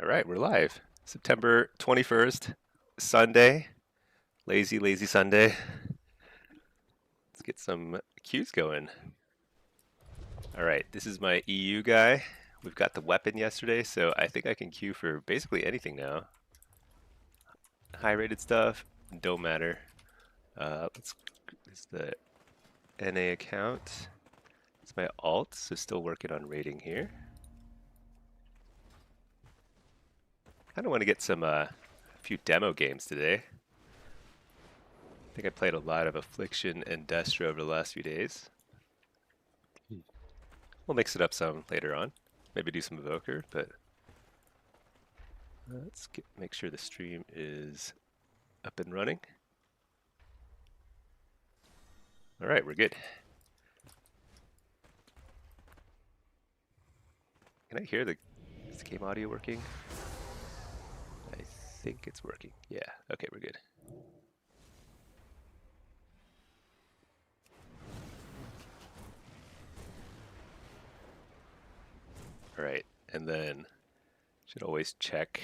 All right, we're live. September 21st, Sunday. Lazy, lazy Sunday. Let's get some queues going. All right, this is my EU guy. We've got the weapon yesterday, so I think I can queue for basically anything now. High rated stuff, don't matter. This is the NA account. It's my alt, so still working on rating here. Kind of want to get some few demo games today. I think I played a lot of Affliction and Destra over the last few days. We'll mix it up some later on. Maybe do some Evoker, but make sure the stream is up and running. All right, we're good. Can I hear is the game audio working? I think it's working. Yeah, okay, we're good. All right, and then should always check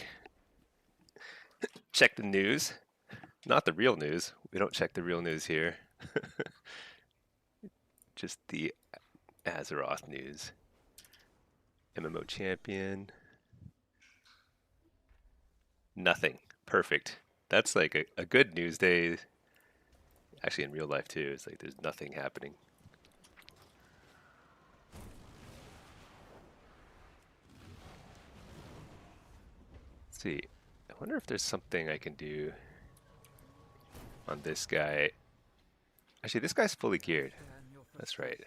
the news. Not the real news. We don't check the real news here. Just the Azeroth news. MMO champion. Nothing. Perfect. That's like a good news day. Actually, in real life too, it's like there's nothing happening. Let's see. I wonder if there's something I can do on this guy. Actually, this guy's fully geared. That's right.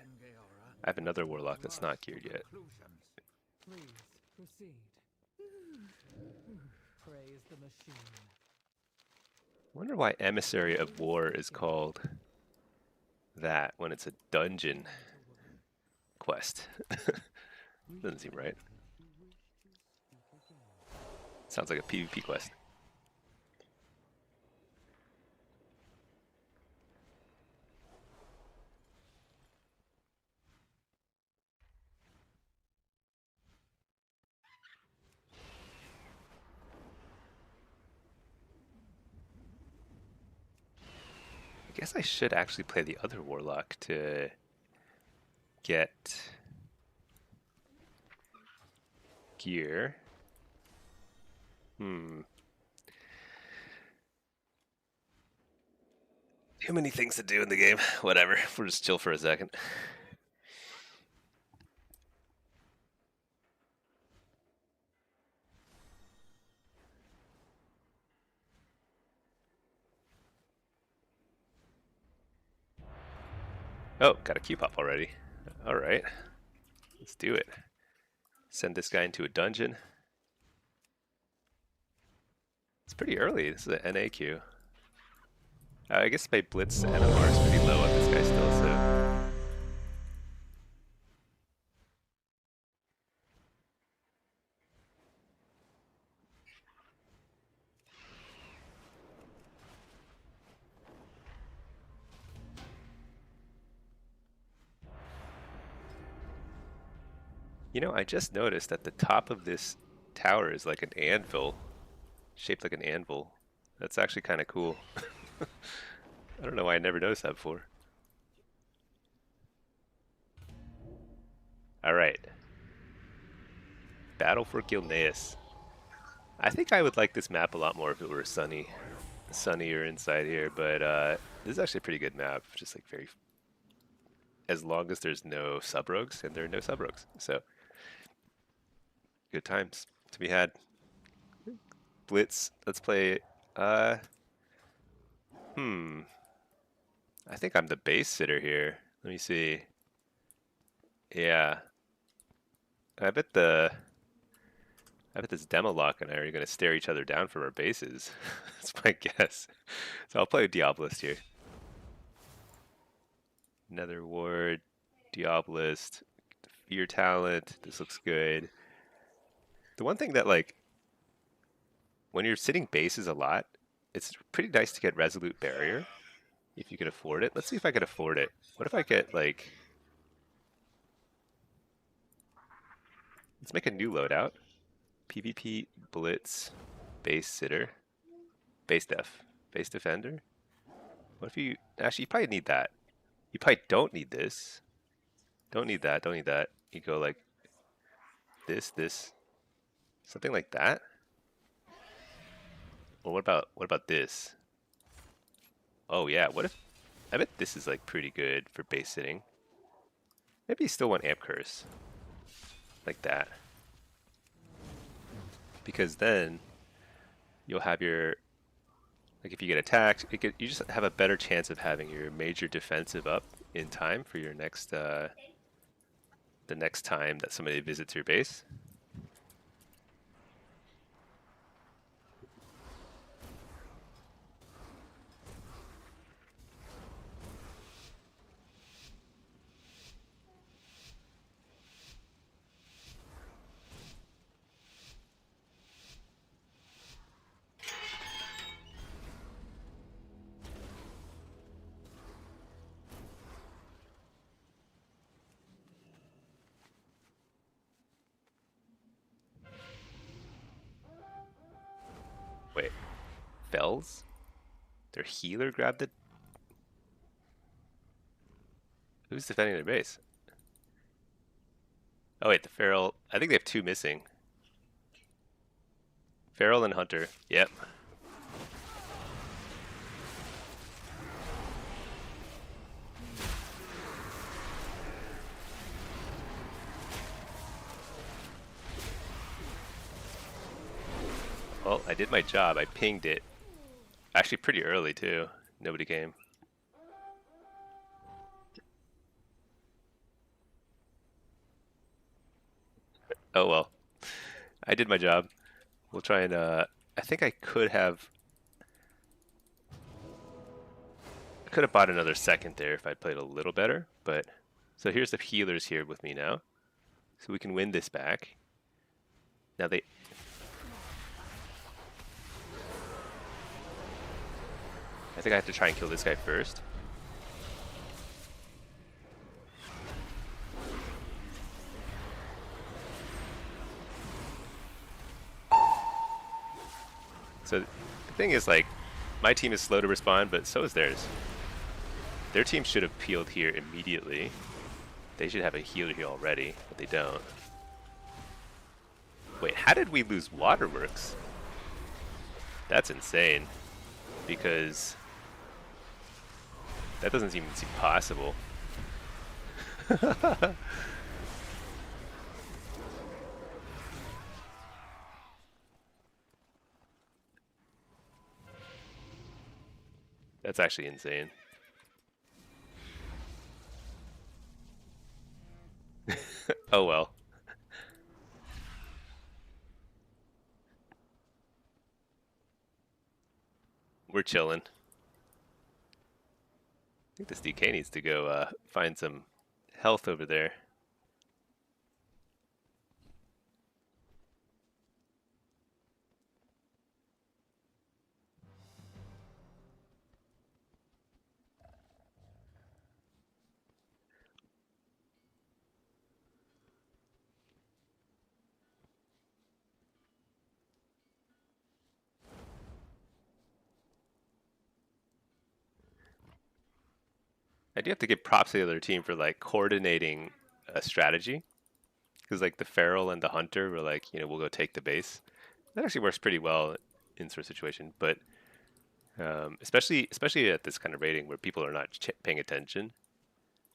I have another Warlock that's not geared yet. Please proceed. Praise the machine. I wonder why Emissary of War is called that when it's a dungeon quest. Doesn't seem right. Sounds like a PvP quest. I guess I should actually play the other Warlock to get gear. Too many things to do in the game. Whatever. We'll just chill for a second. Oh, got a Q pop already. All right. Let's do it. Send this guy into a dungeon. It's pretty early. This is an NA queue. I guess my Blitz NMR is pretty low on this guy still, so... You know, I just noticed that the top of this tower is like an anvil, shaped like an anvil. That's actually kind of cool. I don't know why I never noticed that before. Alright. Battle for Gilneas. I think I would like this map a lot more if it were sunnier inside here, but this is actually a pretty good map. Just like very... As long as there's no sub-rogues, and there are no sub-rogues. So, good times to be had. Blitz, let's play, I think I'm the base sitter here. Let me see. Yeah. I bet this Demolock and I are gonna stare each other down from our bases. That's my guess. So I'll play a Diabolist here. Nether Ward, Diabolist, Fear Talent. This looks good. The one thing that, like, when you're sitting bases a lot, it's pretty nice to get Resolute Barrier if you can afford it. Let's see if I can afford it. What if I get, like... Let's make a new loadout. PvP Blitz, base sitter, base def, base defender. What if you actually you probably need that. You probably don't need this. Don't need that. Don't need that. You go like this, something like that. Well, what about this? Oh yeah, what if I bet this is like pretty good for base sitting. Maybe you still want amp curse like that because then you'll have your like if you get attacked, you just have a better chance of having your major defensive up in time for your next the next time that somebody visits your base. Wait, Fells? Their healer grabbed it? Who's defending their base? Oh wait, the Feral. I think they have two missing. Feral and Hunter. Yep. Well, I did my job. I pinged it. Actually, pretty early too. Nobody came. Oh well. I did my job. We'll try and I think I could have bought another second there if I'd played a little better, but so here's the healers here with me now. So we can win this back. Now they I think I have to try and kill this guy first. So the thing is, like, my team is slow to respond, but so is theirs. Their team should have peeled here immediately. They should have a healer here already, but they don't. Wait, how did we lose Waterworks? That's insane. Because that doesn't even seem possible. That's actually insane. Oh well. We're chilling. I think this DK needs to go find some health over there. I do have to give props to the other team for like coordinating a strategy. Because like the Feral and the Hunter were like, we'll go take the base. That actually works pretty well in sort of situation. But especially at this kind of rating where people are not paying attention.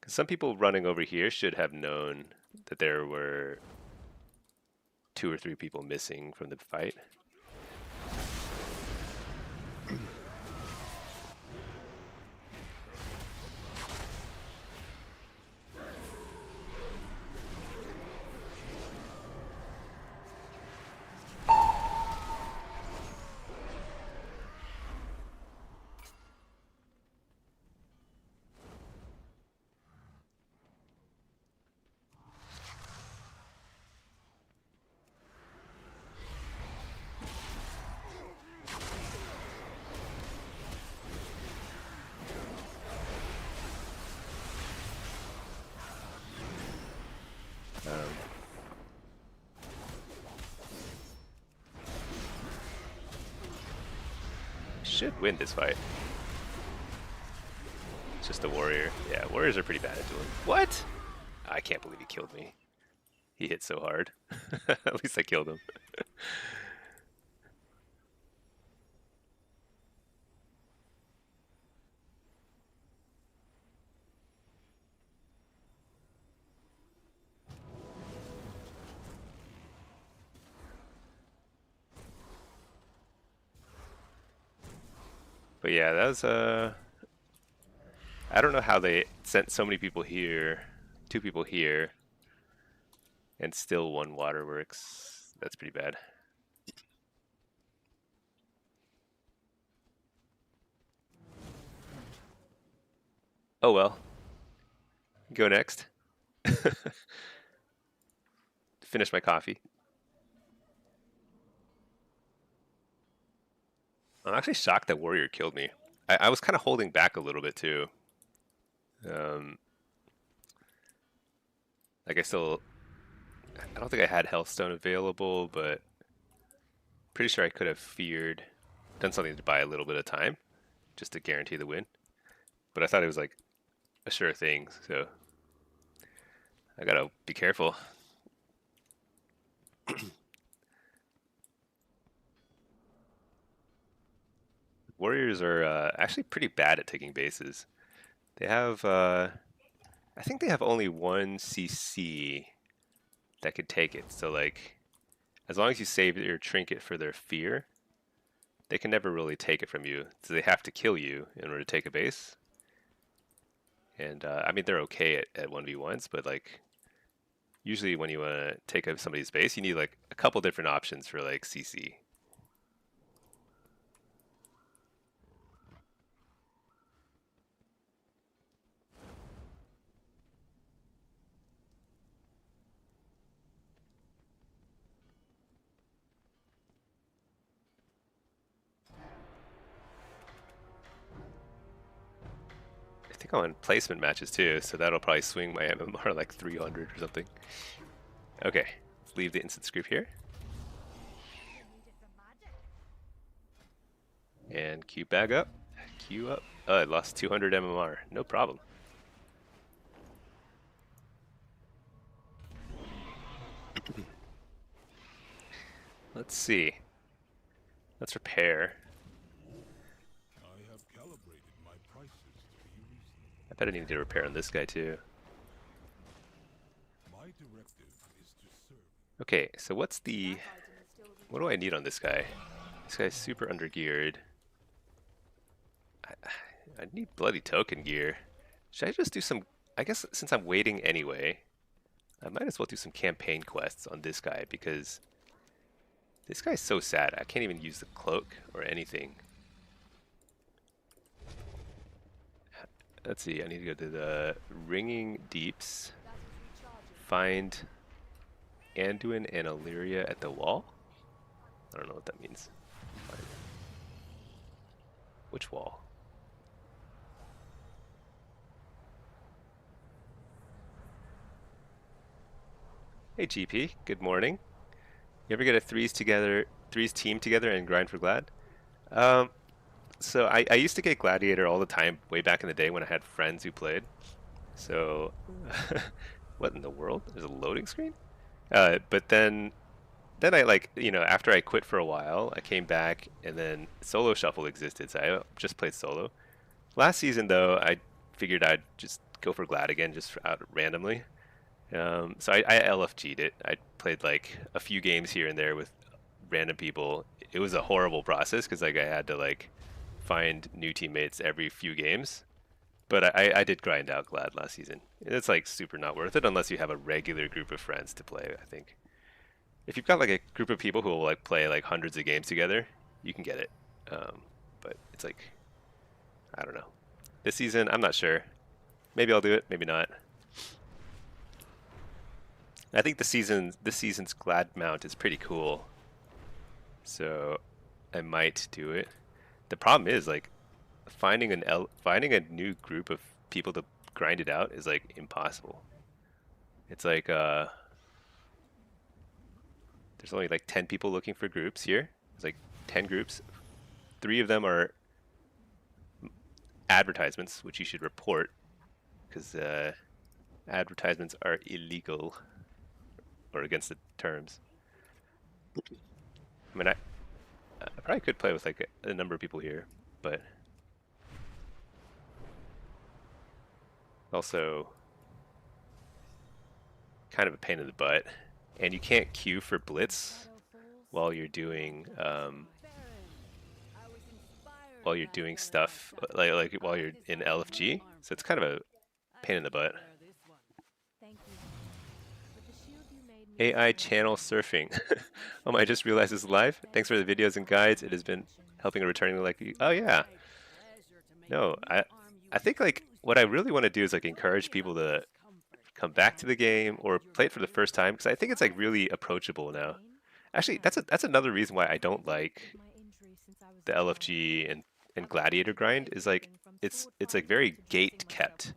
Because some people running over here should have known that there were 2 or 3 people missing from the fight. should win this fight. It's just a warrior. Yeah, warriors are pretty bad at dueling. What? I can't believe he killed me. He hit so hard. At least I killed him. But yeah, that was I don't know how they sent so many people here, 2 people here, and still won Waterworks. That's pretty bad. Oh well. Go next. Finish my coffee. I'm actually shocked that Warrior killed me. I was kind of holding back a little bit too. Um, like I don't think I had Healthstone available, but pretty sure I could have done something to buy a little bit of time, just to guarantee the win. But I thought it was like a sure thing, so I gotta be careful. Warriors are actually pretty bad at taking bases. They have, I think they have only one CC that could take it. So like, as long as you save your trinket for their fear, they can never really take it from you. So they have to kill you in order to take a base. And I mean, they're okay at 1v1s, but like, usually when you want to take up somebody's base, you need like a couple different options for like CC. I think I'm on placement matches too, so that'll probably swing my MMR like 300 or something. Okay, let's leave the instant scoop here. And queue back up. Queue up. Oh, I lost 200 MMR. No problem. Let's see. Let's repair. I have calibrated my prices to be reasonable. I bet I need to repair on this guy too. My directive is to serve. Okay, so what do I need on this guy? This guy's super undergeared. I need bloody token gear. Should I just do some, I guess since I'm waiting anyway, I might as well do some campaign quests on this guy because this guy's so sad. I can't even use the cloak or anything. Let's see, I need to go to the Ringing Deeps, find Anduin and Illyria at the wall. I don't know what that means. Which wall? Hey GP, good morning. You ever get a threes team together and grind for Glad? So I used to get Gladiator all the time way back in the day when I had friends who played. So, what in the world? There's a loading screen? But then I like, after I quit for a while, I came back and then Solo Shuffle existed, so I just played solo. Last season though, I figured I'd just go for Glad again, just out randomly. So I LFG'd it. I played like a few games here and there with random people. It was a horrible process because like I had to like find new teammates every few games. But I did grind out Glad last season. It's like super not worth it unless you have a regular group of friends to play, I think. If you've got like a group of people who will like play like hundreds of games together, you can get it. But it's like, I don't know. This season, I'm not sure. Maybe I'll do it, maybe not. I think this season's Glad mount is pretty cool, so I might do it. The problem is like finding a new group of people to grind it out is like impossible. It's like there's only like 10 people looking for groups here. There's like 10 groups. 3 of them are advertisements, which you should report because advertisements are illegal or against the terms. I mean, I probably could play with like a number of people here, but also kind of a pain in the butt. And you can't queue for Blitz while you're doing stuff like while you're in LFG. So it's kind of a pain in the butt. AI channel surfing. Oh, I just realized this is live. Thanks for the videos and guides. It has been helping a returning like you. Oh yeah. No, I think like what I really want to do is like encourage people to come back to the game or play it for the first time because I think it's like really approachable now. Actually, that's another reason why I don't like the LFG and Gladiator grind is like it's like very gate kept.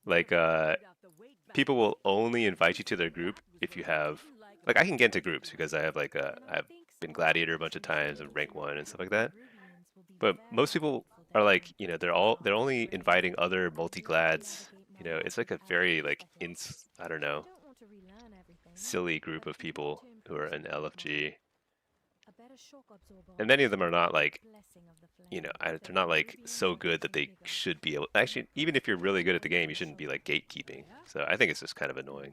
Like people will only invite you to their group if you have like I can get into groups because I have like I've been Gladiator a bunch of times and rank 1 and stuff like that. But most people are like, you know, they're only inviting other multi-glads. You know, it's like a very like I don't know, silly group of people who are in LFG. And many of them are not like, you know, they're not like so good that they should be able. Actually, even if you're really good at the game, you shouldn't be like gatekeeping. So I think it's just kind of annoying.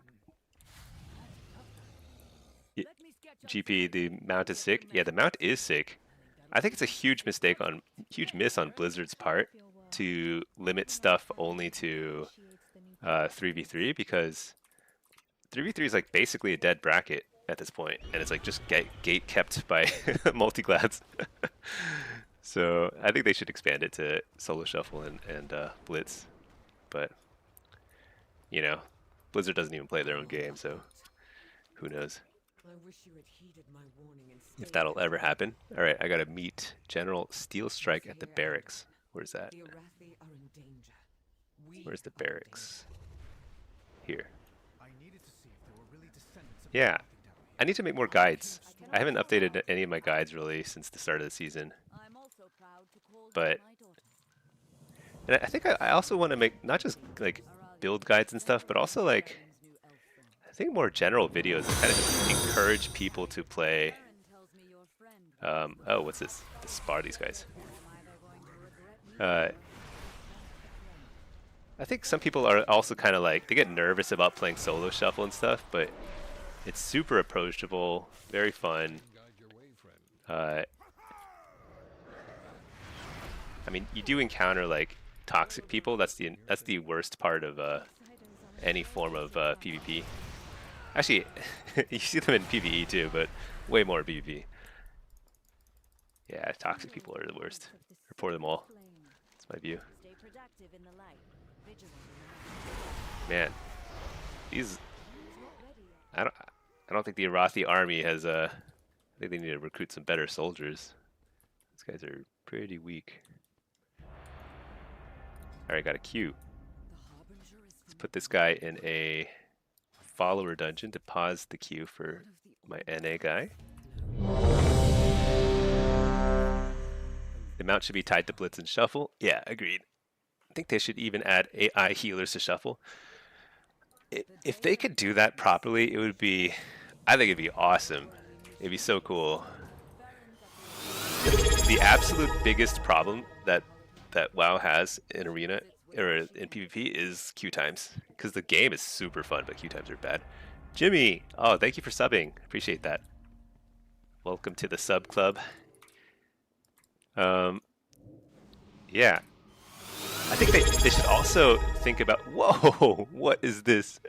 GP, the mount is sick. Yeah, the mount is sick. I think it's a huge miss on Blizzard's part to limit stuff only to 3v3 because 3v3 is like basically a dead bracket at this point, and it's like just gate kept by multi-glads. So I think they should expand it to solo shuffle and blitz, but you know, Blizzard doesn't even play their own game, so who knows if that'll ever happen. All right, I gotta meet General Steel Strike at the barracks. Where's that? Where's the barracks? Here. Yeah, I need to make more guides. I haven't updated any of my guides really since the start of the season. But and I think I also want to make not just like build guides and stuff, but also like I think more general videos that kind of just encourage people to play. Oh, what's this? To spar these guys. I think some people are also kind of like they get nervous about playing solo shuffle and stuff, but it's super approachable, very fun. I mean, you do encounter like toxic people. That's the worst part of any form of PvP. Actually, you see them in PvE too, but way more PvP. Yeah, toxic people are the worst. Report them all. That's my view. Man, these I don't think the Arathi army has I think they need to recruit some better soldiers. These guys are pretty weak. Alright, got a queue. Let's put this guy in a follower dungeon to pause the queue for my NA guy. The mount should be tied to Blitz and Shuffle. Yeah, agreed. I think they should even add AI healers to Shuffle. If they could do that properly, it would be, I think it'd be awesome. It'd be so cool. The absolute biggest problem that WoW has in Arena or in PvP is queue times, because the game is super fun, but queue times are bad. Jimmy, oh, thank you for subbing. Appreciate that. Welcome to the sub club. Yeah. I think they should also think about, whoa, what is this?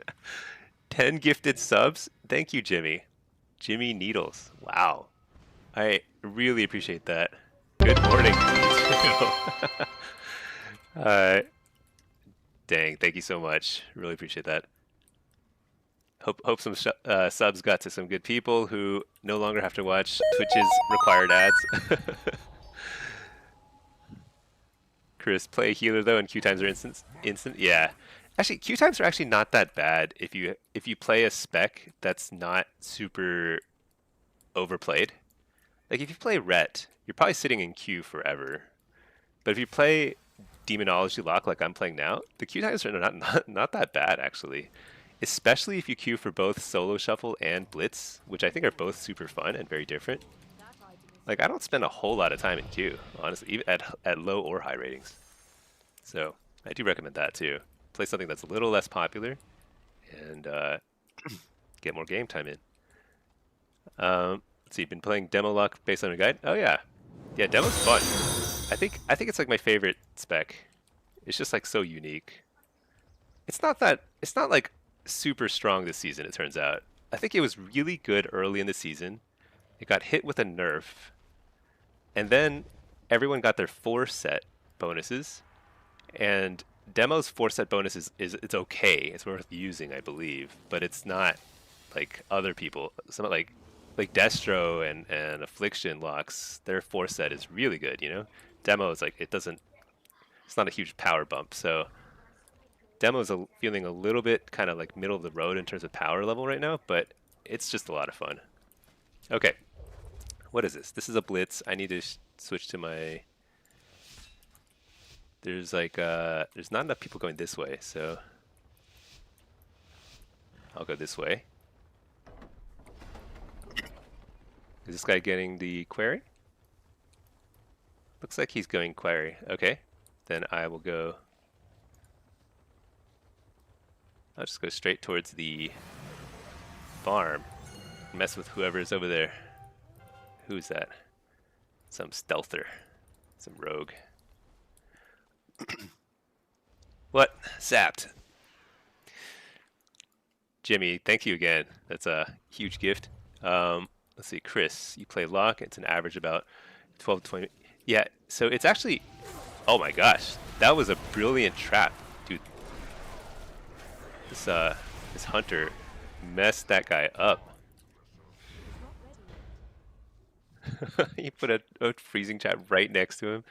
10 gifted subs? Thank you, Jimmy. Jimmy Needles. Wow. I really appreciate that. Good morning. Dang, thank you so much. Really appreciate that. Hope some subs got to some good people who no longer have to watch Twitch's required ads. Chris, play healer though, and queue times are instant. Yeah, actually, queue times are actually not that bad if you play a spec that's not super overplayed. Like if you play Ret, you're probably sitting in queue forever. But if you play demonology lock like I'm playing now, the queue times are not that bad actually. Especially if you queue for both solo shuffle and blitz, which I think are both super fun and very different. Like I don't spend a whole lot of time in queue, honestly, even at low or high ratings. So I do recommend that too. Play something that's a little less popular and get more game time in. Let's see, you've been playing demo lock based on your guide? Oh yeah. Yeah, demo's fun. I think it's like my favorite spec. It's just like so unique. It's not like super strong this season, it turns out. I think it was really good early in the season. It got hit with a nerf. And then everyone got their 4-set bonuses. And demo's 4-set bonuses is it's okay. It's worth using, I believe, but it's not like other people. Some like Destro and Affliction locks, their 4-set is really good, you know? Demo is like it's not a huge power bump, so demo is feeling a little bit kind of like middle of the road in terms of power level right now, but it's just a lot of fun. Okay, what is this? This is a blitz. I need to switch to my... There's like, there's not enough people going this way, so I'll go this way. Is this guy getting the query? Looks like he's going query. Okay, then I will go... I'll just go straight towards the farm. Mess with whoever is over there. Who's that? Some stealther. Some rogue. What? Sapped. Jimmy, thank you again. That's a huge gift. Let's see, Chris, you play lock. It's an average about 12 to 20. Yeah, so it's actually... Oh my gosh. That was a brilliant trap. Dude. This hunter messed that guy up. He put a freezing trap right next to him.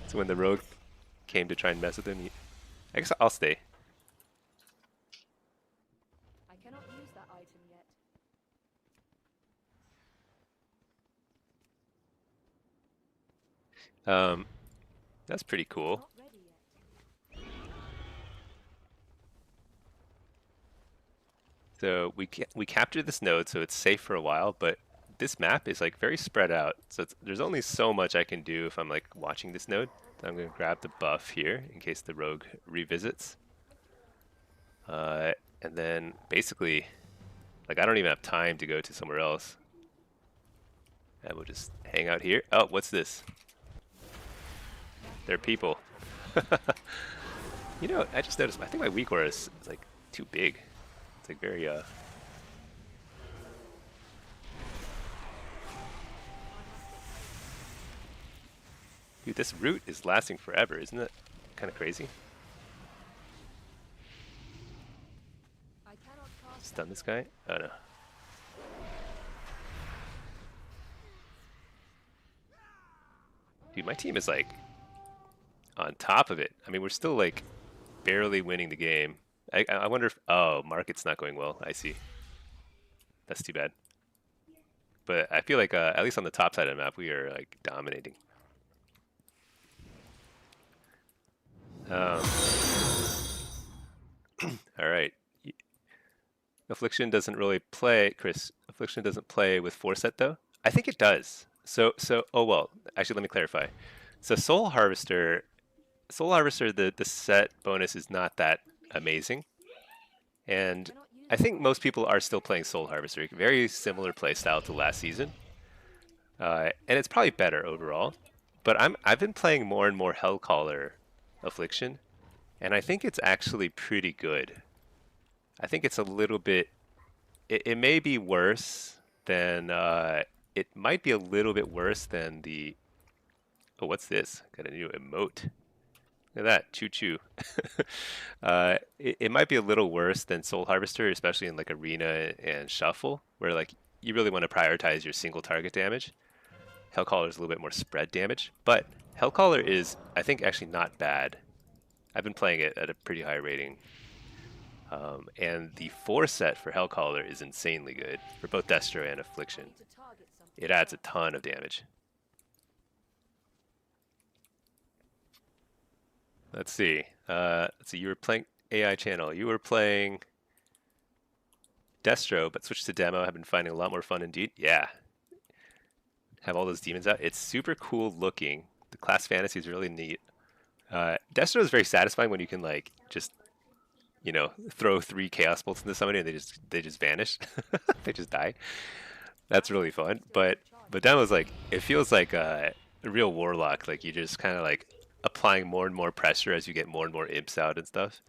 So when the rogue came to try and mess with him, I guess I'll stay. I cannot use that item yet. That's pretty cool. Not ready yet. So we captured this node, so it's safe for a while, but this map is like very spread out. So there's only so much I can do if I'm like watching this node. So I'm gonna grab the buff here in case the rogue revisits. And then basically, like I don't even have time to go to somewhere else. And we'll just hang out here. Oh, what's this? They're people. You know, I just noticed, I think my weak aura is like too big. It's like very, Dude, this route is lasting forever, isn't it? Kind of crazy. I cannot cast Stun this guy? Oh no. Dude, my team is like on top of it. I mean, we're still like barely winning the game. I wonder if... Oh, market's not going well. I see. That's too bad. But I feel like, at least on the top side of the map, we are like dominating. All right. Affliction doesn't really play, Chris. Affliction doesn't play with 4-set though. I think it does. So. Oh well. Actually, let me clarify. So Soul Harvester, the set bonus is not that amazing, and I think most people are still playing Soul Harvester. Very similar playstyle to last season, and it's probably better overall. But I've been playing more and more Hellcaller Affliction, and I think it's actually pretty good. I think it's a little bit... It may be worse than... it might be a little bit worse than the... Oh, what's this? Got a new emote. Look at that, choo-choo. It might be a little worse than Soul Harvester, especially in like Arena and Shuffle, where like you really want to prioritize your single target damage. Hellcaller is a little bit more spread damage, but Hellcaller is, I think, actually not bad. I've been playing it at a pretty high rating. And the 4-set for Hellcaller is insanely good for both Destro and Affliction. to target something. It adds a ton of damage. Let's see. Let's see. You were playing AI channel. You were playing Destro, but switched to demo. Have been finding a lot more fun indeed. Yeah. Have all those demons out. It's super cool looking. The class fantasy is really neat. Destro is very satisfying when you can like just throw 3 chaos bolts into somebody and they just vanish. They just die. That's really fun. But demo's like it feels like a real warlock. Like you just kind of like applying more and more pressure as you get more and more imps out and stuff.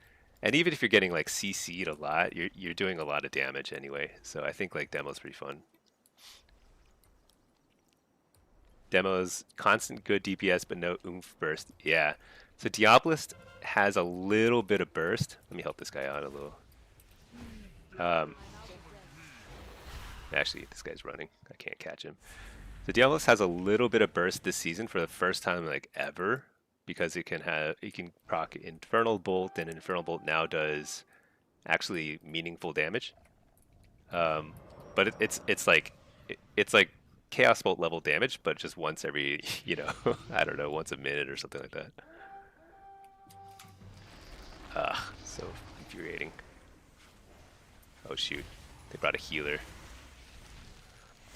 And even if you're getting like CC'd a lot, you're doing a lot of damage anyway. So I think like demo's pretty fun. Demo's constant good DPS but no oomph burst. Yeah. So Diabolist has a little bit of burst. Let me help this guy out a little. Actually, this guy's running. I can't catch him. So Diabolist has a little bit of burst this season for the first time like ever, because it can proc Infernal Bolt, and Infernal Bolt now does actually meaningful damage. But it's like Chaos Bolt level damage, but just once every I don't know, once a minute or something like that. So infuriating. Oh shoot, they brought a healer.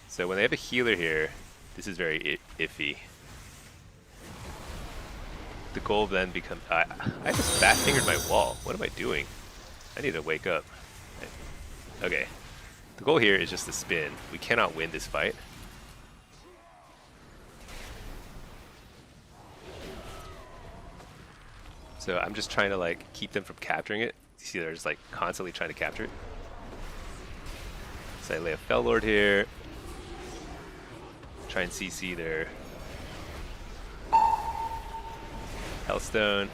So when they have a healer here, this is very iffy. The goal then becomes... I just fat-fingered my wall. What am I doing? I need to wake up. Okay. The goal here is just to spin. We cannot win this fight. So I'm just trying to like keep them from capturing it. You see they're just like constantly trying to capture it. So I lay a Fell Lord here. Try and CC their Hellstone.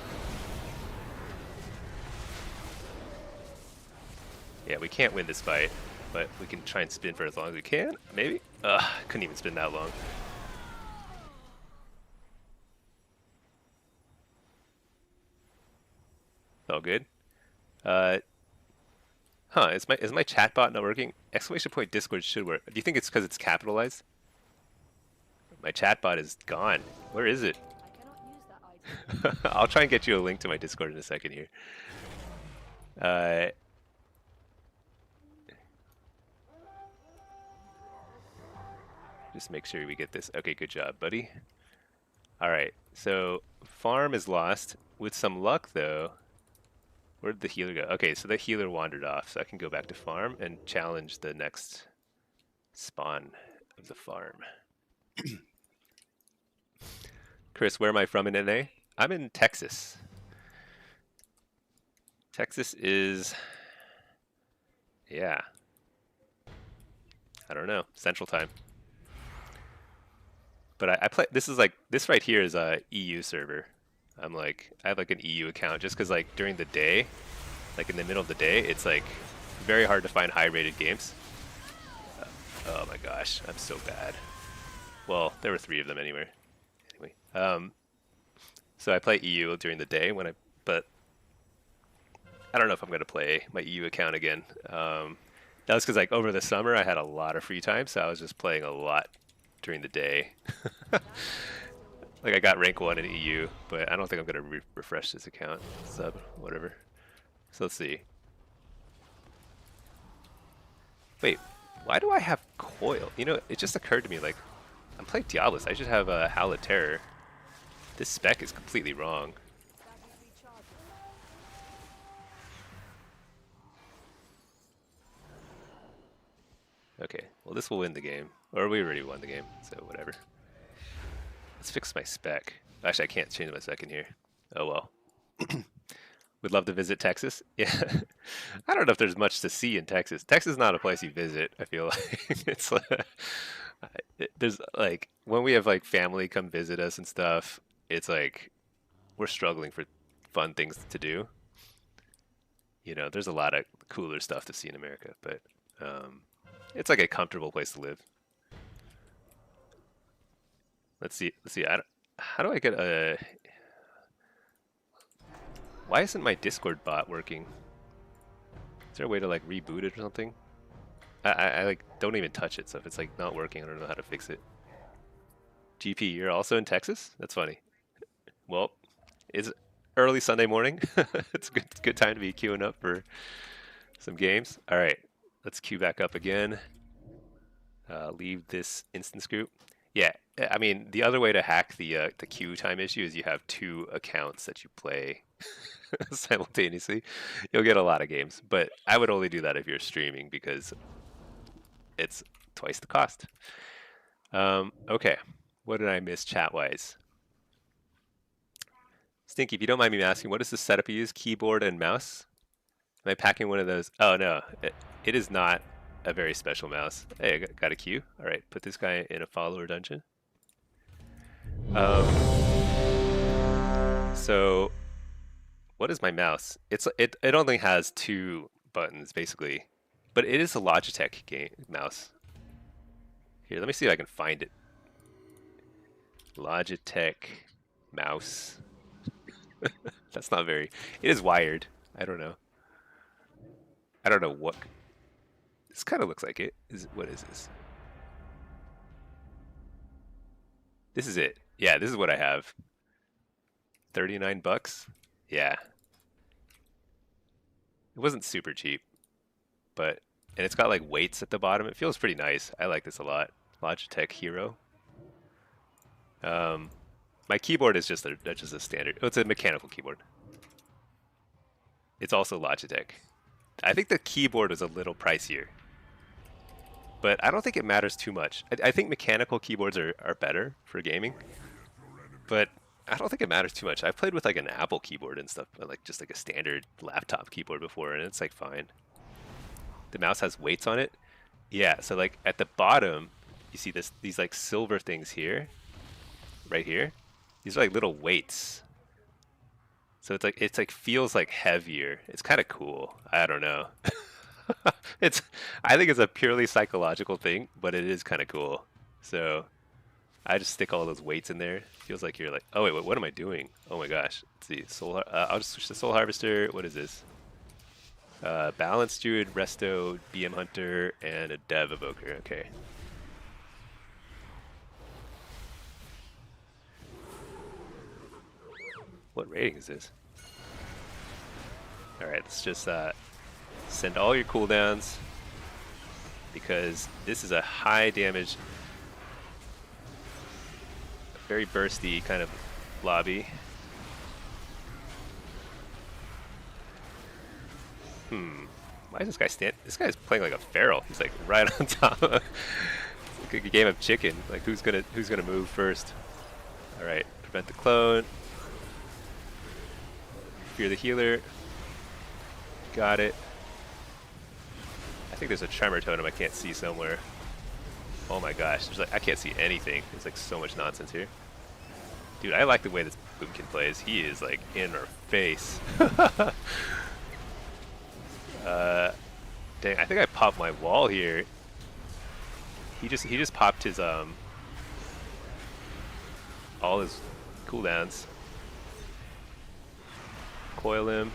Yeah, we can't win this fight, but we can try and spin for as long as we can. Maybe? Couldn't even spin that long. All good. Is my chat bot not working? Exclamation point Discord should work. Do you think it's because it's capitalized? My chat bot is gone. Where is it? I cannot use that item. I'll try and get you a link to my Discord in a second here. Just make sure we get this. Okay, good job, buddy. Alright, so farm is lost. With some luck, though, where did the healer go? Okay, so the healer wandered off, so I can go back to farm and challenge the next spawn of the farm. Chris, where am I from in NA? I'm in Texas. Texas is... yeah. I don't know. Central time. But I play... This right here is a EU server. I have like an EU account just because like during the day, like in the middle of the day, it's like very hard to find high-rated games. Oh my gosh, I'm so bad. Well, there were 3 of them anyway. So I play EU during the day but I don't know if I'm gonna play my EU account again. That was because like over the summer I had a lot of free time, so I was just playing a lot during the day. Like I got rank 1 in EU, but I don't think I'm gonna refresh this account. Sub, whatever. So let's see. Wait, why do I have coil? You know, it just occurred to me like I'm playing Diabolist. I should have a Howl of Terror. This spec is completely wrong. Okay, well this will win the game. Or we already won the game, so whatever. Let's fix my spec. Actually, I can't change my spec in here. Oh well. Would love to visit Texas. Yeah. I don't know if there's much to see in Texas. Texas is not a place you visit, I feel like. It's there's like, when we have like family come visit us and stuff, it's like we're struggling for fun things to do. You know, there's a lot of cooler stuff to see in America, but it's like a comfortable place to live. Let's see. How do I get a... Why isn't my Discord bot working? Is there a way to like reboot it or something? I like don't even touch it, so if it's like not working, I don't know how to fix it. GP, you're also in Texas? That's funny. Well, early Sunday morning. It's a good time to be queuing up for some games. All right, let's queue back up again. Leave this instance group. Yeah, I mean the other way to hack the queue time issue is you have two accounts that you play simultaneously. You'll get a lot of games, but I would only do that if you're streaming because it's twice the cost. Okay, what did I miss chat-wise? Stinky, if you don't mind me asking, what is the setup you use? Keyboard and mouse? Am I packing one of those? Oh no, it is not a very special mouse. Hey, I got a queue. All right, put this guy in a follower dungeon. So what is my mouse? It only has two buttons basically, but it is a Logitech game mouse. Here, let me see if I can find it. Logitech mouse. That's not very. It is wired. I don't know. I don't know what. This kind of looks like it. What is this? This is it. Yeah, this is what I have. 39 bucks. Yeah. It wasn't super cheap, but and it's got like weights at the bottom. It feels pretty nice. I like this a lot. Logitech Hero. My keyboard is just a standard. Oh, it's a mechanical keyboard. It's also Logitech. I think the keyboard was a little pricier, but I don't think it matters too much. I think mechanical keyboards are better for gaming, but I don't think it matters too much. I've played with like an Apple keyboard and stuff, like just like a standard laptop keyboard before, and it's like fine. The mouse has weights on it. Yeah, so like at the bottom, you see these like silver things here, right here. These are like little weights. So it's like feels like heavier. It's kind of cool. I don't know. I think it's a purely psychological thing, but it is kind of cool. So I just stick all those weights in there. Feels like you're like, oh wait, what am I doing? Oh my gosh. Let's see. I'll just switch to Soul Harvester. What is this? Balance Druid, Resto, BM Hunter, and a Dev Evoker. Okay. What rating is this? Alright, let's just send all your cooldowns because this is a high damage, very bursty kind of lobby. Why is this guy This guy's playing like a feral. He's like right on top of it's like a game of chicken. Like who's gonna move first? Alright, prevent the clone. Fear the healer. Got it. I think there's a tremor totem I can't see somewhere. Oh my gosh, I can't see anything. There's like so much nonsense here. Dude, I like the way this Boomkin plays. He is like in our face. Dang, I think I popped my wall here. He just popped his all his cooldowns. Coil him.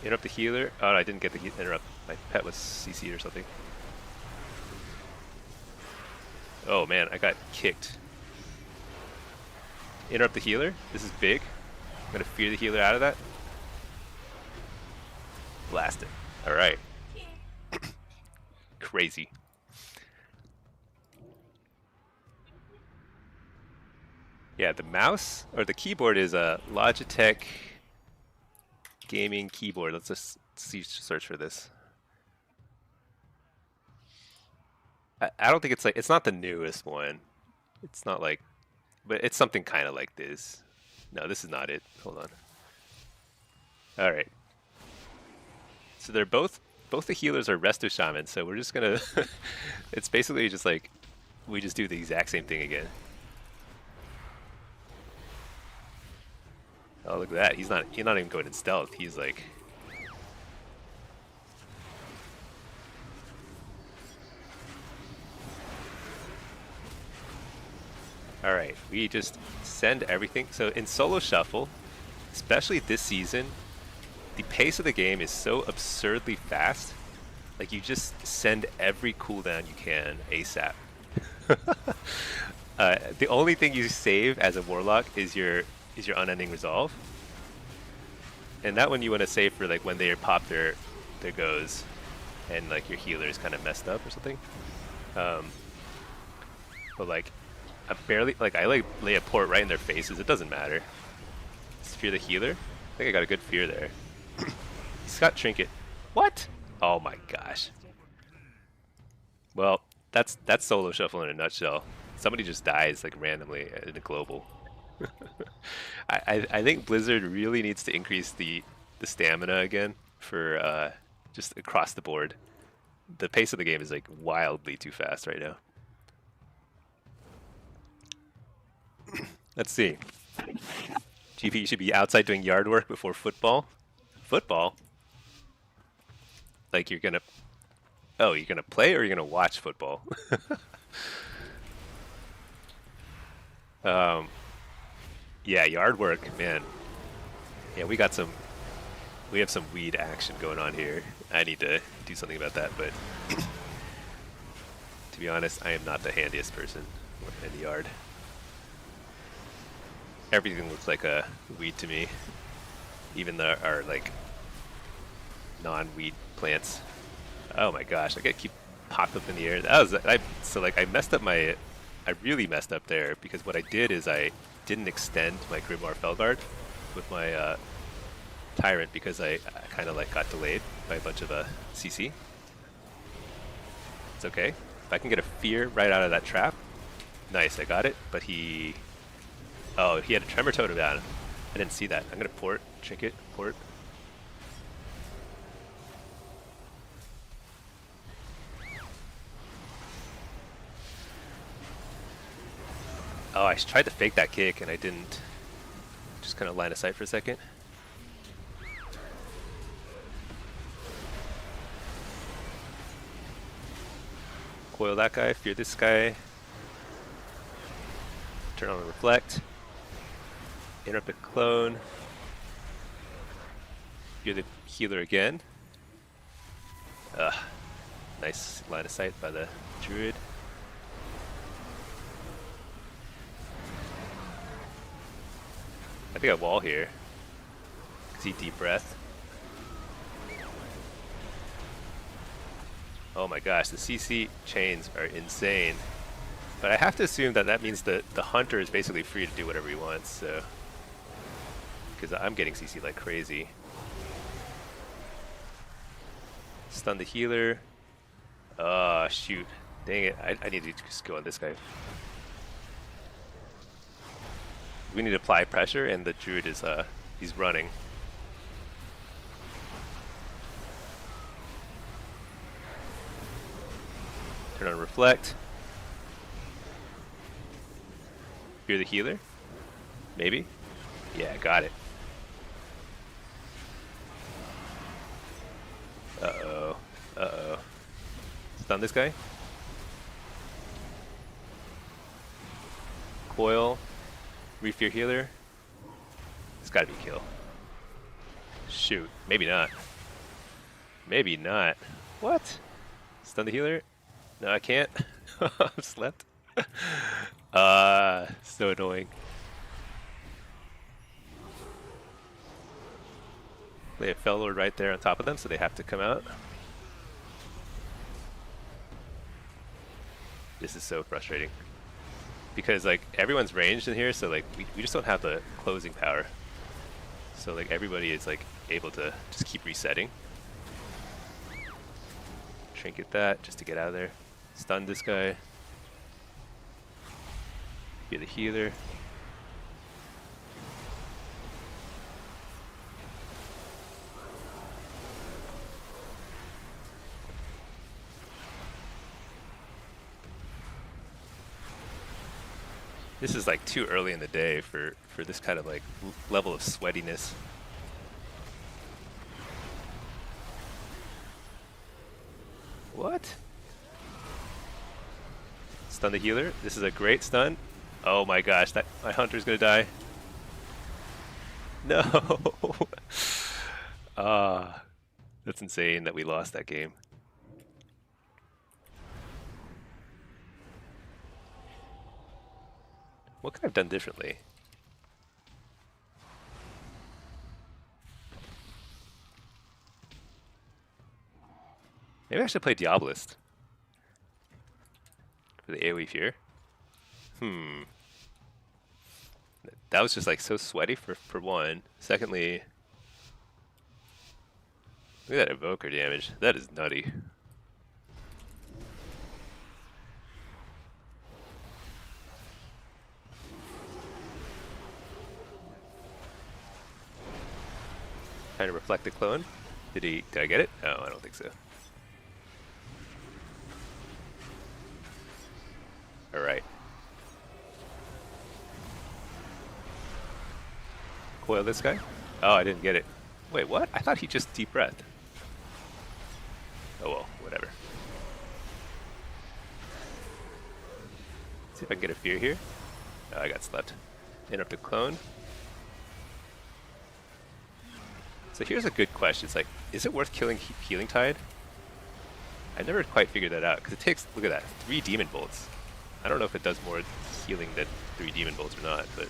Interrupt the healer. Oh, no, I didn't get the interrupt. My pet was CC'd or something. Oh man, I got kicked. Interrupt the healer. This is big. I'm gonna fear the healer out of that. Blast it. Alright. Crazy. Yeah, the mouse or the keyboard is a Logitech gaming keyboard. Let's just search for this. I don't think it's not the newest one. It's not like, but it's something kind of like this. No, this is not it. Hold on. All right. So they're both the healers are Resto Shaman. So we're just gonna. It's basically just like we just do the exact same thing again. Oh, look at that. He's not even going in stealth. He's like... Alright, we just send everything. So in solo shuffle, especially this season, the pace of the game is so absurdly fast. Like you just send every cooldown you can ASAP. The only thing you save as a Warlock is your unending resolve. And that one you want to save for like when they pop their goes, and like your healer is kind of messed up or something. But like, I barely like I like lay a port right in their faces. It doesn't matter. Just fear the healer. I think I got a good fear there. He's got trinket. What? Oh my gosh. Well, that's solo shuffle in a nutshell. Somebody just dies like randomly in a global. I think Blizzard really needs to increase the stamina again for just across the board. The pace of the game is like wildly too fast right now. Let's see. GP, you should be outside doing yard work before football. Football? Like you're gonna... Oh, you're gonna play or you're gonna watch football? Yeah, yard work, man. Yeah, we have some weed action going on here. I need to do something about that, but to be honest, I am not the handiest person in the yard. Everything looks like a weed to me, even our like non-weed plants. Oh my gosh, I gotta keep popped up in the air. I messed up I really messed up there because what I did is I didn't extend my Grimoire Felguard with my Tyrant because I kind of like got delayed by a bunch of CC. It's okay. If I can get a fear right out of that trap, nice, I got it. But he had a Tremor Totem down. I didn't see that. I'm gonna port, trinket, port. Oh, I tried to fake that kick and I didn't. Just kind of line of sight for a second. Coil that guy, fear this guy. Turn on and reflect. Interrupt the clone. Fear the healer again. Nice line of sight by the druid. I think I wall here. Cause he deep breath. Oh my gosh, the CC chains are insane. But I have to assume that that means that the hunter is basically free to do whatever he wants, so. Because I'm getting CC like crazy. Stun the healer. Oh, shoot. Dang it, I need to just go on this guy. We need to apply pressure, and the druid is, he's running. Turn on reflect. Fear the healer? Maybe? Yeah, got it. Uh-oh. Uh-oh. Stun this guy. Coil. Refear healer. It's gotta be kill. Shoot. Maybe not. Maybe not. What? Stun the healer? No, I can't. I've slept. So annoying. They have Fellord right there on top of them, so they have to come out. This is so frustrating. Because like everyone's ranged in here, so like we just don't have the closing power. So like everybody is like able to just keep resetting. Trinket that just to get out of there. Stun this guy. Be the healer. This is like too early in the day for this kind of like level of sweatiness. What? Stun the healer. This is a great stun. Oh my gosh, that my hunter's gonna die. No. That's insane that we lost that game. What could I have done differently? Maybe I should play Diabolist for the AoE fear. That was just like so sweaty for one. Secondly, look at that evoker damage. That is nutty. Trying to reflect the clone. Did I get it? Oh, I don't think so. Alright. Coil this guy? Oh, I didn't get it. Wait, what? I thought he just deep breathed. Oh well, whatever. See if I can get a fear here. Oh, I got slept. Interrupted clone. So here's a good question. It's like, is it worth killing Healing Tide? I never quite figured that out, because it takes, look at that, 3 Demon Bolts. I don't know if it does more healing than 3 Demon Bolts or not, but...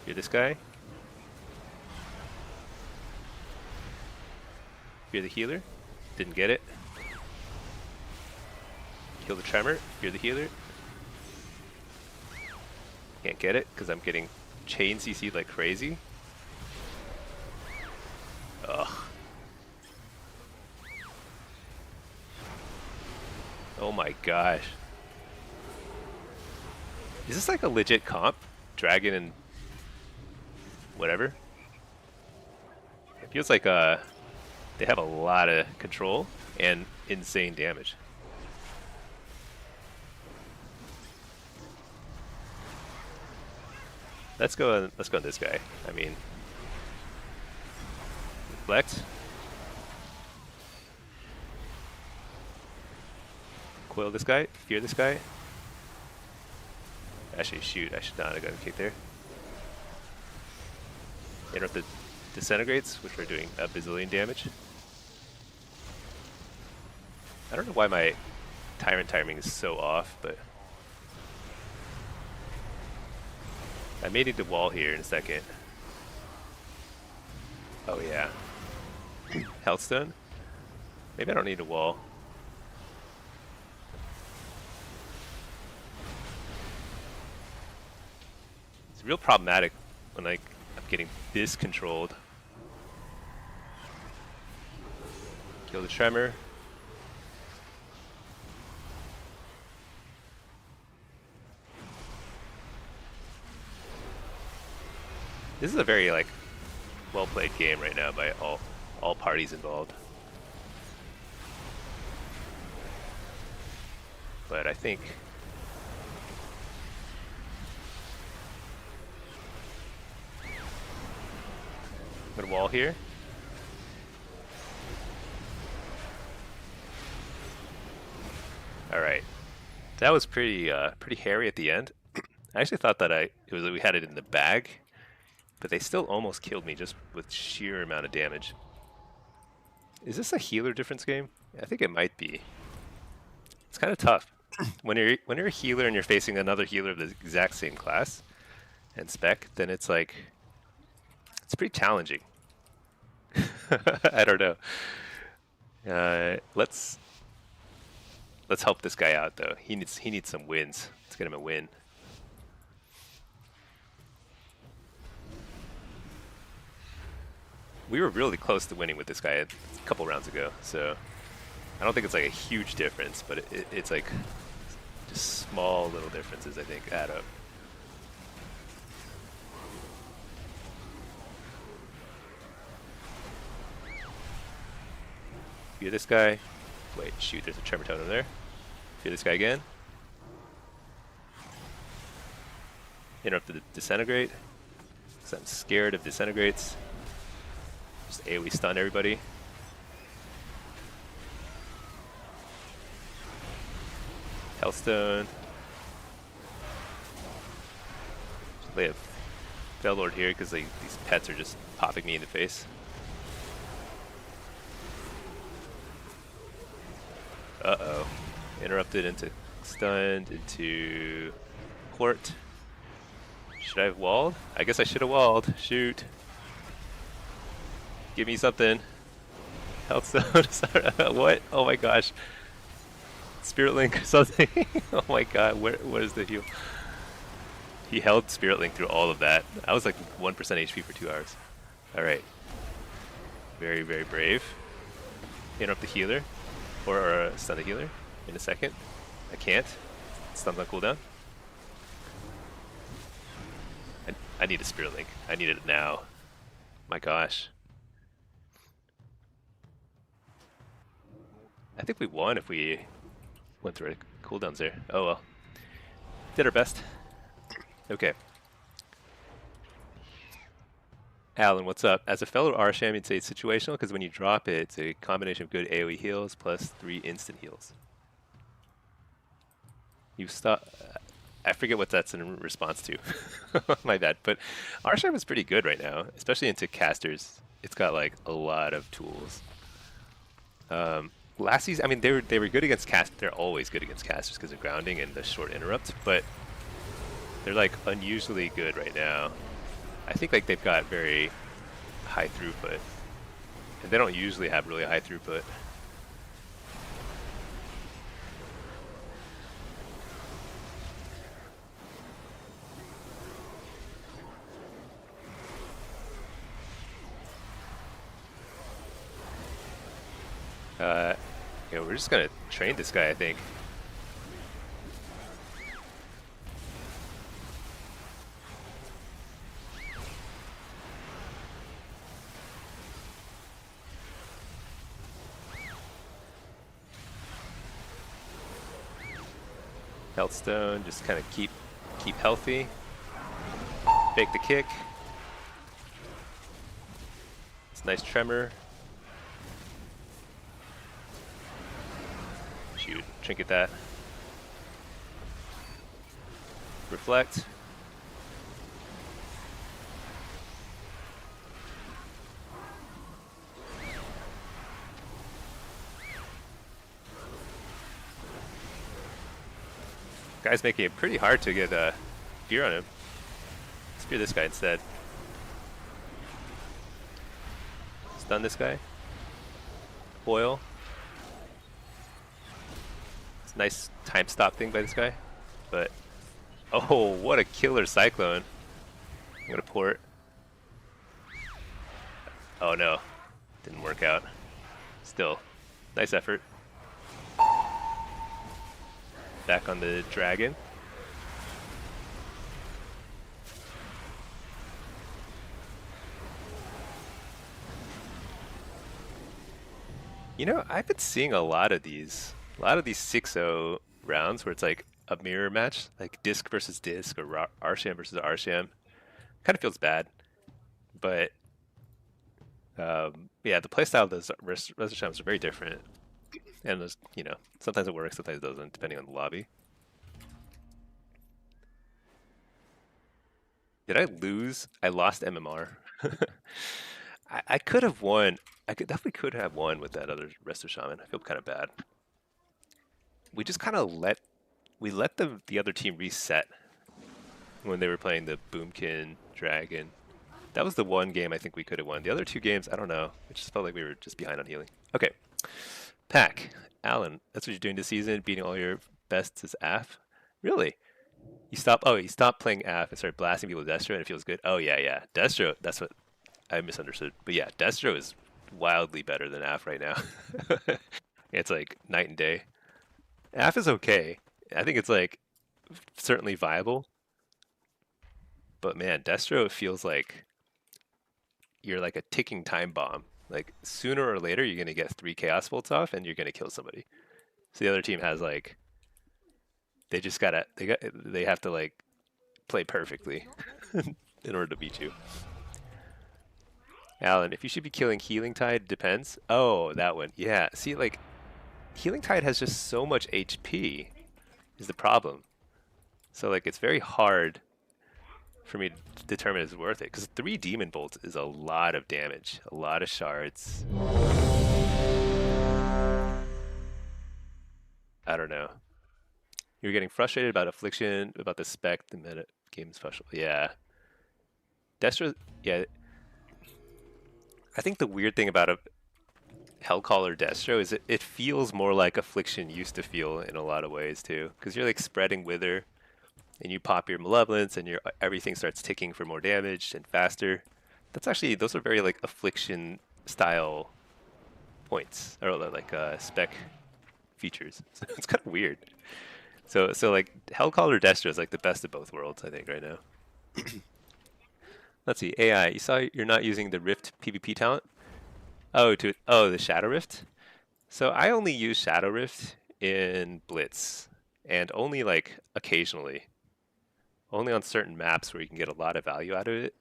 Fear this guy. Fear the healer. Didn't get it. Kill the tremor. Fear the healer. Can't get it because I'm getting chain CC'd like crazy. Ugh. Oh my gosh. Is this like a legit comp? Dragon and whatever? It feels like they have a lot of control and insane damage. Let's go on this guy. I mean, reflect. Coil this guy, fear this guy. Actually, shoot, I should not have gotten kicked there. Interrupt the disintegrates, which are doing a bazillion damage. I don't know why my tyrant timing is so off, but I may need to wall here in a second. Oh yeah. Healthstone? Maybe I don't need a wall. It's real problematic when like I'm getting this controlled. Kill the tremor. This is a very like well played game right now by all parties involved. But I think I'm gonna wall here. All right, that was pretty hairy at the end. I actually thought that we had it in the bag, but they still almost killed me just with sheer amount of damage. Is this a healer difference game? I think it might be. It's kind of tough when you're a healer and you're facing another healer of the exact same class and spec. Then it's like it's pretty challenging. I don't know. Let's help this guy out though. He needs some wins. Let's get him a win. We were really close to winning with this guy a couple rounds ago, so I don't think it's like a huge difference, but it's like just small little differences I think add up. Fear this guy. Wait, shoot, there's a tremor totem there. Fear this guy again. Interrupt the disintegrate, because I'm scared of disintegrates. Just AoE stun everybody. Hellstone. Just lay a Fellord here because these pets are just popping me in the face. Uh-oh. Interrupted into stunned into port. Should I have walled? I guess I should have walled. Shoot. Give me something. Health stone. Sorry, what? Oh my gosh. Spirit Link or something. Oh my god, what is the heal? He held Spirit Link through all of that. I was like 1% HP for 2 hours. Alright. Very, very brave. Interrupt the healer. Or stun the healer in a second. I can't. Stun's on cooldown. I need a Spirit Link. I need it now. My gosh. I think we won if we went through cooldowns there. Oh well. Did our best. Okay. Alan, what's up? As a fellow Arsham, you'd say it's situational because when you drop it, it's a combination of good AoE heals plus 3 instant heals. You stop. I forget what that's in response to. My bad. But Arsham is pretty good right now, especially into casters. It's got like a lot of tools. Last season, I mean, they were good against casters. They're always good against casters because of grounding and the short interrupt. But they're like unusually good right now. I think like they've got very high throughput, and they don't usually have really high throughput. Yeah, we're just gonna train this guy, I think. Health stone, just kind of keep healthy. Fake the kick. It's a nice tremor. Shoot, trinket that. Reflect. Guy's making it pretty hard to get fear on him. Spear this guy instead. Stun this guy. Foil. It's a nice time stop thing by this guy. But, oh, what a killer cyclone. I'm gonna port. Oh no, didn't work out. Still, nice effort. Back on the dragon. You know, I've been seeing a lot of these 6-0 rounds where it's like a mirror match, like disc versus disc or Arsham versus Arsham. Kind of feels bad, but yeah, the playstyle of those Resurshams are very different. And there's, you know, sometimes it works, sometimes it doesn't, depending on the lobby. Did I lose? I lost MMR. I could have won. I definitely could have won with that other Resto Shaman. I feel kind of bad. We just kind of let the other team reset when they were playing the Boomkin Dragon. That was the one game I think we could have won. The other two games, I don't know. It just felt like we were just behind on healing. Okay. Pack, Alan, that's what you're doing this season, beating all your bests as AF? Really? You stopped playing AF and started blasting people with Destro and it feels good? Oh yeah. Destro, that's what I misunderstood. But yeah, Destro is wildly better than AF right now. It's like night and day. AF is okay. I think it's like certainly viable. But man, Destro feels like you're like a ticking time bomb. Like sooner or later you're gonna get 3 chaos bolts off and you're gonna kill somebody. So the other team has like they have to like play perfectly in order to beat you. Alan, if you should be killing Healing Tide, depends. Oh, that one. Yeah. See, like Healing Tide has just so much HP is the problem. So like it's very hard for me to determine if it's worth it, because 3 demon bolts is a lot of damage, a lot of shards. I don't know. You're getting frustrated about affliction, about the spec, the meta game special. Yeah. Destro, yeah. I think the weird thing about a Hellcaller Destro is it feels more like affliction used to feel in a lot of ways too. Because you're like spreading Wither, and you pop your Malevolence, and your everything starts ticking for more damage and faster. That's actually, those are very like affliction style points, or like spec features. So it's kind of weird. So like Hellcaller Destro is like the best of both worlds, I think, right now. Let's see, AI. You saw you're not using the Rift PvP talent. Oh, the Shadow Rift. So I only use Shadow Rift in Blitz, and only like occasionally, only on certain maps where you can get a lot of value out of it.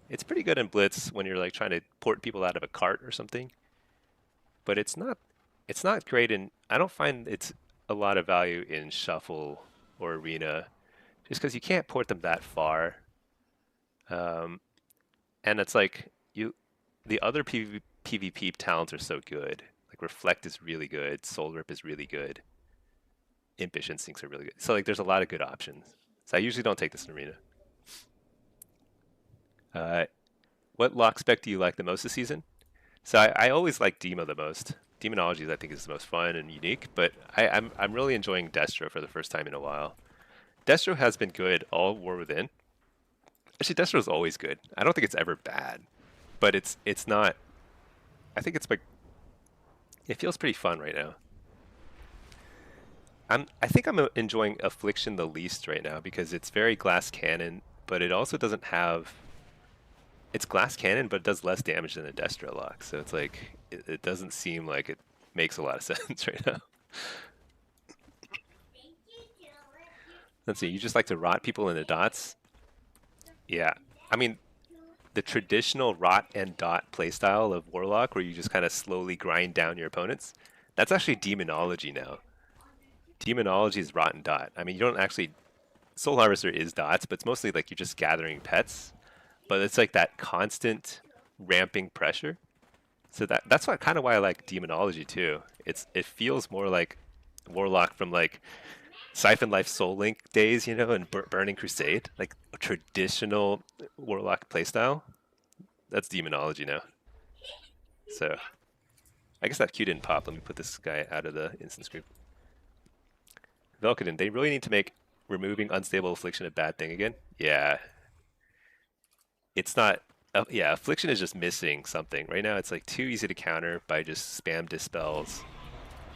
It's pretty good in Blitz when you're like trying to port people out of a cart or something, but it's not great in. I don't find it's a lot of value in Shuffle or Arena, just because you can't port them that far. And it's like the other PvP talents are so good. Like Reflect is really good, Soul Rip is really good, Impish Instincts are really good. So like there's a lot of good options. So I usually don't take this in Arena. What lock spec do you like the most this season? So I always like Demo the most. Demonology I think is the most fun and unique, but I'm really enjoying Destro for the first time in a while. Destro has been good all War Within. Actually, Destro is always good. I don't think it's ever bad, but it's not. I think it's like it feels pretty fun right now. I think I'm enjoying Affliction the least right now because it's very glass cannon, but it also doesn't have. It's glass cannon, but it does less damage than a Destro lock, so it's like it doesn't seem like it makes a lot of sense right now. Let's see. You just like to rot people in the dots. Yeah, I mean, the traditional rot and dot playstyle of Warlock, where you just kind of slowly grind down your opponents, that's actually demonology now. Demonology is rot and dot. I mean, you don't actually. Soul Harvester is dots, but it's mostly like you're just gathering pets. But it's like that constant ramping pressure. So that's why kind of why I like demonology too. It feels more like Warlock from like Siphon Life Soul Link days, you know, and Burning Crusade, like a traditional Warlock playstyle. That's demonology now. So I guess that Q didn't pop. Let me put this guy out of the instance group. Velkadin, they really need to make removing unstable affliction a bad thing again. Yeah. It's not. Yeah, affliction is just missing something. Right now it's like too easy to counter by just spam dispels.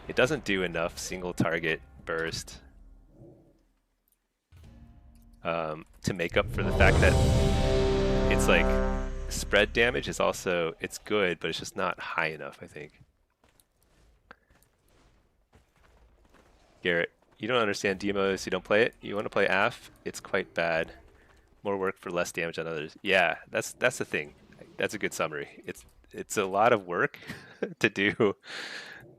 It doesn't do enough single target burst to make up for the fact that it's like spread damage is also, it's good, but it's just not high enough, I think. Garrett, you don't understand demos, you don't play it. You want to play AF? It's quite bad. More work for less damage on others. Yeah, that's the thing. That's a good summary. It's a lot of work to do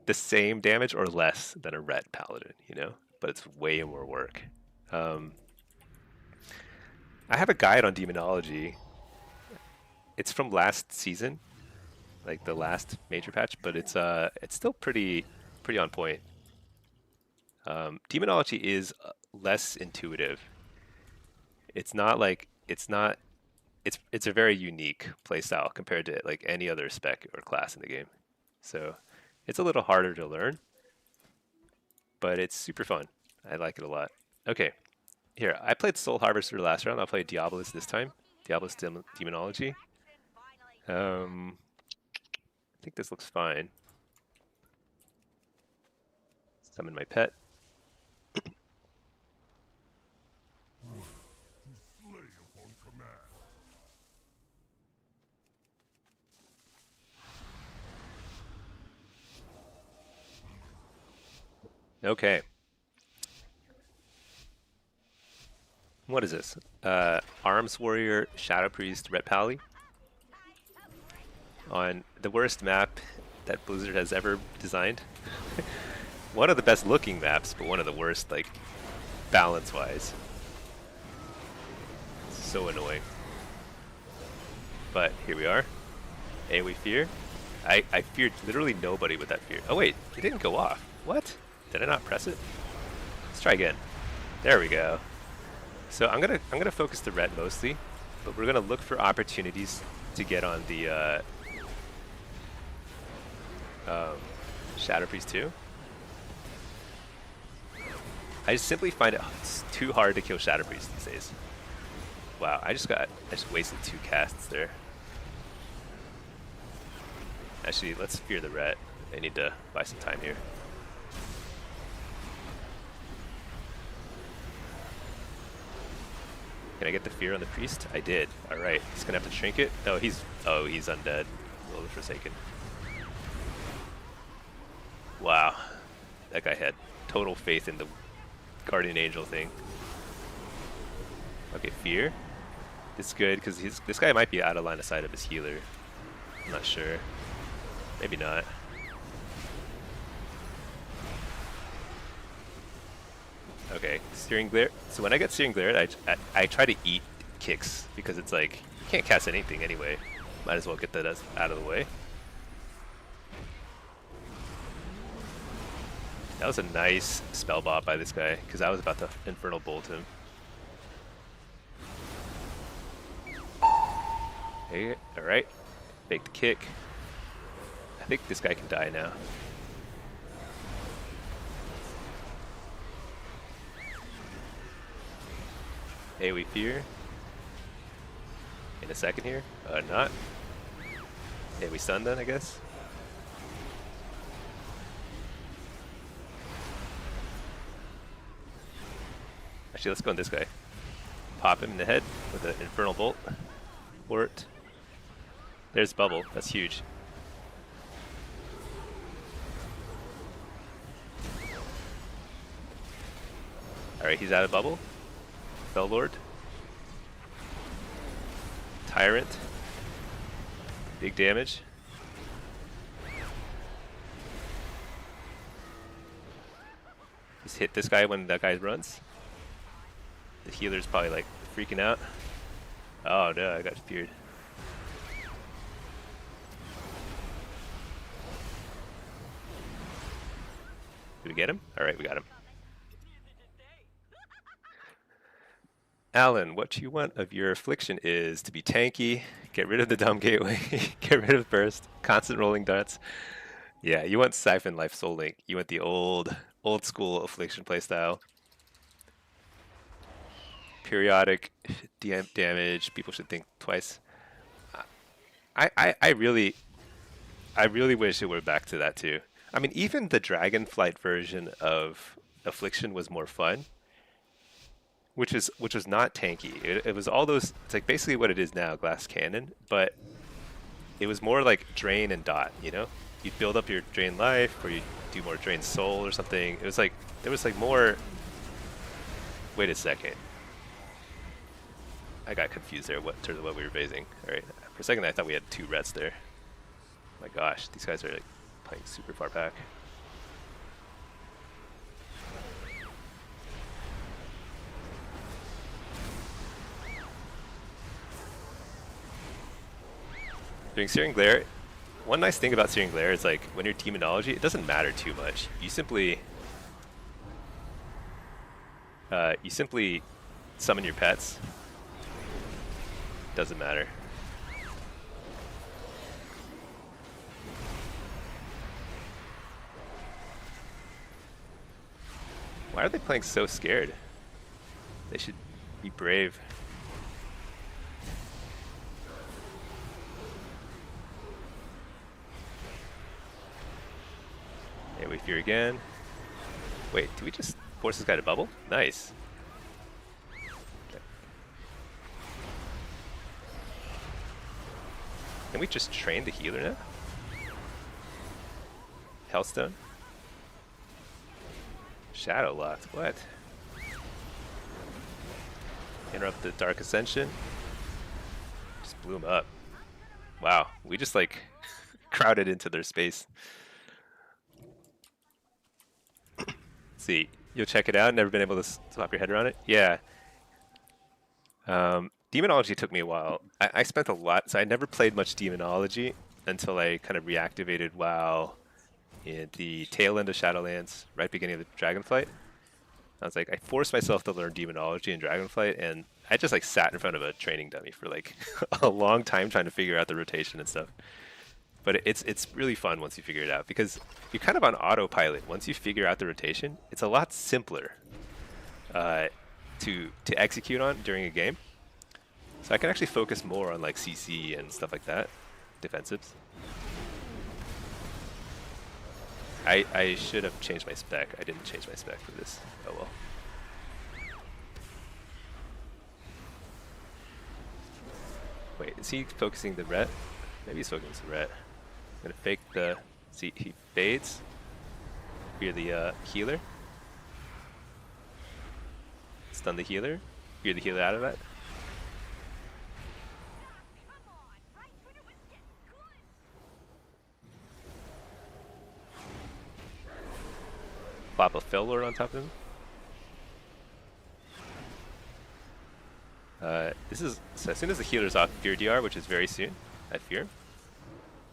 the same damage or less than a ret paladin, you know, but it's way more work. I have a guide on demonology. It's from last season, like the last major patch, but it's still pretty on point. Demonology is less intuitive. It's a very unique playstyle compared to like any other spec or class in the game. So it's a little harder to learn, but it's super fun. I like it a lot. Okay, here, I played Soul Harvester last round. I'll play Diabolus this time. Diabolus Demonology. I think this looks fine. Summon my pet. Okay. What is this? Arms Warrior, Shadow Priest, Ret Pally. On the worst map that Blizzard has ever designed. One of the best looking maps, but one of the worst, like, balance-wise. So annoying. But here we are. AoE Fear. I feared literally nobody with that fear. Oh wait, it didn't go off. What? Did I not press it? Let's try again. There we go. So I'm gonna focus the red mostly, but we're gonna look for opportunities to get on the Shadow Priest too. I just simply find it's too hard to kill Shadow Priest these days. Wow, I just wasted 2 casts there. Actually, let's fear the ret. I need to buy some time here. Can I get the fear on the priest? I did. Alright, he's gonna have to shrink it. Oh, he's undead. A little forsaken. Wow. That guy had total faith in the guardian angel thing. Okay, fear. It's good because this guy might be out of line of sight of his healer. I'm not sure. Maybe not. Okay, Searing Glare. So when I get Searing Glare, I try to eat kicks because it's like you can't cast anything anyway. Might as well get that out of the way. That was a nice spell bot by this guy because I was about to Infernal Bolt him. Hey, alright. Fake the kick. I think this guy can die now. Hey, we fear. In a second here. Not. Hey, we stun then, I guess. Actually, let's go on this guy. Pop him in the head with an Infernal Bolt. Wart. There's Bubble. That's huge. Alright, he's out of Bubble. Fell Lord. Tyrant. Big damage. Just hit this guy when that guy runs. The healer's probably like freaking out. Oh no, I got feared. Did we get him? Alright, we got him. Alan, what you want of your affliction is to be tanky, get rid of the dumb gateway, get rid of burst, constant rolling darts. Yeah, you want Siphon Life Soul Link. You want the old school affliction playstyle. Periodic damage. People should think twice. I really wish it were back to that too. I mean, even the Dragonflight version of Affliction was more fun, which was not tanky. It was all those. It's like basically what it is now, Glass Cannon, but it was more like drain and dot. You know, you'd build up your drain life, or you do more drain soul or something. It was like there was like more. Wait a second. I got confused there in terms of what we were phasing. All right, for a second I thought we had 2 rets there. My gosh, these guys are like playing super far back. Doing Searing Glare, one nice thing about Searing Glare is like when you're demonology, it doesn't matter too much. You simply summon your pets. Doesn't matter. Why are they playing so scared? They should be brave. Hey, we fear again. Wait, do we just force this guy to bubble? Nice. Can we just train the healer now? Hellstone? Shadow locked, what? Interrupt the Dark Ascension. Just blew him up. Wow, we just like crowded into their space. See, you'll check it out. Never been able to slap your head around it? Yeah. Demonology took me a while. I spent a lot, so I never played much Demonology until I kind of reactivated WoW in the tail end of Shadowlands, right beginning of the Dragonflight. I was like, I forced myself to learn demonology and dragonflight, and I just like sat in front of a training dummy for like a long time trying to figure out the rotation and stuff. But it's really fun once you figure it out because you're kind of on autopilot. Once you figure out the rotation, it's a lot simpler to execute on during a game. So I can actually focus more on like CC and stuff like that, defensives. I should have changed my spec. I didn't change my spec for this. Oh well. Wait, is he focusing the ret? Maybe he's focusing the ret. I'm gonna fake the. See, he fades. Fear the healer. Stun the healer. Fear the healer out of that. Plop a Fell Lord on top of him. This is so as soon as the healer's off Fear DR, which is very soon. I fear him.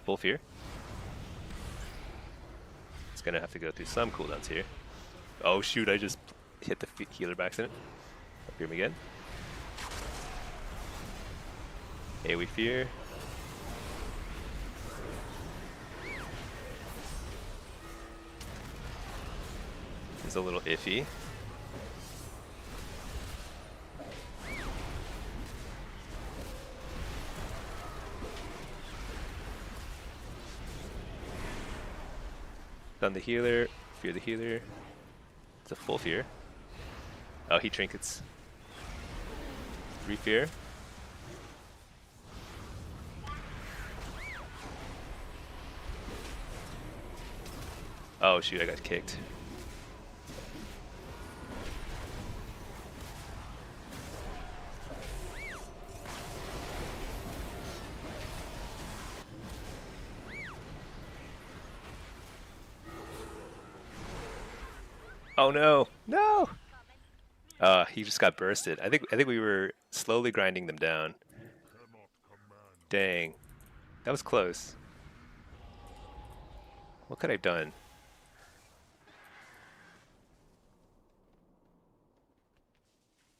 Full fear. It's gonna have to go through some cooldowns here. Oh shoot! I just hit the healer by accident. I'll fear him again. Hey, we fear. It's a little iffy. Stun the healer, fear the healer. It's a full fear. Oh, he trinkets. 3 fear. Oh shoot, I got kicked. Oh no, no! He just got bursted. I think we were slowly grinding them down. Dang, that was close. What could I have done?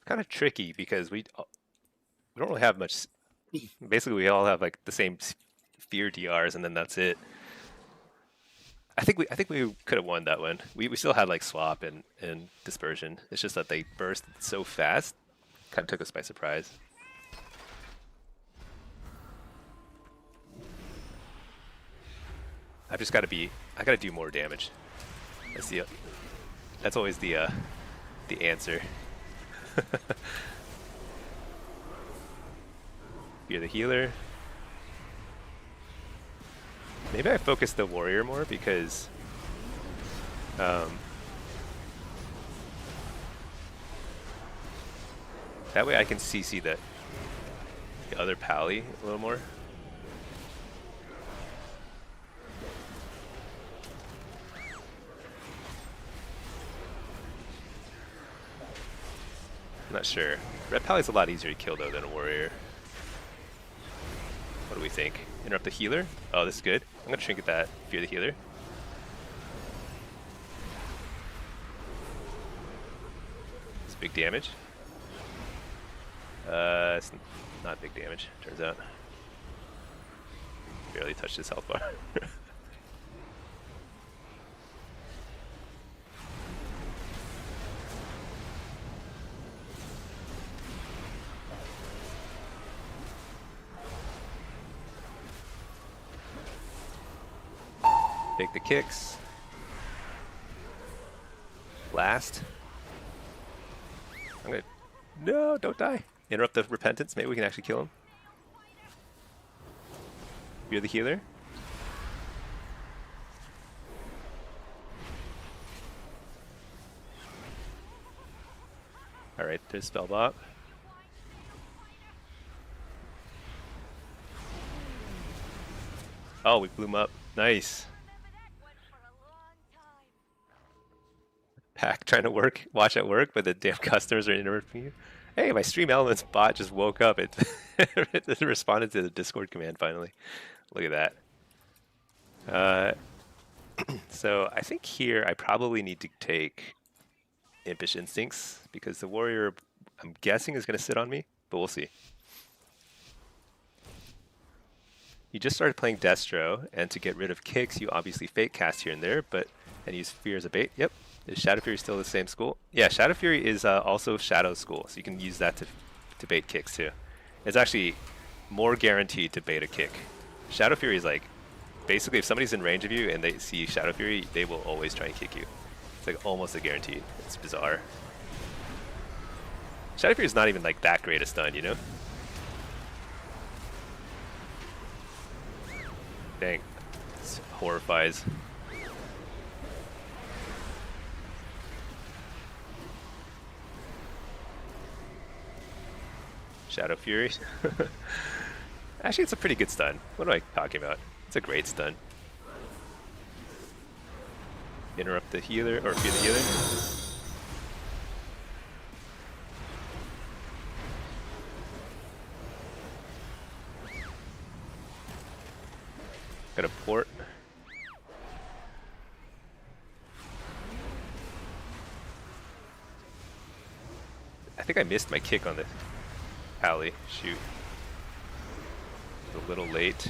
Kind of tricky because we don't really have much. Basically, we all have like the same fear DRs, and then that's it. I think we could have won that one. We still had like swap and dispersion. It's just that they burst so fast, kind of took us by surprise. I've just got to be. I got to do more damage. That's always the answer. Fear the healer. Maybe I focus the warrior more because that way I can CC the other pally a little more. I'm not sure. Red pally's a lot easier to kill though than a warrior. What do we think? Interrupt the healer? Oh, this is good. I'm gonna trinket that. Fear the healer. It's big damage. It's not big damage, turns out. Barely touched his health bar. Take the kicks. Blast. I'm gonna. No, don't die. Interrupt the repentance. Maybe we can actually kill him. You're the healer. Alright, there's Spellbot. Oh, we blew him up. Nice. Pack trying to work, watch at work, but the damn customers are interrupting you. Hey, my Stream Elements bot just woke up. It, it responded to the Discord command finally. Look at that. So I think here I probably need to take Impish Instincts, because the warrior, I'm guessing, is going to sit on me, but we'll see. You just started playing Destro, and to get rid of kicks, you obviously fake cast here and there, and use Fear as a bait. Yep. Is Shadow Fury still the same school? Yeah, Shadow Fury is also Shadow school, so you can use that to bait kicks too. It's actually more guaranteed to bait a kick. Shadow Fury is like, basically if somebody's in range of you and they see Shadow Fury, they will always try and kick you. It's like almost a guarantee. It's bizarre. Shadow Fury is not even like that great a stun, you know? Dang. This horrifies. Shadow Fury. Actually, it's a pretty good stun. What am I talking about? It's a great stun. Interrupt the healer, or fear the healer. Got a port. I think I missed my kick on the alley. Shoot. A little late.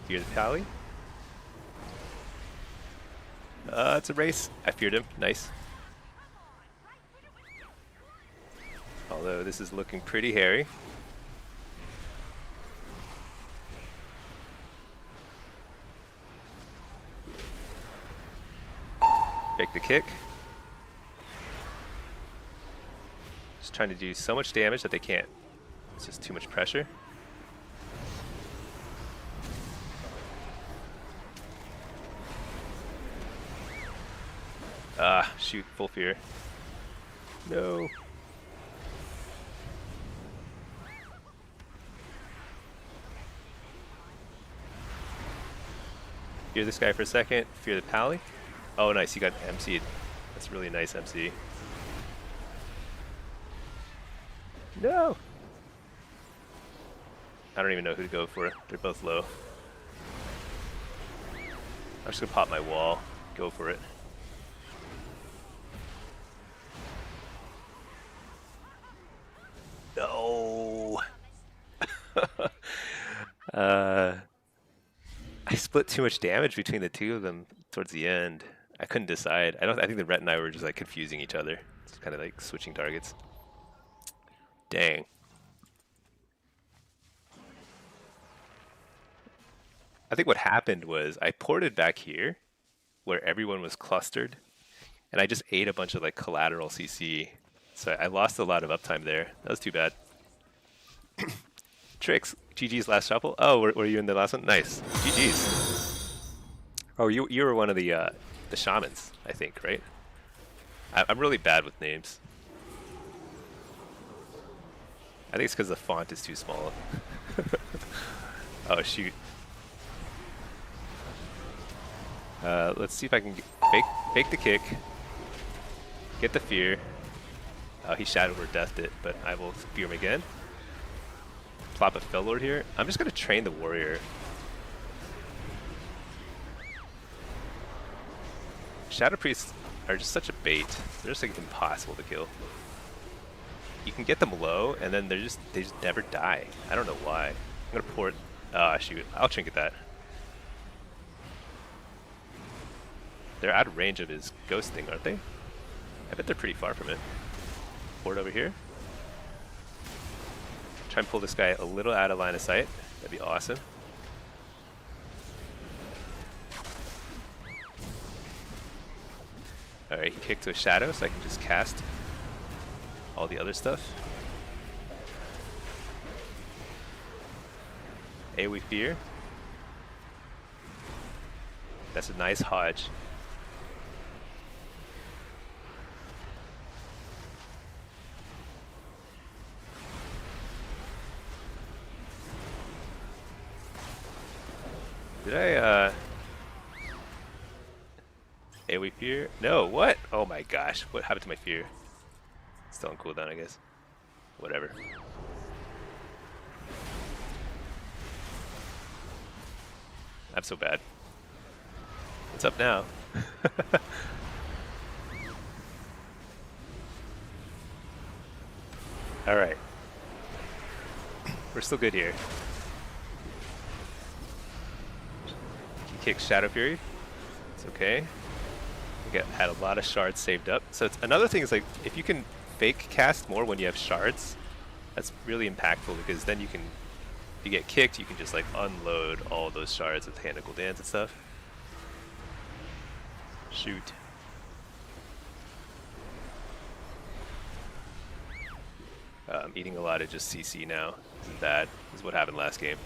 Fear the pally. It's a race. I feared him. Nice. Although this is looking pretty hairy. Fake the kick. Just trying to do so much damage that they can't. It's just too much pressure. Ah, shoot, full fear. No. Fear this guy for a second. Fear the pally. Oh, nice, he got MC'd. That's really nice MC. No! I don't even know who to go for. They're both low. I'm just gonna pop my wall. Go for it. No! I split too much damage between the two of them towards the end. I couldn't decide. I think the Rhett and I were just like confusing each other. It's kind of like switching targets. Dang. I think what happened was I ported back here where everyone was clustered and I just ate a bunch of like collateral CC. So I lost a lot of uptime there. That was too bad. Tricks, GG's last shuffle. Oh, were you in the last one? Nice. GG's. Oh, you were one of the shamans, I think, right? I'm really bad with names. I think it's because the font is too small. Oh, shoot. Let's see if I can fake the kick. Get the fear. Oh, he Shadow or Deathed it, but I will fear him again. Plop a Fellord here. I'm just going to train the warrior. Shadow Priests are just such a bait. They're just like impossible to kill. You can get them low, and then they just never die. I don't know why. I'm gonna port. Ah, shoot. I'll trinket that. They're out of range of his ghost thing, aren't they? I bet they're pretty far from it. Port over here. Try and pull this guy a little out of line of sight. That'd be awesome. Alright, he kicked to a shadow, so I can just cast all the other stuff. AoE Fear. That's a nice hodge. Did I, AoE Fear? No, what? Oh my gosh, what happened to my Fear? Still on cooldown, I guess. Whatever. I'm so bad. What's up now? Alright. We're still good here. He kicks Shadow Fury. It's okay. We had a lot of shards saved up. So it's, another thing is like, if you can fake cast more when you have shards, that's really impactful because then you can, if you get kicked, you can just like unload all those shards with Handle Dance and stuff. Shoot. I'm eating a lot of just CC now. This is bad. This is what happened last game.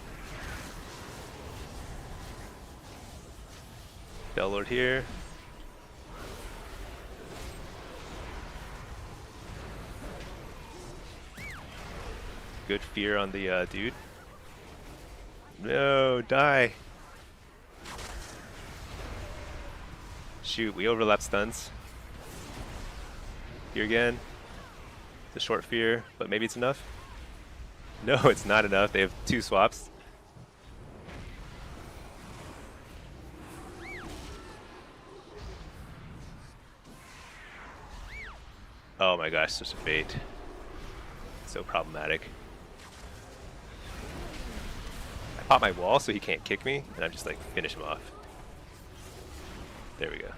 Bellord here. Good fear on the dude. No, die. Shoot, we overlap stuns. Here again. The short fear, but maybe it's enough. No, it's not enough. They have 2 swaps. Oh my gosh, such a bait. So problematic. I pop my wall so he can't kick me, and I'm just like finish him off. There we go.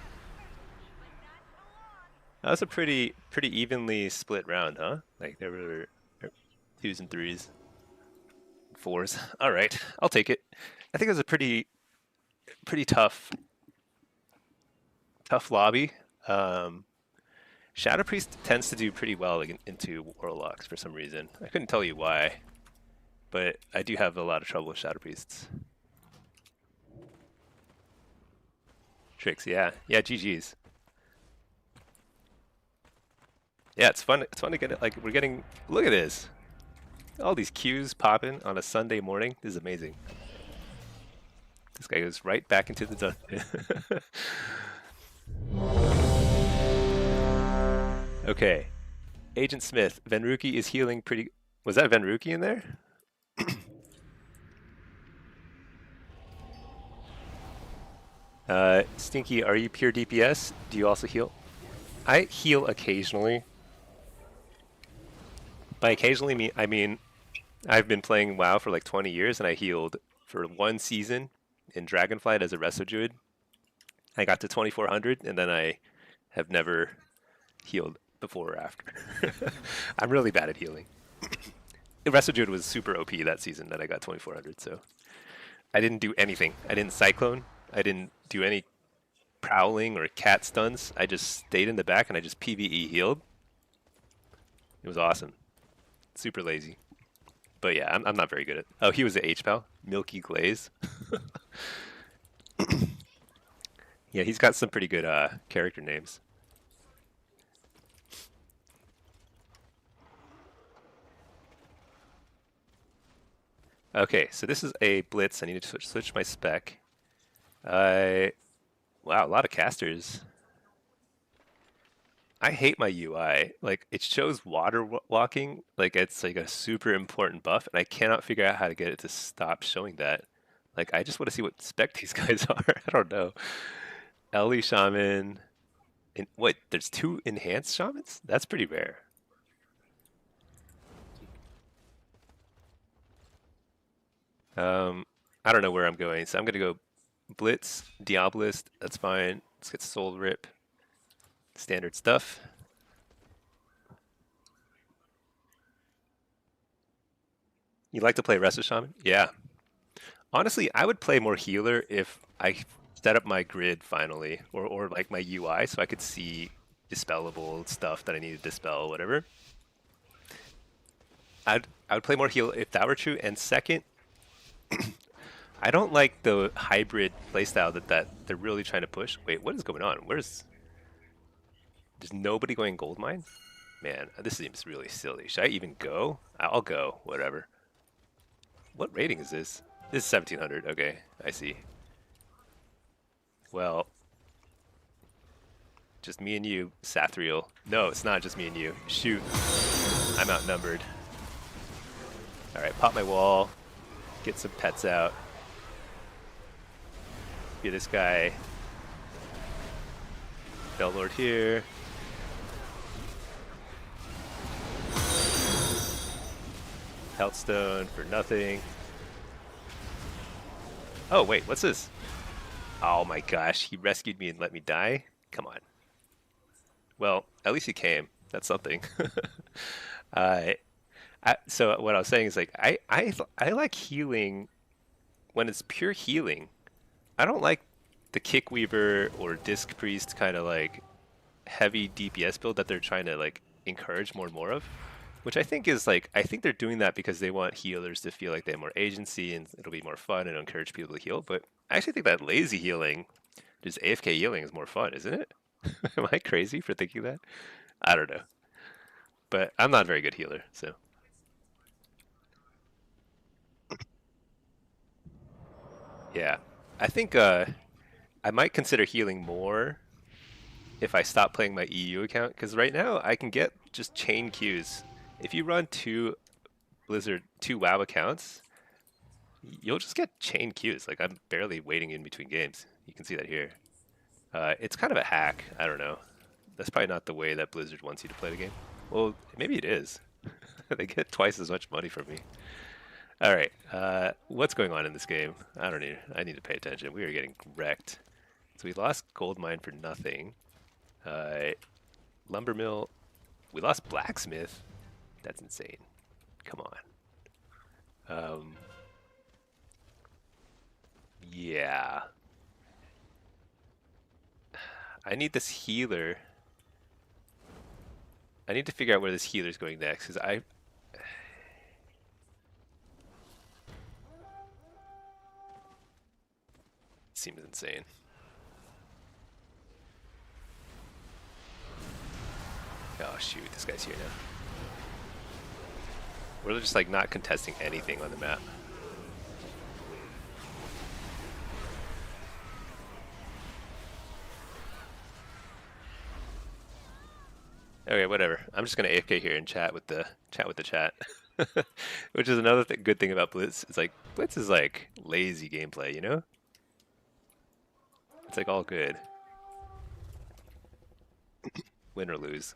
That was a pretty evenly split round, huh? Like there were 2s and 3s, 4s. All right, I'll take it. I think it was a pretty tough lobby. Shadow Priest tends to do pretty well into Warlocks for some reason. I couldn't tell you why, but I do have a lot of trouble with Shadow Priests. Tricks, yeah, GG's. Yeah, it's fun. It's fun to get it. Like we're getting. Look at this. All these Qs popping on a Sunday morning. This is amazing. This guy goes right back into the dungeon. Okay. Agent Smith. Venruki is healing pretty. Was that Venruki in there? Stinky, are you pure DPS? Do you also heal? I heal occasionally. By occasionally, I mean I've been playing WoW for like 20 years, and I healed for 1 season in Dragonflight as a Resto Druid. I got to 2400, and then I have never healed before or after. I'm really bad at healing. Resto Druid was super OP that season that I got 2400, so I didn't do anything. I didn't Cyclone. I didn't do any prowling or cat stuns. I just stayed in the back and I just PvE healed. It was awesome. Super lazy. But yeah, I'm not very good at. Oh, he was the H-Pal. Milky Glaze. Yeah, he's got some pretty good character names. Okay, so this is a Blitz. I need to switch my spec. Wow, a lot of casters. I hate my UI. Like, it shows water walking like it's like a super important buff, and I cannot figure out how to get it to stop showing that. Like, I just want to see what spec these guys are. I don't know. Ellie Shaman. What? There's 2 enhanced Shamans? That's pretty rare. I don't know where I'm going, so I'm gonna go Blitz, Diabolist. That's fine. Let's get Soul Rip. Standard stuff. You like to play Resto Shaman? Yeah. Honestly, I would play more healer if I set up my grid finally, or like my UI, so I could see dispellable stuff that I need to dispel, whatever. I would play more heal if that were true. And second, I don't like the hybrid playstyle that they're really trying to push. Wait, what is going on? There's nobody going gold mine? Man, this seems really silly. Should I even go? I'll go, whatever. What rating is this? This is 1700. Okay, I see. Well, just me and you, Sathriel. No, it's not just me and you. Shoot. I'm outnumbered. Alright, pop my wall. Get some pets out. Get this guy Bellord here. Healthstone for nothing. Oh, wait, what's this? Oh my gosh, he rescued me and let me die? Come on. Well, at least he came. That's something. uh, so what I was saying is like I like healing when it's pure healing. I don't like the Kick Weaver or Disc Priest kind of like heavy DPS build that they're trying to like encourage more and more of. Which I think is like, I think they're doing that because they want healers to feel like they have more agency and it'll be more fun and encourage people to heal. But I actually think that lazy healing, just AFK healing, is more fun, isn't it? Am I crazy for thinking that? I don't know. But I'm not a very good healer, so. Yeah. I think I might consider healing more if I stop playing my EU account, because right now I can get just chain queues. If you run two WoW accounts, you'll just get chain queues. Like I'm barely waiting in between games. You can see that here. It's kind of a hack. I don't know. That's probably not the way that Blizzard wants you to play the game. Well, maybe it is. They get twice as much money from me. All right. What's going on in this game? I don't need. I need to pay attention. We are getting wrecked. So we lost gold mine for nothing. Lumber mill. We lost blacksmith. That's insane. Come on. Yeah. I need this healer. I need to figure out where this healer's going next, because I... Seems insane. Oh shoot, this guy's here now. We're just like not contesting anything on the map. Okay, whatever. I'm just gonna AFK here and chat with the chat, which is another good thing about Blitz. It's like Blitz is like lazy gameplay, you know? It's like all good, win or lose.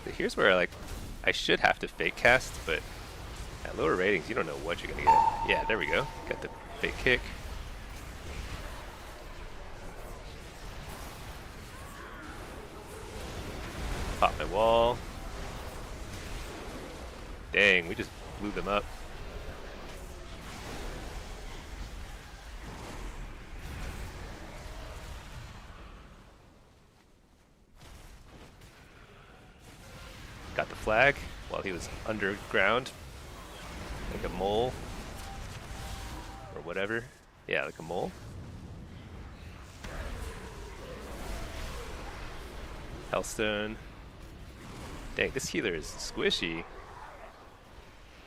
But here's where I should have to fake cast, but at lower ratings, you don't know what you're gonna get. Yeah, there we go. Got the fake kick. Pop my wall. Dang, we just blew them up. Got the flag while he was underground. Like a mole. Or whatever. Yeah, like a mole. Hellstone. Dang, this healer is squishy.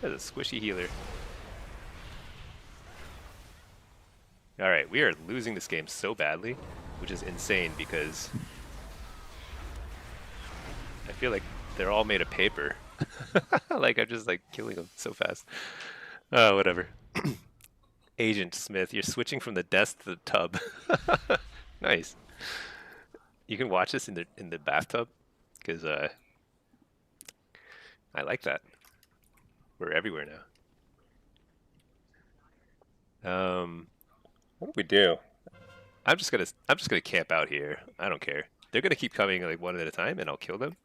That's a squishy healer. Alright, we are losing this game so badly, which is insane because I feel like they're all made of paper. Like I'm just like killing them so fast. Oh, whatever. Agent Smith, you're switching from the desk to the tub. Nice. You can watch this in the bathtub because I like that. We're everywhere now. What do we do? I'm just gonna camp out here. I don't care. They're gonna keep coming like one at a time, and I'll kill them.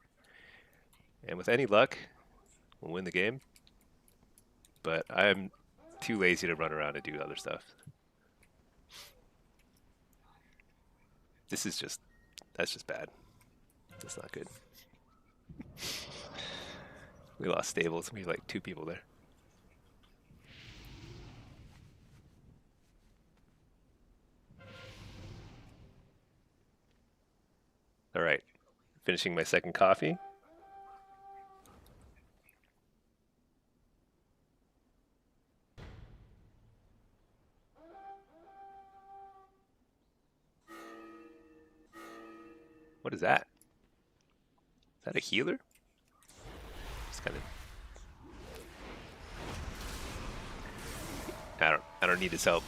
And with any luck, we'll win the game. But I'm too lazy to run around and do other stuff. That's just bad. That's not good. We lost stables. We have like 2 people there. All right, finishing my second coffee. What is that? Is that a healer? Just kind of I don't need his help.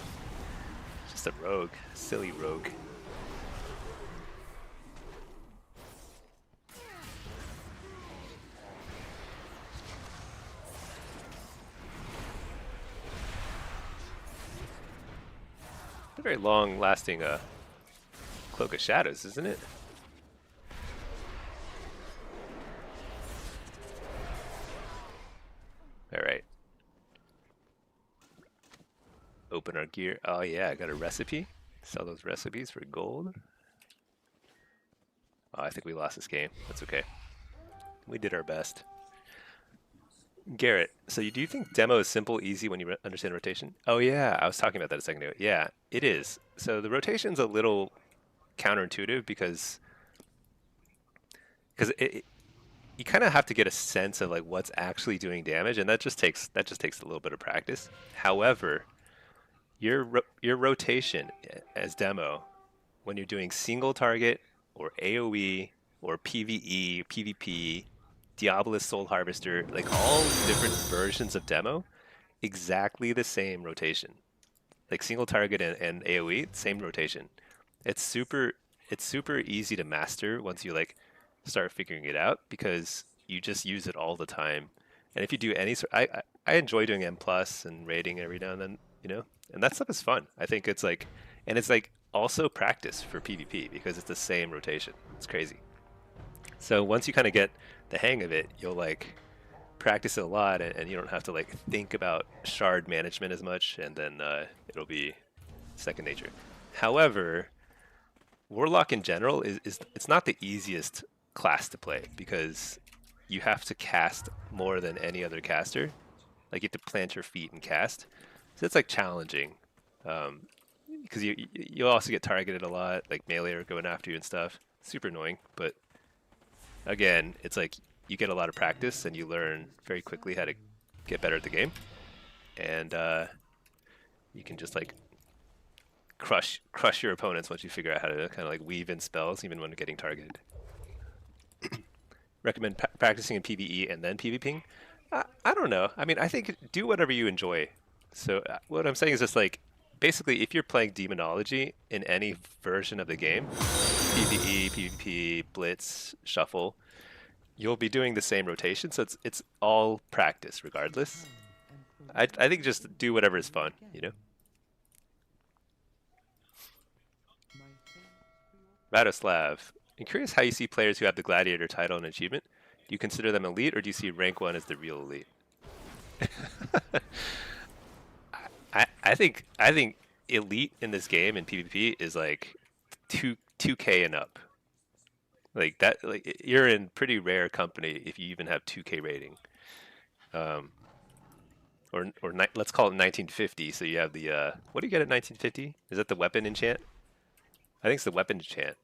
Just a rogue, silly rogue. A very long-lasting Cloak of Shadows, isn't it? All right. Open our gear. Oh yeah, I got a recipe. Sell those recipes for gold. Oh, I think we lost this game. That's okay. We did our best. Garrett, so do you think demo is simple, easy when you understand rotation? Oh yeah, I was talking about that a second ago. Yeah, it is. So the rotation's a little counterintuitive because you kind of have to get a sense of like what's actually doing damage, and that just takes a little bit of practice. However, your rotation as demo when you're doing single target or AoE or PvE, PvP, Diabolus Soul Harvester, like all different versions of demo, exactly the same rotation. Like single target and AoE, same rotation. It's super easy to master once you like start figuring it out because you just use it all the time. And if you do any sort, I enjoy doing M plus and raiding every now and then, you know, and that stuff is fun. I think it's like, and it's like also practice for PvP because it's the same rotation. It's crazy. So once you kind of get the hang of it, you'll like practice it a lot, and you don't have to like think about shard management as much, and then it'll be second nature. However, Warlock in general is it's not the easiest class to play because you have to cast more than any other caster. Like you have to plant your feet and cast. So it's like challenging because you'll also get targeted a lot, like melee are going after you and stuff. Super annoying, but again, it's like you get a lot of practice and you learn very quickly how to get better at the game, and you can just like crush your opponents once you figure out how to kind of like weave in spells even when getting targeted. Recommend practicing in PvE and then PvPing? I don't know. I mean, I think do whatever you enjoy. So what I'm saying is just like, basically, if you're playing demonology in any version of the game, PvE, PvP, Blitz, Shuffle, you'll be doing the same rotation. So it's all practice regardless. I think just do whatever is fun, you know? Radoslav, I'm curious how you see players who have the Gladiator title and achievement. Do you consider them elite, or do you see rank 1 as the real elite? I think elite in this game in PvP is like 2K and up. Like that, like you're in pretty rare company if you even have 2K rating. Let's call it 1950. So you have the what do you get at 1950? Is that the weapon enchant? I think it's the weapon enchant.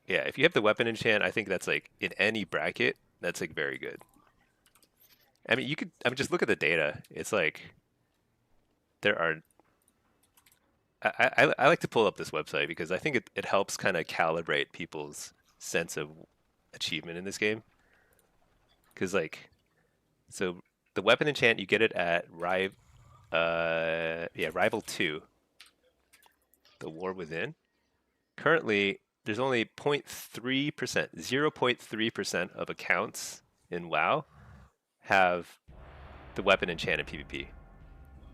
Yeah, if you have the weapon enchant, I think that's like in any bracket, that's like very good. I mean, just look at the data. It's like there are. I like to pull up this website because I think it helps kind of calibrate people's sense of achievement in this game. Because like, so the weapon enchant, you get it at Rival 2, the War Within. Currently, there's only 0.3%, 0.3% of accounts in WoW have the weapon enchant in PvP.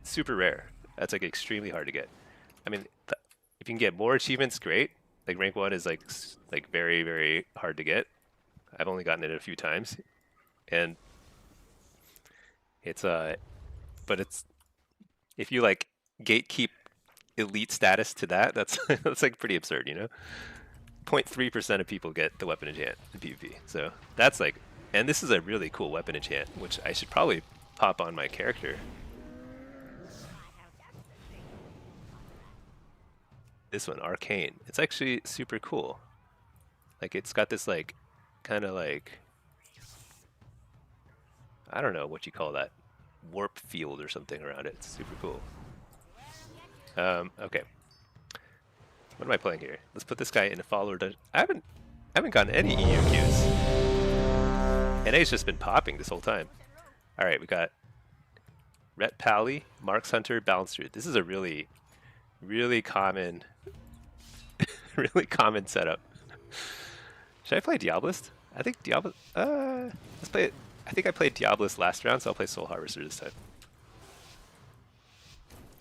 Super rare. That's like extremely hard to get. I mean, if you can get more achievements, great. Like rank 1 is like very, very hard to get. I've only gotten it a few times, and it's but it's if you like gatekeep elite status to that, that's that's like pretty absurd, you know. 0.3% of people get the weapon enchant in PvP, so that's like, and this is a really cool weapon enchant, which I should probably pop on my character. This one, Arcane. It's actually super cool. Like it's got this like, kind of like, I don't know what you call that, warp field or something around it. It's super cool. Okay. What am I playing here? Let's put this guy in a follower dungeon. I haven't gotten any EU queues. NA's just been popping this whole time. All right, we got Ret Pally, Marks Hunter, Balanced Druid. This is a really, really common, really common setup. Should I play Diabolist? I think Diabolist. Let's play it. I think I played Diabolist last round, so I'll play Soul Harvester this time.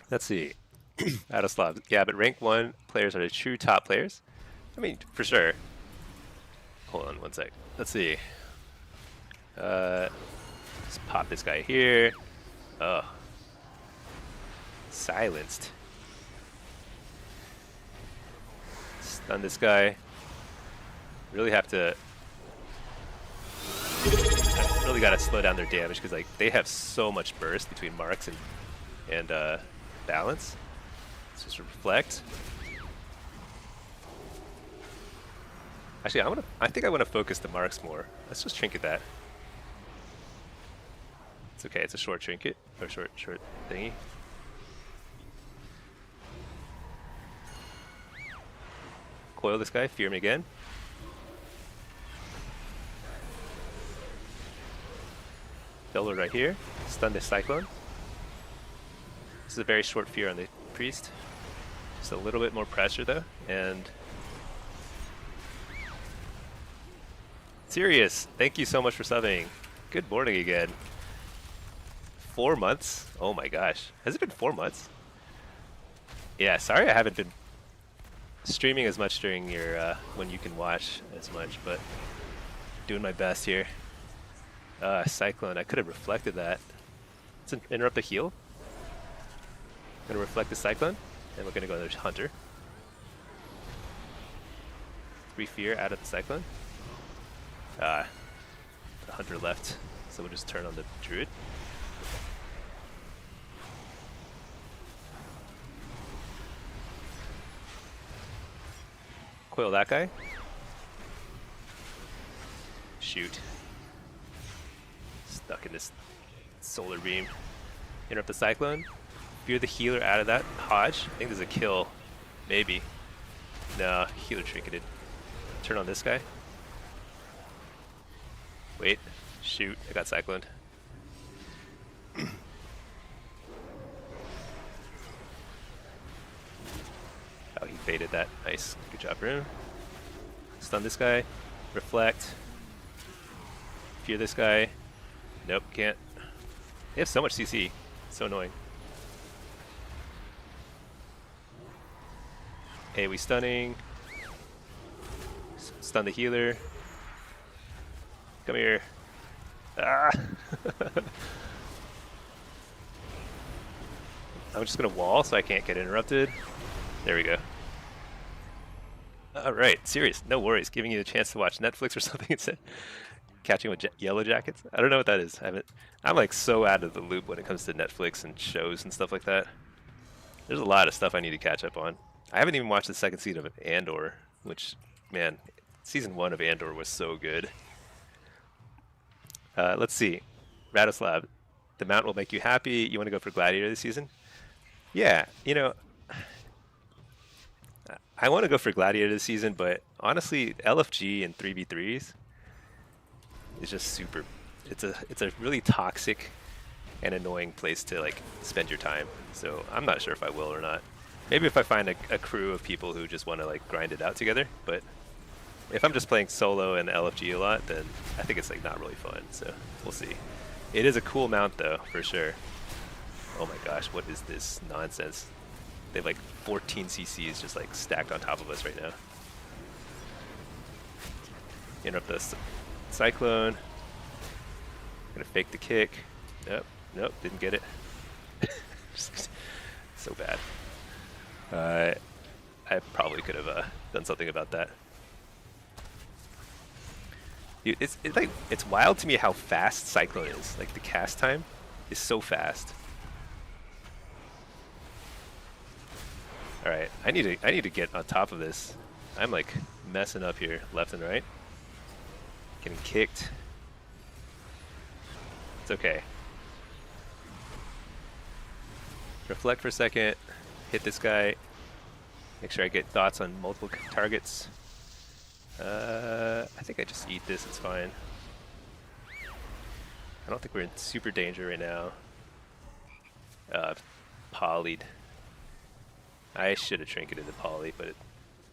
Let's see. Battleslav. Yeah, but rank 1 players are the true top players. I mean, for sure. Hold on one sec. Let's see. Let's pop this guy here. Oh. Silenced. Stun this guy. Really have to... I really gotta slow down their damage because like they have so much burst between marks and balance. Let's just reflect. Actually, I think I want to focus the marks more. Let's just trinket that. It's okay. It's a short trinket or short thingy. Coil this guy. Fear him again. Builder right here. Stun this Cyclone. This is a very short fear on the priest. Just a little bit more pressure though, and Sirius, thank you so much for subbing. Good morning again. 4 months? Oh my gosh. Has it been 4 months? Yeah, sorry I haven't been streaming as much during your when you can watch as much, but doing my best here. Cyclone, I could have reflected that. Let's interrupt the heal. I'm gonna reflect the Cyclone, and we're gonna go to Hunter. 3 fear out of the Cyclone. The Hunter left, so we'll just turn on the Druid. Coil that guy. Shoot. Stuck in this solar beam. Interrupt the Cyclone. Fear the healer out of that. Hodge. I think there's a kill. Maybe. No, healer trinketed. Turn on this guy. Wait. Shoot. I got Cycloned. Oh, he baited that. Nice. Good job, Rune. Stun this guy. Reflect. Fear this guy. Nope, can't. They have so much CC. So annoying. AoE stunning. Stun the healer. Come here. Ah! I'm just gonna wall so I can't get interrupted. There we go. Alright, serious. No worries. Giving you the chance to watch Netflix or something instead. Catching with Yellow Jackets? I don't know what that is. I'm like so out of the loop when it comes to Netflix and shows and stuff like that. There's a lot of stuff I need to catch up on. I haven't even watched the second season of Andor, which, man, season 1 of Andor was so good. Let's see. Radoslav, the mount will make you happy. You want to go for Gladiator this season? Yeah, you know, I want to go for Gladiator this season, but honestly, LFG and 3v3s is just super. It's a really toxic and annoying place to like spend your time. So I'm not sure if I will or not. Maybe if I find a crew of people who just want to like grind it out together. But if I'm just playing solo and LFG a lot, then I think it's like not really fun. So we'll see. It is a cool mount though, for sure. Oh my gosh, what is this nonsense? They have like 14 CCs just like stacked on top of us right now. Interrupt the Cyclone. Gonna fake the kick. Nope, nope, didn't get it. So bad. I probably could have done something about that. Dude, it's wild to me how fast Cyclone is. Like the cast time is so fast. All right, I need to get on top of this. I'm like messing up here, left and right. Getting kicked. It's okay. Reflect for a second. Hit this guy. Make sure I get dots on multiple targets. I think I just eat this. It's fine. I don't think we're in super danger right now. Polyed. I should have trinketed the poly, but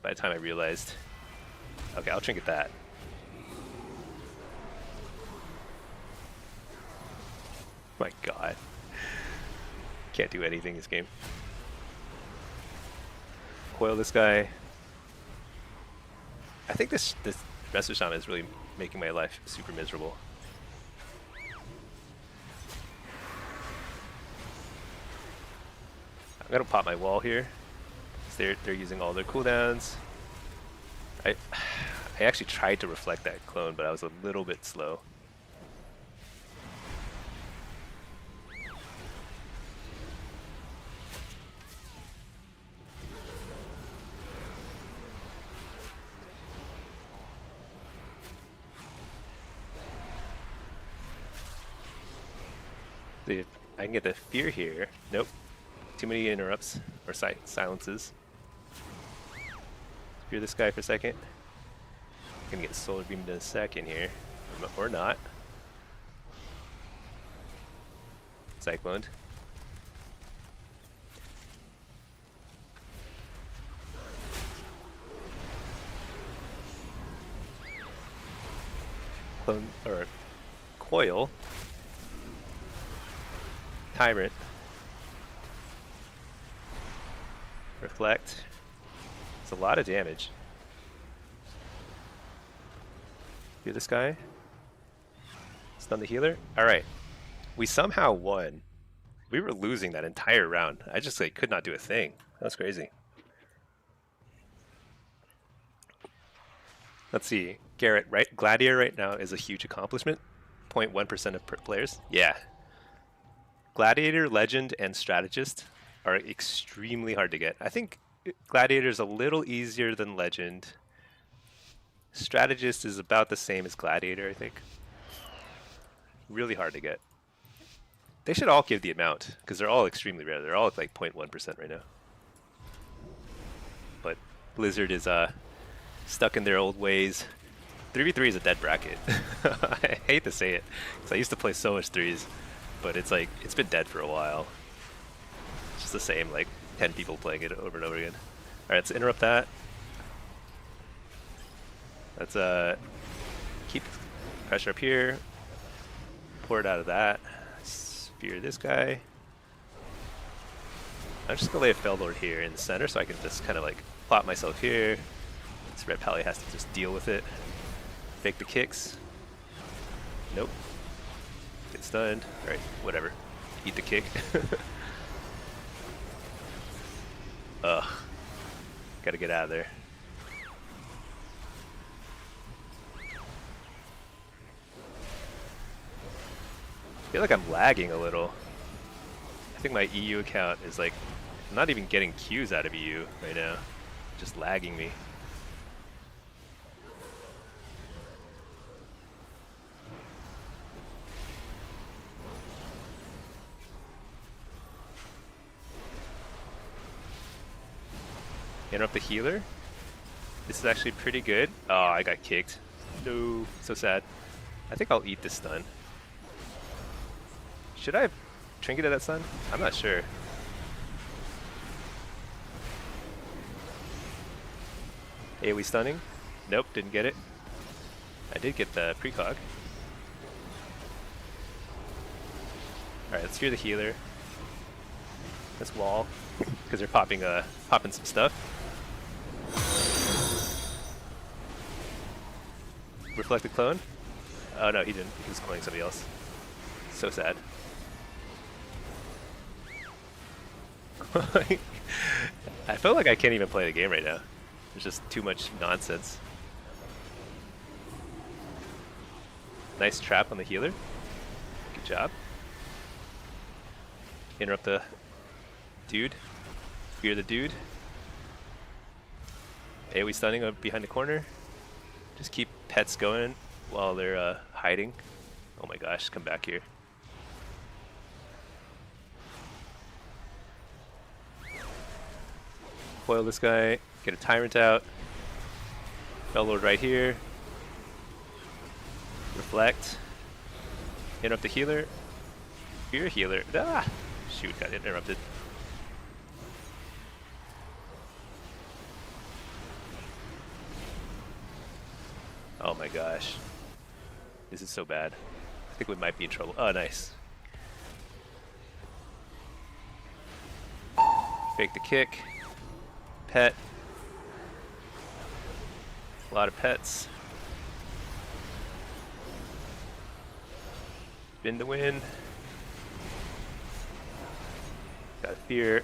by the time I realized, okay, I'll trinket that. My God, can't do anything this game. Coil this guy. I think this Master Shaman is really making my life super miserable. I'm gonna pop my wall here. They're using all their cooldowns. I actually tried to reflect that clone, but I was a little bit slow. See if I can get the fear here. Nope. Too many interrupts or silences. Fear this guy for a second. Gonna get solar beamed in a second here, or not. Cycloned. Clone or coil. Tyrant. Reflect. It's a lot of damage. Do this guy. Stun the healer. Alright. We somehow won. We were losing that entire round. I just like could not do a thing. That was crazy. Let's see. Garrett, right? Gladiator right now is a huge accomplishment. 0.1% of players. Yeah. Gladiator, Legend, and Strategist are extremely hard to get. I think Gladiator is a little easier than Legend. Strategist is about the same as Gladiator, I think. Really hard to get. They should all give the amount, because they're all extremely rare. They're all at like 0.1% right now. But Blizzard is stuck in their old ways. 3v3 is a dead bracket. I hate to say it, because I used to play so much 3s, but it's like, it's been dead for a while. It's just the same, like 10 people playing it over and over again. Alright, let's interrupt that. Let's keep pressure up here. Pour it out of that. Spear this guy. I'm just gonna lay a Fellord here in the center so I can just kind of like plop myself here. This Red Pally has to just deal with it. Fake the kicks. Nope. Get stunned. Alright, whatever. Eat the kick. Ugh. Gotta get out of there. I feel like I'm lagging a little. I think my EU account is like, I'm not even getting Qs out of EU right now. Just lagging me. Interrupt the healer. This is actually pretty good. Oh, I got kicked. No, so sad. I think I'll eat this stun. Should I have trinketed that stun? I'm not sure. AoE stunning? Nope, didn't get it. I did get the precog. Alright, let's fear the healer. Let's wall, because they're popping some stuff. Reflect the clone? Oh no, he didn't. He was cloning somebody else. So sad. I feel like I can't even play the game right now. There's just too much nonsense. Nice trap on the healer. Good job. Interrupt the dude. Fear the dude. AoE stunning up behind the corner. Just keep pets going while they're hiding. Oh my gosh, come back here. Foil this guy, get a Tyrant out. Bellord right here. Reflect. Interrupt the healer. Fear healer. Ah! shoot, got interrupted. Oh my gosh. This is so bad. I think we might be in trouble. Oh, nice. Fake the kick. Pet. A lot of pets. Spin to win. Got fear.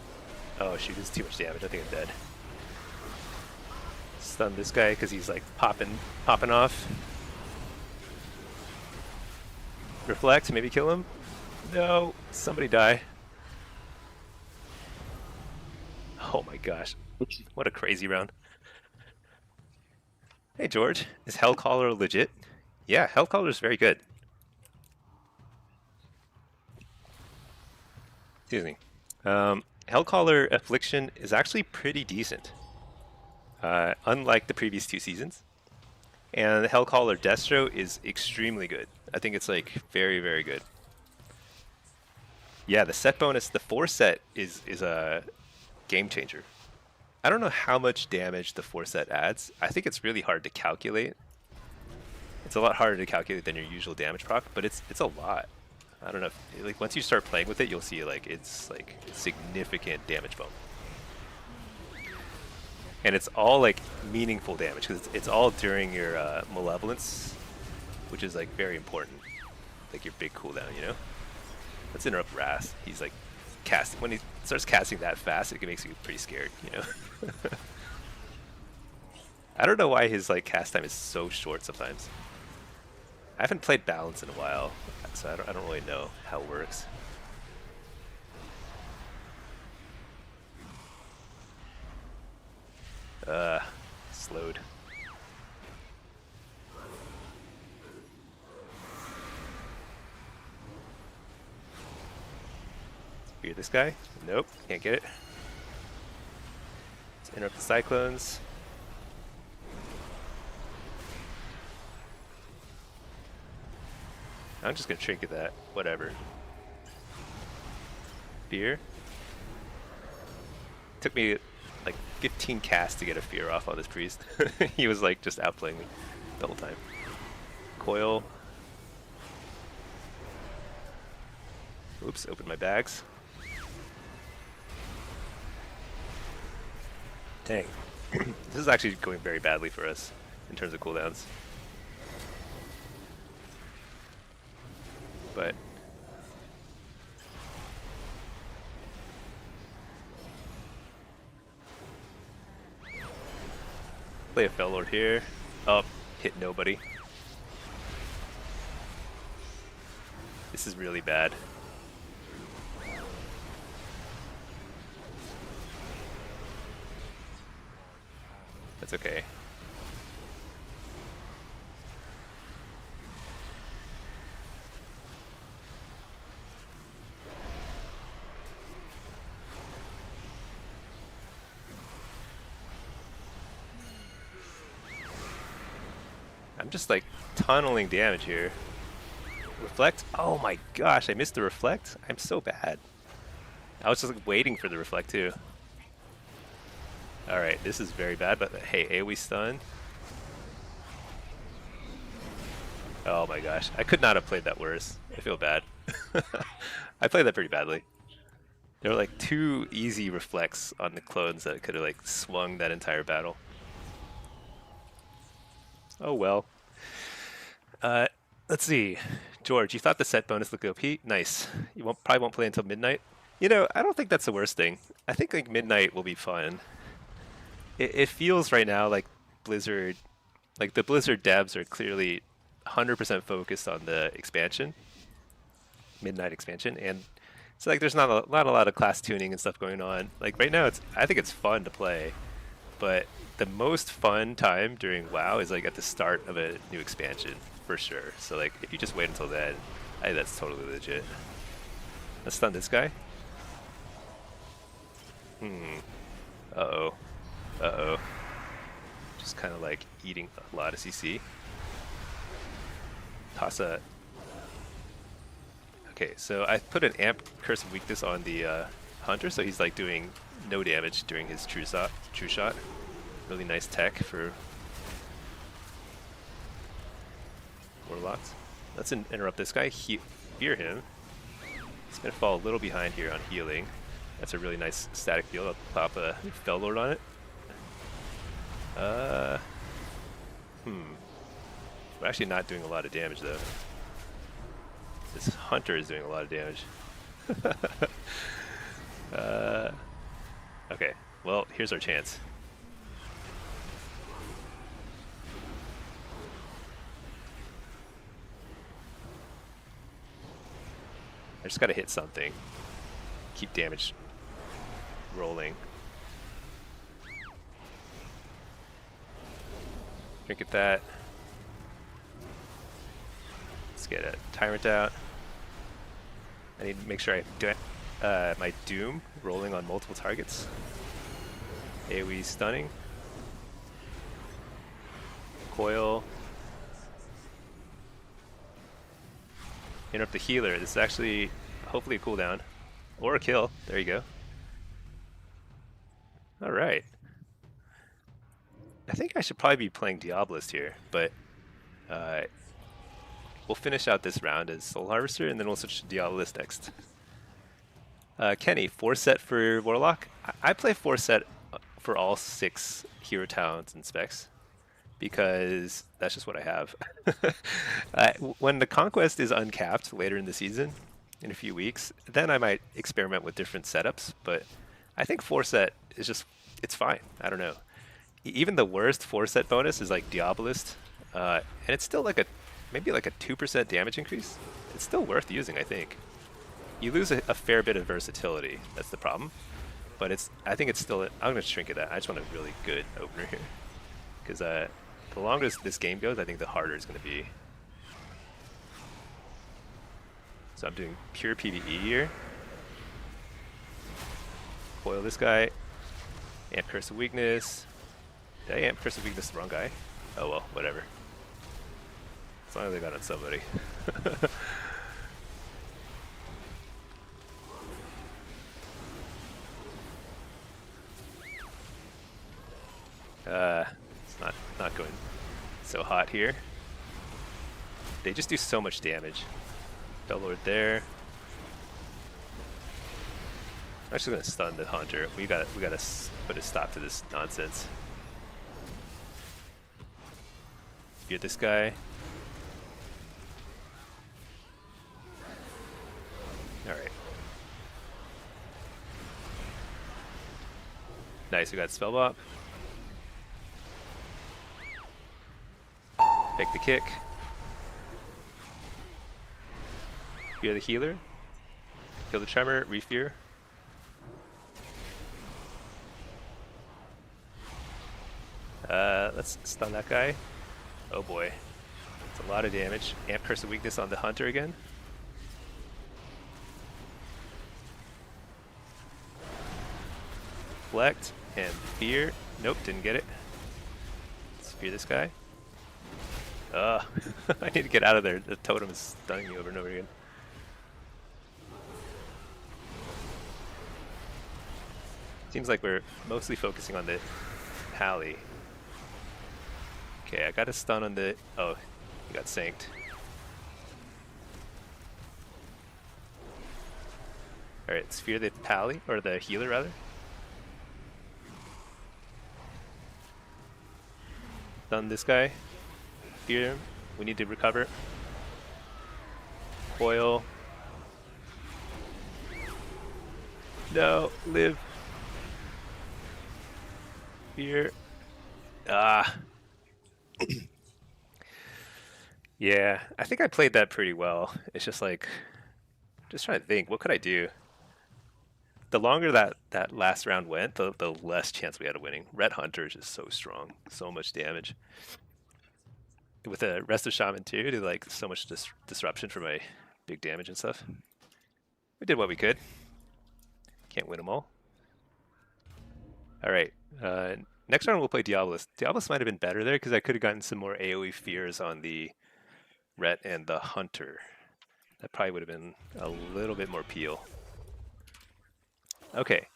Oh shoot, this is too much damage. I think I'm dead. Stun this guy because he's like popping off. Reflect, maybe kill him. No, somebody die. Oh my gosh, what a crazy round. Hey George, is Hellcaller legit? Yeah, Hellcaller is very good. Excuse me. Hellcaller Affliction is actually pretty decent, unlike the previous 2 seasons. And the Hellcaller Destro is extremely good. I think it's like very, very good. Yeah, the set bonus, the 4 set is a game changer. I don't know how much damage the 4 set adds. I think it's really hard to calculate. It's a lot harder to calculate than your usual damage proc, but it's a lot. I don't know if, like, once you start playing with it, you'll see like it's like significant damage bump. And it's all like meaningful damage because it's all during your malevolence, which is like very important, like your big cooldown, you know. Let's interrupt Wrath. He's like casting, when he starts casting that fast, it makes you pretty scared, you know. I don't know why his like cast time is so short sometimes. I haven't played Balance in a while, so I don't really know how it works. Slowed. Fear this guy? Nope, can't get it. Let's interrupt the Cyclones. I'm just gonna trinket that, whatever. Fear. Took me like 15 casts to get a fear off on this priest. He was like just outplaying me the whole time. Coil. Oops, opened my bags. Dang. This is actually going very badly for us in terms of cooldowns. But play a Fellord here. Oh, hit nobody. This is really bad. That's okay. I'm just like tunneling damage here. Reflect? Oh my gosh, I missed the reflect? I'm so bad. I was just like waiting for the reflect too. Alright, this is very bad, but hey, AoE stun. Oh my gosh, I could not have played that worse. I feel bad. I played that pretty badly. There were like 2 easy reflects on the clones that could have like swung that entire battle. Oh well. Let's see. George, you thought the set bonus looked OP? Nice. You probably won't play until midnight? You know, I don't think that's the worst thing. I think like midnight will be fun. It feels right now like Blizzard, like the Blizzard devs are clearly 100% focused on the expansion, midnight expansion, and it's like there's not a lot of class tuning and stuff going on. Like right now, I think it's fun to play, but the most fun time during WoW is like at the start of a new expansion for sure. So like if you just wait until then, I think that's totally legit. Let's stun this guy. Uh-oh. Uh-oh. Just kind of like eating a lot of CC. Toss a... Okay, so I put an amp curse of weakness on the hunter, so he's like doing no damage during his true shot. Really nice tech for Warlocks. Let's interrupt this guy. Fear him. He's gonna fall a little behind here on healing. That's a really nice static field. I'll pop a Fellord on it. We're actually not doing a lot of damage though. This hunter is doing a lot of damage. Okay, well, here's our chance. I just gotta hit something. Keep damage rolling. Drink at that. Let's get a Tyrant out. I need to make sure I do my Doom rolling on multiple targets. AoE stunning. Coil. Interrupt the healer. This is actually hopefully a cooldown. Or a kill. There you go. Alright. I think I should probably be playing Diabolist here, but we'll finish out this round as Soul Harvester, and then we'll switch to Diabolist next. Kenny, 4-set for Warlock? I play 4-set for all 6 hero talents and specs, because that's just what I have. When the Conquest is uncapped later in the season, in a few weeks, then I might experiment with different setups, but I think 4-set is just, it's fine. I don't know. Even the worst 4-set bonus is like Diabolist, and it's still like maybe like a 2% damage increase. It's still worth using, I think. You lose a fair bit of versatility, that's the problem. But I think it's still, I'm going to shrink it out. I just want a really good opener here. Because the longer this game goes, I think the harder it's going to be. So I'm doing pure PvE here. Foil this guy. Amp Curse of Weakness. Did I Amp Curse of Weakness the wrong guy? Oh well, whatever. As long as I got on somebody. It's not going so hot here. They just do so much damage. Bellord there. I'm actually gonna stun the hunter. We gotta put a stop to this nonsense. Fear this guy. Alright. Nice, we got spell bop. Take the kick. Fear the healer. Kill the tremor, refear. Let's stun that guy. Oh boy. It's a lot of damage. Amp Curse of Weakness on the hunter again. Deflect and fear. Nope, didn't get it. Let's fear this guy. I need to get out of there. The totem is stunning me over and over again. Seems like we're mostly focusing on the Pally. Okay, I got a stun on the... Oh, he got sanked. Alright, let's fear the Pally, or the healer rather. Stun this guy. Fear him. We need to recover. Coil. No, live. Fear. Ah. Yeah, I think I played that pretty well. It's just like, just trying to think, what could I do? The longer that last round went, the less chance we had of winning. Red Hunter is just so strong, so much damage. With the rest of Shaman too, to like so much disruption for my big damage and stuff. We did what we could. Can't win them all. All right, next round we'll play Diabolist. Diabolist might have been better there because I could have gotten some more AoE fears on the Ret and the Hunter. That probably would have been a little bit more peel. Okay.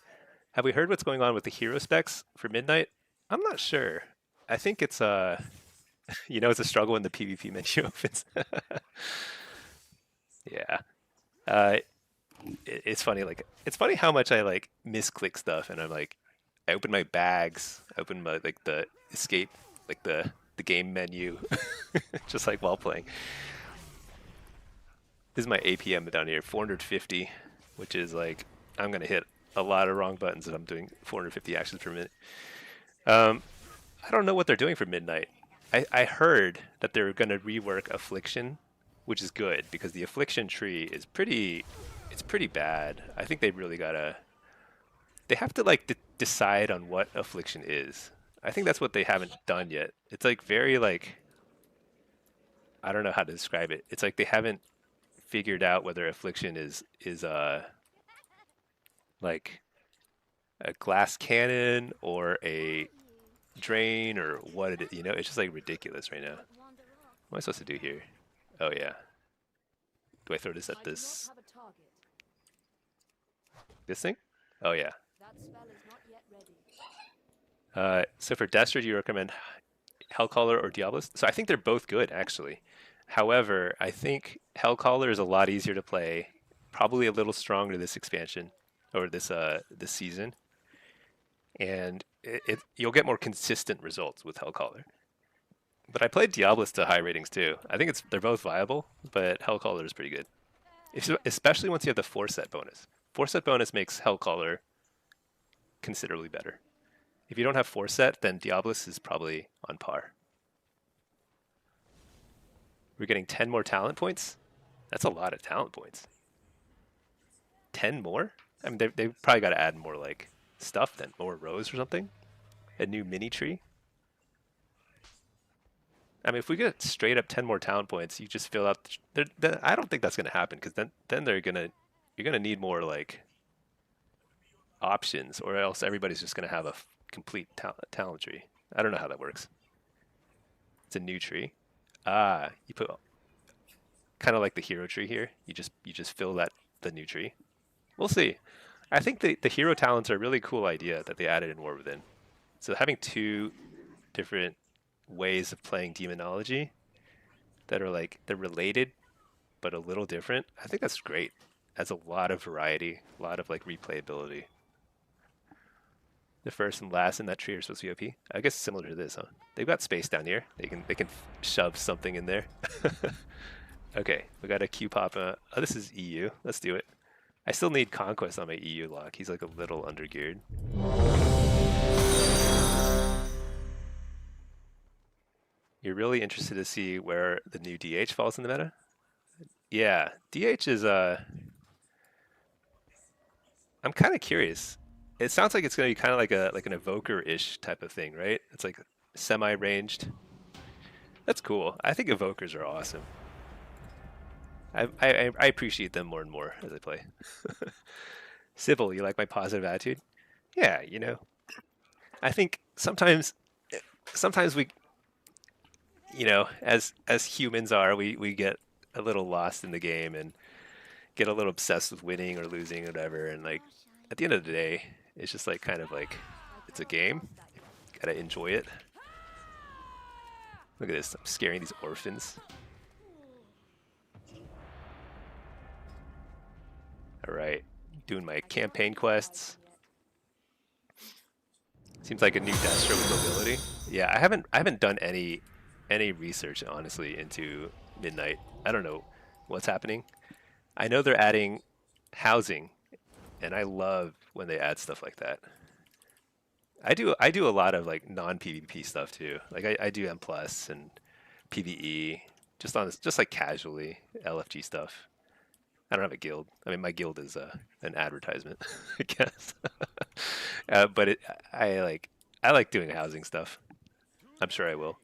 Have we heard what's going on with the hero specs for Midnight? I'm not sure. I think it's it's a struggle when the PvP menu opens. Yeah. Uh, it's funny. Like, it's funny how much I like misclick stuff, and I'm like, I open my bags, I open my like the escape, like the game menu, just like while playing. This is my APM down here, 450, which is like I'm gonna hit a lot of wrong buttons if I'm doing 450 actions per minute. I don't know what they're doing for Midnight. I heard that they're gonna rework Affliction, which is good because the Affliction tree is it's pretty bad. I think they really gotta they have to like decide on what Affliction is. I think that's what they haven't done yet. It's like very like I don't know how to describe it. It's like they haven't figured out whether Affliction is like a glass cannon or a drain or what it is. You know, it's just like ridiculous right now. What am I supposed to do here? Oh yeah. Do I throw this at this this thing? Oh yeah. That spell is not yet ready. So for Destro, do you recommend Hellcaller or Diabolist? So I think they're both good actually. However, I think Hellcaller is a lot easier to play, probably a little stronger this expansion or this season, and you'll get more consistent results with Hellcaller. But I played Diabolist to high ratings too. I think they're both viable, but Hellcaller is pretty good, especially once you have the 4-set bonus. 4-set bonus makes Hellcaller considerably better. If you don't have 4-set, then Diabolist is probably on par. We're getting 10 more talent points? That's a lot of talent points. 10 more? I mean, they've probably got to add more like stuff then, more rows or something. A new mini tree. I mean, if we get straight up 10 more talent points, you just fill out. I don't think that's going to happen because then you're gonna need more like options, or else everybody's just going to have a complete talent tree. I don't know how that works. It's a new tree. You put kind of like the hero tree here. You just fill the new tree. We'll see. I think the hero talents are a really cool idea that they added in War Within. So having two different ways of playing demonology that are like they're related but a little different. I think that's great. Adds a lot of variety, a lot of like replayability. The first and last in that tree are supposed to be OP. I guess similar to this, huh? They've got space down here. They can shove something in there. Okay, we got a Q pop. Oh, this is EU. Let's do it. I still need Conquest on my EU lock. He's like a little undergeared. You're really interested to see where the new DH falls in the meta? Yeah, DH is I'm kind of curious. It sounds like it's going to be kind of like an evoker-ish type of thing, right? It's like semi-ranged. That's cool. I think evokers are awesome. I appreciate them more and more as I play. Sybil, you like my positive attitude? Yeah, you know. I think sometimes we, you know, as humans are, we get a little lost in the game and get a little obsessed with winning or losing or whatever. And like at the end of the day, it's just like kind of like it's a game. Gotta enjoy it. Look at this. I'm scaring these orphans. All right, doing my campaign quests. Seems like a new Destro with mobility. Yeah, I haven't done any research honestly into Midnight. I don't know what's happening. I know they're adding housing, and I love when they add stuff like that. I do a lot of like non-PvP stuff too. Like I do M plus and PvE just like casually LFG stuff. I don't have a guild. I mean, my guild is an advertisement, I guess. But I like doing housing stuff. I'm sure I will.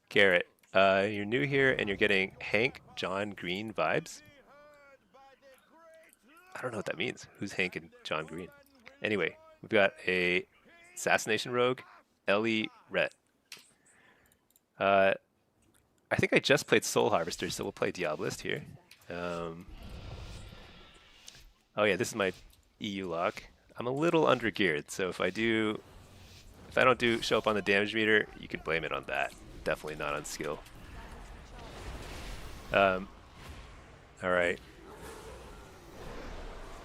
Garrett, you're new here and you're getting Hank John Green vibes. I don't know what that means. Who's Hank and John Green? Anyway, we've got a assassination rogue, Ellie Rhett. I think I just played Soul Harvester, so we'll play Diabolist here. Oh yeah, this is my EU lock. I'm a little under geared, so if I don't show up on the damage meter, you can blame it on that. Definitely not on skill. All right.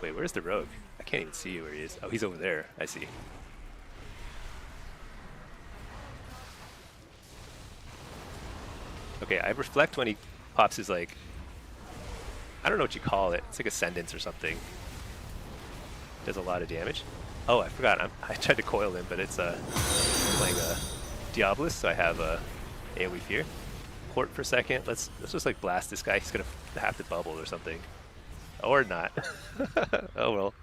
Wait, where's the rogue? I can't even see where he is. Oh, he's over there. I see. Okay, I reflect when he pops his, like, I don't know what you call it. It's like Ascendance or something. Does a lot of damage. Oh, I forgot. I tried to coil him, but it's playing a Diabolist, so I have a AoE Fear. Port for a second. Let's just like blast this guy. He's gonna have to bubble or something, or not. Oh well,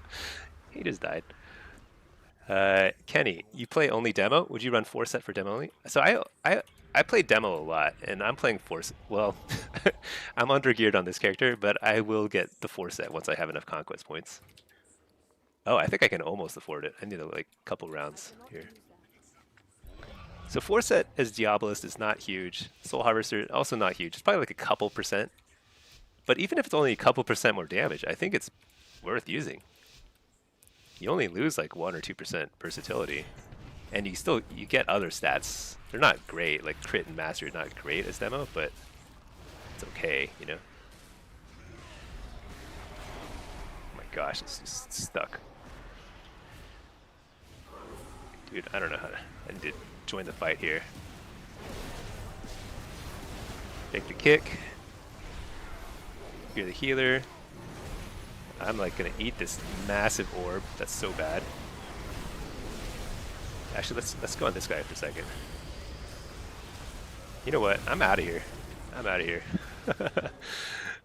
he just died. Kenny, you play only demo? Would you run 4-set for demo only? So I play demo a lot, and I'm playing 4-set. Well, I'm under geared on this character, but I will get the 4-set once I have enough conquest points. Oh, I think I can almost afford it. I need like a couple rounds here. So 4-set as Diabolist is not huge. Soul Harvester also not huge. It's probably like a couple percent. But even if it's only a couple percent more damage, I think it's worth using. You only lose like 1 or 2% versatility, and you get other stats. They're not great, like crit and mastery are not great as demo, but it's okay, you know. Oh my gosh, it's just stuck. Dude, I don't know how to. I need to join the fight here. Take the kick. You're the healer. I'm like gonna eat this massive orb. That's so bad. Actually, let's go on this guy for a second. You know what? I'm out of here. I'm out of here.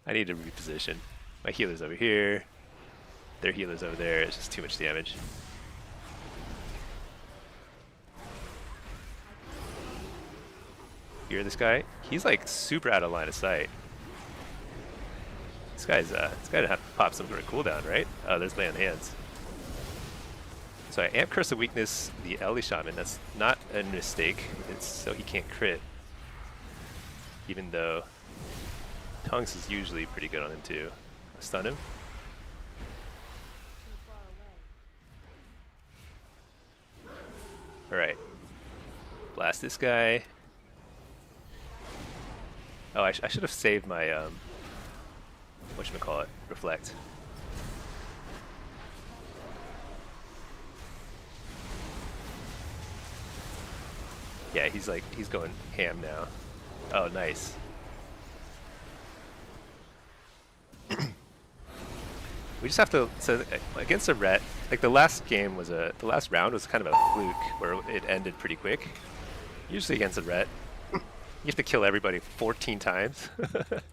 I need to reposition. My healer's over here. Their healer's over there. It's just too much damage. You hear this guy? He's like super out of line of sight. This guy's gonna have to pop some sort of cooldown, right? Oh, there's Lay on Hands. So I amp Curse of Weakness the Ellie Shaman. That's not a mistake. It's so he can't crit. Even though Tongues is usually pretty good on him too. Stun him. Alright. Blast this guy. Oh, I should have saved my, whatchamacallit, Reflect. Yeah, he's going ham now. Oh, nice. We just have to, so against a Ret, like the last round was kind of a fluke where it ended pretty quick. Usually against a Ret, you have to kill everybody 14 times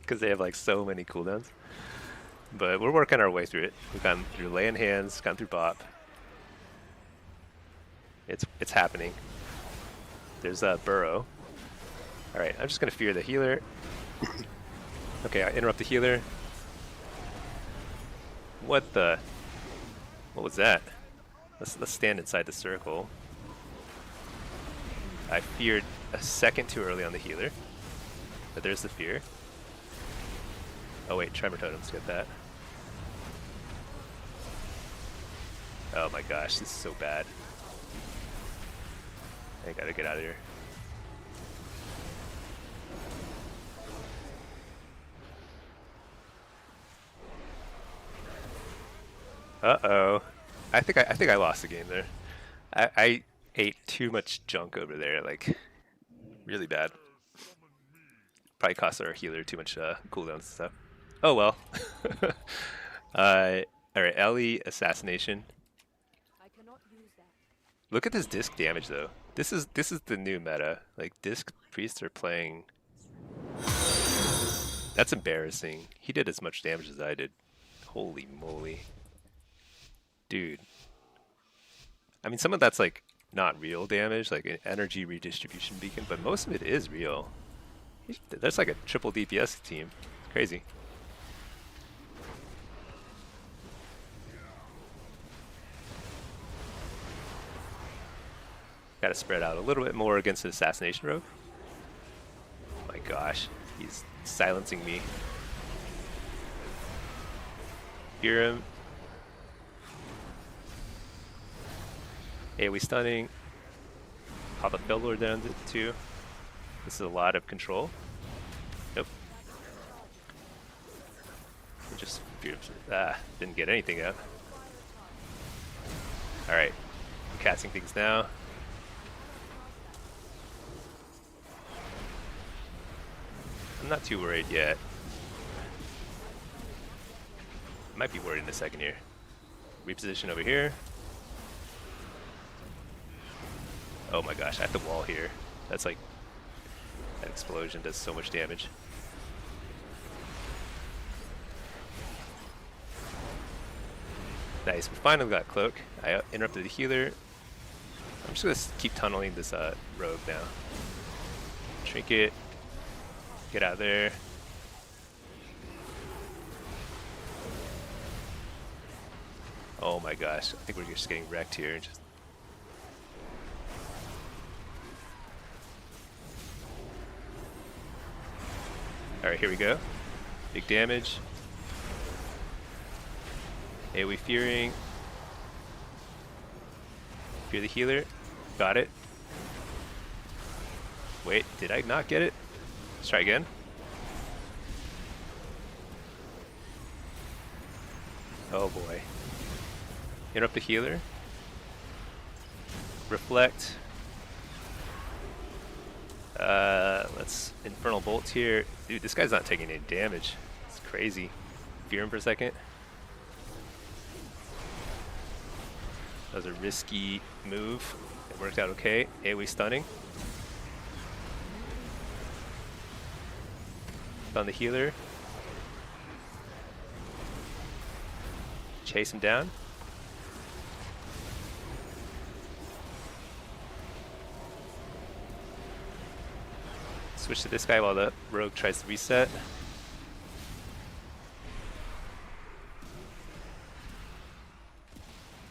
because they have like so many cooldowns. But we're working our way through it. We've gone through Lay on Hands, gone through Bop. It's happening. There's Burrow. Alright, I'm just gonna fear the healer. Okay, I interrupt the healer. What was that? Let's stand inside the circle. I feared a second too early on the healer, but there's the fear. Oh wait, Tremor Totems, get that. Oh my gosh, this is so bad. I gotta get out of here. Uh-oh. I think I lost the game there. I ate too much junk over there, like really bad. Probably cost our healer too much cooldowns and stuff. Oh well. Alright, Ellie Assassination. I cannot use that. Look at this disc damage though. This is the new meta. Like disc priests are playing. That's embarrassing. He did as much damage as I did. Holy moly. Dude. I mean, some of that's like not real damage, like an energy redistribution beacon, but most of it is real. That's like a triple DPS team. It's crazy. Gotta spread out a little bit more against the Assassination Rogue. Oh my gosh. He's silencing me. Hear him. AoE stunning. Pop a Bellord down to 2. This is a lot of control. Nope. Just didn't get anything out. Alright. I'm casting things now. I'm not too worried yet. Might be worried in a second here. Reposition over here. Oh my gosh, I have to wall here. That's like, that explosion does so much damage. Nice, we finally got Cloak. I interrupted the healer. I'm just gonna keep tunneling this rogue now. Trinket. Get out of there. Oh my gosh, I think we're just getting wrecked here. Alright, here we go. Big damage. AoE fearing. Fear the healer. Got it. Wait, did I not get it? Let's try again. Oh boy. Interrupt the healer. Reflect. Let's Infernal Bolt here. Dude, this guy's not taking any damage. It's crazy. Fear him for a second. That was a risky move. It worked out okay. AoE stunning. On the healer. Chase him down. Switch to this guy while the rogue tries to reset.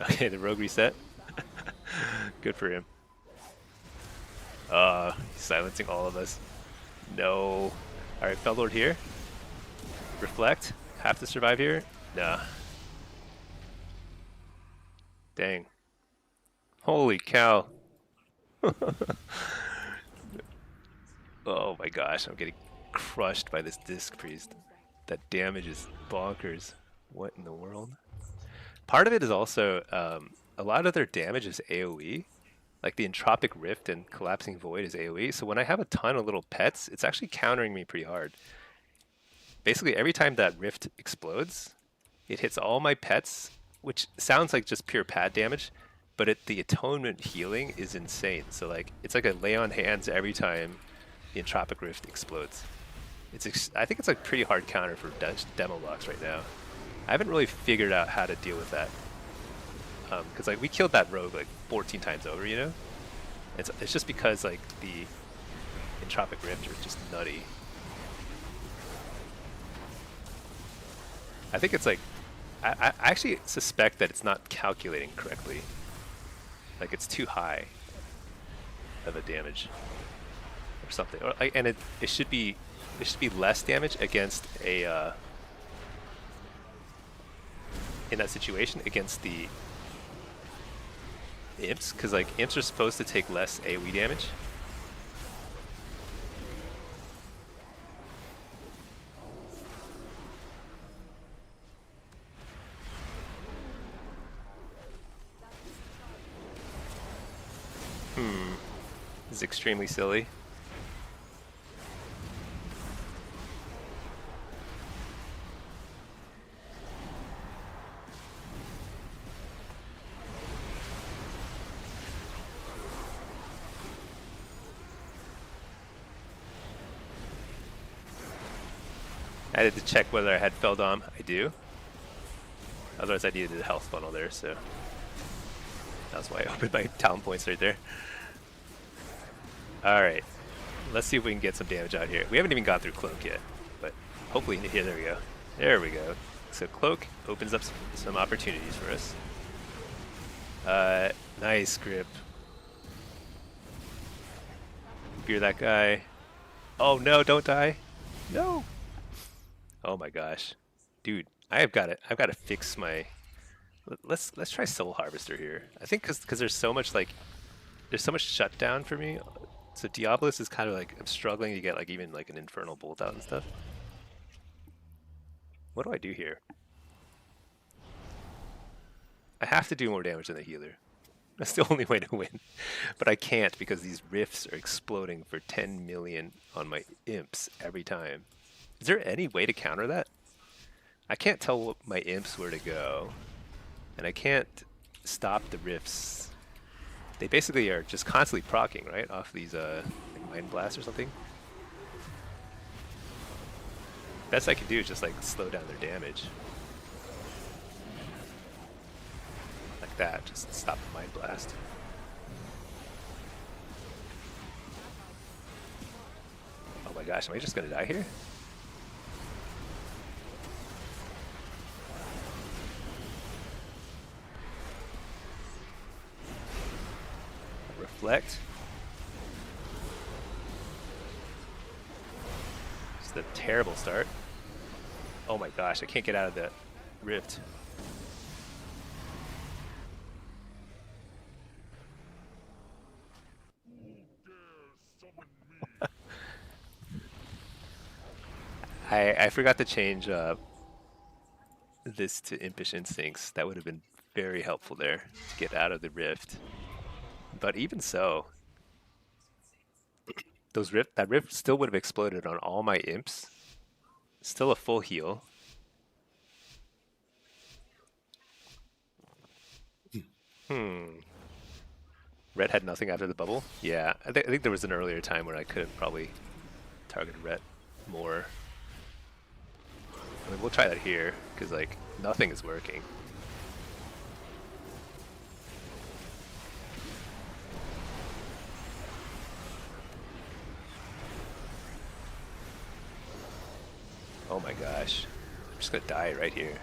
Okay, the rogue reset. Good for him. He's silencing all of us. No. Alright, Fellord here. Reflect. Have to survive here? Nah. Dang. Holy cow. Oh my gosh, I'm getting crushed by this Disc Priest. That damage is bonkers. What in the world? Part of it is also, a lot of their damage is AoE. Like the Entropic Rift and Collapsing Void is AoE, so when I have a ton of little pets, it's actually countering me pretty hard. Basically, every time that Rift explodes, it hits all my pets, which sounds like just pure pad damage, but the Atonement healing is insane. So like, it's like a lay on hands every time the Entropic Rift explodes. I think it's a pretty hard counter for demo blocks right now. I haven't really figured out how to deal with that. Because like we killed that rogue like 14 times over, you know? It's just because like the Entropic Rift are just nutty. I think it's like, I actually suspect that it's not calculating correctly. Like it's too high of a damage or something. Or like, and it should be less damage against a in that situation against the imps, because like imps are supposed to take less AoE damage. This is extremely silly. I had to check whether I had Feldom. I do. Otherwise I needed a health funnel there, so that's why I opened my talent points right there. Alright. Let's see if we can get some damage out here. We haven't even got through Cloak yet, but hopefully here, there we go. There we go. So Cloak opens up some opportunities for us. Nice grip. Fear that guy. Oh no, don't die. No. Oh my gosh, dude, I've got to fix my. Let's try Soul Harvester here. I think because there's so much shutdown for me. So Diabolus is kind of like I'm struggling to get like even like an Infernal Bolt out and stuff. What do I do here? I have to do more damage than the healer. That's the only way to win. But I can't because these rifts are exploding for 10 million on my imps every time. Is there any way to counter that? I can't tell what my imps where to go. And I can't stop the rifts. They basically are just constantly proccing, right? Off these like Mind Blast or something. Best I can do is just like slow down their damage. Like that, just stop the Mind Blast. Oh my gosh, am I just gonna die here? Reflect. It's a terrible start. Oh my gosh, I can't get out of that rift. I forgot to change this to Impish Instincts. That would have been very helpful there to get out of the rift. But even so, that rift still would have exploded on all my imps. Still a full heal. Ret had nothing after the bubble. Yeah, I think there was an earlier time where I could have probably targeted Ret more. I mean, we'll try that here because like nothing is working. Oh my gosh, I'm just gonna die right here.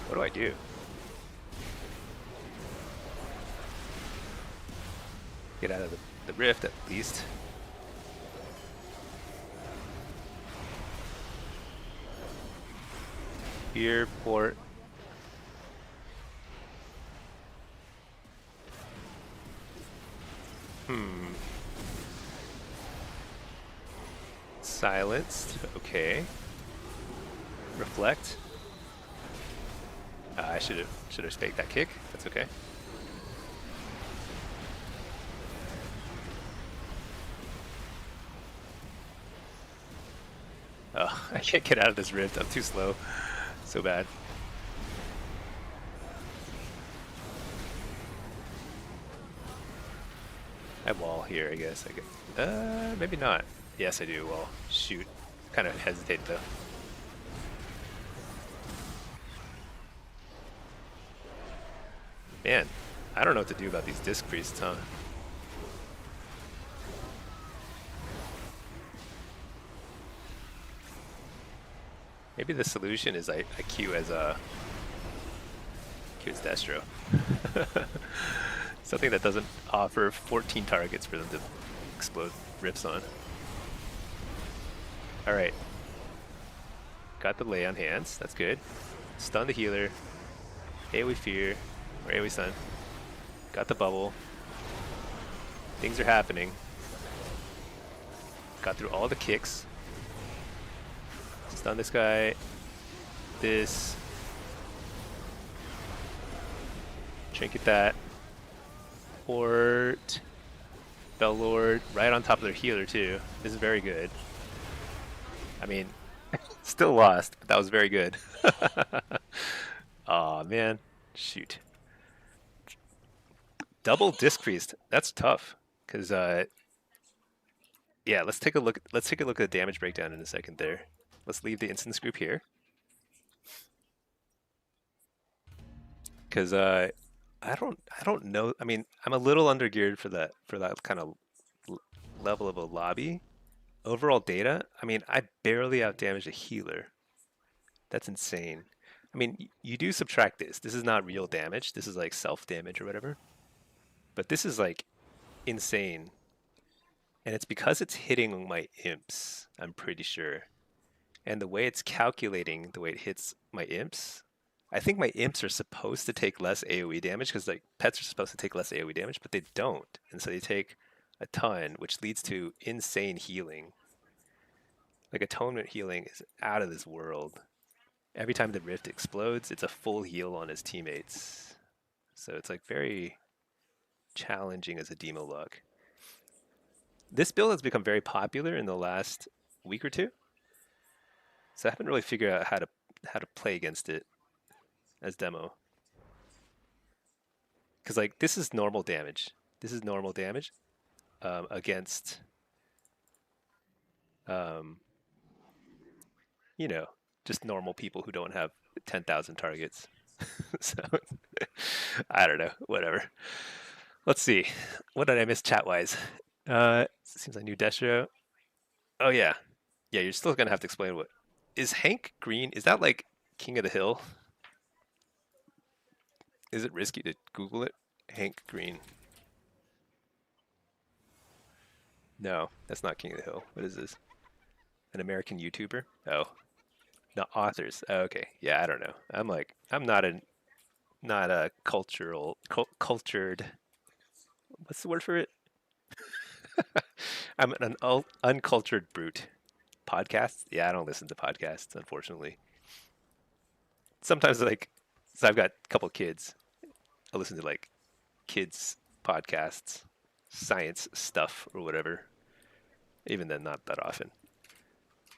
What do I do? Get out of the rift at least. Here, port. Silenced. Okay. Reflect. I should have faked that kick. That's okay. Oh, I can't get out of this rift. I'm too slow. So bad. I have wall here, I guess. I could, maybe not. Yes, I do. Well, shoot. Kind of hesitated though. Man, I don't know what to do about these disc priests, huh? Maybe the solution is I queue as Destro. Something that doesn't offer 14 targets for them to explode rips on. Alright. Got the lay on hands, that's good. Stun the healer. AoE fear. Or AoE stun. Got the bubble. Things are happening. Got through all the kicks. Stun this guy. This. Trinket that. Port. Bell Lord. Right on top of their healer too. This is very good. I mean, still lost, but that was very good. Aw, man. Shoot. Double disc priest. That's tough. Cause yeah, let's take a look at the damage breakdown in a second there. Let's leave the instance group here. Cause I don't know. I mean, I'm a little undergeared for that kind of level of a lobby. Overall data, I mean, I barely outdamaged a healer. That's insane. I mean, you do subtract this. This is not real damage. This is like self-damage or whatever. But this is like insane. And it's because it's hitting my imps, I'm pretty sure. And the way it's calculating the way it hits my imps, I think my imps are supposed to take less AoE damage because like pets are supposed to take less AoE damage, but they don't. And so they take a ton, which leads to insane healing. Like atonement healing is out of this world. Every time the rift explodes, it's a full heal on his teammates. So it's like very challenging as a demo luck. This build has become very popular in the last week or two. So I haven't really figured out how to play against it as demo. Because like this is normal damage. This is normal damage against you know, just normal people who don't have 10,000 targets. So I don't know, whatever. Let's see. What did I miss chat-wise? Seems like new Destro. Oh yeah. Yeah, you're still gonna have to explain what is Hank Green? Is that like King of the Hill? Is it risky to Google it? Hank Green. No, that's not King of the Hill. What is this? An American YouTuber? Oh. No, authors. Oh, okay. Yeah, I don't know. I'm not a cultured. What's the word for it? I'm an uncultured brute. Podcasts? Yeah, I don't listen to podcasts, unfortunately. Sometimes, like, so I've got a couple kids. I listen to like kids podcasts, science stuff or whatever. Even then, not that often.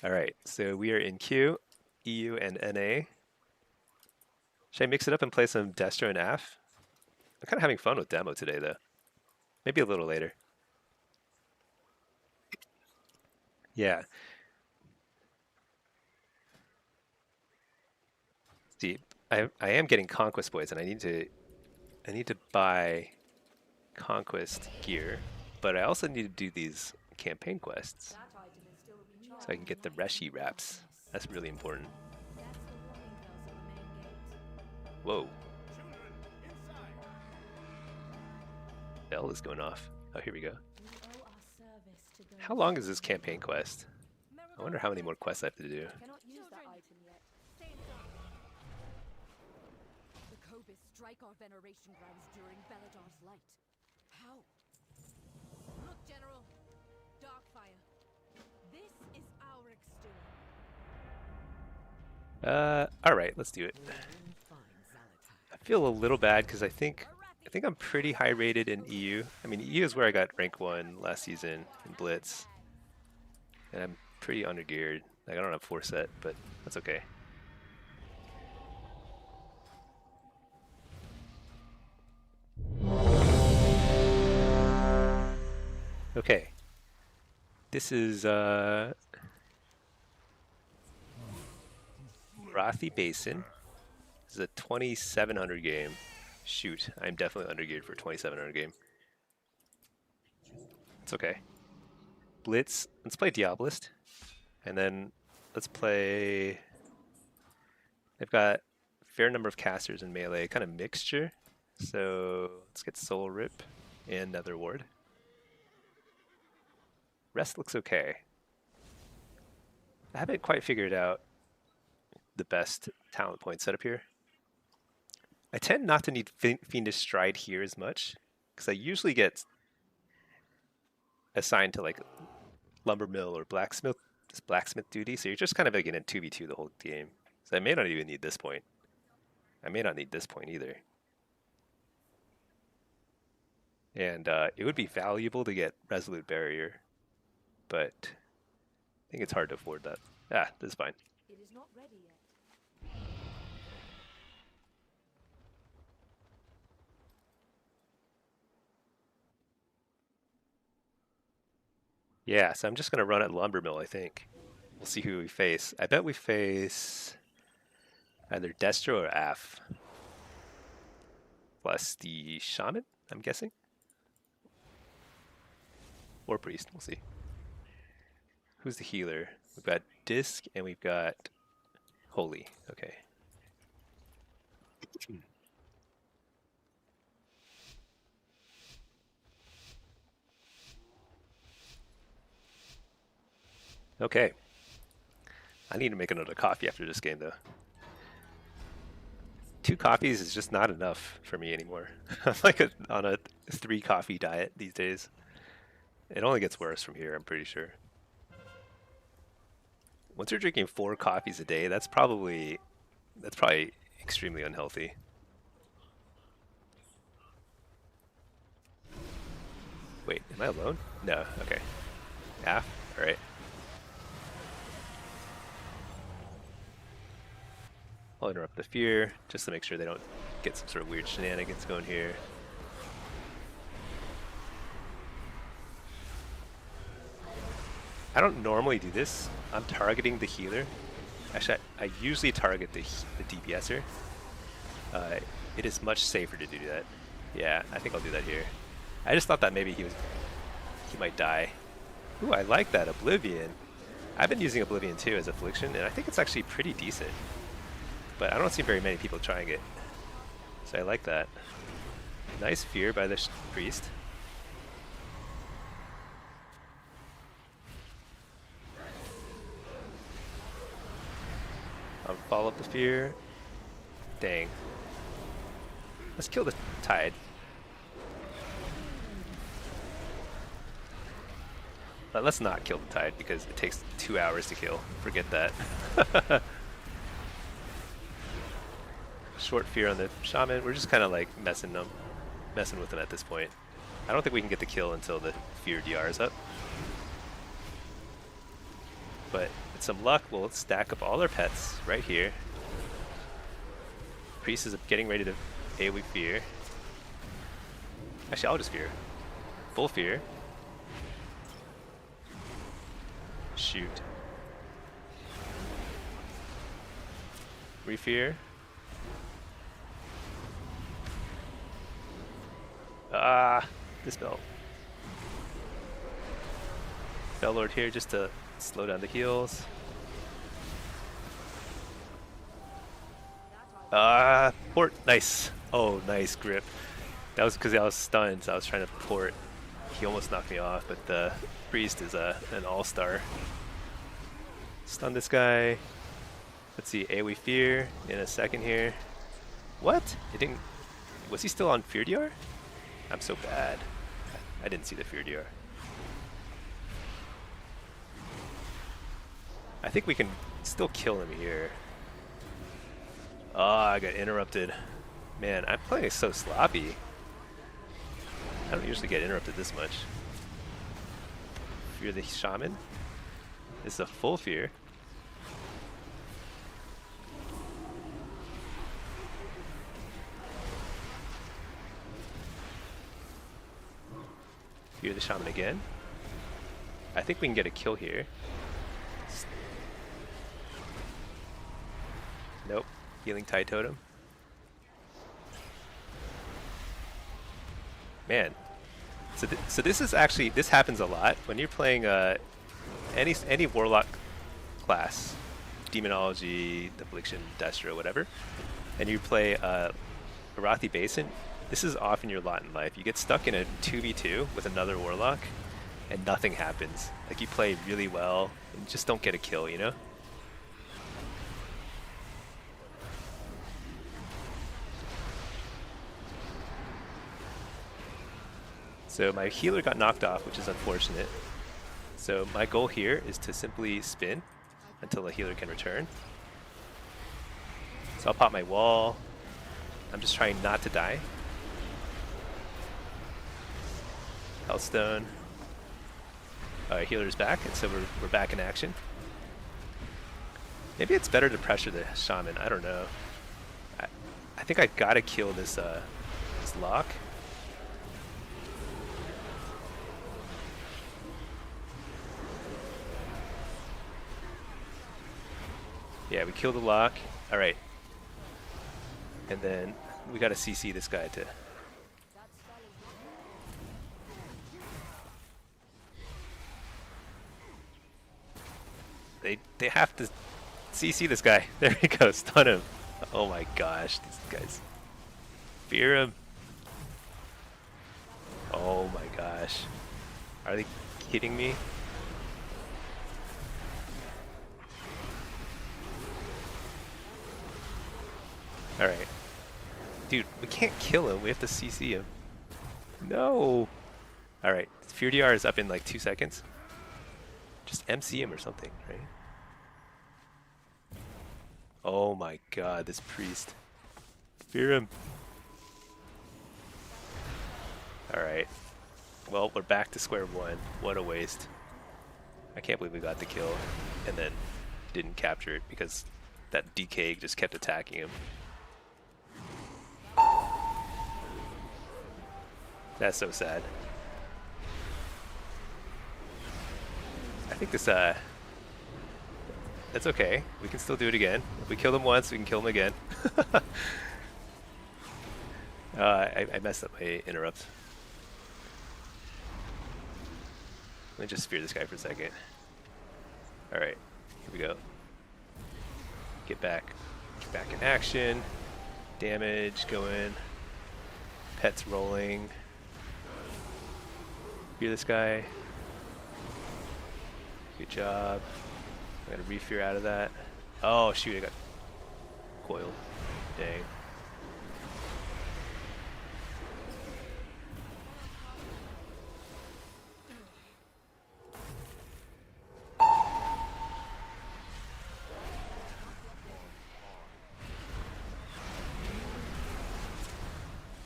All right, so we are in Q, EU, and NA. Should I mix it up and play some Destro and AF? I'm kind of having fun with demo today, though. Maybe a little later. Yeah. See, I am getting conquest points, and I need to buy conquest gear, but I also need to do these campaign quests That item is still recharged. so I can get the Reshi wraps. That's really important. That's the warning bells at the main gate. Whoa. Bell is going off. Oh, here we go. We owe our service to those How long who is this have campaign quest? I wonder how many more quests I have to do. Cannot use that item yet. Stay inside. The Kobis strike our veneration grounds during Beladar's light. How? Look, General. Darkfire. This is our exterior. All right, let's do it. I feel a little bad because I think I'm pretty high rated in EU. I mean, EU is where I got rank 1 last season in Blitz. And I'm pretty undergeared. Like, I don't have 4 set, but that's okay. Okay. This is Rothy Basin. This is a 2700 game. Shoot, I'm definitely undergeared for 2700 game. It's okay. Blitz, let's play Diabolist. And then let's play... They've got a fair number of casters in melee, kind of mixture. So let's get Soul Rip and Nether Ward. Rest looks okay. I haven't quite figured out the best talent point setup here. I tend not to need Fiendish Stride here as much, because I usually get assigned to like Lumber Mill or Blacksmith duty, so you're just kind of like in a 2v2 the whole game. So I may not even need this point. I may not need this point either. And it would be valuable to get Resolute Barrier, but I think it's hard to afford that. Ah, this is fine. It is not ready yet. Yeah, so I'm just going to run at Lumbermill, I think. We'll see who we face. I bet we face either Destro or AF. Plus the Shaman, I'm guessing. Or Priest, we'll see. Who's the healer? We've got Disc and we've got Holy. Okay. Okay. I need to make another coffee after this game, though. 2 coffees is just not enough for me anymore. I'm like on a 3 coffee diet these days. It only gets worse from here, I'm pretty sure. Once you're drinking 4 coffees a day, that's probably extremely unhealthy. Wait, am I alone? No, okay. Half? Alright. I'll interrupt the fear, just to make sure they don't get some sort of weird shenanigans going here. I don't normally do this. I'm targeting the healer. Actually, I usually target the DPSer. It is much safer to do that. Yeah, I think I'll do that here. I just thought that maybe he might die. Ooh, I like that Oblivion. I've been using Oblivion too as affliction, and I think it's actually pretty decent. But I don't see very many people trying it, so I like that. Nice fear by the priest. Follow up the fear. Dang. Let's kill the tide. But let's not kill the tide because it takes 2 hours to kill. Forget that. Short fear on the shaman. We're just kind of like messing with them at this point. I don't think we can get the kill until the fear DR is up. But with some luck, we'll stack up all our pets right here. Priest is getting ready to AoE fear. Actually, I'll just fear. Full fear. Shoot. Refear. Dispel. Bellord here just to slow down the heals. Port. Nice. Oh, nice grip. That was because I was stunned, so I was trying to port. He almost knocked me off, but the priest is an all-star. Stun this guy. Let's see, AoE fear in a second here. What? It didn't. Was he still on fear DR? I'm so bad. I didn't see the fear DR. I think we can still kill him here. Oh, I got interrupted. Man, I'm playing so sloppy. I don't usually get interrupted this much. Fear the shaman. This is a full fear. Fear the shaman again. I think we can get a kill here. Nope. Healing Tide Totem. Man. So this is actually, this happens a lot when you're playing any Warlock class, Demonology, Affliction, Destro, whatever, and you play Arathi Basin. This is often your lot in life. You get stuck in a 2v2 with another Warlock, and nothing happens. Like, you play really well, and just don't get a kill, you know? So my healer got knocked off, which is unfortunate. So my goal here is to simply spin until the healer can return. So I'll pop my wall. I'm just trying not to die. Hellstone. Healer's back, and so we're back in action. Maybe it's better to pressure the shaman. I don't know. I think I gotta kill this this lock. Yeah, we kill the lock. All right, and then we gotta CC this guy to. They have to CC this guy. There we go, stun him. Oh my gosh, these guys. Fear him. Oh my gosh. Are they kidding me? Alright. Dude, we can't kill him. We have to CC him. No! Alright. Fear DR is up in like 2 seconds. Just MC him or something, right? Oh my god, this priest. Fear him. Alright. Well, we're back to square one. What a waste. I can't believe we got the kill and then didn't capture it because that DK just kept attacking him. That's so sad. I think this, that's okay. We can still do it again. If we kill them once, we can kill them again. I messed up my interrupt. Let me just fear this guy for a second. Alright, here we go. Get back in action. Damage going. Pets rolling. Fear this guy. Good job. I got a refear out of that. Oh shoot, I got coiled. Dang.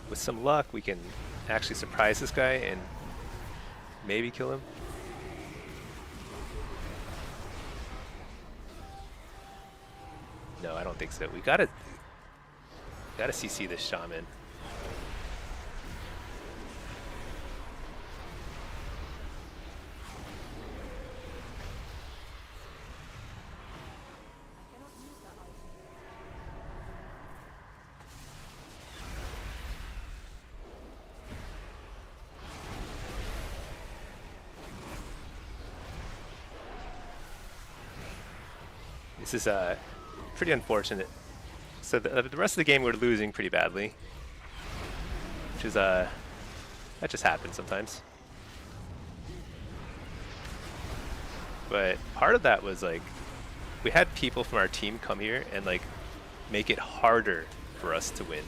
With some luck, we can actually surprise this guy and maybe kill him. No, I don't think so. We gotta CC this shaman. This is pretty unfortunate. So the rest of the game we're losing pretty badly, which is that just happens sometimes. But part of that was like we had people from our team come here and like make it harder for us to win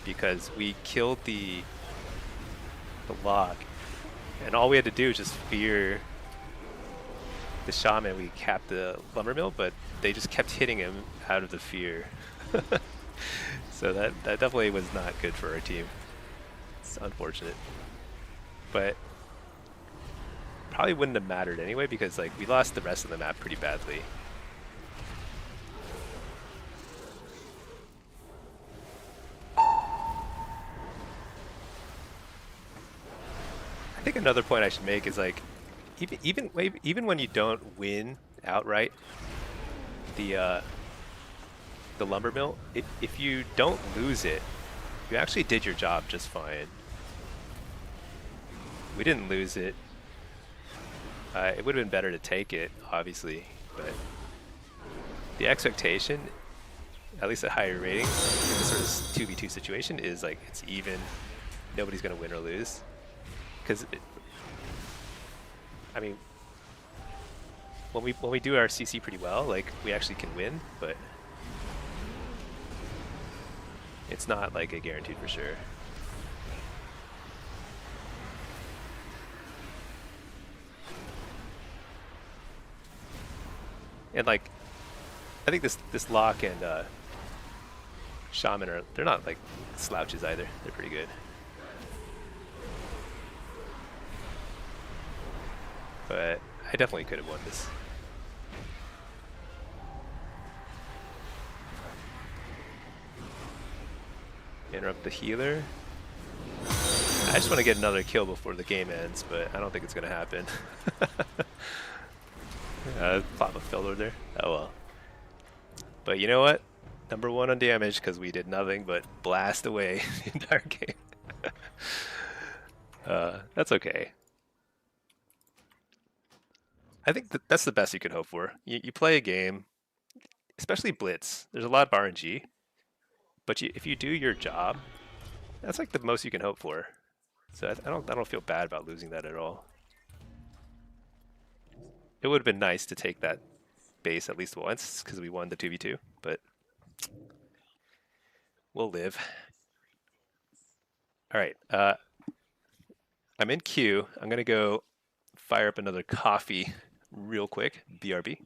because we killed the lock, and all we had to do was just fear the shaman. We capped the lumber mill, but they just kept hitting him out of the fear. So that definitely was not good for our team. It's unfortunate, but probably wouldn't have mattered anyway because like we lost the rest of the map pretty badly. I think another point I should make is like even when you don't win outright the lumber mill, if you don't lose it, you actually did your job just fine. We didn't lose it. It would have been better to take it, obviously, but the expectation, at least at higher ratings, in this sort of 2v2 situation, is like it's even. Nobody's gonna win or lose, because I mean, when we do our CC pretty well, like we actually can win, but it's not like a guaranteed for sure. And like, I think this lock and shaman they're not like slouches either. They're pretty good. But I definitely could have won this. Interrupt the healer. I just want to get another kill before the game ends, but I don't think it's going to happen. Plot of failure there. Oh well. But you know what? Number one on damage because we did nothing but blast away the entire game. That's okay. I think that's the best you could hope for. You play a game, especially Blitz. There's a lot of RNG, But if you do your job, that's like the most you can hope for. So I don't feel bad about losing that at all. It would have been nice to take that base at least once because we won the 2v2, but we'll live. All right, I'm in queue. I'm gonna go fire up another coffee real quick. BRB.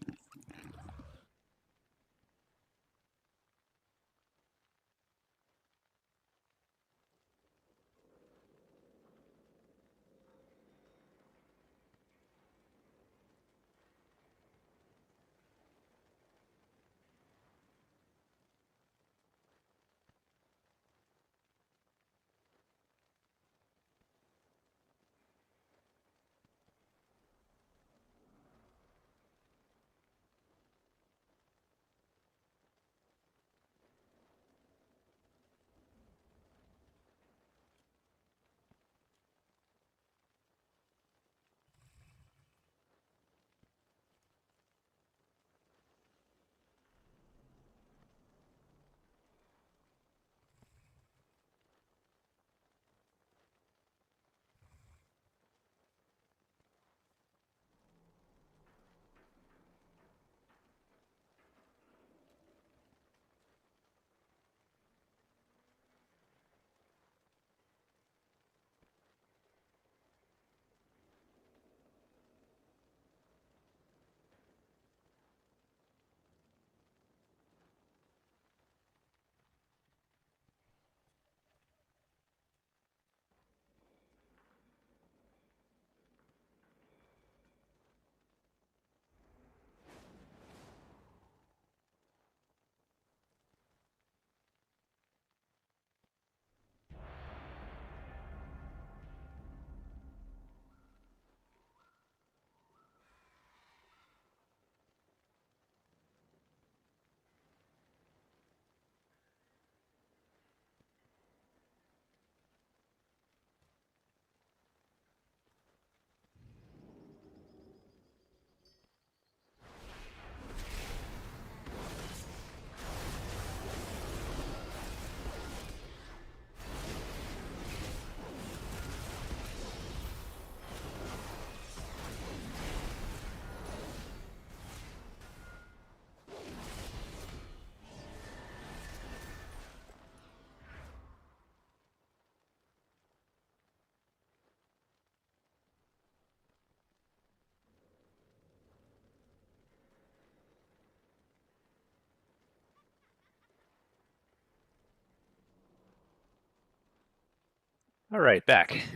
All right, back.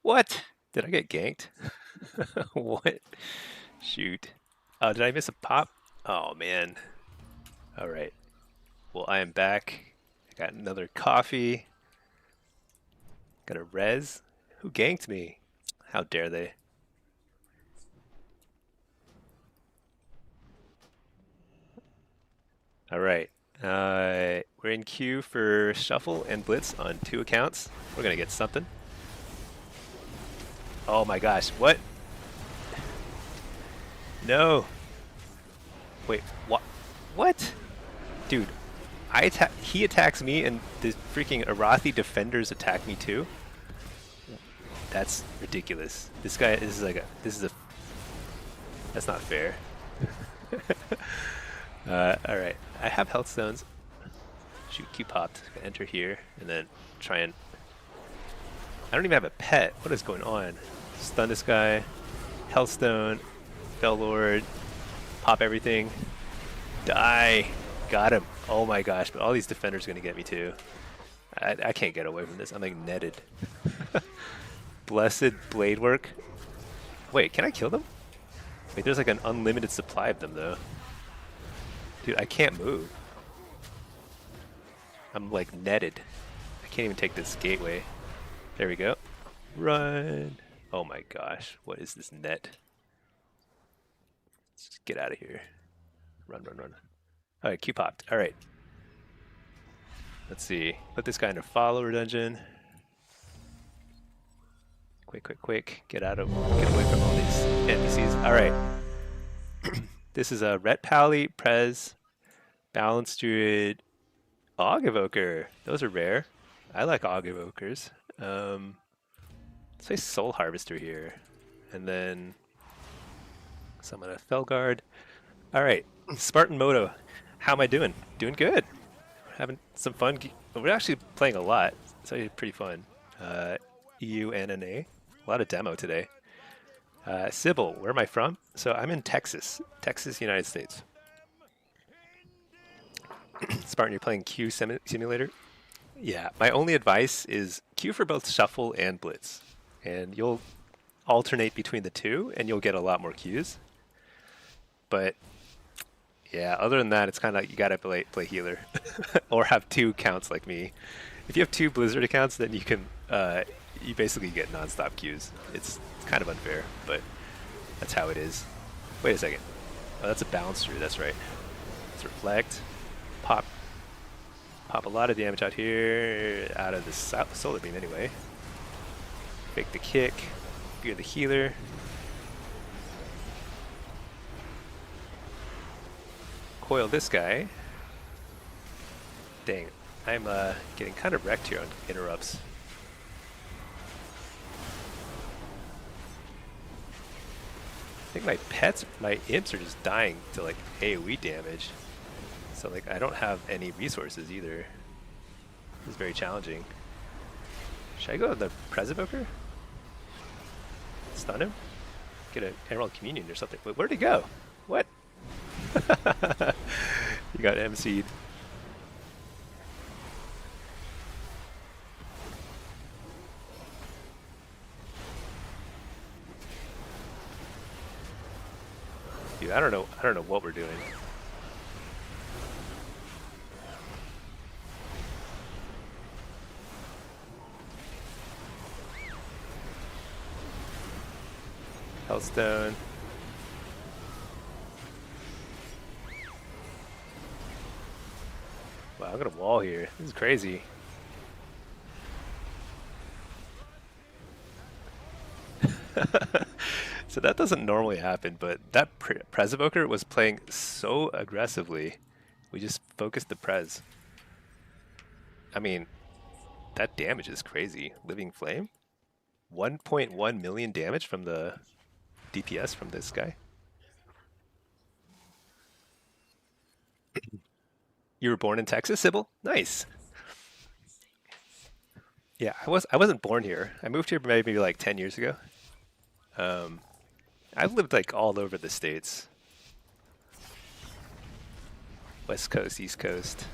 What? Did I get ganked? What? Shoot. Oh, did I miss a pop? Oh, man. All right. Well, I am back. I got another coffee. Got a res. Who ganked me? How dare they? All right. We're in queue for Shuffle and Blitz on 2 accounts. We're going to get something. Oh my gosh, what? No. Wait, what? What? Dude, he attacks me and the freaking Arathi defenders attack me too? That's ridiculous. This guy is like that's not fair. Alright, I have health stones. Shoot, Q popped. Enter here, and then try and... I don't even have a pet. What is going on? Stun this guy. Health stone. Fell Lord. Pop everything. Die. Got him. Oh my gosh, but all these defenders are going to get me too. I can't get away from this. I'm like netted. Blessed blade work. Wait, can I kill them? Wait, there's like an unlimited supply of them though. Dude, I can't move. I'm like netted. I can't even take this gateway. There we go. Run. Oh my gosh, what is this net? Let's just get out of here. Run, run, run. Alright, Q popped. Alright. Let's see. Put this guy in a follower dungeon. Quick, quick, quick. Get away from all these NPCs. Alright. This is a Ret Pally, Prez, Balance Druid. Og Evoker. Those are rare. I like Og Evokers. Let's say Soul Harvester here. And then summon a Felguard. Alright, Spartan Moto. How am I doing? Doing good. Having some fun. We're actually playing a lot. It's actually pretty fun. EU and NA. A lot of demo today. Sybil, where am I from? So I'm in Texas. Texas, United States. Spartan, you're playing Q Simulator? Yeah, my only advice is Q for both Shuffle and Blitz. And you'll alternate between the two, and you'll get a lot more Qs. But yeah, other than that, it's kind of like you gotta play healer, or have two accounts like me. If you have two Blizzard accounts, then you can you basically get non-stop Qs. It's kind of unfair, but that's how it is. Wait a second. Oh, that's a bounce through. That's right. Let's reflect. Pop a lot of damage out here, out of the solar beam anyway. Fake the kick. Fear the healer. Coil this guy. Dang, I'm getting kind of wrecked here on interrupts. I think my imps are just dying to like AoE damage. So like I don't have any resources either. This is very challenging. Should I go to the Prez Evoker? Stun him? Get an Emerald Communion or something. Wait, where'd he go? What? You got MC'd. Dude, I don't know what we're doing. Hellstone. Wow, I'm gonna wall here. This is crazy. So that doesn't normally happen, but that Prez Evoker was playing so aggressively. We just focused the Prez. I mean, that damage is crazy. Living Flame? 1.1 million damage from the DPS from this guy. You were born in Texas, Sybil? Nice. Yeah, I wasn't born here. I moved here maybe like 10 years ago. I've lived like all over the states. West Coast, East Coast.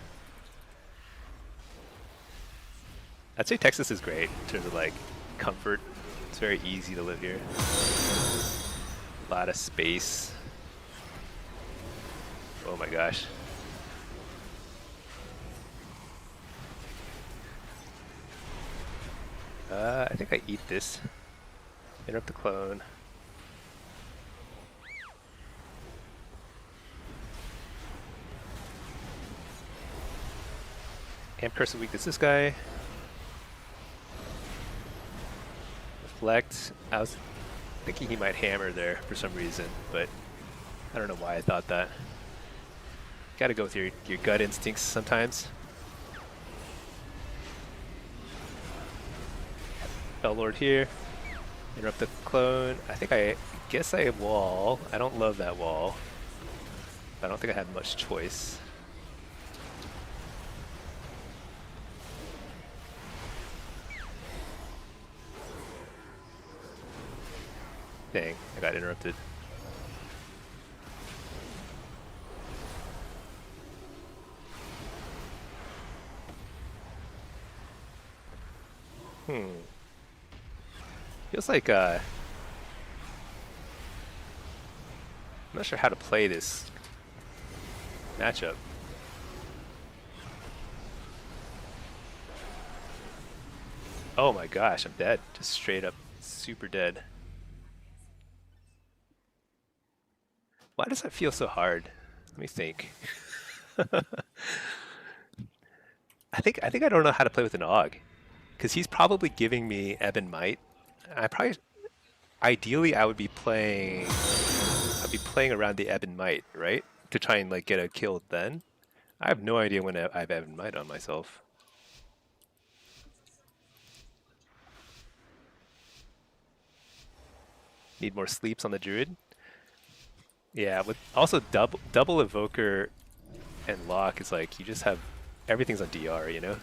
I'd say Texas is great in terms of like comfort. It's very easy to live here. A lot of space. Oh my gosh. I think I eat this. Interrupt the clone. Amp Curse of Weakness this guy. Reflect. I was thinking he might hammer there for some reason, but I don't know why I thought that. Gotta go with your gut instincts sometimes. Lord here. Interrupt the clone. I guess I have wall. I don't love that wall. But I don't think I have much choice. Dang, I got interrupted. Feels like I'm not sure how to play this matchup. Oh my gosh, I'm dead. Just straight up super dead. Why does that feel so hard? Let me think. I think I don't know how to play with an Og, because he's probably giving me Ebb and Might. Ideally I would be playing around the Ebb and Might, right? To try and like get a kill then. I have no idea when I've ever might on myself. Need more sleeps on the druid. Yeah, with also double evoker and lock is like you just have everything's on DR, you know?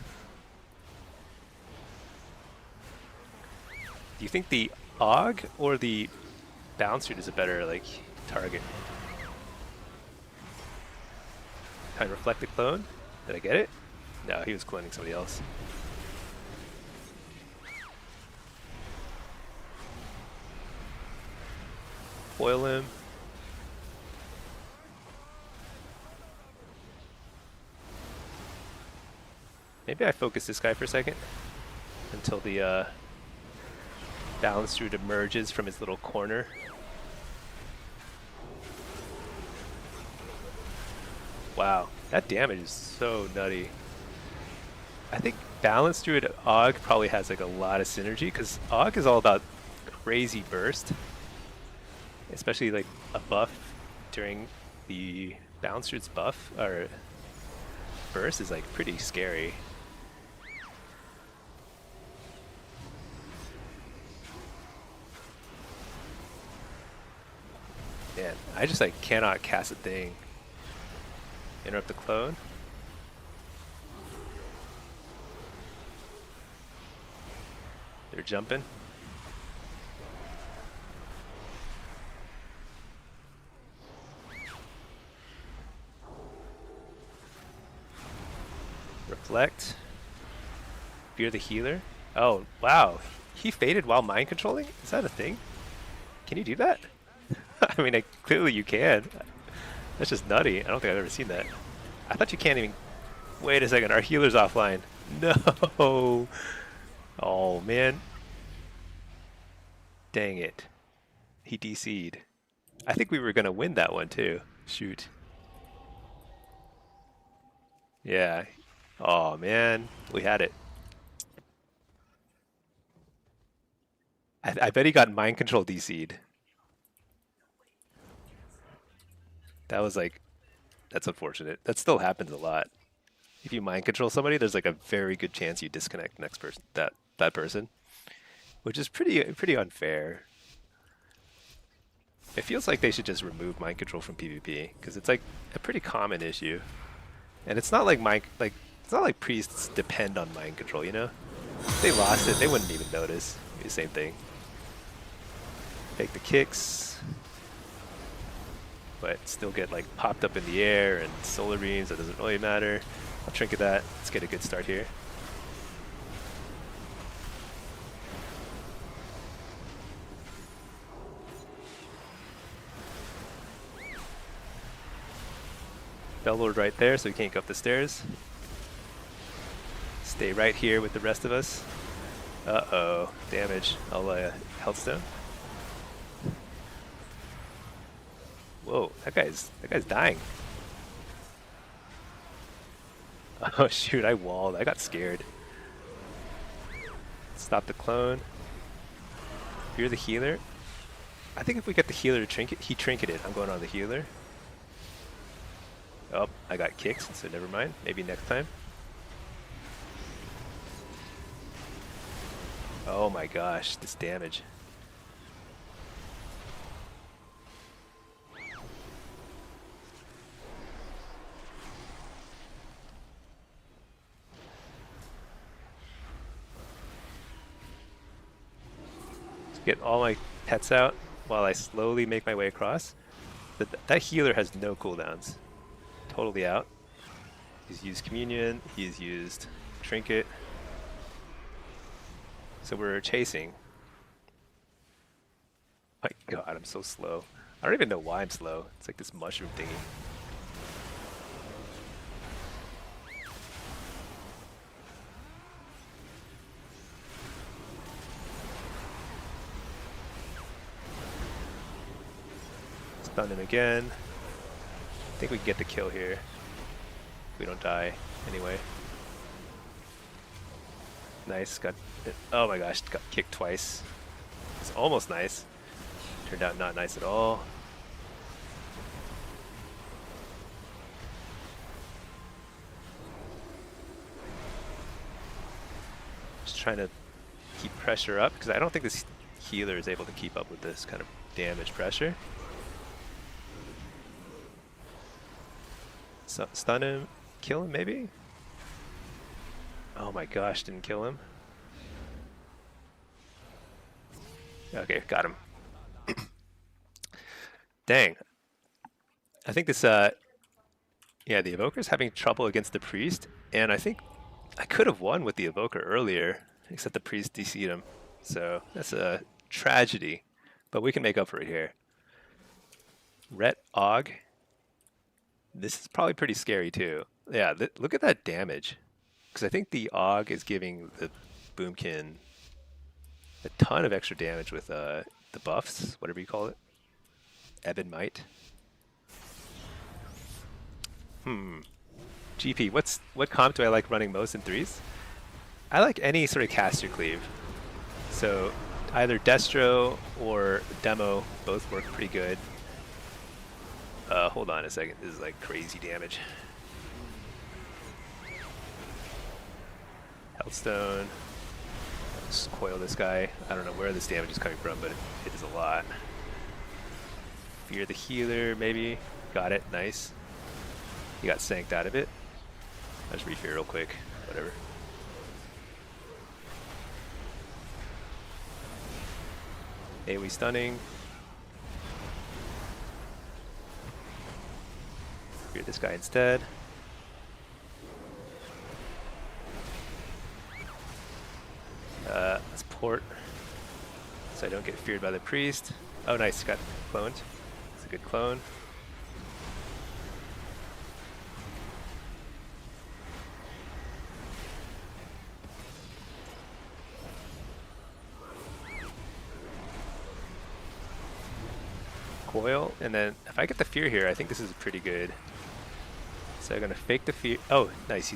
Do you think the AUG or the bounce root is a better like target? Kind of reflect the clone? Did I get it? No, he was cloning somebody else. Foil him. Maybe I focus this guy for a second until the balance root emerges from his little corner. Wow, that damage is so nutty. I think balance druid AUG probably has like a lot of synergy because AUG is all about crazy burst, especially like a buff during the balance druid's buff or burst is like pretty scary. Man, I just like cannot cast a thing. Interrupt the clone. They're jumping. Reflect. Fear the healer. Oh, wow. He faded while mind controlling? Is that a thing? Can you do that? I mean, clearly you can. That's just nutty. I don't think I've ever seen that. I thought you can't even... Wait a second, our healer's offline. No! Oh, man. Dang it. He DC'd. I think we were going to win that one, too. Shoot. Yeah. Oh, man. We had it. I bet he got mind control DC'd. That was like, that's unfortunate. That still happens a lot. If you mind control somebody, there's like a very good chance you disconnect the next person, that person, which is pretty unfair. It feels like they should just remove mind control from PvP because it's like a pretty common issue, and it's not like it's not like priests depend on mind control. You know, if they lost it, they wouldn't even notice. It'd be the same thing. Take the kicks. But still get like popped up in the air and solar beams, that doesn't really matter. I'll trinket that. Let's get a good start here. Bellord right there, so he can't go up the stairs. Stay right here with the rest of us. Uh-oh, damage. I'll health stone. Whoa, that guy's dying. Oh shoot, I walled. I got scared. Stop the clone. You're the healer. I think if we get the healer to trinket, he trinketed. I'm going on the healer. Oh, I got kicked, so never mind. Maybe next time. Oh my gosh, this damage. Get all my pets out while I slowly make my way across. That healer has no cooldowns. Totally out. He's used Communion, he's used Trinket. So we're chasing. My god, I'm so slow. I don't even know why I'm slow. It's like this mushroom thingy. Stun him again. I think we can get the kill here. We don't die anyway. Nice. Got it. Oh my gosh, got kicked twice. It's almost nice. Turned out not nice at all. trying to keep pressure up, because I don't think this healer is able to keep up with this kind of damage pressure. So, stun him, kill him maybe? Oh my gosh, didn't kill him. Okay, got him. Dang. I think this, yeah, the Evoker's having trouble against the Priest, and I think I could have won with the Evoker earlier, except the Priest DC'd him. So that's a tragedy, but we can make up for it here. Ret Og. This is probably pretty scary too. Yeah, look at that damage. Because I think the Og is giving the Boomkin a ton of extra damage with the buffs, whatever you call it. Ebon Might. GP, what comp do I like running most in 3s? I like any sort of caster cleave. So either Destro or Demo both work pretty good. Hold on a second, this is like crazy damage. Healthstone. Just coil this guy. I don't know where this damage is coming from, but it is a lot. Fear the healer, maybe. Got it, nice. He got sanked out of it. I'll just refear real quick, whatever. AoE stunning. Fear this guy instead. Let's port so I don't get feared by the priest. Oh nice, got cloned. It's a good clone. Coil, and then if I get the fear here, I think this is pretty good. So I'm gonna fake the fear. Oh, nice.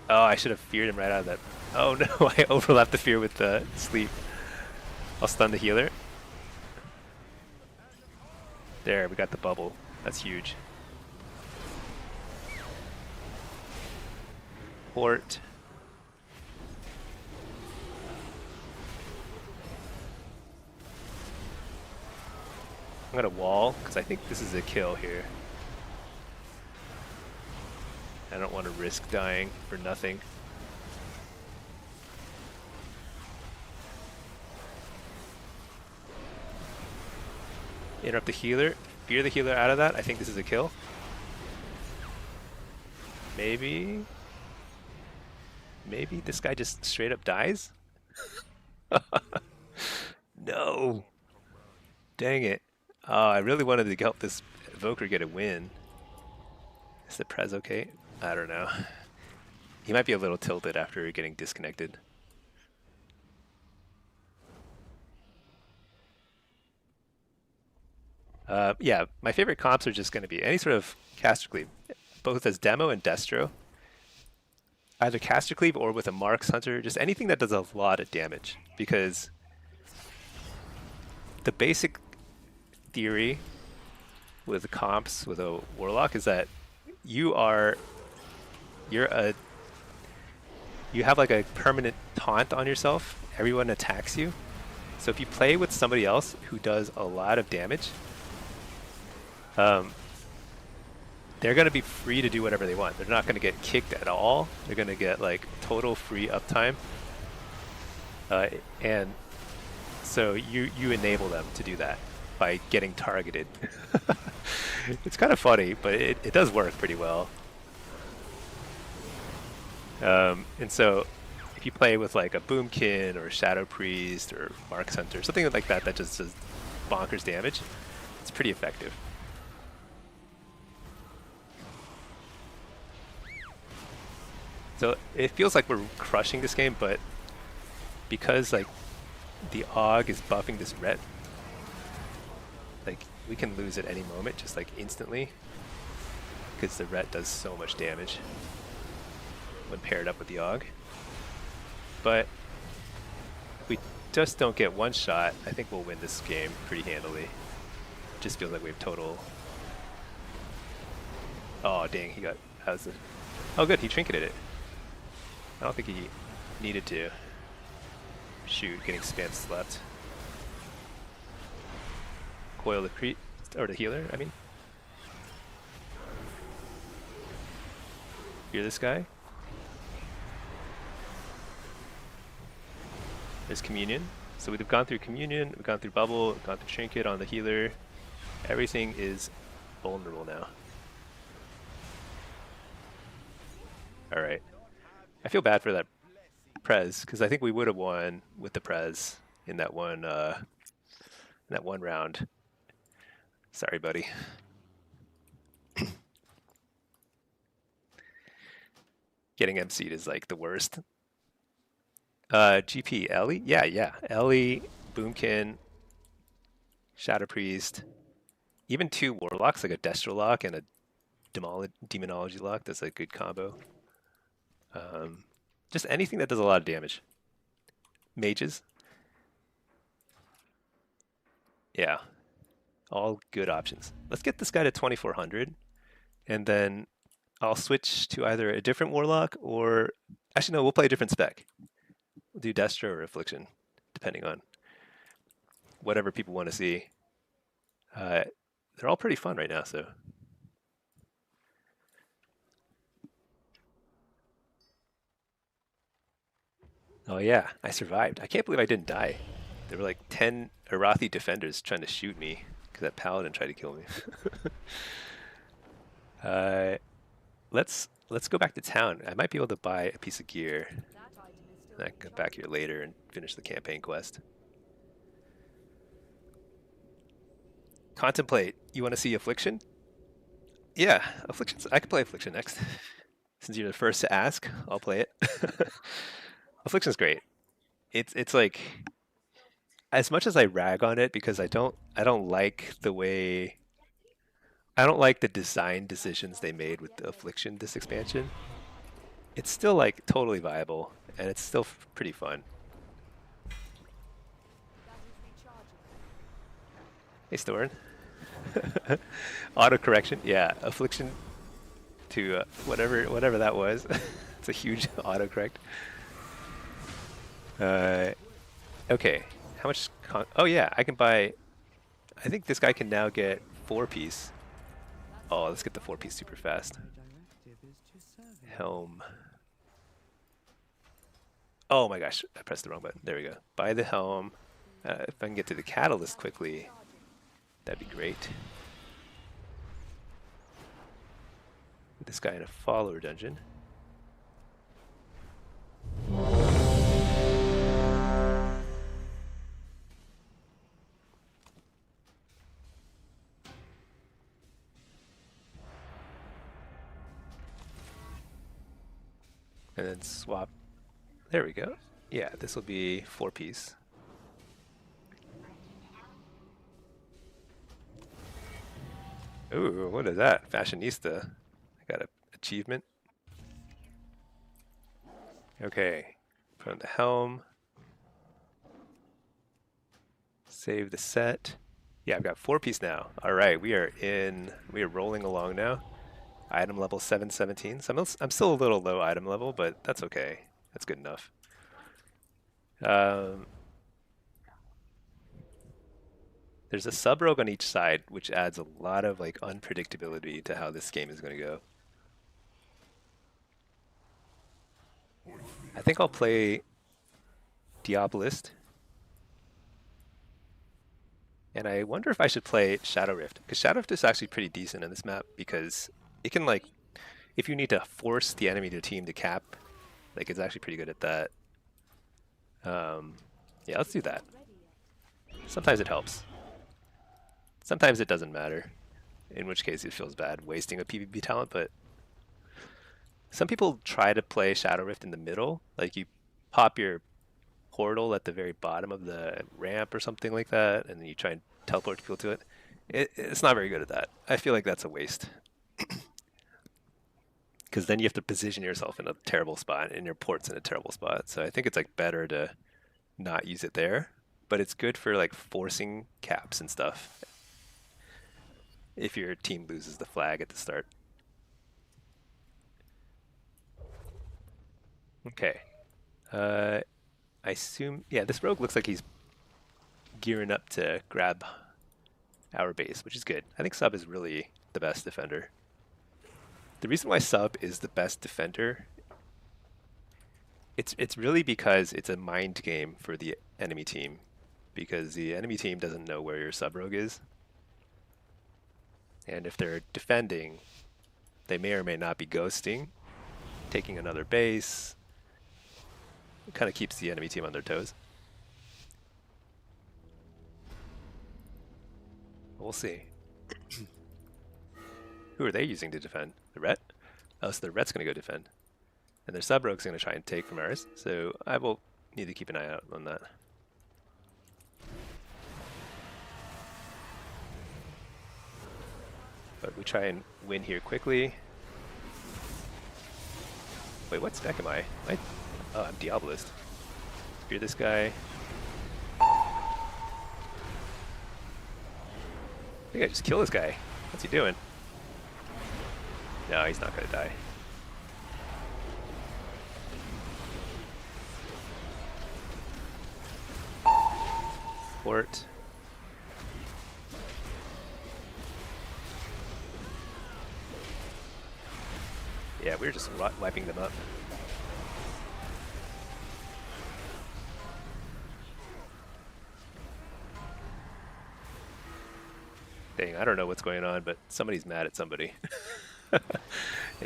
Oh, I should have feared him right out of that. Oh no, I overlapped the fear with the sleep. I'll stun the healer. There, we got the bubble. That's huge. Port. I'm gonna wall, because I think this is a kill here. I don't want to risk dying for nothing. Interrupt the healer. Fear the healer out of that. I think this is a kill. Maybe. Maybe this guy just straight up dies? No. Dang it. Oh, I really wanted to help this Evoker get a win. Is the Prez okay? I don't know. He might be a little tilted after getting disconnected. Yeah, my favorite comps are just going to be any sort of caster cleave, both as Demo and Destro. Either caster cleave or with a Marks Hunter, just anything that does a lot of damage. Because the basic theory with the comps with a Warlock is that you have like a permanent taunt on yourself. Everyone attacks you. So if you play with somebody else who does a lot of damage, they're going to be free to do whatever they want. They're not going to get kicked at all. They're going to get like total free uptime. And so you enable them to do that by getting targeted. It's kind of funny, but it does work pretty well. And so if you play with like a Boomkin or Shadow Priest or Marks Hunter, something like that that just does bonkers damage, it's pretty effective. So it feels like we're crushing this game, but because like the AUG is buffing this Ret, like we can lose at any moment, just like instantly, because the Ret does so much damage when paired up with the AUG. But if we just don't get one shot, I think we'll win this game pretty handily. It just feels like we have total. Oh dang, he got. How's the? Oh good, he trinketed it. I don't think he needed to. Shoot, getting spam slept. Coil the priest, or the healer, I mean. Hear this guy? There's communion. So we've gone through communion, we've gone through bubble, we've gone through trinket on the healer. Everything is vulnerable now. Alright. I feel bad for that Prez, because I think we would have won with the Prez in that one round. Sorry, buddy. Getting MC'd is like the worst. GP, Ellie? Yeah. Ellie, Boomkin, Shadow Priest, even 2 Warlocks, like a Destro lock and a demonology lock. That's a good combo. Just anything that does a lot of damage. Mages. Yeah. All good options. Let's get this guy to 2400, and then I'll switch to either a different Warlock or... Actually, no, we'll play a different spec. We'll do Destro or Affliction, depending on whatever people want to see. They're all pretty fun right now, so... Oh yeah, I survived. I can't believe I didn't die. There were like 10 Arathi defenders trying to shoot me because that paladin tried to kill me. Let's go back to town. I might be able to buy a piece of gear. And I can come back here later and finish the campaign quest. Contemplate. You want to see Affliction? Yeah, Affliction's... I could play Affliction next. Since you're the first to ask, I'll play it. Affliction's great. It's like, as much as I rag on it because I don't like the way, I don't like the design decisions they made with the Affliction this expansion. It's still like totally viable and it's still pretty fun. Hey Storn. Auto correction, yeah. Affliction to whatever that was. It's a huge auto correct. Okay, how much? Oh yeah, I can buy. I think this guy can now get 4-piece. Oh, let's get the 4-piece super fast. Helm. Oh my gosh, I pressed the wrong button. There we go. Buy the helm. If I can get to the catalyst quickly, that'd be great. Put this guy in a follower dungeon. And then swap. There we go. Yeah, this will be 4-piece. Ooh, what is that? Fashionista. I got an achievement. Okay. Put on the helm. Save the set. Yeah, I've got 4-piece now. Alright, we are rolling along now. Item level 717. So I'm still a little low item level, but that's okay. That's good enough. There's a sub-rogue on each side, which adds a lot of like unpredictability to how this game is going to go. I think I'll play Diabolist. And I wonder if I should play Shadow Rift, because Shadow Rift is actually pretty decent in this map, because it can, like, if you need to force the enemy to team to cap, like, it's actually pretty good at that. Yeah, let's do that. Sometimes it helps. Sometimes it doesn't matter, in which case it feels bad wasting a PvP talent, but some people try to play Shadow Rift in the middle, like you pop your portal at the very bottom of the ramp or something like that, and then you try and teleport people to it. It's not very good at that. I feel like that's a waste. Because then you have to position yourself in a terrible spot, and your port's in a terrible spot. So I think it's like better to not use it there, but it's good for like forcing caps and stuff if your team loses the flag at the start. Okay. I assume, yeah, this rogue looks like he's gearing up to grab our base, which is good. I think sub is really the best defender. The reason why sub is the best defender, it's really because it's a mind game for the enemy team, because the enemy team doesn't know where your sub rogue is, and if they're defending, they may or may not be ghosting, taking another base. It kind of keeps the enemy team on their toes. We'll see. Who are they using to defend? The Ret? Oh, so the Ret's going to go defend. And their sub rogue's going to try and take from ours. So I will need to keep an eye out on that. But we try and win here quickly. Wait, what spec am I? Oh, I'm Diabolist. Spear this guy. I think I just kill this guy. What's he doing? No, he's not gonna die. Fort. Yeah, we were just wiping them up. Dang, I don't know what's going on, but somebody's mad at somebody. And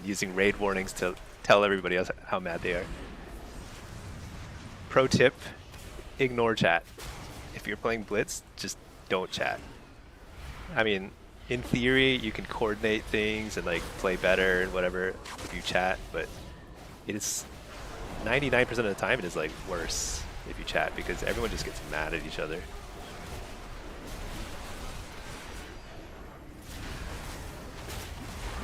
using raid warnings to tell everybody else how mad they are. Pro tip, ignore chat. If you're playing Blitz, just don't chat. I mean, in theory, you can coordinate things and like play better and whatever if you chat, but it is 99% of the time it is like worse if you chat because everyone just gets mad at each other.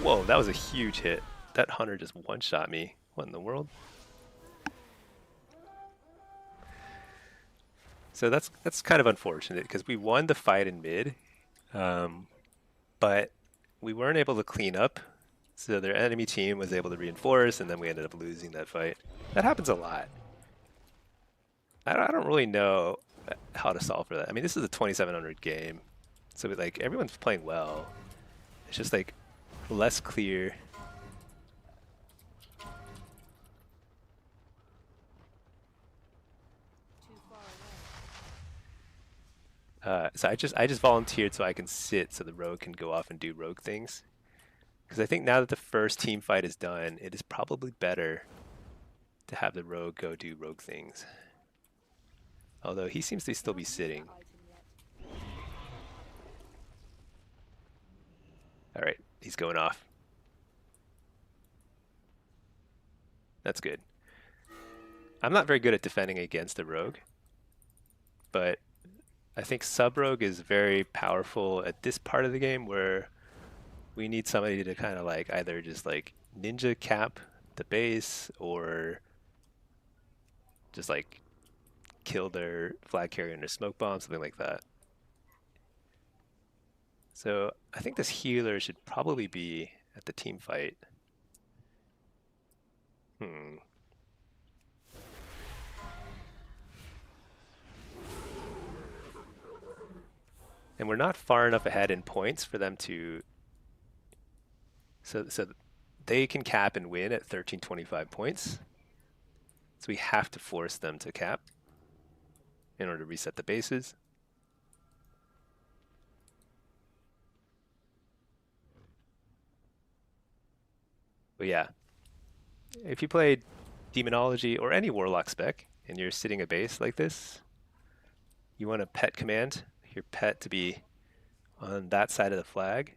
Whoa, that was a huge hit. That hunter just one-shot me. What in the world? So that's kind of unfortunate because we won the fight in mid, but we weren't able to clean up. So their enemy team was able to reinforce, and then we ended up losing that fight. That happens a lot. I don't really know how to solve for that. I mean, this is a 2700 game, so like everyone's playing well. It's just like less clear. So I just volunteered so I can sit so the rogue can go off and do rogue things. Because I think now that the first team fight is done, it is probably better to have the rogue go do rogue things. Although he seems to still be sitting. Alright, he's going off. That's good. I'm not very good at defending against the rogue, but I think sub-rogue is very powerful at this part of the game where we need somebody to kind of like either just like ninja cap the base or just like kill their flag carrier and their smoke bomb, something like that. So I think this healer should probably be at the team fight. And we're not far enough ahead in points for them to... So they can cap and win at 1325 points. So we have to force them to cap in order to reset the bases. But yeah, if you played demonology or any warlock spec and you're sitting a base like this, you want a pet command, your pet to be on that side of the flag.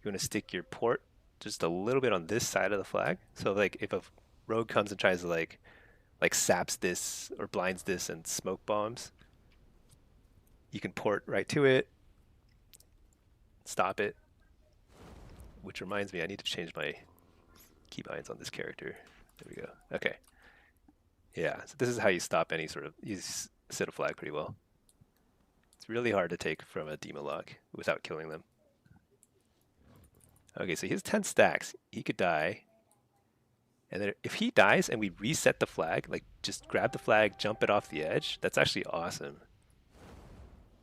You want to stick your port just a little bit on this side of the flag. So like if a rogue comes and tries to like saps this or blinds this and smoke bombs, you can port right to it, stop it. Which reminds me, I need to change my keybinds on this character. There we go. Okay. Yeah, so this is how you stop any sort of, you sit a flag pretty well. It's really hard to take from a demolog without killing them. Okay, so he has 10 stacks. He could die. And then if he dies and we reset the flag, like just grab the flag, jump it off the edge, that's actually awesome.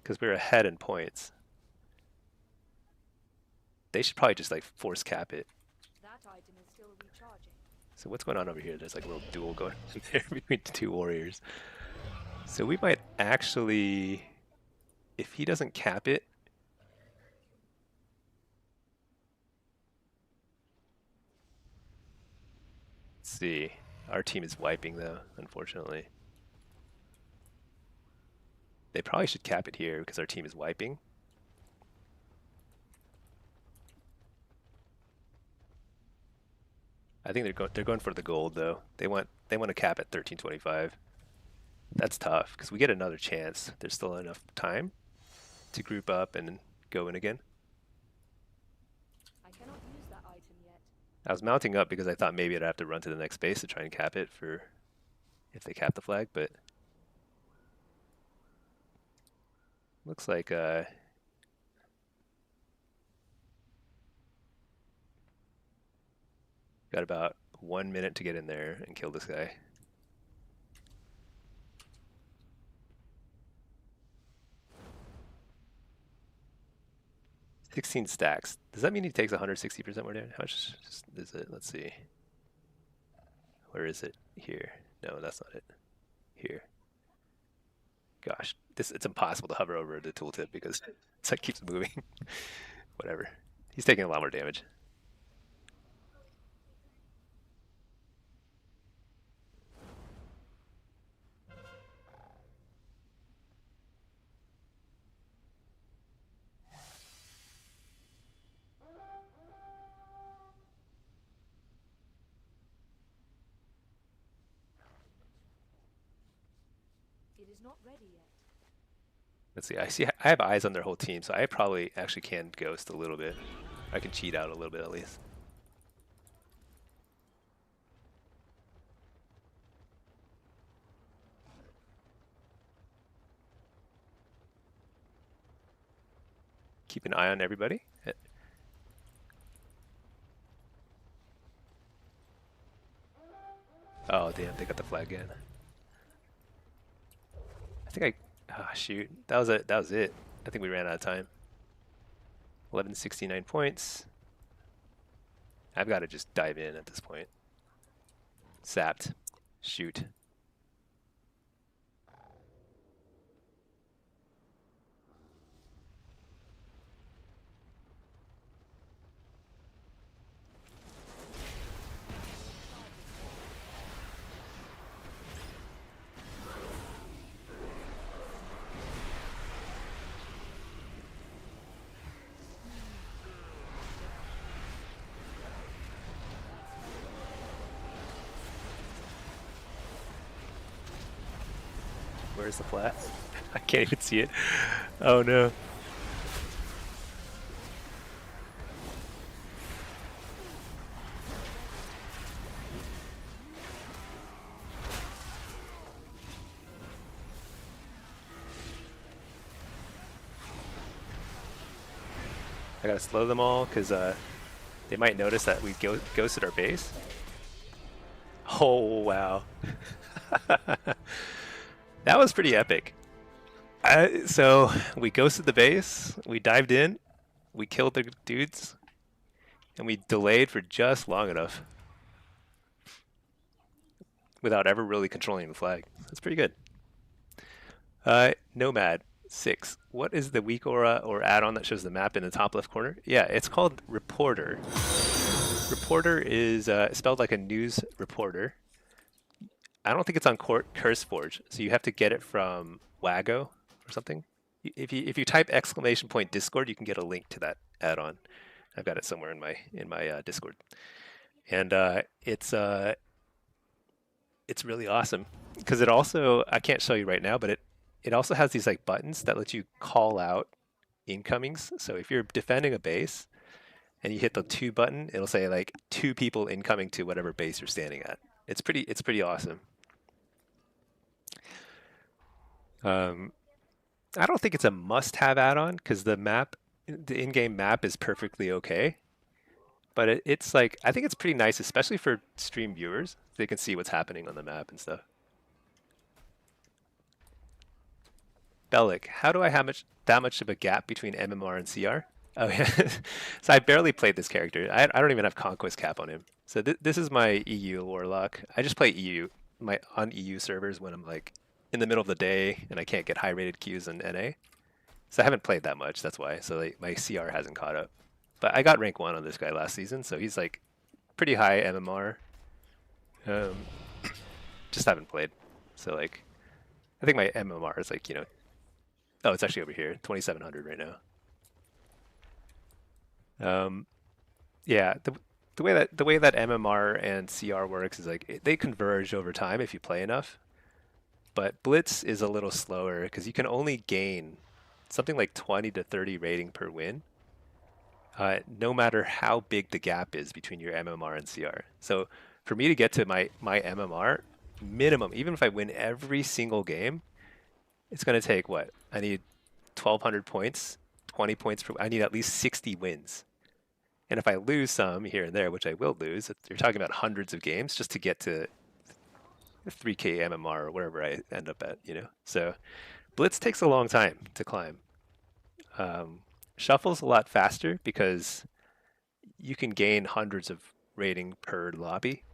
Because we're ahead in points. They should probably just like force cap it. That item is still recharging. So what's going on over here? There's like a little duel going on there between the two warriors. So we might actually, if he doesn't cap it, let's see. Our team is wiping though, unfortunately. They probably should cap it here because our team is wiping. I think they're going for the gold though. They want to cap at 1325. That's tough because we get another chance. There's still enough time to group up and go in again. I cannot use that item yet. I was mounting up because I thought maybe I'd have to run to the next base to try and cap it for if they cap the flag, but looks like got about 1 minute to get in there and kill this guy. $16 stacks. Does that mean he takes 160% more damage? How much is it? Let's see. Where is it? Here. No, that's not it. Here. Gosh, it's impossible to hover over the tooltip because it's like keeps moving. Whatever. He's taking a lot more damage. It is not ready yet. Let's see. I have eyes on their whole team, so I probably actually can ghost a little bit. I can cheat out a little bit at least. Keep an eye on everybody. Oh damn, they got the flag again. I think shoot. That was it. I think we ran out of time. 1169 points. I've got to just dive in at this point. Sapped. Shoot. Where's the flat? I can't even see it. Oh no. I gotta slow them all because they might notice that we ghosted our base. Oh wow. That was pretty epic. So we ghosted the base, we dived in, we killed the dudes, and we delayed for just long enough without ever really controlling the flag. That's pretty good. Nomad 6. What is the weak aura or add-on that shows the map in the top left corner? Yeah, it's called Reporter. Reporter is spelled like a news reporter. I don't think it's on CurseForge, so you have to get it from Wago or something. If you type !Discord, you can get a link to that add-on. I've got it somewhere in my Discord, and it's really awesome because it also, I can't show you right now, but it also has these like buttons that let you call out incomings. So if you're defending a base and you hit the 2 button, it'll say like 2 people incoming to whatever base you're standing at. It's pretty awesome. I don't think it's a must-have add-on because the in-game map is perfectly okay. but it's like I think it's pretty nice, especially for stream viewers. They can see what's happening on the map and stuff. Bellic, how do I have that much of a gap between MMR and CR? Oh yeah, so I barely played this character. I don't even have conquest cap on him. So this is my EU Warlock. I just play EU my on EU servers when I'm like in the middle of the day and I can't get high rated queues in NA. So I haven't played that much. That's why. So like my CR hasn't caught up. But I got rank 1 on this guy last season, so he's like pretty high MMR. Um, just haven't played. So like I think my MMR is like, oh, it's actually over here, 2700 right now. Yeah, the way that MMR and CR works is like they converge over time if you play enough. But Blitz is a little slower because you can only gain something like 20 to 30 rating per win, no matter how big the gap is between your MMR and CR. So for me to get to my MMR minimum, even if I win every single game, it's going to take what? I need 1,200 points, 20 points per. I need at least 60 wins. And if I lose some here and there, which I will lose, you're talking about hundreds of games just to get to 3K MMR or wherever I end up at, So Blitz takes a long time to climb. Shuffle's a lot faster because you can gain hundreds of rating per lobby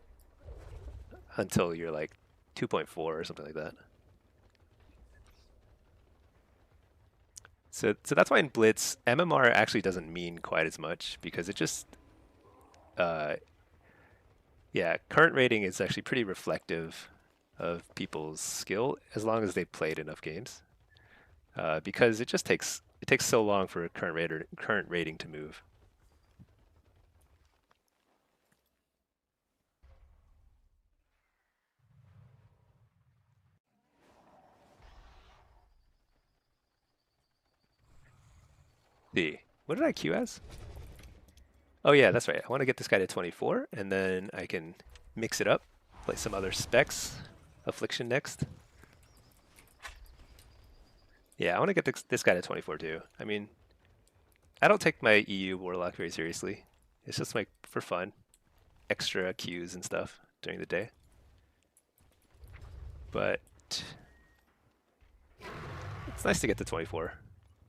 until you're like 2.4 or something like that. So that's why in Blitz, MMR actually doesn't mean quite as much because it just, yeah, current rating is actually pretty reflective of people's skill as long as they've played enough games. Because it takes so long for a current rating to move. See, what did I queue as? Oh yeah, that's right. I want to get this guy to 24, and then I can mix it up, play some other specs. Affliction next. Yeah, I want to get this guy to 24 too. I mean, I don't take my EU Warlock very seriously. It's just like for fun, extra queues and stuff during the day. But it's nice to get to 24.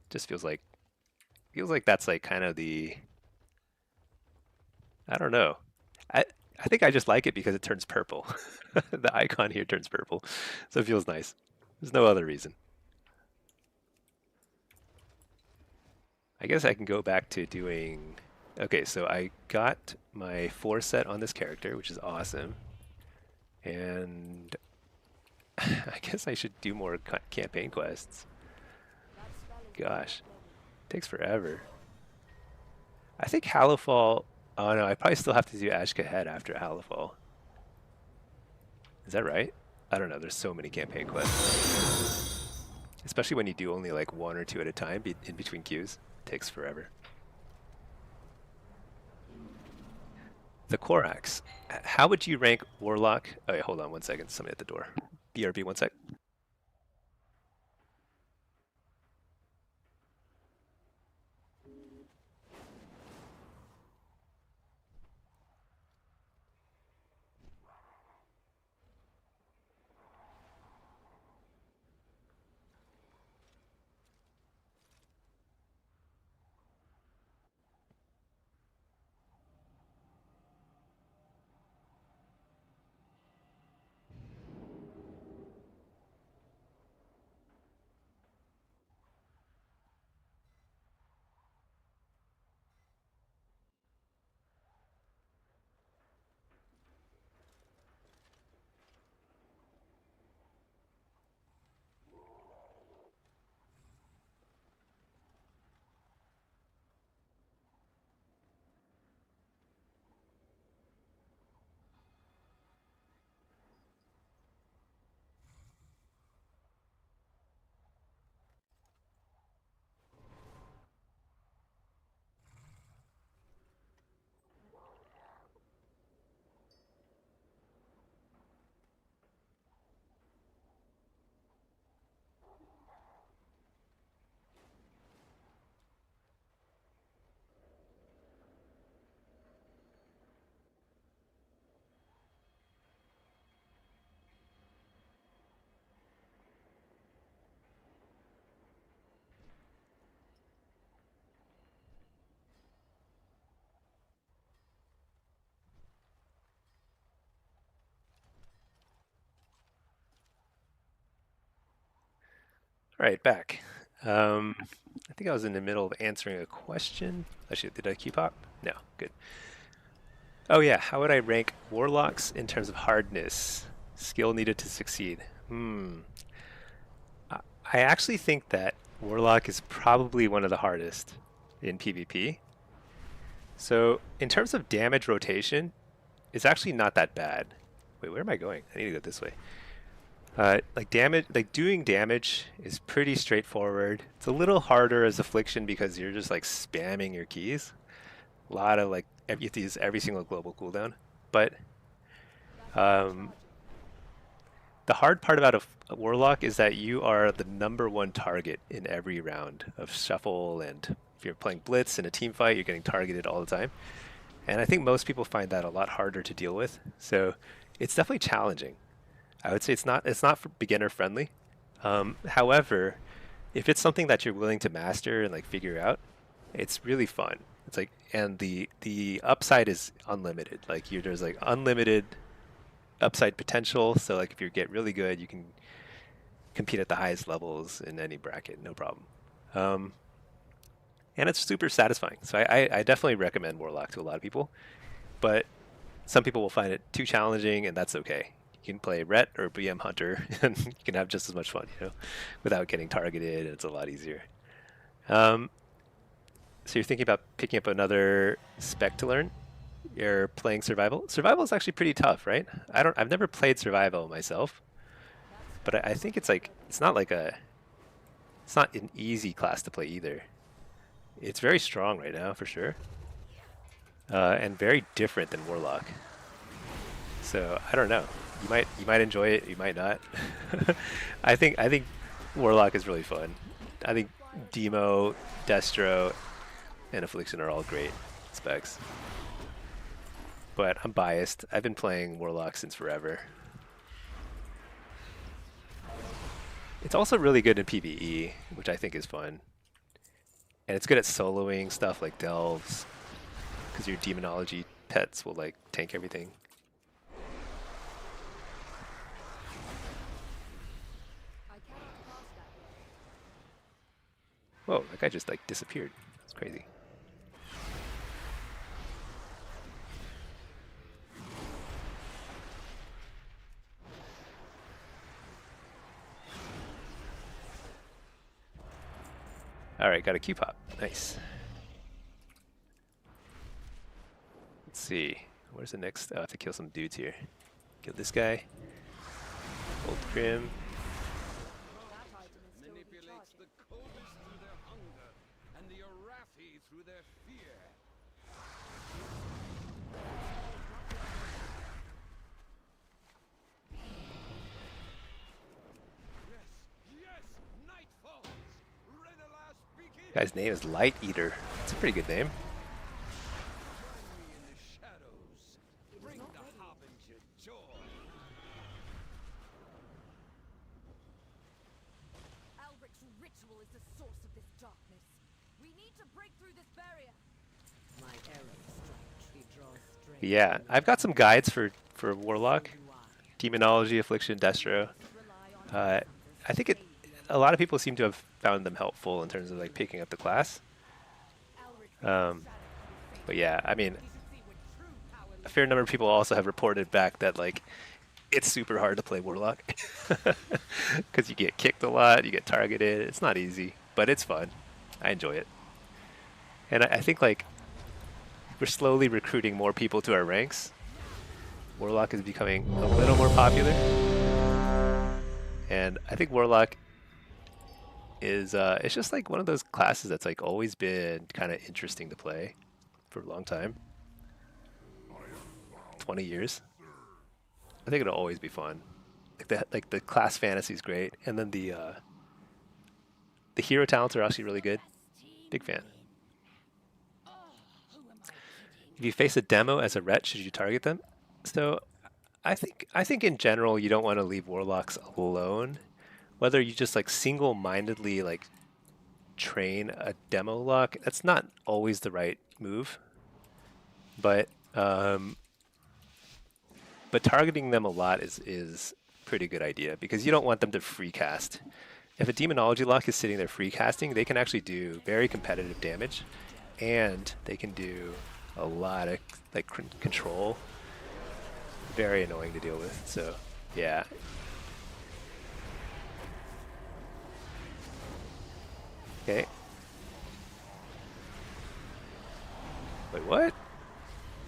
Just feels like that's like kind of the, I don't know. I think I just like it because it turns purple. The icon here turns purple, so it feels nice. There's no other reason. I guess I can go back to doing. Okay, so I got my 4 set on this character, which is awesome. And I guess I should do more campaign quests. Gosh, takes forever. I think Hallowfall. Oh no, I probably still have to do Ashka Head after Hallowfall. Is that right? I don't know. There's so many campaign quests, especially when you do only like 1 or 2 at a time in between queues. It takes forever. The Korax. How would you rank Warlock? Oh, wait, hold on 1 second. Somebody at the door. BRB, 1 sec. All right, back. I think I was in the middle of answering a question. Actually, did I keep up? No, good. Oh yeah, how would I rank warlocks in terms of hardness? Skill needed to succeed. I actually think that warlock is probably one of the hardest in PvP. So in terms of damage rotation, it's actually not that bad. Wait, where am I going? I need to go this way. Like damage, like doing damage is pretty straightforward. It's a little harder as affliction because you're just like spamming your keys. A lot of like you have to use every single global cooldown. But um, the hard part about a warlock is that you are the #1 target in every round of shuffle, and if you're playing blitz in a team fight, you're getting targeted all the time. And I think most people find that a lot harder to deal with. So it's definitely challenging. I would say it's not for beginner friendly. However, if it's something that you're willing to master and like figure out, it's really fun. It's like, and the upside is unlimited. Like there's like unlimited upside potential. So like if you get really good, you can compete at the highest levels in any bracket, no problem. Um, and it's super satisfying. So I definitely recommend Warlock to a lot of people, but some people will find it too challenging, and that's okay. You can play Ret or BM Hunter, and you can have just as much fun, without getting targeted, and it's a lot easier. Um, so you're thinking about picking up another spec to learn? You're playing survival. Survival is actually pretty tough, right? I've never played survival myself, but I think it's not an easy class to play either. It's very strong right now for sure, and very different than Warlock. So I don't know. You might enjoy it. You might not. I think Warlock is really fun. I think Demo, Destro, and Affliction are all great specs. But I'm biased. I've been playing Warlock since forever. It's also really good in PvE, which I think is fun. And it's good at soloing stuff like Delves, because your demonology pets will like tank everything. I cannot pass that way. Whoa, that guy just like disappeared. That's crazy. All right, got a Q pop. Nice. Let's see. Where's the next? Oh, I have to kill some dudes here. Kill this guy. Old Grim. That item is still Manipulates recharging. the Kovis through their hunger and the Arathi through their fear. Yes, night falls. Renalas begin. Guy's name is Light Eater. It's a pretty good name. Join me in the shadows. Bring the harbinger joy. Alric's ritual is the source of this darkness. We need to break through this barrier. My arrow strike draws strength. Yeah, I've got some guides for Warlock. Demonology, Affliction, Destro. Rely on I think a lot of people seem to have found them helpful in terms of like picking up the class. But yeah, I mean, a fair number of people also have reported back that like it's super hard to play Warlock because you get kicked a lot, you get targeted. It's not easy, but it's fun. I enjoy it, and I think like we're slowly recruiting more people to our ranks. Warlock is becoming a little more popular, and I think Warlock is it's just like one of those classes that's like always been kind of interesting to play for a long time. 20 years. I think it'll always be fun. Like the class fantasy is great, and then the hero talents are actually really good. Big fan. If you face a demo as a Ret, should you target them? So I think in general you don't want to leave warlocks alone. Whether you just like single-mindedly like train a demo lock, that's not always the right move. But targeting them a lot is pretty good idea because you don't want them to free cast if a demonology lock is sitting there free casting, they can actually do very competitive damage, and they can do a lot of like control. Very annoying to deal with. So yeah. Okay. Wait, what?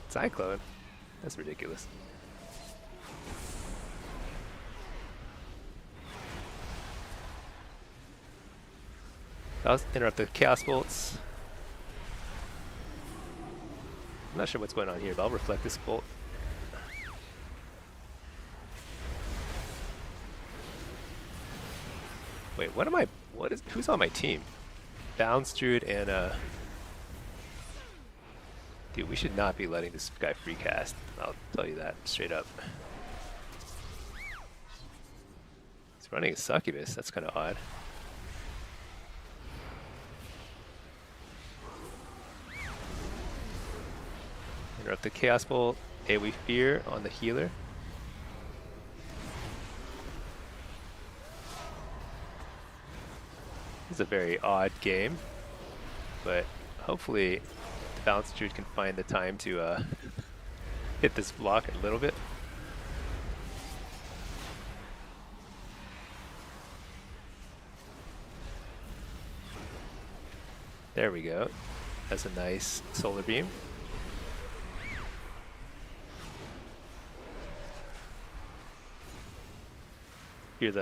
Cyclone? That's ridiculous. I'll interrupt the Chaos Bolts. I'm not sure what's going on here, but I'll reflect this bolt. Wait, what am I? What is? Who's on my team? Bounce Druid and dude, we should not be letting this guy free cast. I'll tell you that straight up. He's running a succubus. That's kind of odd. Interrupt the Chaos Bolt. AoE Fear on the healer. It's a very odd game, but hopefully the Balance Druid can find the time to hit this block a little bit. There we go. That's a nice solar beam. Here's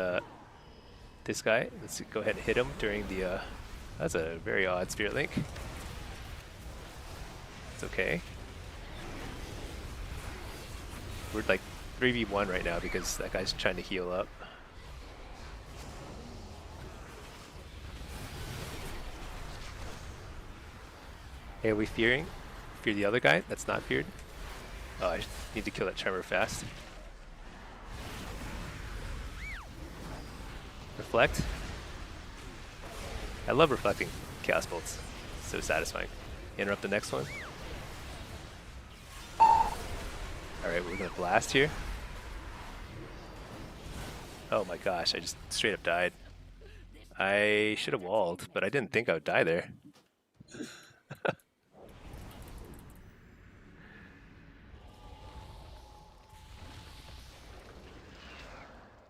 this guy. Let's go ahead and hit him during the that's a very odd Spirit Link. It's okay. We're like 3v1 right now because that guy's trying to heal up. Hey, are we fearing? Fear the other guy that's not feared? Oh, I need to kill that tremor fast. Reflect. I love reflecting Chaos Bolts. So satisfying. Interrupt the next one. Alright, we're gonna blast here. Oh my gosh, I just straight up died. I should have walled, but I didn't think I would die there.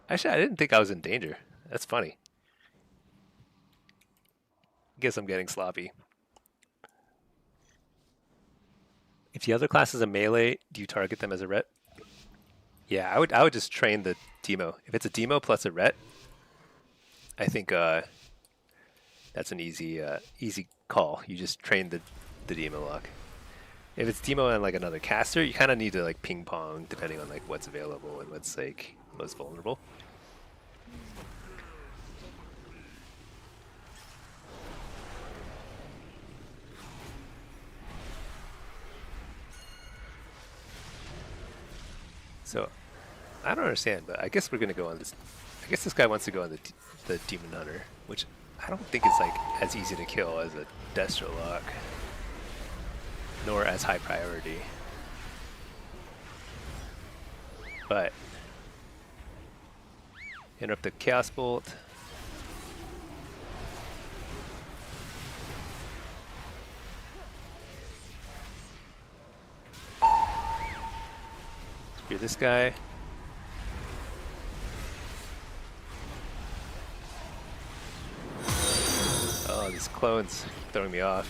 Actually, I didn't think I was in danger. That's funny. Guess I'm getting sloppy. If the other class is a melee, do you target them as a ret? Yeah, I would just train the demo. If it's a demo plus a ret, I think that's an easy easy call. You just train the demo lock. If it's demo and like another caster, you kind of need to like ping pong depending on like what's available and what's like most vulnerable. So, I don't understand, but I guess we're gonna go on this. I guess this guy wants to go on the Demon Hunter, which I don't think is like as easy to kill as a Destro lock, nor as high priority. But interrupt the Chaos Bolt. Spear this guy. Oh, these clones throwing me off.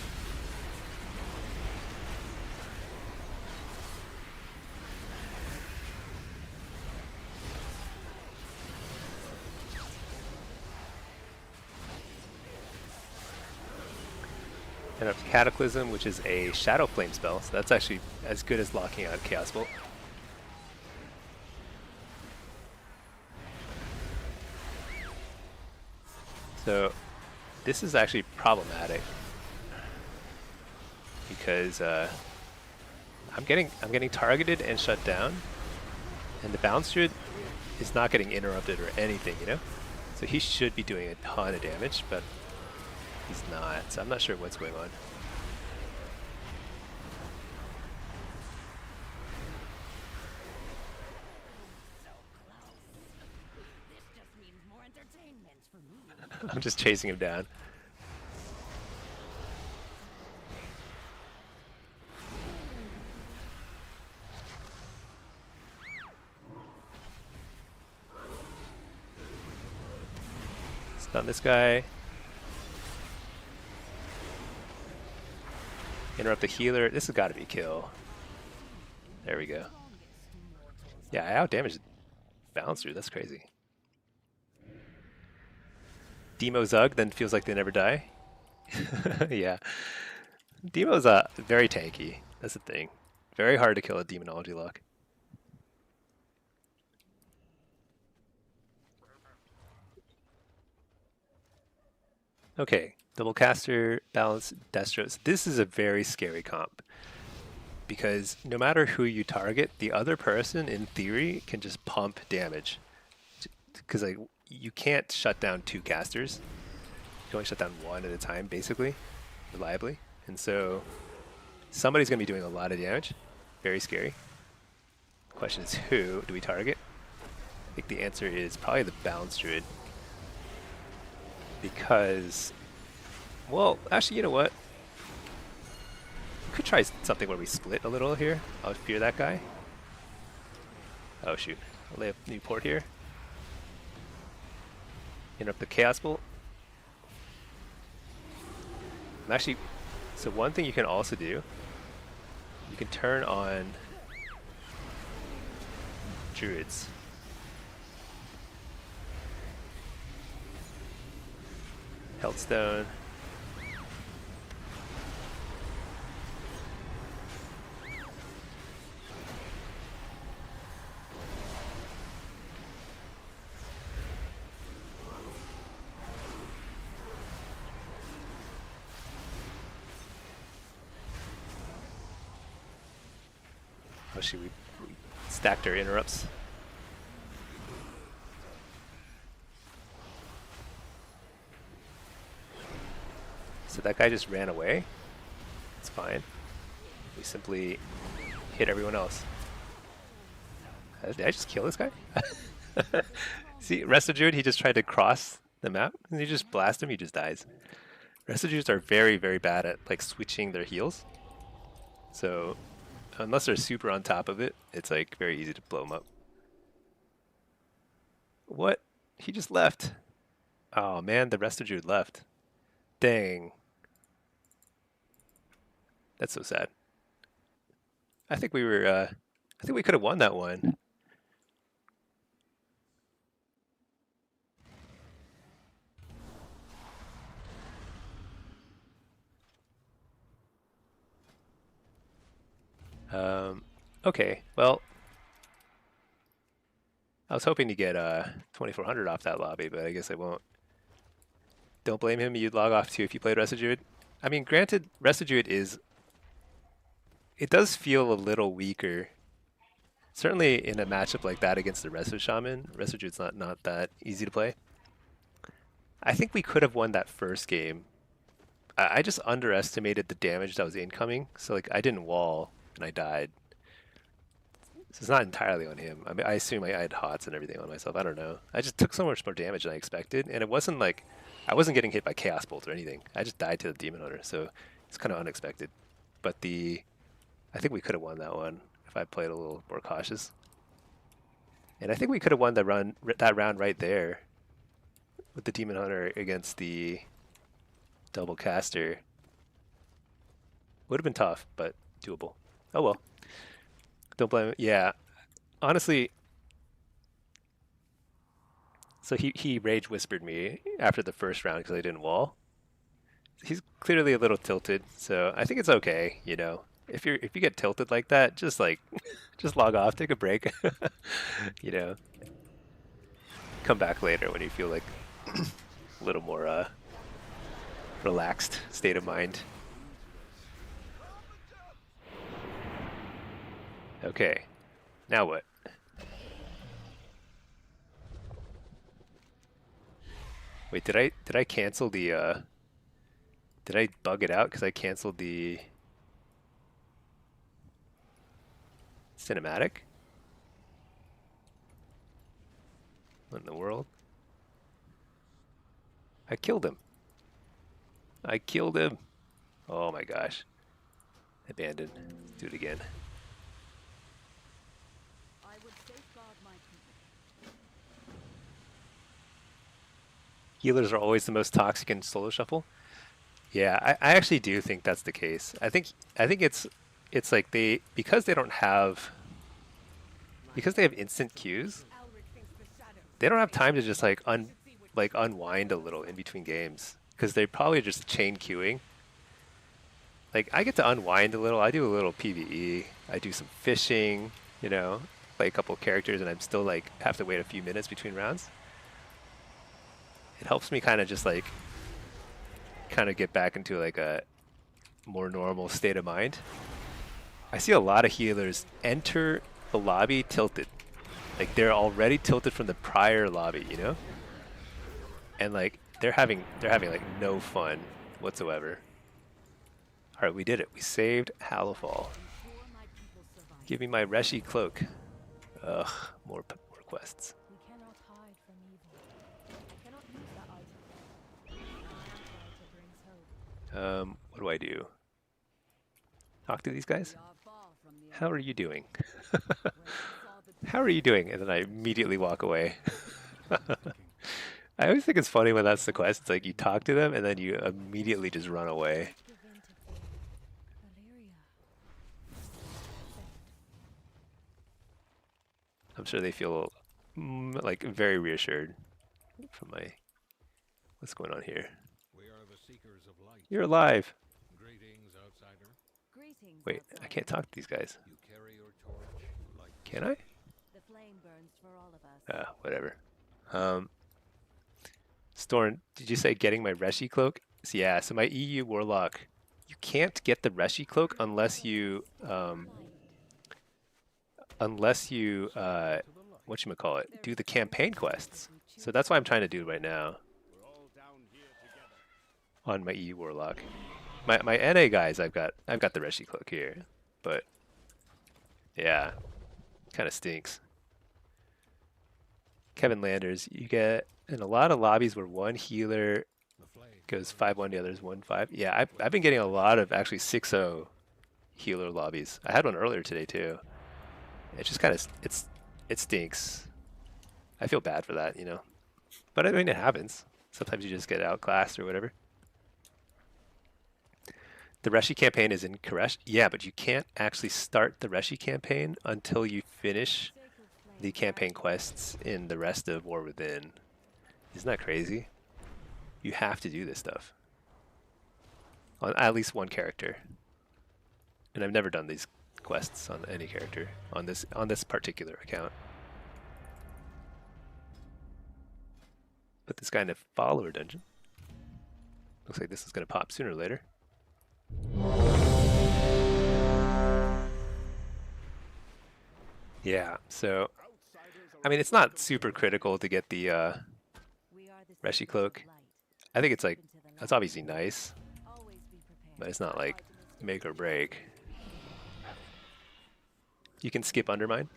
And up Cataclysm, which is a Shadow Flame spell, so that's actually as good as locking out Chaos Bolt. So this is actually problematic because I'm getting targeted and shut down, and the Bounce Druid is not getting interrupted or anything, you know. So he should be doing a ton of damage, but he's not. So I'm not sure what's going on. So close. This just means more entertainment for me. I'm just chasing him down. Stun this guy. Interrupt the healer. This has got to be a kill. There we go. Yeah, I outdamaged Balance through. That's crazy. Demo Zug then feels like they never die. Yeah. Demo's very tanky. That's the thing. Very hard to kill a demonology lock. Okay, double caster, balance, Destros. This is a very scary comp because no matter who you target, the other person in theory can just pump damage. Because like you can't shut down 2 casters. You can only shut down 1 at a time, basically, reliably. And so somebody's going to be doing a lot of damage. Very scary. The question is, who do we target? I think the answer is probably the Balance Druid. Because, well, actually, you know what? We could try something where we split a little here. I'll fear that guy. Oh, shoot. I'll lay a new port here. Interrupt the Chaos Bolt. Actually, so one thing you can also do, you can turn on Druids. Healthstone. Oh shoot, we stacked our interrupts. So that guy just ran away. It's fine. We simply hit everyone else. Did I just kill this guy? See, Resto he just tried to cross the map, and you just blast him, he just dies. Resto are very, very bad at like switching their heals. So unless they're super on top of it, it's like very easy to blow them up. What? He just left. Oh man, the Resto left. Dang. That's so sad. I think we were, I think we could have won that one. Okay, well, I was hoping to get 2400 off that lobby, but I guess I won't. Don't blame him, you'd log off too if you played Resto. I mean, granted, Resto is, it does feel a little weaker. Certainly in a matchup like that against the Resto Shaman, Resto not that easy to play. I think we could have won that first game. I just underestimated the damage that was incoming, so like I didn't wall and I died. So it's not entirely on him. I mean, I assume I had HOTS and everything on myself. I don't know. I just took so much more damage than I expected, and it wasn't like I wasn't getting hit by Chaos Bolt or anything. I just died to the Demon Hunter, so it's kind of unexpected. But I think we could have won that one if I played a little more cautious. And I think we could have won that round right there with the Demon Hunter against the double caster. Would have been tough, but doable. Oh well. Don't blame him. Yeah. Honestly, so he rage whispered me after the first round because I didn't wall. He's clearly a little tilted, so I think it's okay, you know. If you get tilted like that, just like just log off, take a break. You know. Come back later when you feel like a little more relaxed state of mind. Okay, now what? Wait, did I cancel the did I bug it out because I canceled the cinematic? What in the world? I killed him. I killed him. Oh my gosh. Abandoned. Let's do it again. I would safeguard my people. Healers are always the most toxic in solo shuffle. Yeah, I actually do think that's the case. I think it's like because they don't have because they have instant queues, they don't have time to just like unwind a little in between games because they probably just chain queuing. Like I get to unwind a little. I do a little PvE. I do some fishing, play a couple characters, and I'm still like have to wait a few minutes between rounds. It helps me kind of just like get back into like a more normal state of mind. I see a lot of healers enter the lobby tilted. Like they're already tilted from the prior lobby, And like they're having like no fun whatsoever. All right, we did it. We saved Halifal. Ensure my people survive. Give me my Reshi cloak. Ugh, more quests. We cannot hide from evil. I cannot use that item. Brighter brings hope. What do I do? Talk to these guys? We are far from the How are you doing? when we saw the How are you doing? And then I immediately walk away. I always think it's funny when that's the quest. It's like you talk to them and then you immediately just run away. Valeria. I'm sure they feel like very reassured from my what's going on here. We are the seekers of light. You're alive. Greetings, outsider. Greetings. Wait, I can't talk to these guys. You carry your torch. Light. Can I? The flame burns for all of us. Whatever. Storn, did you say getting my Reshi cloak? So yeah, so my EU Warlock, you can't get the Reshi cloak unless you whatchamacallit, do the campaign quests. So that's what I'm trying to do right now on my EU Warlock. My NA guys, I've got the Reshi cloak here, but yeah, kind of stinks. Kevin Landers, you get in a lot of lobbies where one healer goes 5-1, the others 1-5. Yeah, I've been getting a lot of actually 6-0 healer lobbies. I had one earlier today too. It's just kind of it stinks. I feel bad for that, But I mean, it happens. Sometimes you just get outclassed or whatever. The Reshi campaign is in Koresh. Yeah, but you can't actually start the Reshi campaign until you finish the campaign quests in the rest of War Within. Isn't that crazy? You have to do this stuff on at least one character. And I've never done these quests on any character on this particular account. Put this guy in a follower dungeon. Looks like this is going to pop sooner or later. Yeah, so I mean, it's not super critical to get the We are the Reshi seekers cloak. of light. I think it's like Into the that's light. obviously nice, Always be prepared. but it's not like make or break. You can skip Undermine.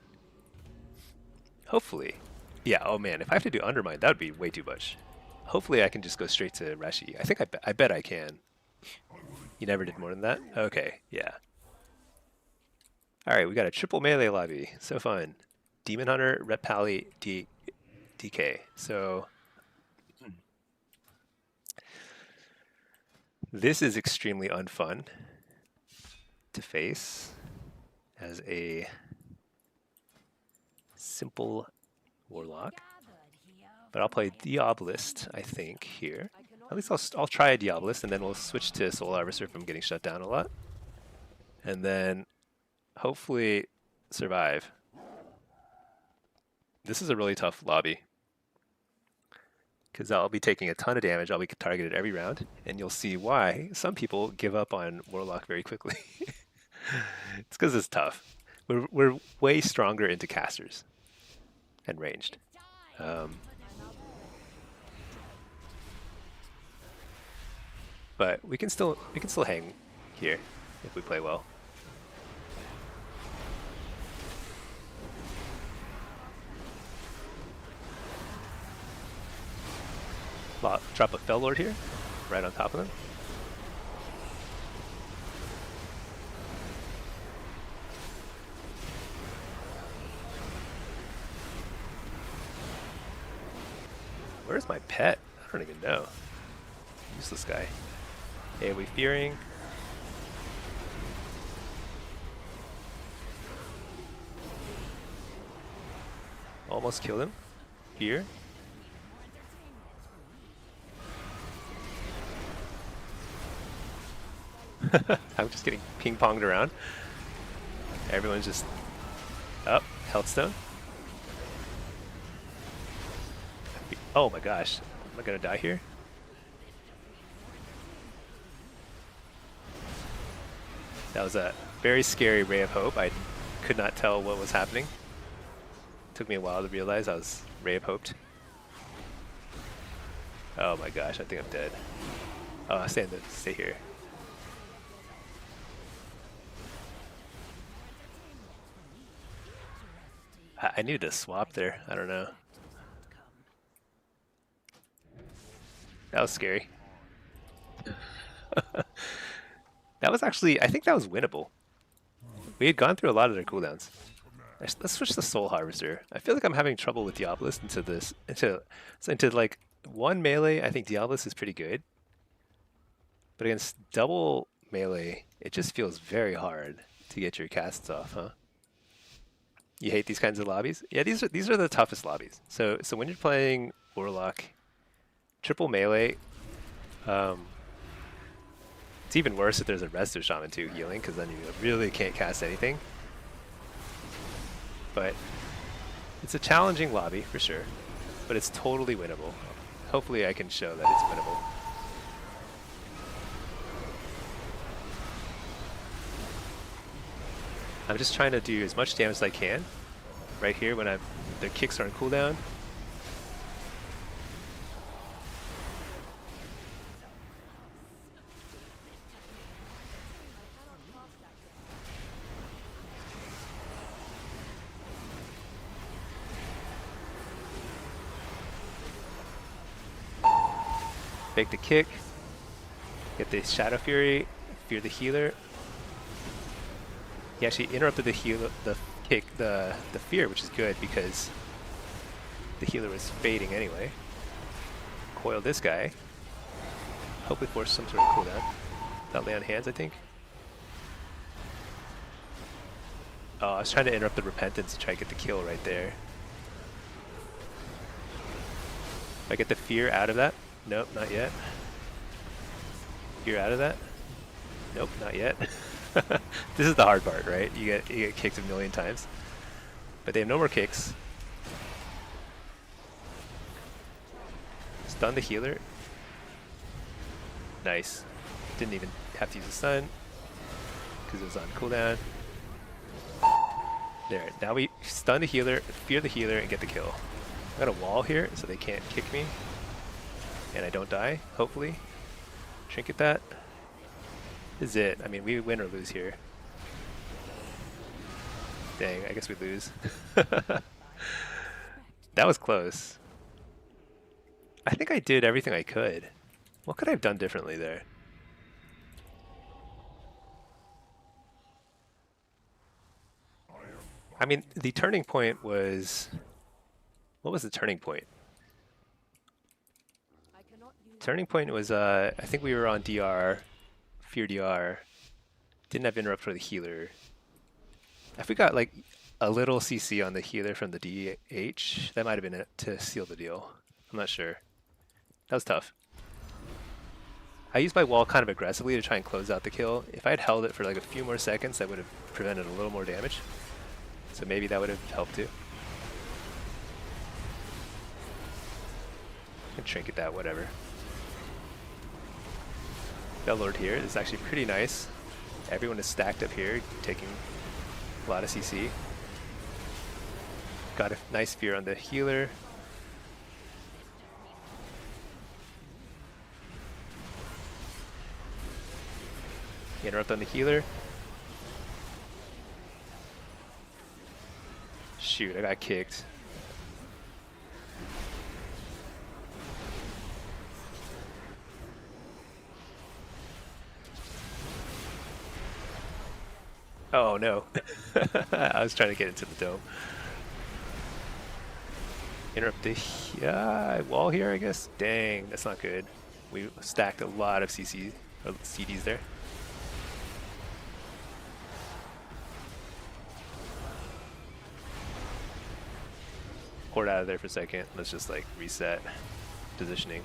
Hopefully. Yeah, oh man, if I have to do Undermine, that would be way too much. Hopefully I can just go straight to Reshi. I bet I can. You never did more than that? Okay, yeah. Alright, we got a triple melee lobby. So fun. Demon Hunter, Rep Pally, DK. So this is extremely unfun to face as a simple Warlock. But I'll play Diabolist, I think, here. At least I'll try a Diabolist, and then we'll switch to Soul Harvester if I'm getting shut down a lot. And then hopefully survive. This is a really tough lobby, because I'll be taking a ton of damage. I'll be targeted every round, and you'll see why some people give up on Warlock very quickly. It's because it's tough. We're way stronger into casters and ranged. But we can still hang here if we play well. Drop a Fell Lord here, right on top of them. Where's my pet? I don't even know. Useless guy. AoE Fearing. Almost killed him. Fear. I'm just getting ping-ponged around. Everyone's just up. Healthstone. Oh my gosh. Am I gonna die here? That was a very scary ray of hope. I could not tell what was happening. Took me a while to realize I was ray of hoped. Oh my gosh, I think I'm dead. Oh, I'll stay here. I needed to swap there. I don't know. That was scary. That was actually, I think that was winnable. We had gone through a lot of their cooldowns. Let's switch to Soul Harvester. I feel like I'm having trouble with Diabolist into like one melee. I think Diabolist is pretty good, but against double melee, it just feels very hard to get your casts off, huh? You hate these kinds of lobbies? Yeah, these are the toughest lobbies. So when you're playing Warlock, triple melee, it's even worse if there's a Resto Shaman too healing, because then you really can't cast anything. But it's a challenging lobby for sure, but it's totally winnable. Hopefully I can show that it's winnable. I'm just trying to do as much damage as I can right here when their kicks are on cooldown. Fake the kick, get the Shadow Fury, fear the healer. He actually interrupted the kick, the fear, which is good because the healer was fading anyway. Coil this guy. Hopefully force some sort of cooldown. Not lay on hands, I think. Oh, I was trying to interrupt the repentance to try to get the kill right there. If I get the fear out of that. Nope, not yet. Fear out of that. Nope, not yet. This is the hard part, right? You get kicked a million times. But they have no more kicks. Stun the healer. Nice. Didn't even have to use a stun because it was on cooldown. There. Now we stun the healer, fear the healer, and get the kill. I got a wall here so they can't kick me. And I don't die, hopefully. Trinket that. This is it. I mean, we win or lose here. Dang, I guess we lose. That was close. I think I did everything I could. What could I have done differently there? I mean, the turning point was... What was the turning point? Turning point was, I think we were on DR, Fear DR, didn't have interrupt for the healer. If we got like a little CC on the healer from the DH, that might have been it to seal the deal. I'm not sure. That was tough. I used my wall kind of aggressively to try and close out the kill. If I had held it for like a few more seconds, that would have prevented a little more damage. So maybe that would have helped too. I can trinket that, whatever. Lord here is actually pretty nice. Everyone is stacked up here, taking a lot of CC. Got a nice fear on the healer. Interrupt on the healer. Shoot, I got kicked. Oh no. I was trying to get into the dome. Interrupt the wall here, I guess. Dang, that's not good. We stacked a lot of CC or CDs there. Poured out of there for a second. Let's just like reset positioning.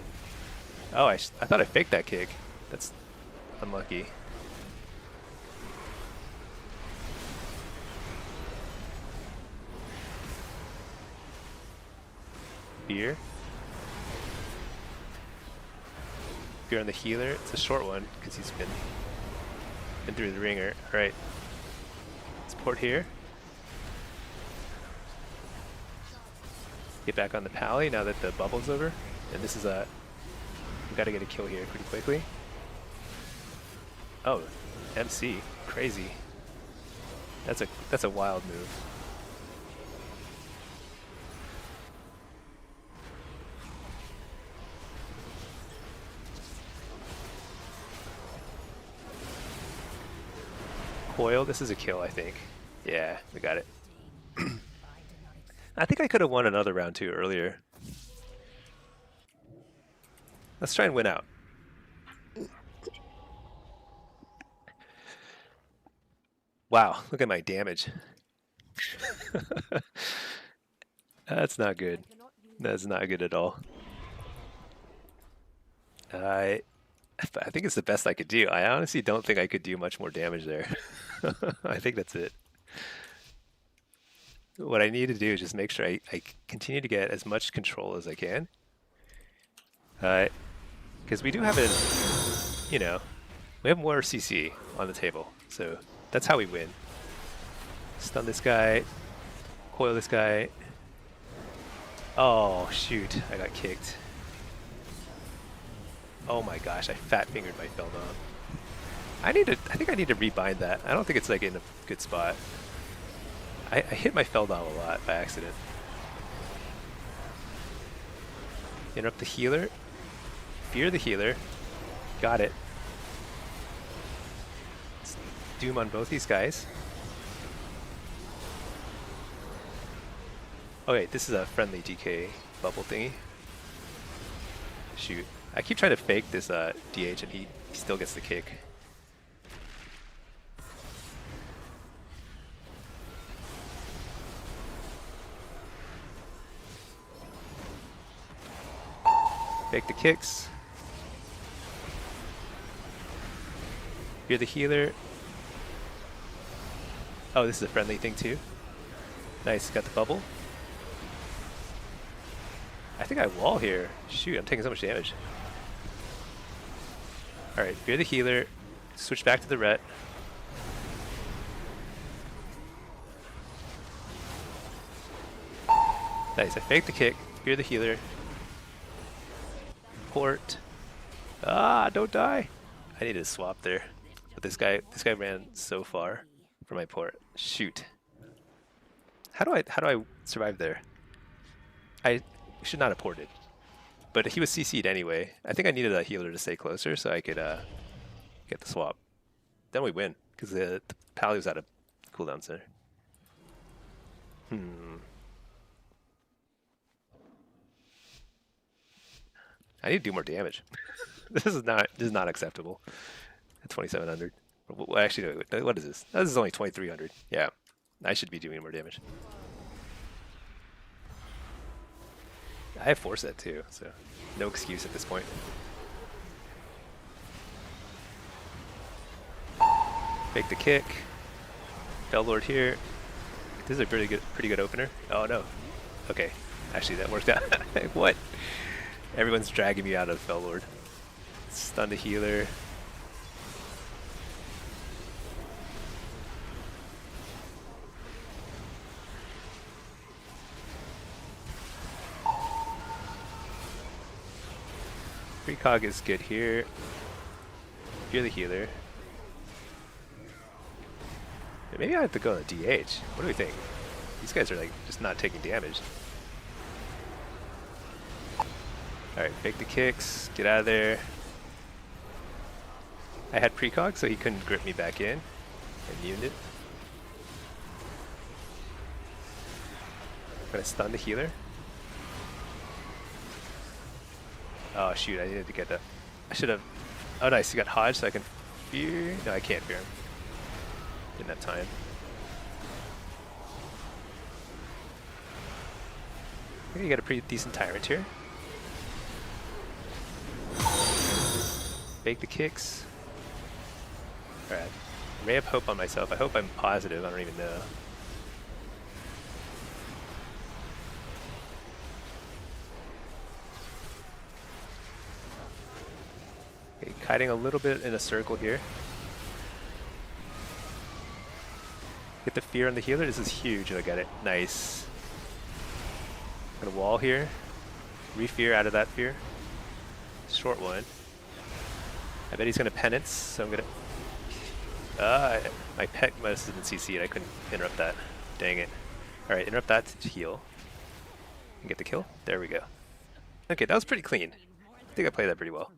Oh, I thought I faked that kick. That's unlucky. Fear. Fear on the healer. It's a short one because he's been through the ringer. All right. Support here. Get back on the pally now that the bubble's over. And this is a... we gotta get a kill here pretty quickly. Oh, MC. Crazy. That's a wild move. Coil, this is a kill, I think. Yeah, we got it. I think I could have won another round too earlier. Let's try and win out. Wow, look at my damage. That's not good. That's not good at all. I think it's the best I could do. I honestly don't think I could do much more damage there. I think that's it. What I need to do is just make sure I continue to get as much control as I can. Because we do have we have more CC on the table. So that's how we win. Stun this guy. Coil this guy. Oh, shoot. I got kicked. Oh my gosh, I fat fingered my Feldon. I think I need to rebind that. I don't think it's like in a good spot. I hit my Feldon a lot by accident. Interrupt the healer. Fear the healer. Got it. Let's doom on both these guys. Oh wait, this is a friendly DK bubble thingy. Shoot. I keep trying to fake this DH and he still gets the kick. Fake the kicks. You're the healer. Oh, this is a friendly thing too. Nice, got the bubble. I think I wall here. Shoot, I'm taking so much damage. Alright, fear the healer. Switch back to the ret. Nice, I faked the kick. Fear the healer. Port. Ah, don't die. I need to swap there. But this guy ran so far for my port. Shoot. How do I survive there? I should not have ported. But he was CC'd anyway. I think I needed a healer to stay closer so I could get the swap. Then we win, because the pally was out of cooldown center. I need to do more damage. This is not acceptable. At 2700. Well, actually, no, what is this? This is only 2300. Yeah, I should be doing more damage. I have force set too, so no excuse at this point. Make the kick. Bellord here. This is a pretty good opener. Oh no. Okay. Actually, that worked out. What? Everyone's dragging me out of Bellord. Stun the healer. Precog is good here. You're the healer. Maybe I have to go on the DH. What do we think? These guys are like just not taking damage. Alright, fake the kicks. Get out of there. I had precog, so he couldn't grip me back in. Immuned it. gonna stun the healer. Oh shoot, I needed to get that. I should have. Oh nice, you got Hodge so I can fear. No, I can't fear him. Didn't have time. I think you got a pretty decent tyrant here. Bake the kicks. Alright. Ray of hope on myself. I hope I'm positive. I don't even know. Okay, kiting a little bit in a circle here. Get the fear on the healer. This is huge. I got it. Nice. Gonna wall here. Re-fear out of that fear. Short one. I bet he's gonna penance, so I'm gonna. My pet must have been CC'd. I couldn't interrupt that. Dang it. All right, interrupt that to heal. And get the kill. There we go. Okay, that was pretty clean. I think I played that pretty well.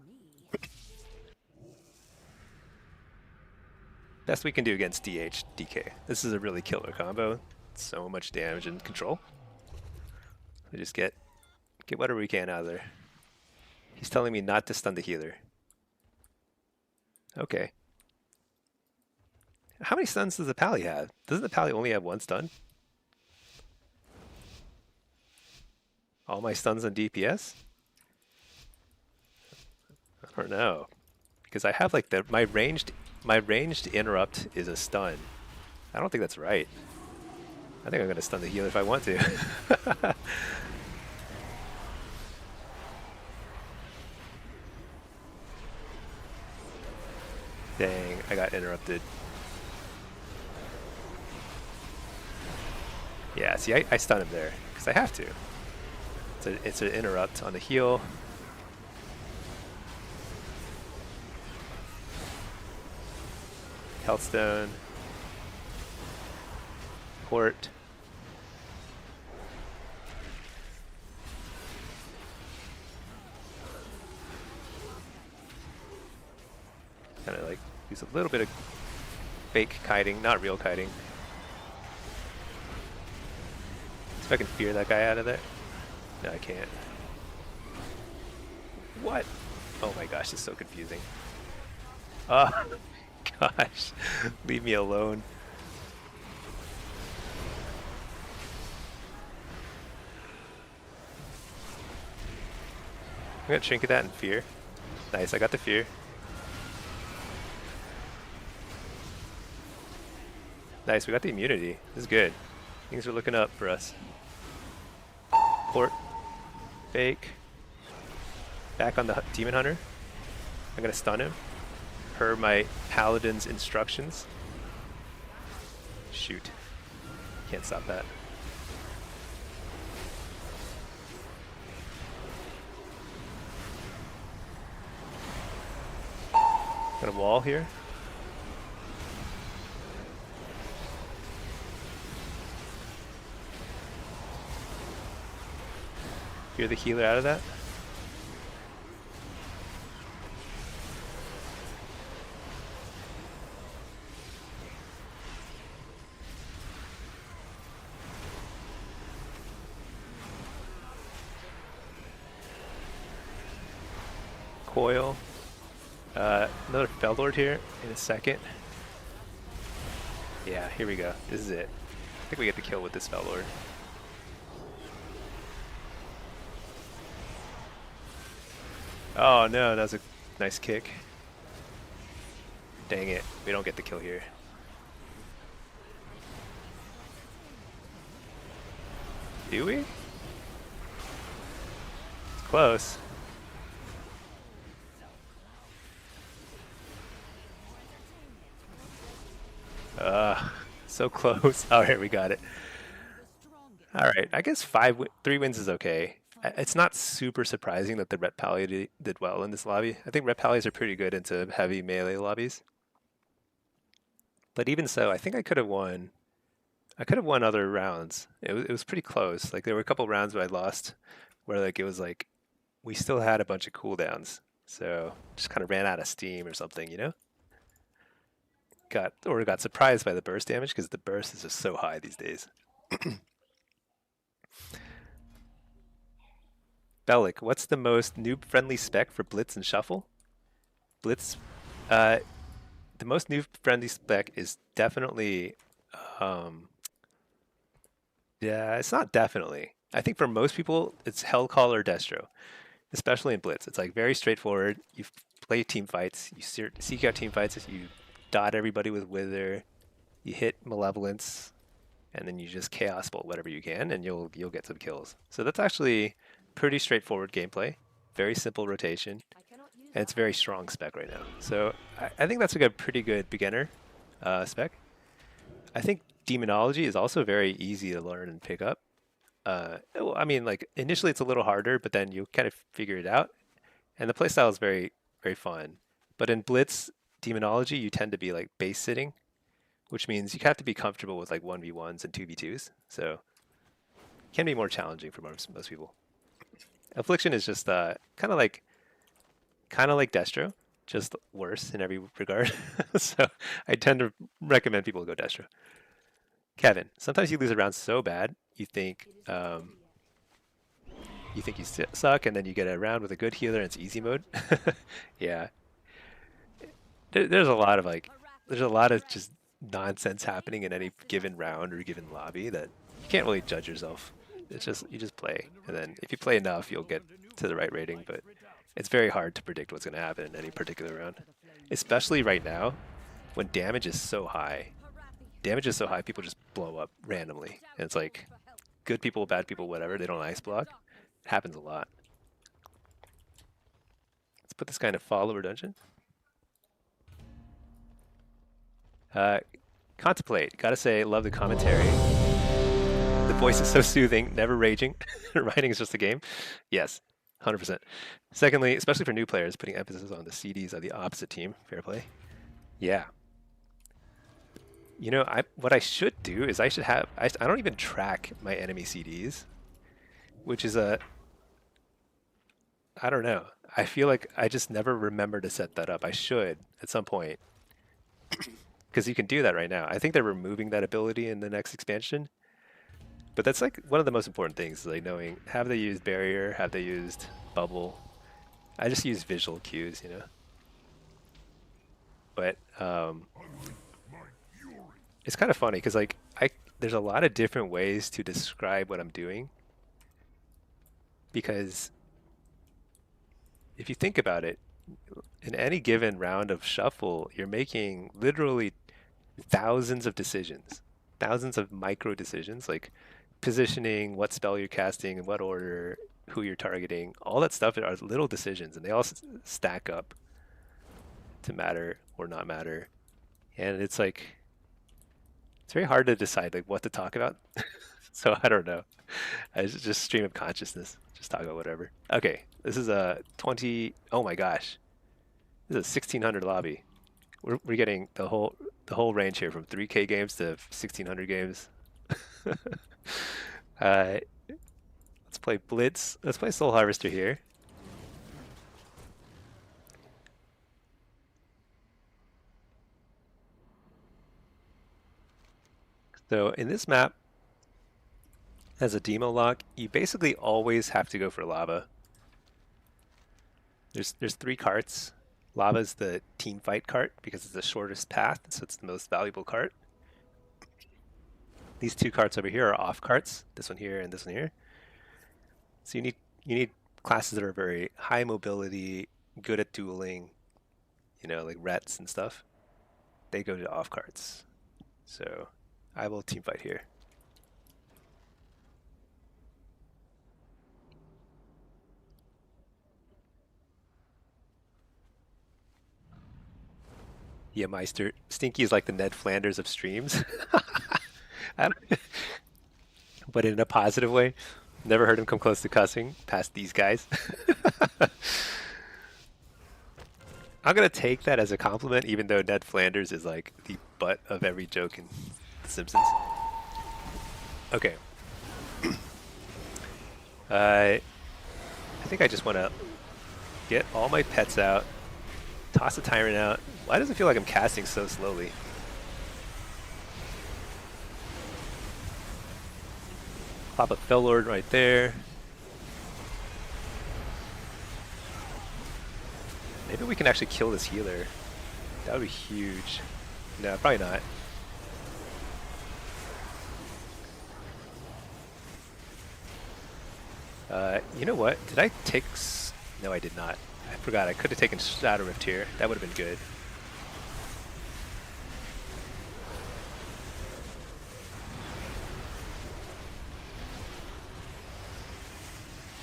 Best we can do against DH, DK. This is a really killer combo. So much damage and control. We just get whatever we can out of there. He's telling me not to stun the healer. Okay. How many stuns does the Pally have? Doesn't the Pally only have one stun? All my stuns on DPS? I don't know. Because I have like my ranged interrupt is a stun. I don't think that's right. I think I'm gonna stun the healer if I want to. Dang, I got interrupted. Yeah, see, I stun him there, because I have to. It's an interrupt on the heal. Healthstone. Port. Kind of like use a little bit of fake kiting, not real kiting. See if I can fear that guy out of there. No, I can't. What? Oh my gosh, it's so confusing. Oh gosh, leave me alone. I'm gonna trinket that in fear. Nice, I got the fear. Nice, we got the immunity. This is good. Things are looking up for us. Port. Fake. Back on the Demon Hunter. I'm gonna stun him. Per my Paladin's instructions. Shoot. Can't stop that. Got a wall here. Fear the healer out of that. Coil. Another Feldlord here in a second. Yeah, here we go. This is it. I think we get the kill with this Feldlord. Oh no, that was a nice kick. Dang it, we don't get the kill here. Do we? It's close. So close. Oh, here we got it. All right, I guess 3 wins is okay. It's not super surprising that the Ret Pally did well in this lobby. I think Ret Pallies are pretty good into heavy melee lobbies. But even so, I think I could have won. I could have won other rounds. It was pretty close. Like there were a couple rounds where I lost, where like it was like we still had a bunch of cooldowns, so just kind of ran out of steam or something, you know. Got surprised by the burst damage because the burst is just so high these days. Bellic, what's the most noob-friendly spec for Blitz and Shuffle? Blitz, uh, the most noob-friendly spec is definitely, um, yeah, it's not definitely. I think for most people, it's Hellcall or Destro, especially in Blitz. It's like very straightforward. You play team fights, you seek out team fights, you dot everybody with Wither, you hit Malevolence, and then you just Chaos Bolt whatever you can, and you'll get some kills. So that's actually pretty straightforward gameplay. Very simple rotation, and it's very strong spec right now. So I think that's like a pretty good beginner spec. I think demonology is also very easy to learn and pick up. Well, I mean, like initially it's a little harder, but then you kind of figure it out, and the playstyle is very very fun. But in Blitz demonology, you tend to be like base sitting, which means you have to be comfortable with like 1v1s and 2v2s. So it can be more challenging for most people. Affliction is just kind of like Destro, just worse in every regard. So I tend to recommend people go Destro. Kevin, sometimes you lose a round so bad you think you suck, and then you get a round with a good healer and it's easy mode. Yeah, there's a lot of just nonsense happening in any given round or given lobby that you can't really judge yourself. It's just you just play, and then if you play enough, you'll get to the right rating. But it's very hard to predict what's going to happen in any particular round, especially right now when damage is so high. Damage is so high, people just blow up randomly, and it's like good people, bad people, whatever. They don't ice block. It happens a lot. Let's put this guy in a follower dungeon. Contemplate. Gotta say, love the commentary. The voice is so soothing, never raging. Writing is just a game. Yes, 100%. Secondly, especially for new players, putting emphasis on the CDs of the opposite team. Fair play. Yeah. You know, what I should do is I don't even track my enemy CDs, which is I don't know. I feel like I just never remember to set that up. I should at some point. Because you can do that right now. I think they're removing that ability in the next expansion. But that's like one of the most important things, like knowing, have they used barrier? Have they used bubble? I just use visual cues, you know? But it's kind of funny because like there's a lot of different ways to describe what I'm doing. Because if you think about it, in any given round of shuffle, you're making literally thousands of decisions, thousands of micro decisions, like positioning, what spell you're casting, in what order, who you're targeting. All that stuff are little decisions, and they all stack up to matter or not matter. And it's like, it's very hard to decide like what to talk about. So I don't know. I just stream of consciousness. Just talk about whatever. Okay, this is a 20. Oh my gosh, this is a 1600 lobby. We're getting the whole range here from 3K games to 1600 games. Let's play Blitz. Let's play Soul Harvester here. So in this map, as a demo lock, you basically always have to go for lava. There's 3 carts. Lava is the team fight cart because it's the shortest path, so it's the most valuable cart. These 2 carts over here are off carts, this one here and this one here. So you need classes that are very high mobility, good at dueling, you know, like Rets and stuff. They go to off carts. So I will team fight here. Yeah, Meister. Stinky is like the Ned Flanders of streams. But in a positive way. Never heard him come close to cussing past these guys. I'm going to take that as a compliment, even though Ned Flanders is like the butt of every joke in The Simpsons. Okay. I think I just want to get all my pets out, toss the Tyrant out. Why does it feel like I'm casting so slowly? Pop a Fellord right there. Maybe we can actually kill this healer. That would be huge. No, probably not. You know what? Did I take... No, I did not. I forgot. I could have taken Shadow Rift here. That would have been good.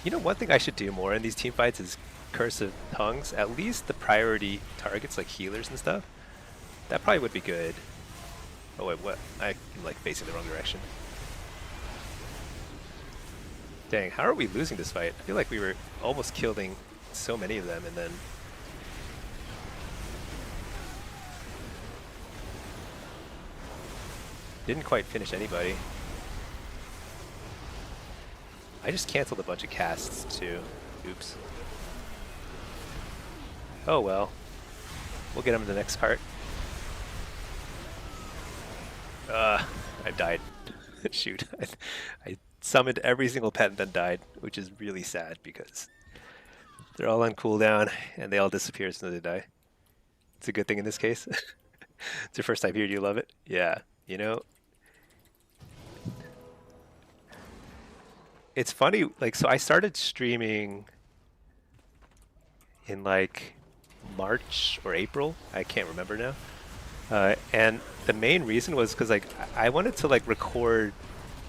You know, one thing I should do more in these team fights is Curse of Tongues. At least the priority targets, like healers and stuff. That probably would be good. Oh wait, what? I'm like facing the wrong direction. Dang, how are we losing this fight? I feel like we were almost killing so many of them and then... didn't quite finish anybody. I just canceled a bunch of casts too. Oops. Oh well. We'll get him in the next part. I died. Shoot. I summoned every single pet and then died, which is really sad because they're all on cooldown and they all disappear as soon as they die. It's a good thing in this case. It's your first time here, do you love it? Yeah, you know. It's funny, like, so I started streaming in like March or April, I can't remember now. And the main reason was because like I wanted to like record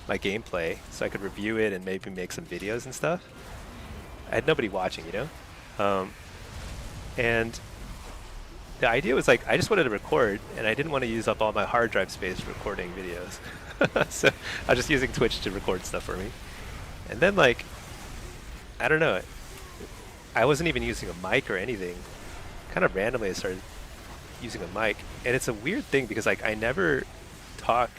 my gameplay so I could review it and maybe make some videos and stuff. I had nobody watching, you know? And the idea was like I just wanted to record and I didn't want to use up all my hard drive space recording videos. So I was just using Twitch to record stuff for me. And then like, I don't know, I wasn't even using a mic or anything. Kind of randomly I started using a mic. And it's a weird thing because like I never talk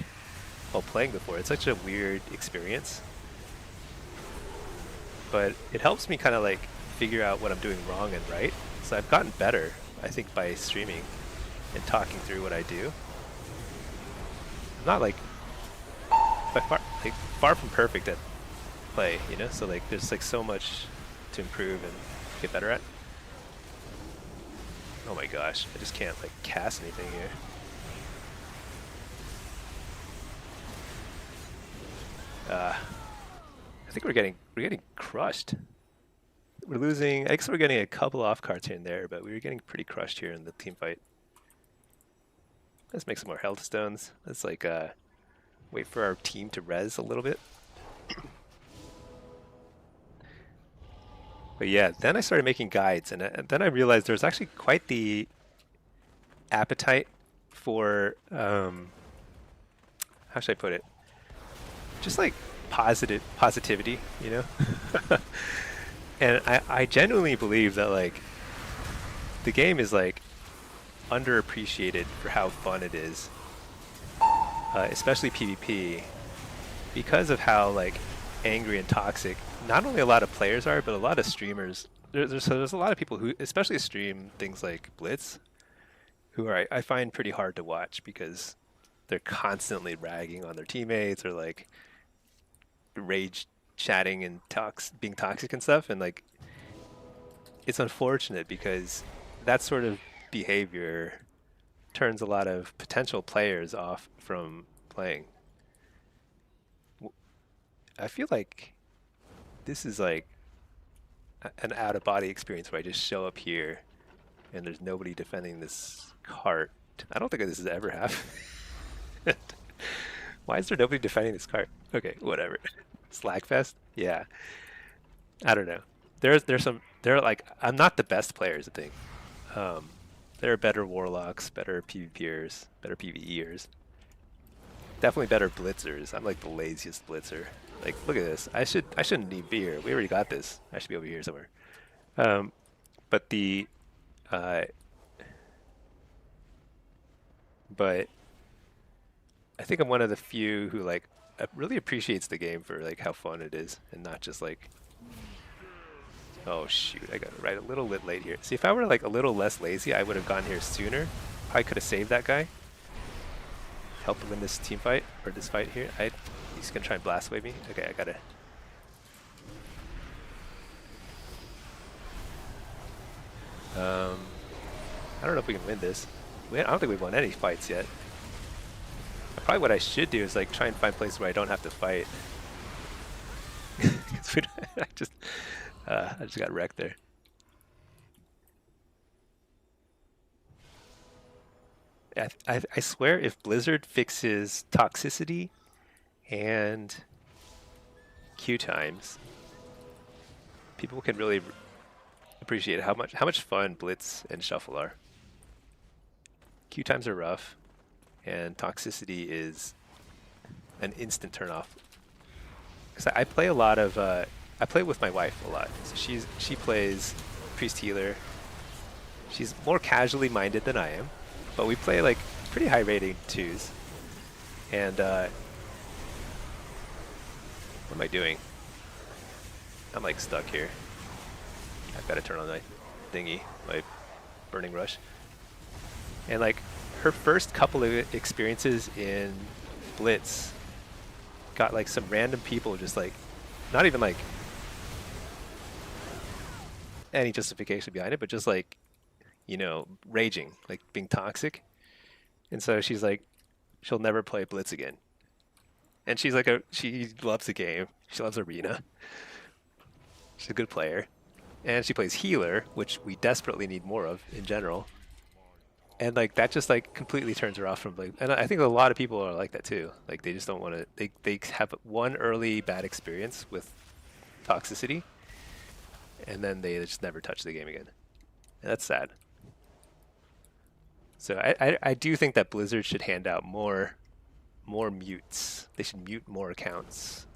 while playing before. It's such a weird experience. But it helps me kind of like figure out what I'm doing wrong and right. So I've gotten better, I think, by streaming and talking through what I do. I'm not like, far from perfect at play, you know? So like there's like so much to improve and get better at. Oh my gosh, I just can't like cast anything here. I think we're getting crushed. We're losing. I guess we're getting a couple off cards here and there, but we were getting pretty crushed here in the team fight. Let's make some more health stones. Let's like wait for our team to res a little bit. But yeah, then I started making guides, and then I realized there's actually quite the appetite for how should I put it? Just like positivity, you know. And I genuinely believe that like the game is like underappreciated for how fun it is, especially PvP, because of how like angry and toxic not only a lot of players are, but a lot of streamers. There's a lot of people who especially stream things like Blitz, who are I find pretty hard to watch because they're constantly ragging on their teammates or like rage chatting and being toxic and stuff, and like it's unfortunate because that sort of behavior turns a lot of potential players off from playing. I feel like this is like an out-of-body experience where I just show up here and there's nobody defending this cart. I don't think this has ever happened. Why is there nobody defending this cart? Okay, whatever. Slagfest? Yeah. I don't know. There are like, I'm not the best player is the thing. There are better Warlocks, better PvPers, better PvEers. Definitely better Blitzers. I'm like the laziest Blitzer. Like, look at this. I shouldn't need be here. We already got this. I should be over here somewhere. But I think I'm one of the few who like really appreciates the game for like how fun it is and not just like, oh shoot, I got it right a little bit late here. See, if I were like a little less lazy, I would have gone here sooner. Probably could have saved that guy. Help him in this team fight or this fight here. He's gonna try and blast wave me. Okay, I gotta. if we can win this. I don't think we've won any fights yet. Probably what I should do is like try and find places where I don't have to fight. 'Cause I just got wrecked there. I swear if Blizzard fixes toxicity and queue times, people can really appreciate how much fun Blitz and Shuffle are. Queue times are rough, and toxicity is an instant turnoff. Because I play a lot of I play with my wife a lot. So she plays Priest Healer. She's more casually minded than I am, but we play like pretty high rating 2s. And what am I doing? I'm like stuck here. I've got to turn on my thingy, my Burning Rush. And like her first couple of experiences in Blitz got like some random people just like, not even like any justification behind it, but just like, you know, raging, like being toxic. And so she's like, she'll never play Blitz again. And she's like, she loves the game. She loves Arena. She's a good player. And she plays Healer, which we desperately need more of in general. And like that just like completely turns her off from like, and I think a lot of people are like that too. Like they just don't want to, they have one early bad experience with toxicity, and then they just never touch the game again. And that's sad. So I do think that Blizzard should hand out more mutes. They should mute more accounts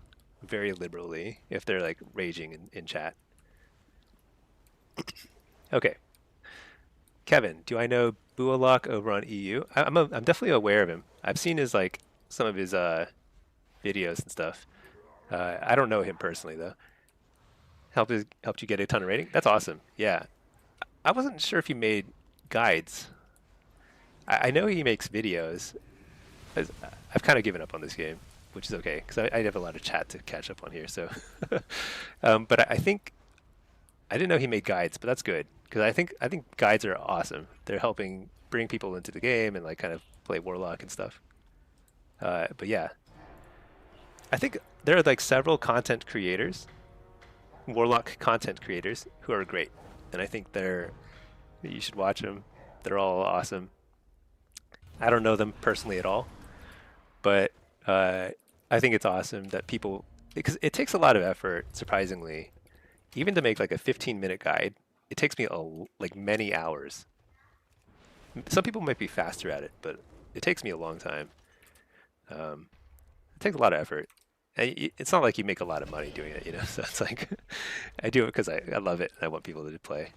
very liberally if they're like raging in chat. Okay. Kevin, do I know Warlock over on EU? I'm definitely aware of him. I've seen his like some of his videos and stuff. I don't know him personally though. Helped you get a ton of rating? That's awesome. Yeah. I wasn't sure if he made guides. I know he makes videos. I've kind of given up on this game, which is okay because I have a lot of chat to catch up on here. So, but I think I didn't know he made guides, but that's good because I think guides are awesome. They're helping bring people into the game and like kind of play Warlock and stuff. But yeah, I think there are like several content creators, Warlock content creators, who are great, and I think you should watch them. They're all awesome. I don't know them personally at all, but I think it's awesome that people, because it takes a lot of effort, surprisingly, even to make like a 15-minute guide. It takes me like many hours. Some people might be faster at it, but it takes me a long time. It takes a lot of effort. And it's not like you make a lot of money doing it, you know. So it's like I do it because I love it and I want people to play.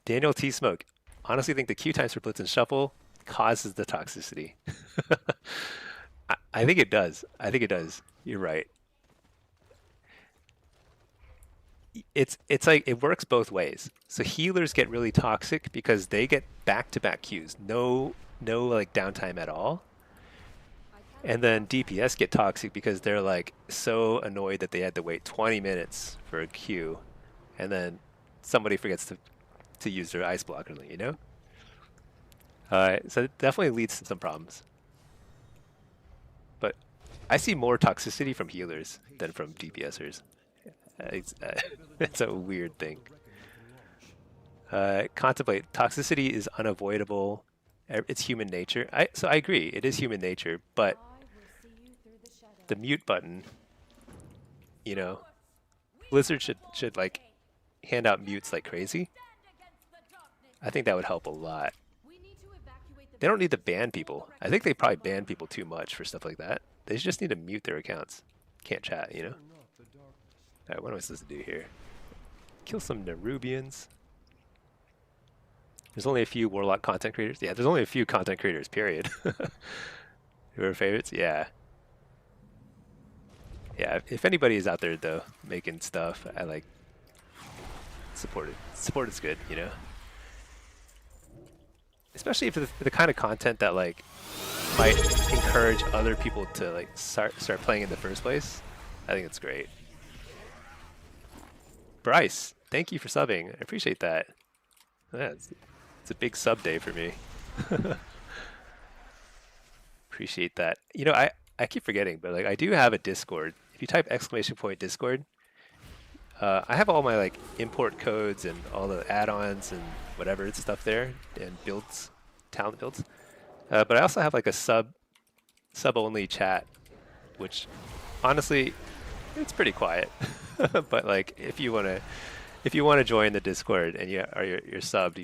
Daniel T. Smoke. Honestly, think the queue times for Blitz and Shuffle causes the toxicity. I think it does. I think it does. You're right. It's like it works both ways. So healers get really toxic because they get back-to-back queues, no like downtime at all. And then DPS get toxic because they're like so annoyed that they had to wait 20 minutes for a queue, and then somebody forgets to use their ice block or something, you know? So it definitely leads to some problems. But I see more toxicity from healers than from DPSers. It's a weird thing. Contemplate. Toxicity is unavoidable. It's human nature. So I agree. It is human nature, but the mute button, you know, Blizzard should like hand out mutes like crazy. I think that would help a lot. They don't need to ban people. I think they probably ban people too much for stuff like that. They just need to mute their accounts. Can't chat, you know? Alright, what am I supposed to do here? Kill some Nerubians. There's only a few Warlock content creators. Yeah, there's only a few content creators, period. Who are favorites? Yeah. Yeah, if anybody is out there, though, making stuff, I like support it. Support is good, you know? Especially if the kind of content that, like, might encourage other people to, like, start playing in the first place. I think it's great. Bryce, thank you for subbing. I appreciate that. Yeah, It's a big sub day for me. Appreciate that. You know, I keep forgetting, but like I do have a Discord. If you type !Discord, I have all my like import codes and all the add-ons and whatever stuff there and builds, talent builds. But I also have like a sub only chat, which honestly it's pretty quiet. But like if you wanna join the Discord and you're subbed,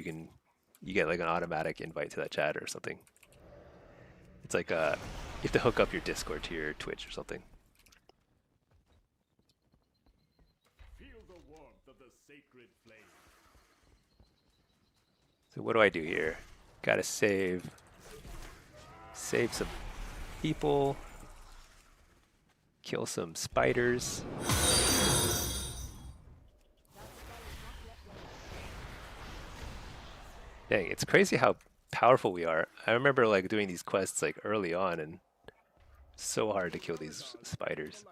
you get like an automatic invite to that chat or something. It's like you have to hook up your Discord to your Twitch or something. Feel the warmth of the sacred flame. So what do I do here? Gotta save some people, kill some spiders. Dang, it's crazy how powerful we are. I remember like doing these quests like early on and so hard to kill these spiders.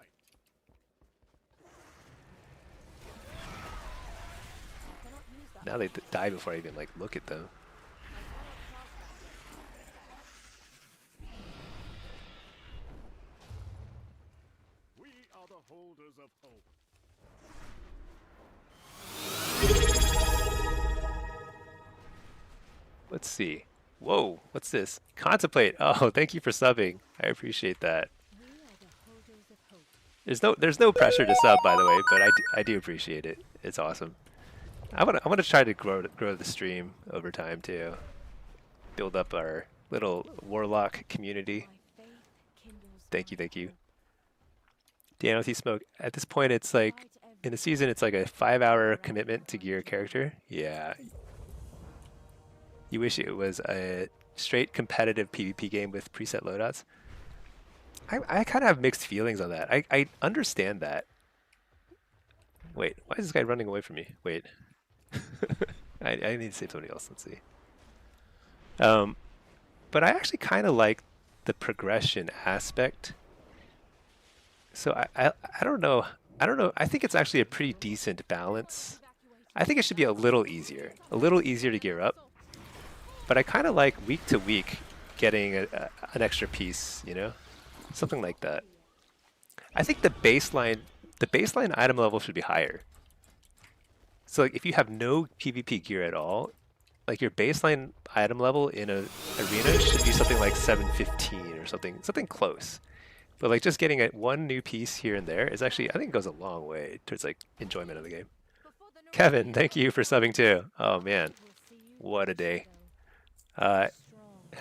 Now they die before I even like look at them. We are the holders of hope. Let's see. Whoa, what's this? Contemplate. Oh, thank you for subbing. I appreciate that. We are the holders of hope. There's no pressure to sub, by the way, but I do appreciate it. It's awesome. I want to try to grow the stream over time too. Build up our little Warlock community. My faith kindles Thank you, my thank you. hope. Dan with Smoke. At this point, it's like in the season, it's like a 5-hour commitment to gear a character. Yeah. You wish it was a straight competitive PvP game with preset loadouts. I kind of have mixed feelings on that. I understand that. Wait, why is this guy running away from me? Wait. I need to save somebody else. Let's see. But I actually kind of like the progression aspect. So I don't know. I don't know. I think it's actually a pretty decent balance. I think it should be a little easier to gear up. But I kind of like week to week getting an extra piece, you know, something like that. I think the baseline item level should be higher. So like if you have no PvP gear at all, like your baseline item level in a arena should be something like 715 or something close. But like just getting one new piece here and there is actually, I think, goes a long way towards like enjoyment of the game. Kevin, thank you for subbing too. Oh man, what a day. Have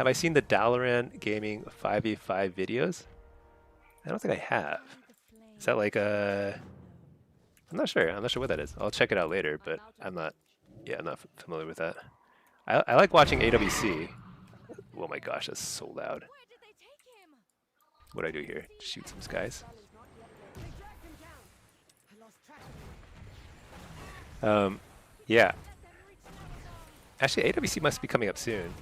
I seen the Dalaran Gaming 5v5 videos? I don't think I have. Is that like a... I'm not sure what that is. I'll check it out later, but I'm not familiar with that. I like watching AWC. Oh my gosh, that's so loud. Where did they take him? What do I do here? Shoot some guys. Yeah. Actually, AWC must be coming up soon.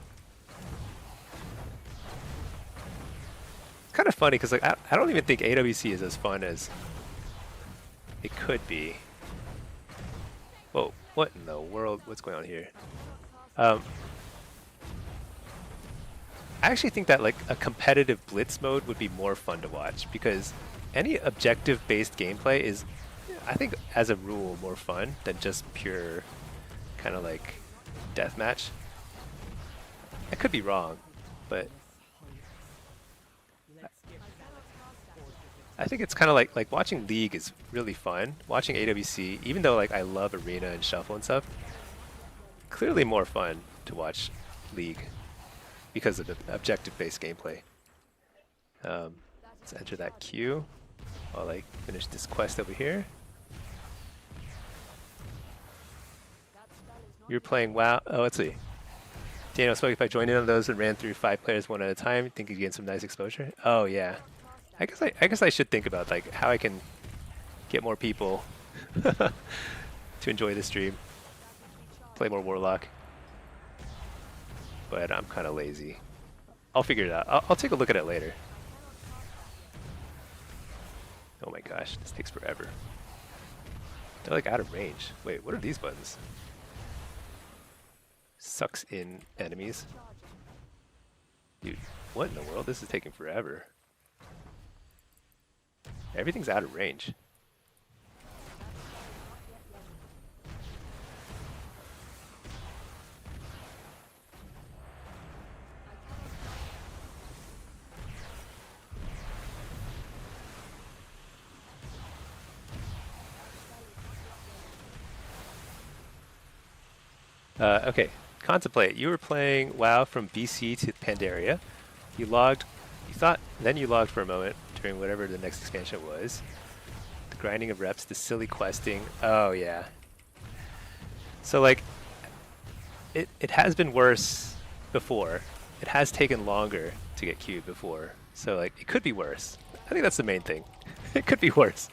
It's kind of funny because like I don't even think AWC is as fun as it could be. Whoa, what in the world? What's going on here? I actually think that like a competitive blitz mode would be more fun to watch because any objective-based gameplay is, I think, as a rule, more fun than just pure kind of like deathmatch. I could be wrong, but I think it's kind of like watching League is really fun. Watching AWC, even though like I love Arena and Shuffle and stuff, clearly more fun to watch League because of the objective-based gameplay. Let's enter that queue while I finish this quest over here. You're playing WoW. Oh, let's see. Daniel spoke if I joined in on those and ran through 5 players one at a time, think you'd get some nice exposure. Oh yeah. I guess I should think about like how I can get more people to enjoy the stream. Play more Warlock. But I'm kind of lazy. I'll figure it out. I'll take a look at it later. Oh my gosh, this takes forever. They're like out of range. Wait, what are these buttons? sucks in enemies. Dude, what in the world? This is taking forever. Everything's out of range. Okay, contemplate. You were playing WoW from BC to Pandaria. You logged, then you logged for a moment during whatever the next expansion was. The grinding of reps, the silly questing. Oh yeah. So like, it has been worse before. It has taken longer to get queued before. So like, it could be worse. I think that's the main thing. It could be worse.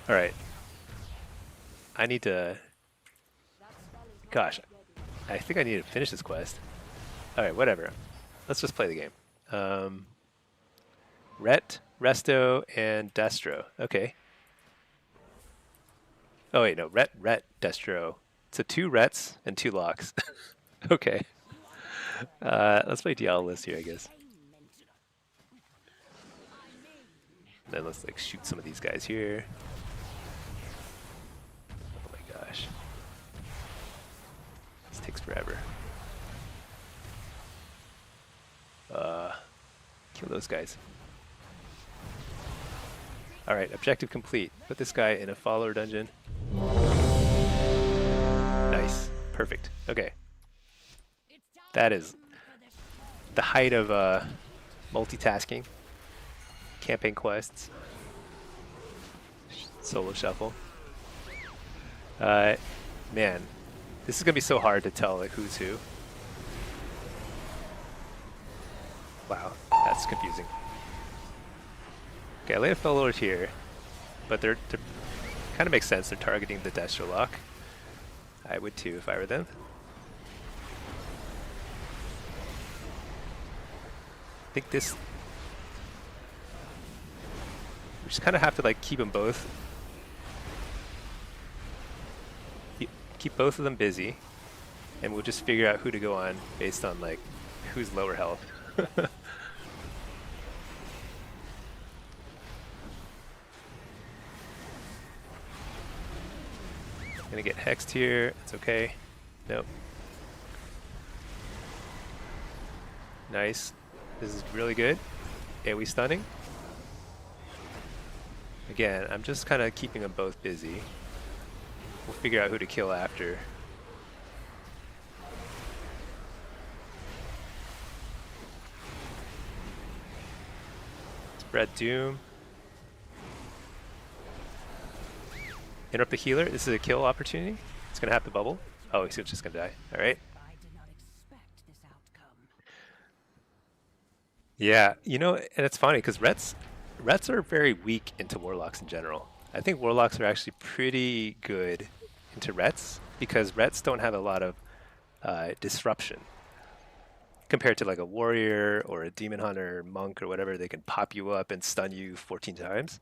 All right. I need to. Gosh, I think I need to finish this quest. Alright, whatever. Let's just play the game. Ret, Resto, and Destro. Okay. Oh wait, no. Ret, Destro. So 2 Rets and 2 Locks. Okay. Let's play Diabolist here, I guess. Then let's like shoot some of these guys here. Oh my gosh. Takes forever. Kill those guys. Alright, objective complete. Put this guy in a follower dungeon. Nice. Perfect. Okay. That is the height of multitasking. Campaign quests. Solo shuffle. Man. This is going to be so hard to tell like who's who. Wow, that's confusing. Okay, I lay a fellow here, but they're kind of makes sense. They're targeting the Destro Lock. I would too if I were them. I think this. We just kind of have to like keep them both. Keep both of them busy, and we'll just figure out who to go on based on like who's lower health. Gonna get hexed here. It's okay. Nope. Nice. This is really good. AoE stunning. Again, I'm just kind of keeping them both busy. We'll figure out who to kill after. Spread Doom. Interrupt the healer. This is a kill opportunity. It's going to have to bubble. Oh, he's just going to die. All right. I did not expect this outcome. Yeah, you know, and it's funny because Rets are very weak into Warlocks in general. I think Warlocks are actually pretty good into Rets because Rets don't have a lot of disruption compared to like a warrior or a demon hunter, monk or whatever. They can pop you up and stun you 14 times.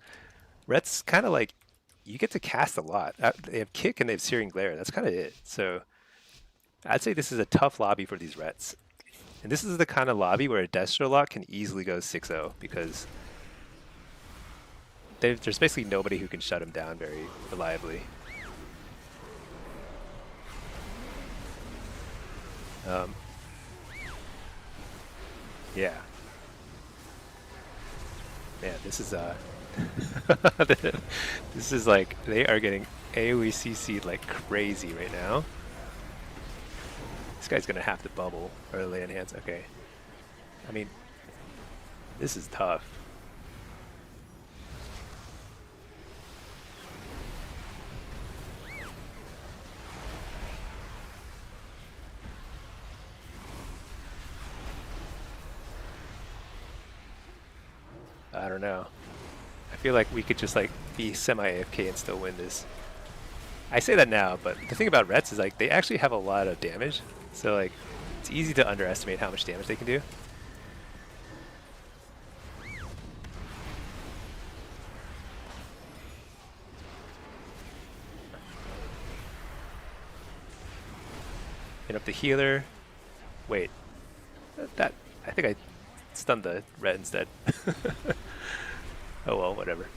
Rets kind of like you get to cast a lot. They have kick and they have Searing Glare. That's kind of it. So I'd say this is a tough lobby for these Rets. And this is the kind of lobby where a Destro Lock can easily go 6-0 because there's basically nobody who can shut him down very reliably. Yeah. Man, this is this is like they are getting AoE CC'd like crazy right now. This guy's gonna have to bubble or lay in hands. Okay. I mean, this is tough. I don't know. I feel like we could just like be semi-AFK and still win this. I say that now, but the thing about Rets is like they actually have a lot of damage. So like it's easy to underestimate how much damage they can do. Hit up the healer. Wait, that I think I stunned the red instead. Oh well, whatever.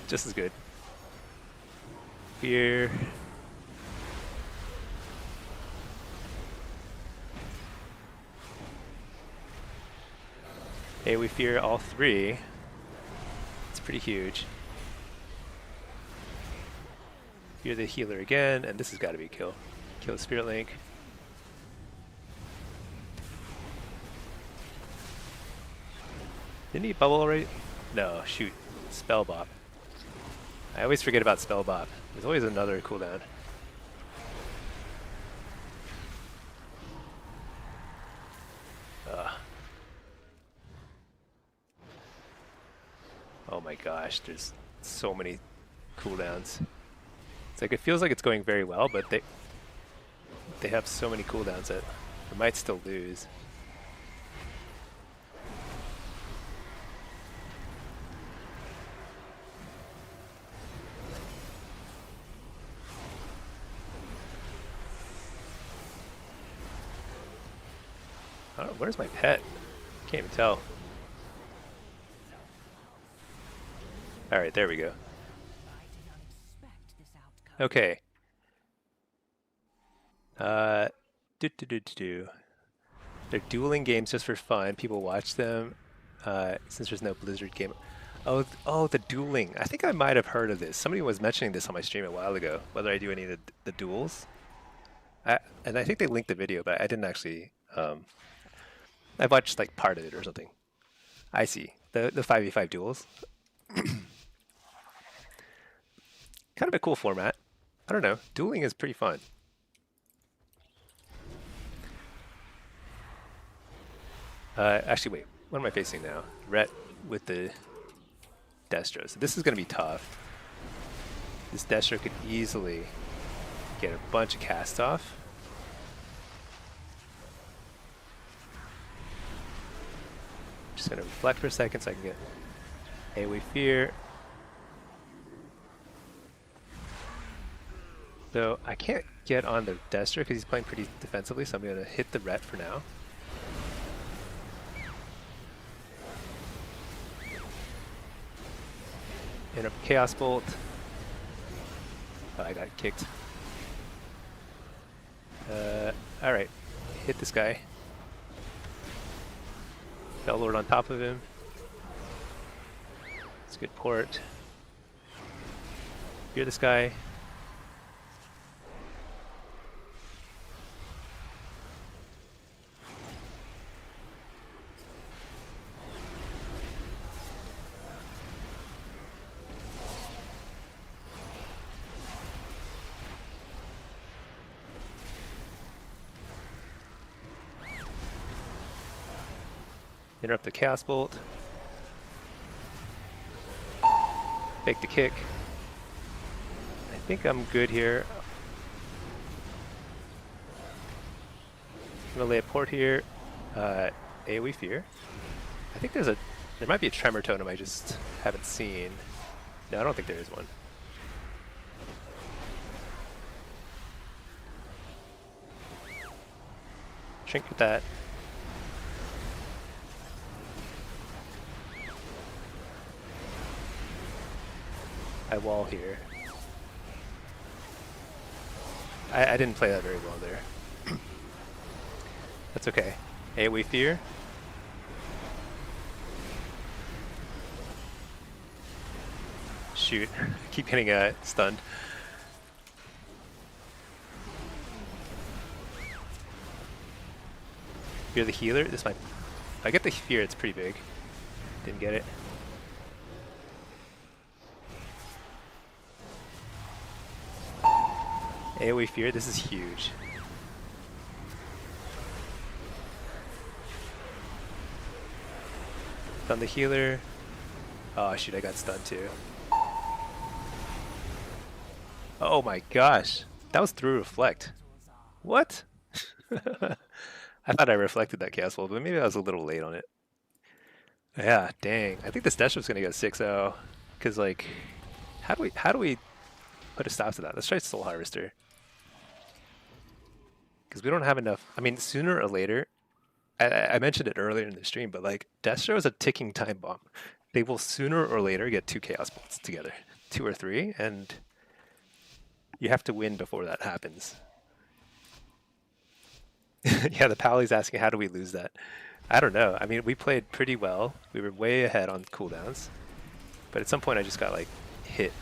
Just as good. Fear. Hey, we fear all three. It's pretty huge. Fear the healer again, and this has got to be a kill. Kill the Spirit Link. Didn't he bubble already? No, shoot. Spell Bop. I always forget about Spell Bop. There's always another cooldown. Oh my gosh, there's so many cooldowns. It's like it feels like it's going very well, but they have so many cooldowns that we might still lose. Oh, where's my pet? Can't even tell. Alright, there we go. Okay. They're dueling games just for fun. People watch them since there's no Blizzard game. Oh, the dueling. I think I might have heard of this. Somebody was mentioning this on my stream a while ago, whether I do any of the duels. And I think they linked the video, but I didn't actually... I watched like part of it or something. I see. The 5v5 duels. Kind of a cool format. I don't know. Dueling is pretty fun. Actually, wait. What am I facing now? Rhett with the Destro. So this is going to be tough. This Destro could easily get a bunch of cast off. Just going to reflect for a second so I can get AoE Fear. So I can't get on the Destro because he's playing pretty defensively, so I'm going to hit the Ret for now. Interrupt Chaos Bolt. Oh, I got kicked. Alright, hit this guy. Bellord on top of him. It's a good port. Fear this guy. Interrupt the Chaos Bolt. Fake the kick. I think I'm good here. I'm gonna lay a port here. AoE Fear. I think there might be a Tremor Totem I just haven't seen. No, I don't think there is one. Shrink with that. I wall here. I didn't play that very well there. That's okay. AoE Fear. Shoot. Keep getting stunned. Fear the healer. This might... If I get the Fear, it's pretty big. Didn't get it. AoE Fear, this is huge. Stun the healer. Oh shoot, I got stunned too. Oh my gosh. That was through Reflect. What? I thought I reflected that Chaos Bolt, but maybe I was a little late on it. Yeah, dang. I think this Dash was gonna go 6-0. Cause like, how do we put a stop to that? Let's try Soul Harvester. because we don't have enough. I mean, sooner or later, I mentioned it earlier in the stream, but like Destro is a ticking time bomb. They will sooner or later get 2 Chaos Bolts together, 2 or 3, and you have to win before that happens. Yeah, the Pally's asking, how do we lose that? I don't know. I mean, we played pretty well. We were way ahead on cooldowns. But at some point, I just got, like, hit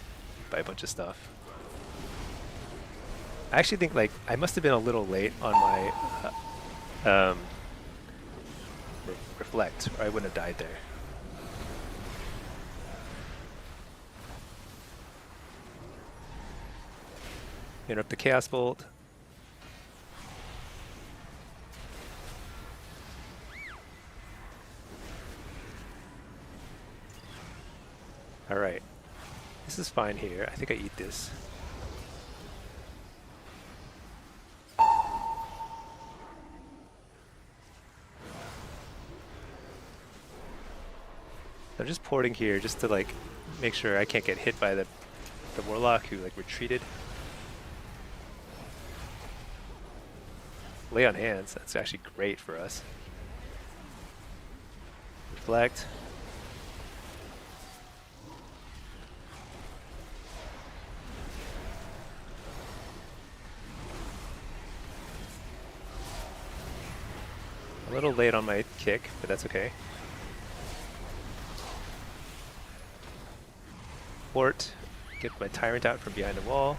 by a bunch of stuff. I actually think, like, I must have been a little late on my reflect, or I wouldn't have died there. Interrupt the Chaos Bolt. Alright. This is fine here. I think I eat this. I'm just porting here just to like make sure I can't get hit by the Warlock who like retreated. Lay on hands, that's actually great for us. Reflect. A little late on my kick, but that's okay. Port, get my Tyrant out from behind the wall.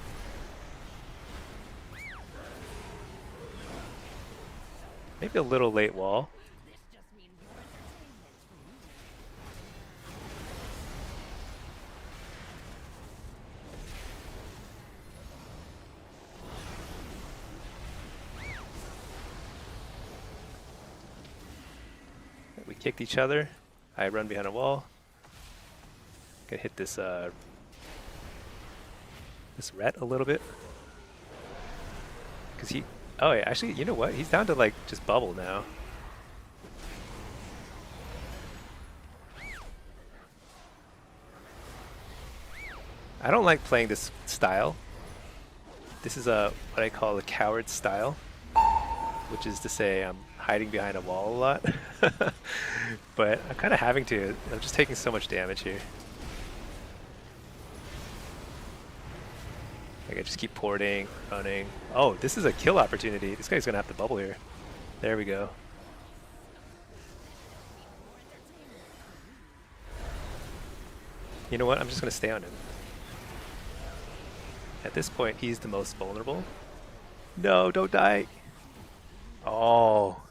Maybe a little late wall. We kicked each other. I run behind a wall. Gonna hit this this ret a little bit. Cause he oh yeah, actually you know what? He's down to like just bubble now. I don't like playing this style. This is what I call a coward style, which is to say I'm hiding behind a wall a lot. But I'm kind of having to. I'm just taking so much damage here. Like I just keep porting, running. Oh, this is a kill opportunity. This guy's gonna have to bubble here. There we go. You know what? I'm just gonna stay on him. At this point, he's the most vulnerable. No, don't die. Oh.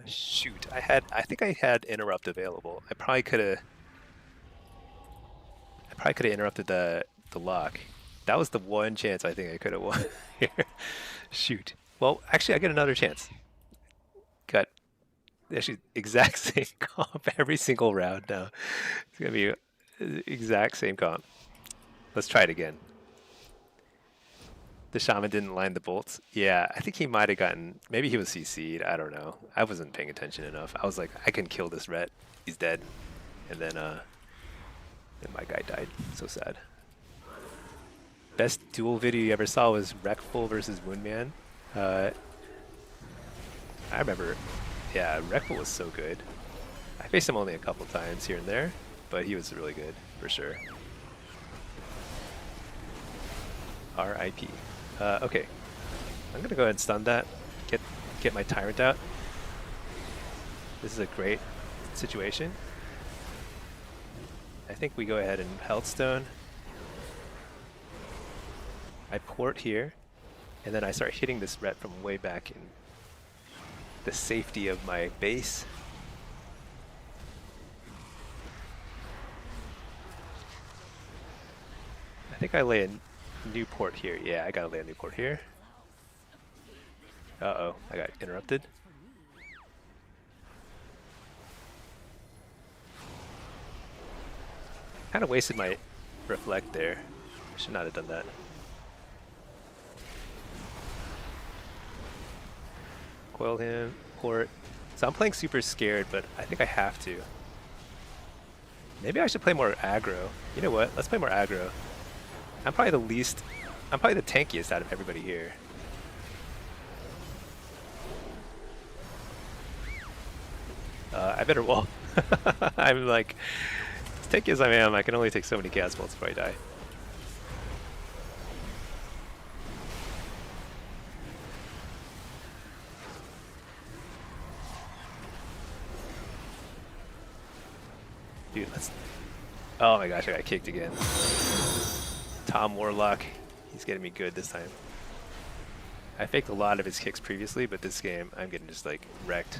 Shoot. I think I had interrupt available. I probably could have interrupted the lock. That was the one chance I think I could have won here. Shoot. Well, actually, I get another chance. Got actually exact same comp every single round now. It's gonna be exact same comp. Let's try it again. The shaman didn't line the bolts. Yeah, I think he might have gotten. Maybe he was CC'd. I don't know. I wasn't paying attention enough. I was like, I can kill this ret. He's dead. And then my guy died. So sad. Best duel video you ever saw was Wreckful versus Woundman. I remember. Yeah, Wreckful was so good. I faced him only a couple times here and there, but he was really good for sure. R.I.P. Okay, I'm gonna go ahead and stun that. Get my Tyrant out. This is a great situation. I think we go ahead and Healthstone. I port here, and then I start hitting this ret from way back in the safety of my base. I think I lay a new port here. Yeah, I gotta lay a new port here. Uh-oh, I got interrupted. Kind of wasted my reflect there. Should not have done that. Coil him, port. So I'm playing super scared, but I think I have to. Maybe I should play more aggro. You know what? Let's play more aggro. I'm probably the least I'm probably the tankiest out of everybody here. I better wall. I'm like, as tanky as I am, I can only take so many gas bolts before I die. Dude, let's... Oh my gosh, I got kicked again. Tom Warlock, he's getting me good this time. I faked a lot of his kicks previously, but this game, I'm getting just like wrecked.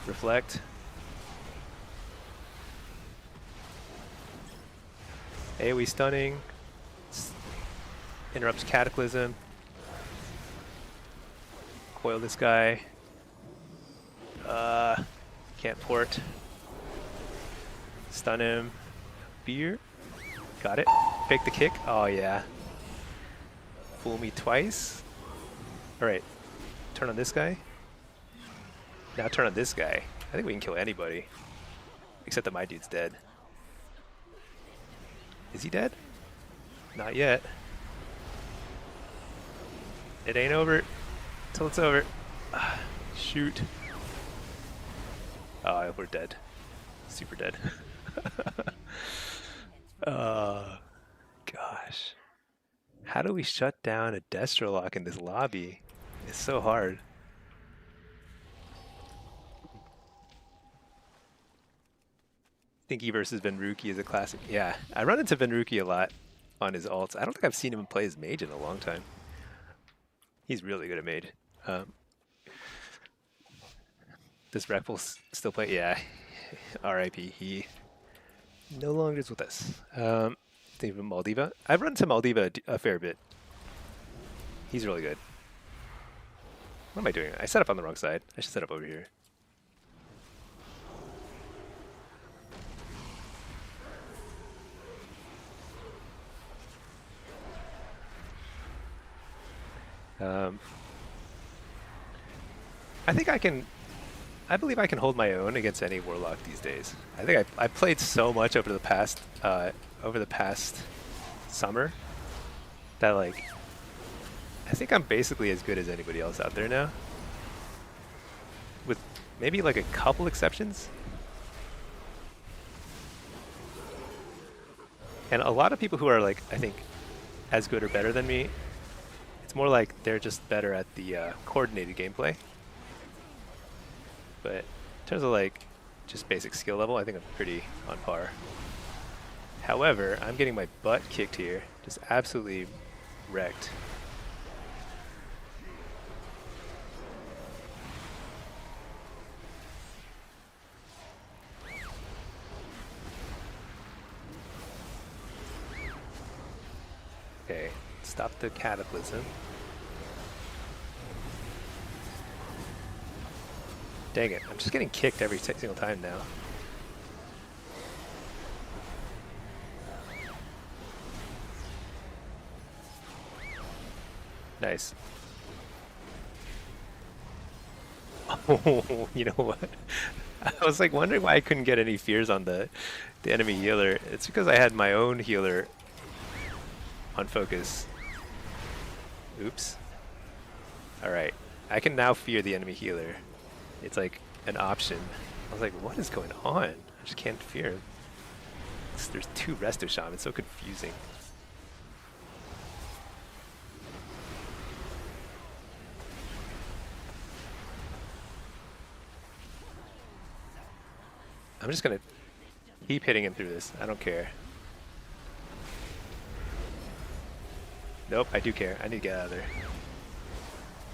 Reflect. AoE stunning. Interrupts Cataclysm. Coil this guy. Can't port. Stun him. Fear. Got it. Fake the kick. Oh yeah. Fool me twice. Alright. Turn on this guy. Now turn on this guy. I think we can kill anybody. Except that my dude's dead. Is he dead? Not yet. It ain't over till it's over. Shoot. Oh, we're dead. Super dead. Gosh. How do we shut down a Destrolock in this lobby? It's so hard. Thinky versus Venruki is a classic. Yeah, I run into Venruki a lot on his ults. I don't think I've seen him play as mage in a long time. He's really good at mage. Does Reckful still play? Yeah. R.I.P. He no longer is with us. Think of Maldiva. I've run into Maldiva a fair bit. He's really good. What am I doing? I set up on the wrong side. I should set up over here. I think I believe I can hold my own against any Warlock these days. I think I've played so much over the past summer that like I think I'm basically as good as anybody else out there now, with maybe like a couple exceptions. And a lot of people who are like I think as good or better than me, it's more like they're just better at the coordinated gameplay. But in terms of like just basic skill level, I think I'm pretty on par. However, I'm getting my butt kicked here, just absolutely wrecked. Okay, stop the Cataclysm. Dang it, I'm just getting kicked every single time now. Nice. Oh, you know what? I was like wondering why I couldn't get any fears on the enemy healer. It's because I had my own healer on focus. Oops. Alright, I can now fear the enemy healer. It's like an option. I was like, what is going on? I just can't fear him. There's two Resto Shaman, it's so confusing. I'm just gonna keep hitting him through this. I don't care. Nope, I do care. I need to get out of there.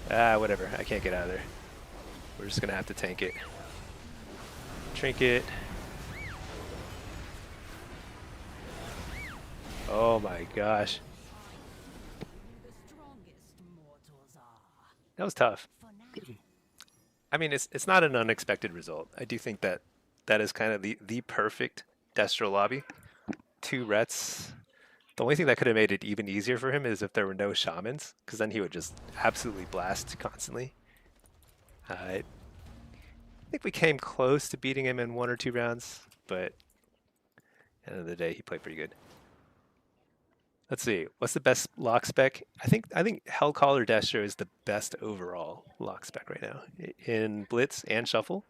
Ah, whatever. I can't get out of there. We're just gonna have to tank it. Trinket. Oh my gosh. That was tough. I mean, it's not an unexpected result. I do think that that is kind of the perfect Destro lobby. 2 Rets. The only thing that could have made it even easier for him is if there were no shamans, because then he would just absolutely blast constantly. I think we came close to beating him in 1 or 2 rounds, but at the end of the day, he played pretty good. Let's see. What's the best lock spec? I think Hellcaller Destro is the best overall lock spec right now in Blitz and Shuffle.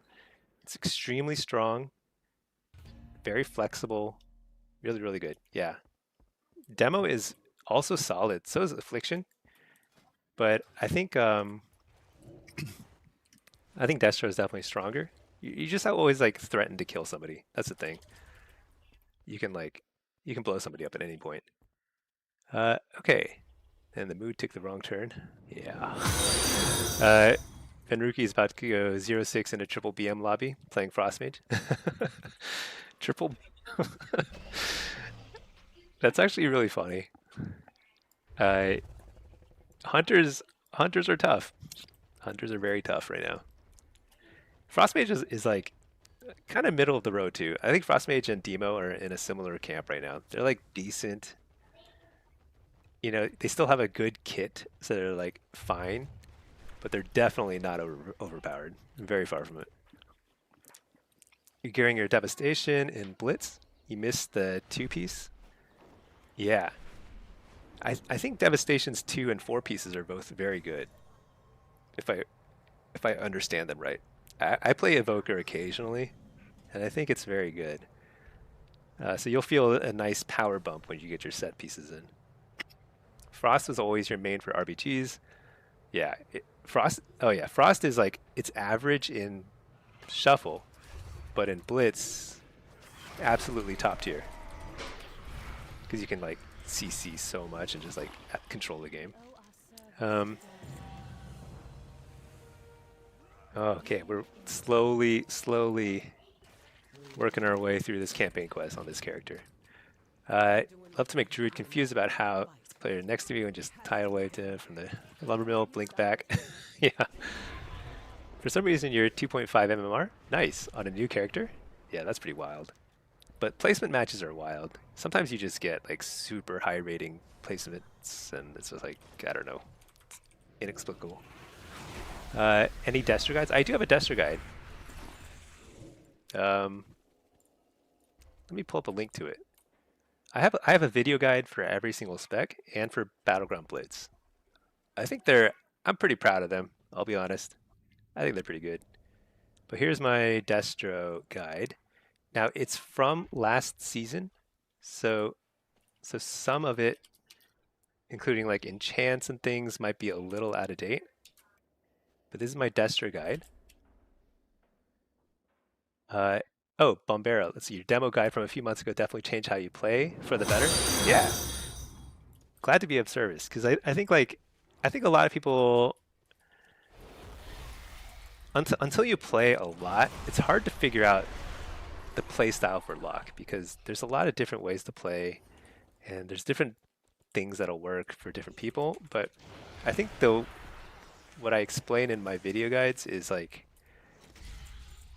It's extremely strong, very flexible, really really good. Yeah. Demo is also solid. So is Affliction, but I think Destro is definitely stronger. You just always like threaten to kill somebody. That's the thing. You can like you can blow somebody up at any point. Okay. And the mood took the wrong turn. Yeah. Venruki is about to go 0-6 in a triple BM lobby playing Frostmage. Triple. That's actually really funny. Uh, hunters are tough. Hunters are very tough right now. Frostmage is like kind of middle of the road too. I think Frostmage and Demo are in a similar camp right now. They're like decent. You know, they still have a good kit, so they're like fine, but they're definitely not overpowered. Very far from it. You're gearing your Devastation in Blitz. You missed the 2-piece. Yeah. I think Devastation's 2 and 4 pieces are both very good. If I understand them right. I play Evoker occasionally, and I think it's very good. So you'll feel a nice power bump when you get your set pieces in. Frost is always your main for RBGs. Yeah, Frost. Oh yeah, Frost is like it's average in Shuffle, but in Blitz, absolutely top tier. Because you can like CC so much and just like control the game. Okay, we're slowly working our way through this campaign quest on this character. Love to make Druid confused about how the player next to me and just tidal wave to him from the lumber mill, blink back. Yeah. For some reason, you're 2.5 MMR. Nice. On a new character? Yeah, that's pretty wild. But placement matches are wild. Sometimes you just get like super high rating placements, and it's just like, I don't know. It's inexplicable. Any Destro guides? I do have a Destro guide. Let me pull up a link to it. I have a video guide for every single spec and for Battleground Blitz. I'm pretty proud of them, I'll be honest. I think they're pretty good. But here's my Destro guide. Now it's from last season, so some of it, including like enchants and things, might be a little out of date. But this is my Destro guide. Oh, Bombero. Let's see. Your demo guide from a few months ago definitely changed how you play for the better. Yeah. Glad to be of service, because I think a lot of people, until you play a lot, it's hard to figure out the play style for Lock, because there's a lot of different ways to play, and there's different things that'll work for different people. But I think though, what I explain in my video guides is like,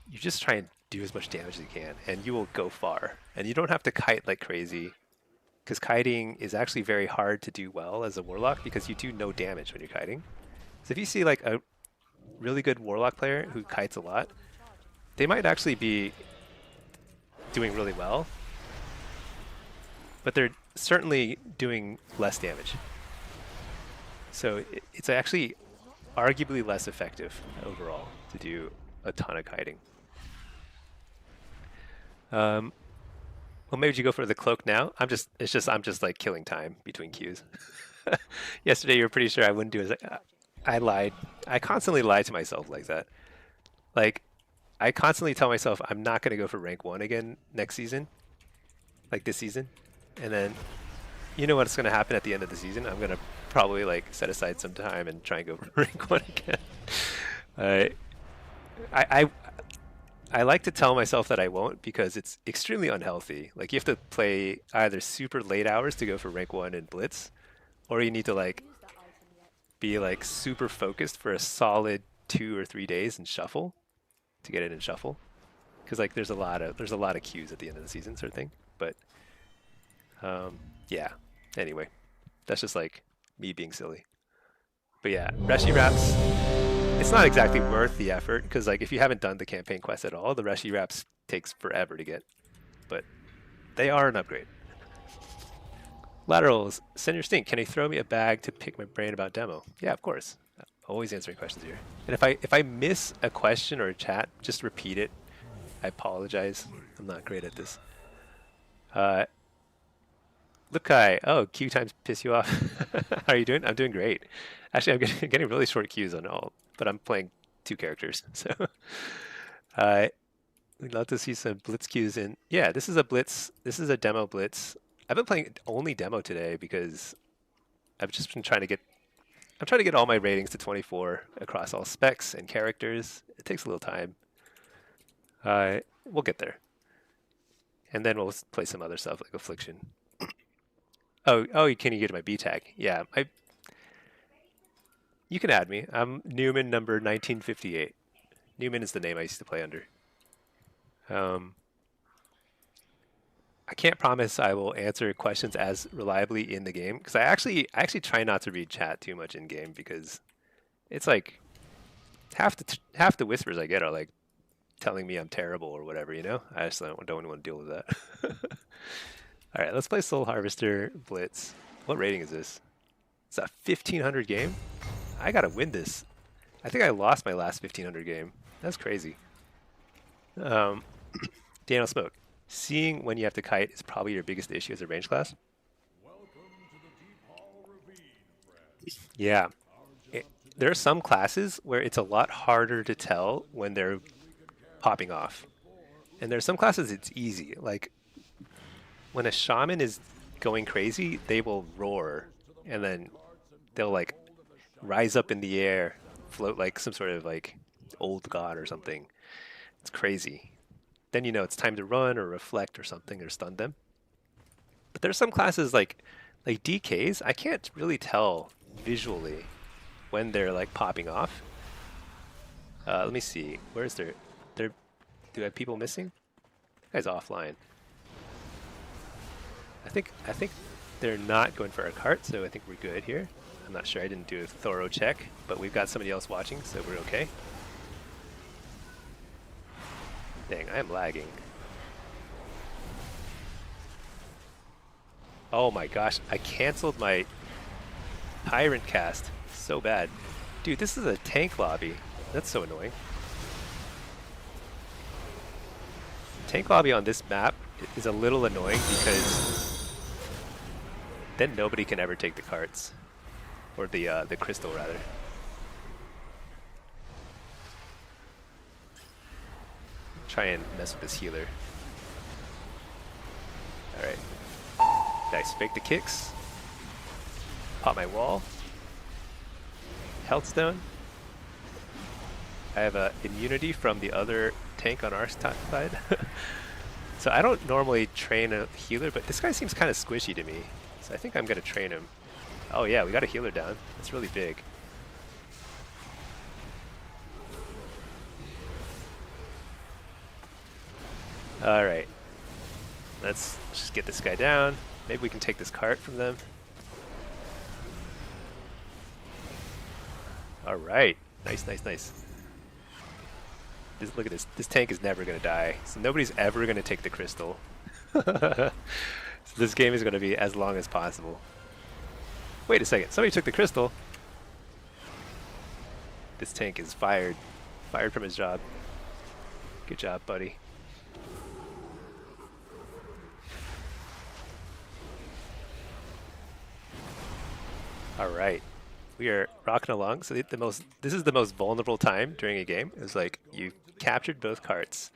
you just try and do as much damage as you can, and you will go far. And you don't have to kite like crazy, because kiting is actually very hard to do well as a Warlock, because you do no damage when you're kiting. So if you see like a really good Warlock player who kites a lot, they might actually be doing really well, but they're certainly doing less damage. So it's actually arguably less effective overall to do a ton of kiting. Well, maybe you go for the cloak now. I'm just like killing time between queues. Yesterday you were pretty sure I wouldn't do it. I lied. I constantly lie to myself like that. Like, I constantly tell myself I'm not going to go for rank 1 again next season, like this season. And then, you know what's going to happen at the end of the season? I'm going to probably like set aside some time and try and go for rank 1 again. I like to tell myself that I won't, because it's extremely unhealthy. Like, you have to play either super late hours to go for rank 1 in Blitz, or you need to like be like super focused for a solid 2 or 3 days in Shuffle to get it in Shuffle, because like there's a lot of queues at the end of the season, sort of thing. But yeah. Anyway, that's just like me being silly. But yeah, Reshi Wraps, it's not exactly worth the effort, because like if you haven't done the campaign quest at all, the Reshi Wraps takes forever to get, but they are an upgrade. Laterals, send your stink. Can you throw me a bag to pick my brain about demo? Yeah, of course. Always answering questions here. And if I miss a question or a chat, just repeat it. I apologize. I'm not great at this. Lukai, oh, queue times piss you off. How are you doing? I'm doing great. Actually, I'm getting really short queues on all, but I'm playing 2 characters, so uh, we'd love to see some blitz queues in. Yeah, this is a blitz. This is a demo blitz. I've been playing only demo today because I've just been trying to get. I'm trying to get all my ratings to 24 across all specs and characters. It takes a little time. We'll get there, and then we'll play some other stuff like affliction. Oh, can you get my B tag? Yeah, you can add me. I'm Newman number 1958. Newman is the name I used to play under. I can't promise I will answer questions as reliably in the game because I actually try not to read chat too much in game because it's like half the whispers I get are like telling me I'm terrible or whatever, you know? I just don't want to deal with that. All right, let's play Soul Harvester Blitz. What rating is this? It's a 1500 game? I gotta win this. I think I lost my last 1500 game. That's crazy. Daniel Smoke. Seeing when you have to kite is probably your biggest issue as a range class. Yeah. There are some classes where it's a lot harder to tell when they're popping off. And there's some classes it's easy. Like when a shaman is going crazy, they will roar and then they'll like rise up in the air, float like some sort of like old god or something. It's crazy. Then you know it's time to run or reflect or something or stun them. But there's some classes like DKs, I can't really tell visually when they're like popping off. Let me see. Where's do I have people missing? That guy's offline. I think they're not going for a cart, so I think we're good here. I'm not sure, I didn't do a thorough check, but we've got somebody else watching, so we're okay. Dang, I am lagging. Oh my gosh, I canceled my Tyrant cast. So bad. Dude, this is a tank lobby. That's so annoying. Tank lobby on this map is a little annoying because then nobody can ever take the carts. Or the crystal, rather. Try and mess with this healer. Alright. Nice. Fake the kicks. Pop my wall. Health stone. I have immunity from the other tank on our side. So I don't normally train a healer, but this guy seems kind of squishy to me. So I think I'm going to train him. Oh yeah, we got a healer down. That's really big. Alright. Let's just get this guy down. Maybe we can take this cart from them. Alright. Nice, nice, nice. Look at this. This tank is never going to die. So nobody's ever going to take the crystal. So this game is going to be as long as possible. Wait a second. Somebody took the crystal. This tank is fired. Fired from his job. Good job, buddy. Alright. We are rocking along. So this is the most vulnerable time during a game. It's like you captured both carts,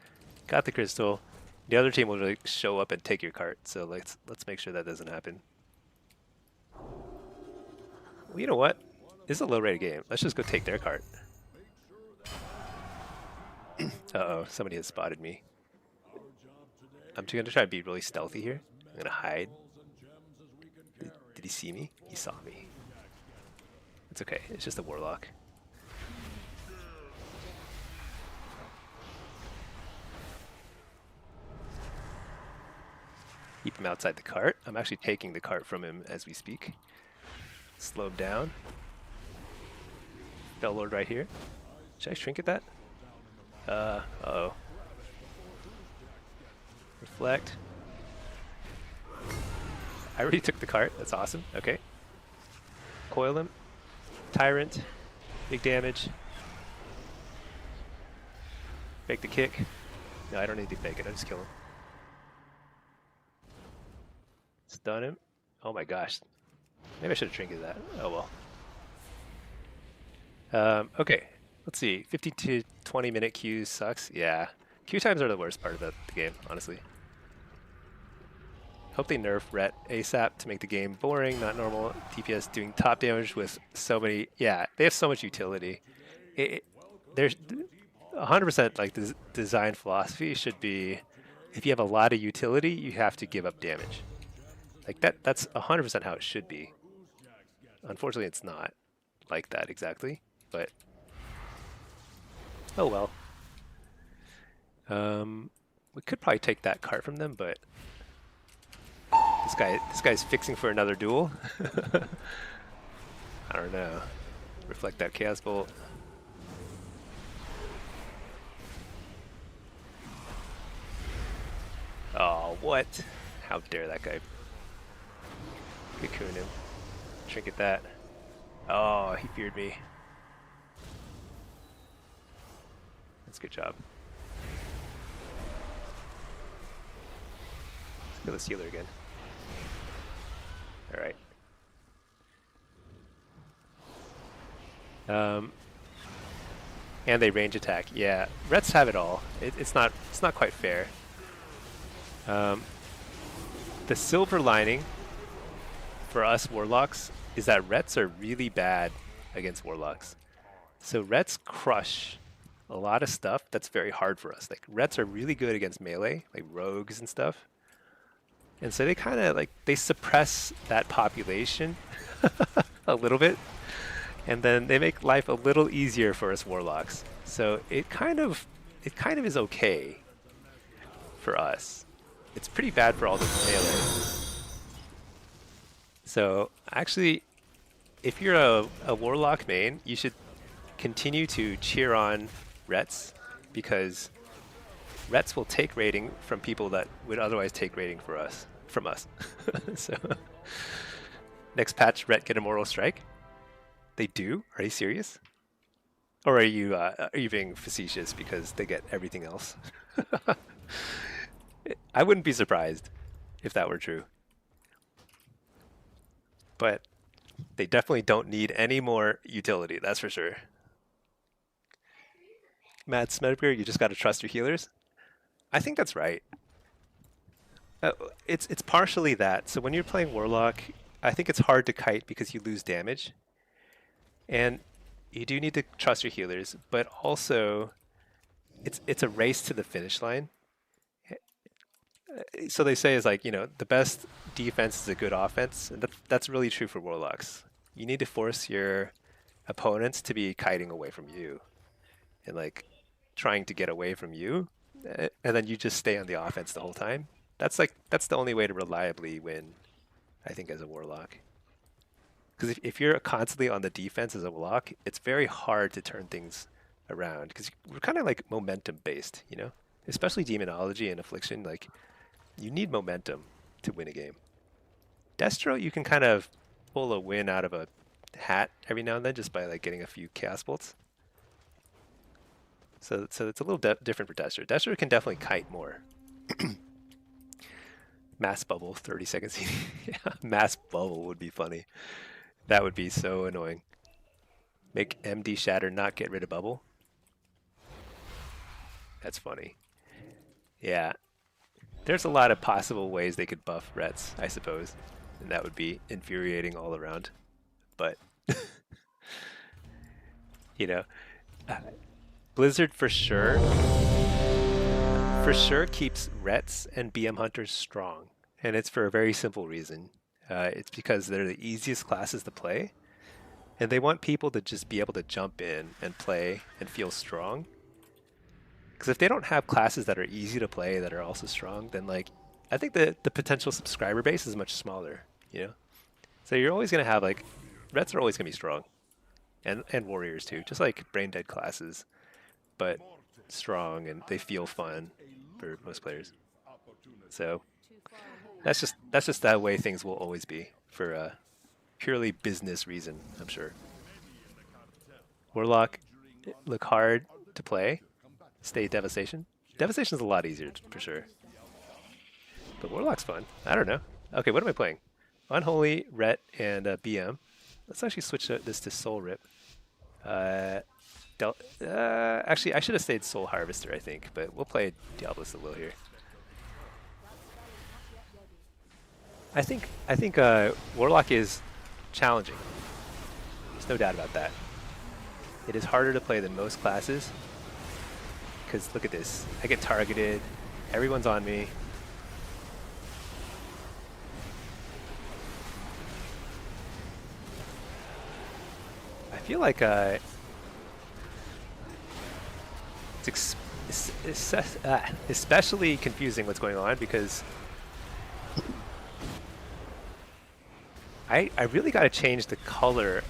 got the crystal. The other team will really show up and take your cart. So let's make sure that doesn't happen. Well, you know what? This is a low-rated game. Let's just go take their cart. Uh-oh, somebody has spotted me. I'm going to try to be really stealthy here. I'm going to hide. Did he see me? He saw me. It's okay. It's just a Warlock. Keep him outside the cart. I'm actually taking the cart from him as we speak. Slow him down. Bellord right here. Should I trinket that? Uh-oh. Reflect. I already took the cart. That's awesome. Okay. Coil him. Tyrant. Big damage. Fake the kick. No, I don't need to fake it. I just kill him. Stun him. Oh my gosh. Maybe I should have trinketed that. Oh well. Okay. Let's see. 50 to 20 minute queues sucks. Yeah. Queue times are the worst part of the game, honestly. Hope they nerf Ret ASAP to make the game boring, not normal. DPS doing top damage with so many. Yeah, they have so much utility. There's 100% like the design philosophy should be if you have a lot of utility, you have to give up damage. Like that's 100% how it should be. Unfortunately, it's not like that exactly, but oh well. We could probably take that card from them, but this guy's fixing for another duel. I don't know. Reflect that Chaos Bolt. Oh, what? How dare that guy cocoon him. Trinket that. Oh, he feared me. That's a good job. Let's kill this healer again. Alright. And they range attack. Yeah, Rets have it all. It's not quite fair. The silver lining for us Warlocks is that Rets are really bad against Warlocks. So Rets crush a lot of stuff that's very hard for us. Like Rets are really good against melee, like rogues and stuff. And so they kind of like, they suppress that population a little bit. And then they make life a little easier for us Warlocks. So it kind of is okay for us. It's pretty bad for all the melee. So actually, if you're a Warlock main, you should continue to cheer on Rets, because Rets will take rating from people that would otherwise take rating from us. So next patch, Ret get Immortal Strike. They do? Are you serious? Or are you being facetious because they get everything else? I wouldn't be surprised if that were true. But they definitely don't need any more utility, that's for sure. Matt Smedbeer, you just got to trust your healers? I think that's right. It's partially that. So when you're playing Warlock, I think it's hard to kite because you lose damage. And you do need to trust your healers, but also it's a race to the finish line. So they say is like, you know, the best defense is a good offense, and that's really true for Warlocks. You need to force your opponents to be kiting away from you and like trying to get away from you, and then you just stay on the offense the whole time. That's the only way to reliably win, I think, as a Warlock. Because if you're constantly on the defense as a Warlock, it's very hard to turn things around, because we're kind of like momentum based, you know, especially demonology and affliction. Like, you need momentum to win a game. Destro, you can kind of pull a win out of a hat every now and then just by like getting a few chaos bolts. So it's a little different for Destro. Destro can definitely kite more. Mass bubble, 30 seconds. Yeah, mass bubble would be funny. That would be so annoying. Make MD Shatter not get rid of bubble. That's funny. Yeah. There's a lot of possible ways they could buff Rets, I suppose. And that would be infuriating all around. But, you know, Blizzard for sure keeps Rets and BM Hunters strong. And it's for a very simple reason. It's because they're the easiest classes to play. And they want people to just be able to jump in and play and feel strong. Because if they don't have classes that are easy to play that are also strong, then like I think the potential subscriber base is much smaller, you know? So you're always going to have like, Rets are always going to be strong. And warriors too, just like brain dead classes. But strong, and they feel fun for most players. So That's just that way things will always be for a purely business reason, I'm sure. Warlock look hard to play. Stay Devastation. Devastation's a lot easier for sure. But Warlock's fun. I don't know. Okay, what am I playing? Unholy, Ret, and BM. Let's actually switch this to Soul Rip. Actually, I should have stayed Soul Harvester, I think, but we'll play Diablos at will here. I think Warlock is challenging. There's no doubt about that. It is harder to play than most classes. Because look at this. I get targeted. Everyone's on me. I feel like it's especially confusing what's going on because I really got to change the color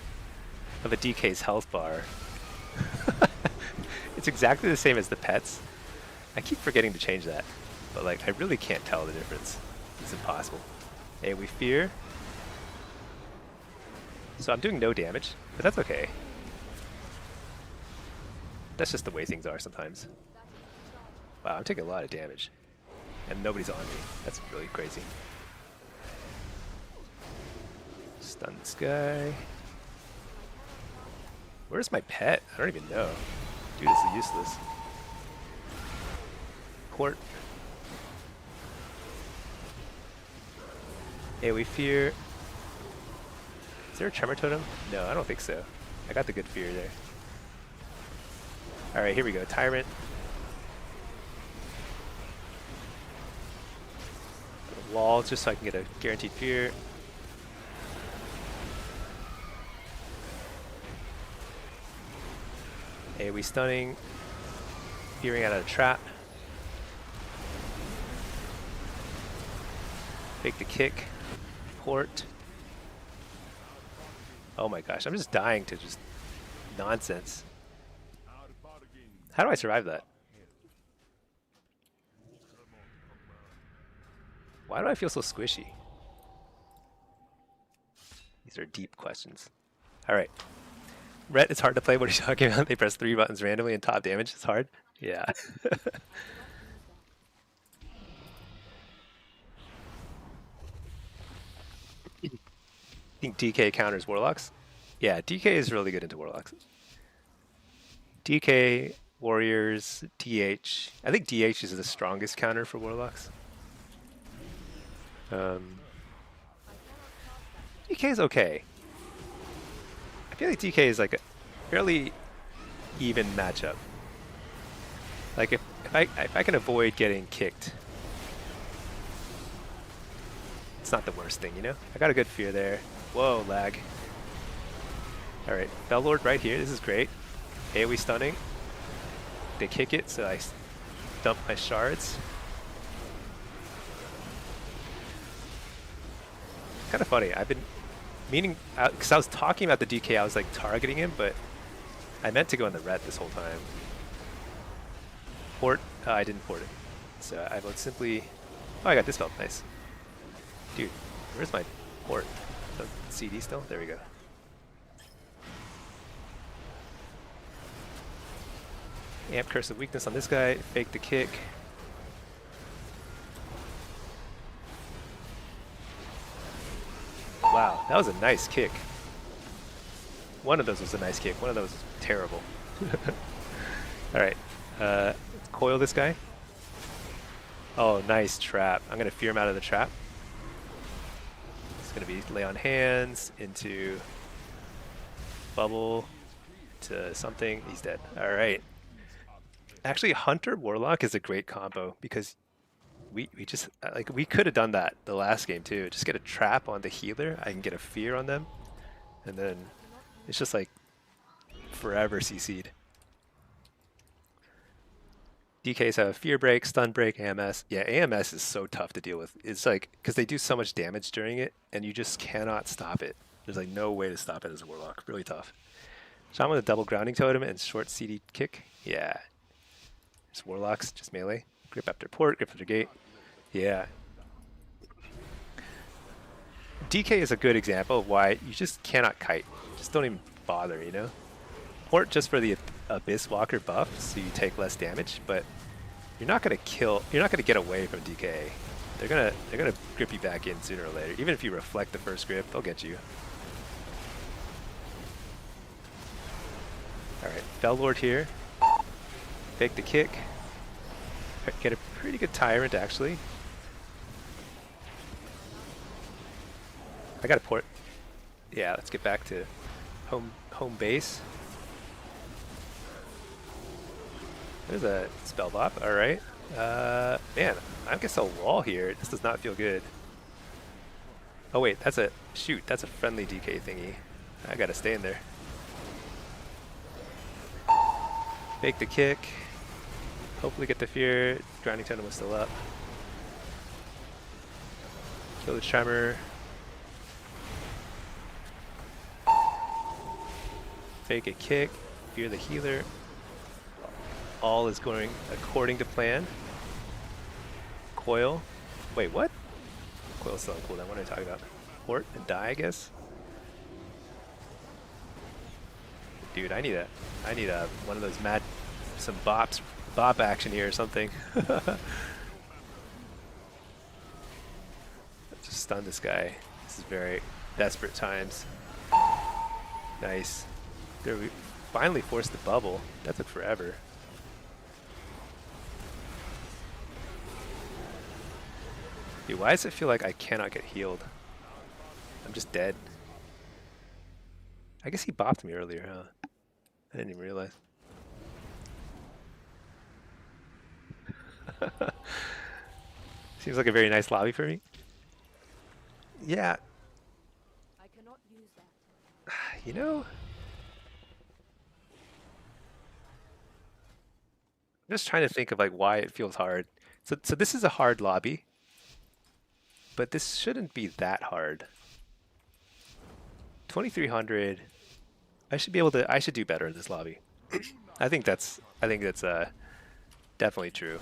of a DK's health bar. It's exactly the same as the pets. I keep forgetting to change that, but like I really can't tell the difference. It's impossible. Hey, we fear. So I'm doing no damage, but that's okay. That's just the way things are sometimes. Wow, I'm taking a lot of damage. And nobody's on me. That's really crazy. Stun this guy. Where's my pet? I don't even know. Dude, this is useless. Port. Hey, we fear. Is there a Tremor Totem? No, I don't think so. I got the good fear there. Alright, here we go. Tyrant. Wall just so I can get a guaranteed fear. AoE stunning. Fearing out of a trap. Fake the kick. Port. Oh my gosh, I'm just dying to just nonsense. How do I survive that? Why do I feel so squishy? These are deep questions. Alright. Ret, it's hard to play. What are you talking about? They press 3 buttons randomly and top damage. It's hard. Yeah. I think DK counters Warlocks. Yeah, DK is really good into Warlocks. DK, Warriors, DH. I think DH is the strongest counter for Warlocks. DK is okay. I feel like DK is like a fairly even matchup. Like if I can avoid getting kicked, it's not the worst thing, you know? I got a good fear there. Whoa, lag. Alright, Bellord right here. This is great. AoE stunning. They kick it, so I dump my shards. Kind of funny. I've been meaning, because I was talking about the DK, I was like targeting him, but I meant to go on the ret this whole time. Port, I didn't port it. So I will simply, oh, I got this belt, nice. Dude, where's my port? The CD still? There we go. Amp Curse of Weakness on this guy, fake the kick. Wow, that was a nice kick. One of those was a nice kick, one of those was terrible. Alright, let's coil this guy. Oh, nice trap. I'm going to fear him out of the trap. It's going to be lay on hands into bubble to something. He's dead. Alright. Actually, Hunter Warlock is a great combo because we just like we could have done that the last game too. Just get a trap on the healer. I can get a fear on them, and then it's just like forever CC'd. DKs have fear break, stun break, AMS. Yeah, AMS is so tough to deal with. It's like because they do so much damage during it, and you just cannot stop it. There's like no way to stop it as a Warlock. Really tough. Shaman with a double grounding totem and short CD kick. Yeah. Just Warlocks, just melee. Grip after port, grip after gate. Yeah. DK is a good example of why you just cannot kite. Just don't even bother, you know? Port just for the Abyss Walker buff, so you take less damage, but you're not gonna kill. You're not gonna get away from DK. They're gonna grip you back in sooner or later. Even if you reflect the first grip, they'll get you. All right, Fell Lord here. Fake the kick. Get a pretty good Tyrant actually. I got a port. Yeah, let's get back to home base. There's a spell bop. All right. Man, I guess a wall here. This does not feel good. Oh wait, that's a shoot. That's a friendly DK thingy. I gotta stay in there. Fake the kick. Hopefully get the fear. Grounding totem was still up. Kill the tremor. Fake a kick. Fear the healer. All is going according to plan. Coil. Wait, what? Coil's still on cooldown. What am I talking about? Port and die, I guess? Dude, I need one of those some bop action here or something. Just stun this guy. This is very desperate times. Nice. There we finally forced the bubble. That took forever. Dude, why does it feel like I cannot get healed? I'm just dead. I guess he bopped me earlier, huh? I didn't even realize. Seems like a very nice lobby for me. Yeah. I cannot use that. You know, I'm just trying to think of like why it feels hard. So this is a hard lobby, but this shouldn't be that hard. 2300. I should be able to. I should do better in this lobby. I think that's definitely true.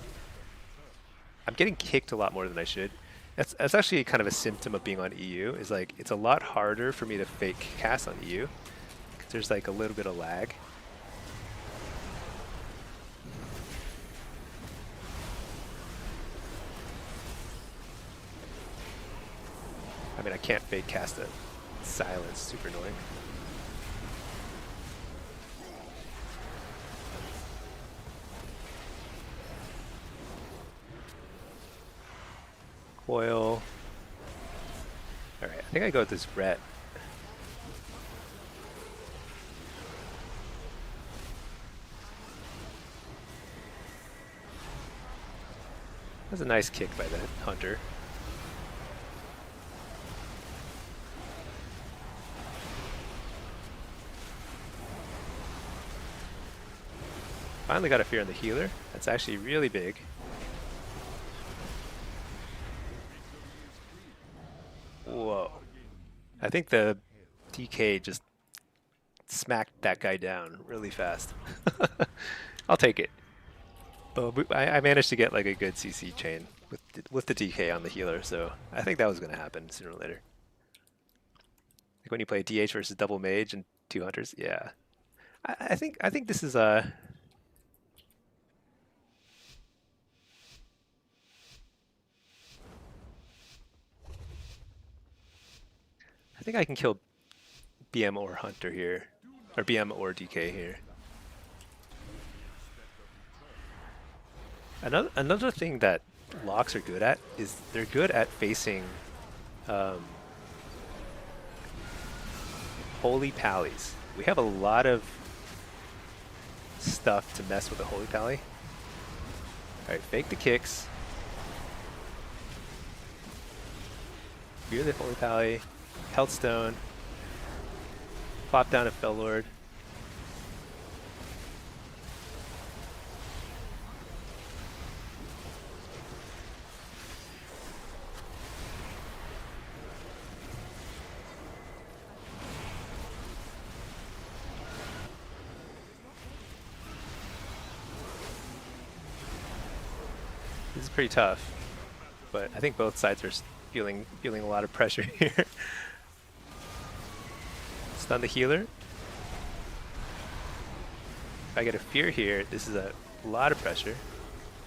I'm getting kicked a lot more than I should. That's actually kind of a symptom of being on EU. Is like it's a lot harder for me to fake cast on EU. 'Cause there's like a little bit of lag. I mean, I can't fake cast it. Silence, super annoying. Coil. Alright, I think I go with this ret. That's a nice kick by the hunter. Finally got a fear on the healer. That's actually really big. Whoa. I think the DK just smacked that guy down really fast. I'll take it. But I managed to get like a good CC chain with the DK on the healer, so I think that was going to happen sooner or later. Like when you play DH versus double mage and two hunters, yeah. I think this is a. I think I can kill BM or Hunter here, or BM or DK here. Another thing that locks are good at is they're good at facing Holy Pallies. We have a lot of stuff to mess with the Holy Pally. Alright, fake the kicks. Fear the Holy Pally. Health Stone. Plop down a Fell Lord. This is pretty tough, but I think both sides are feeling a lot of pressure here. Stun the healer. If I get a fear here, this is a lot of pressure.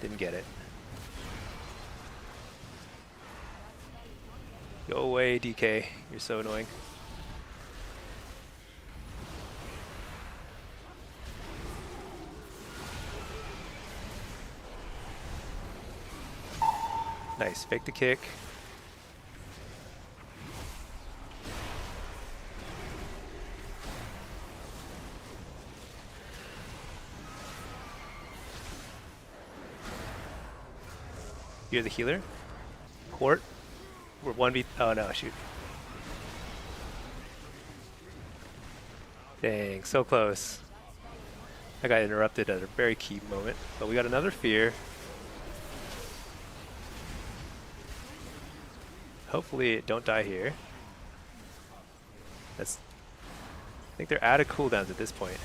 Didn't get it. Go away, DK. You're so annoying. Nice. Fake the kick. You're the healer. Port. We're 1v. Oh no, shoot. Dang, so close. I got interrupted at a very key moment. But we got another fear. Hopefully it don't die here. That's. I think they're out of cooldowns at this point.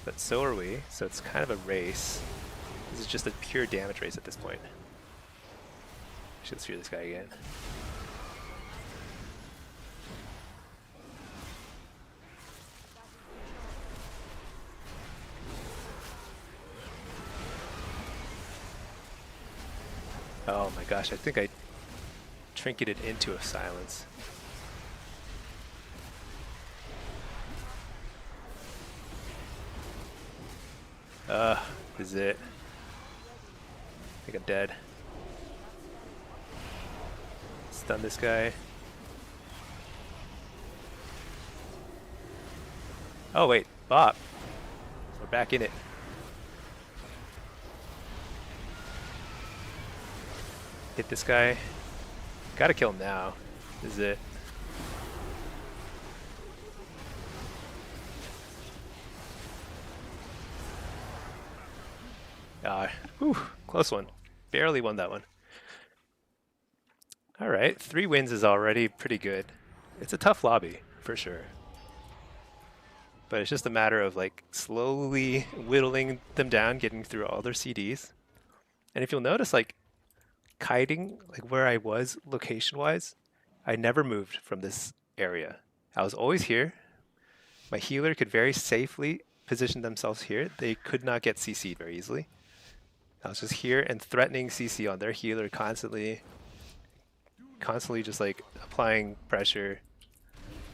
But so are we, so it's kind of a race. This is just a pure damage race at this point. Let's fear this guy again. Oh my gosh, I think I trinketed into a silence. This is it. I think I'm dead. Stun this guy. Oh wait, Bop. We're back in it. Hit this guy. Gotta kill him now. This is it. Whew, close one. Barely won that one. Alright, 3 wins is already pretty good. It's a tough lobby, for sure. But it's just a matter of like slowly whittling them down, getting through all their CDs. And if you'll notice, like kiting, like where I was location-wise, I never moved from this area. I was always here. My healer could very safely position themselves here. They could not get CC'd very easily. I was just here and threatening CC on their healer constantly just like applying pressure,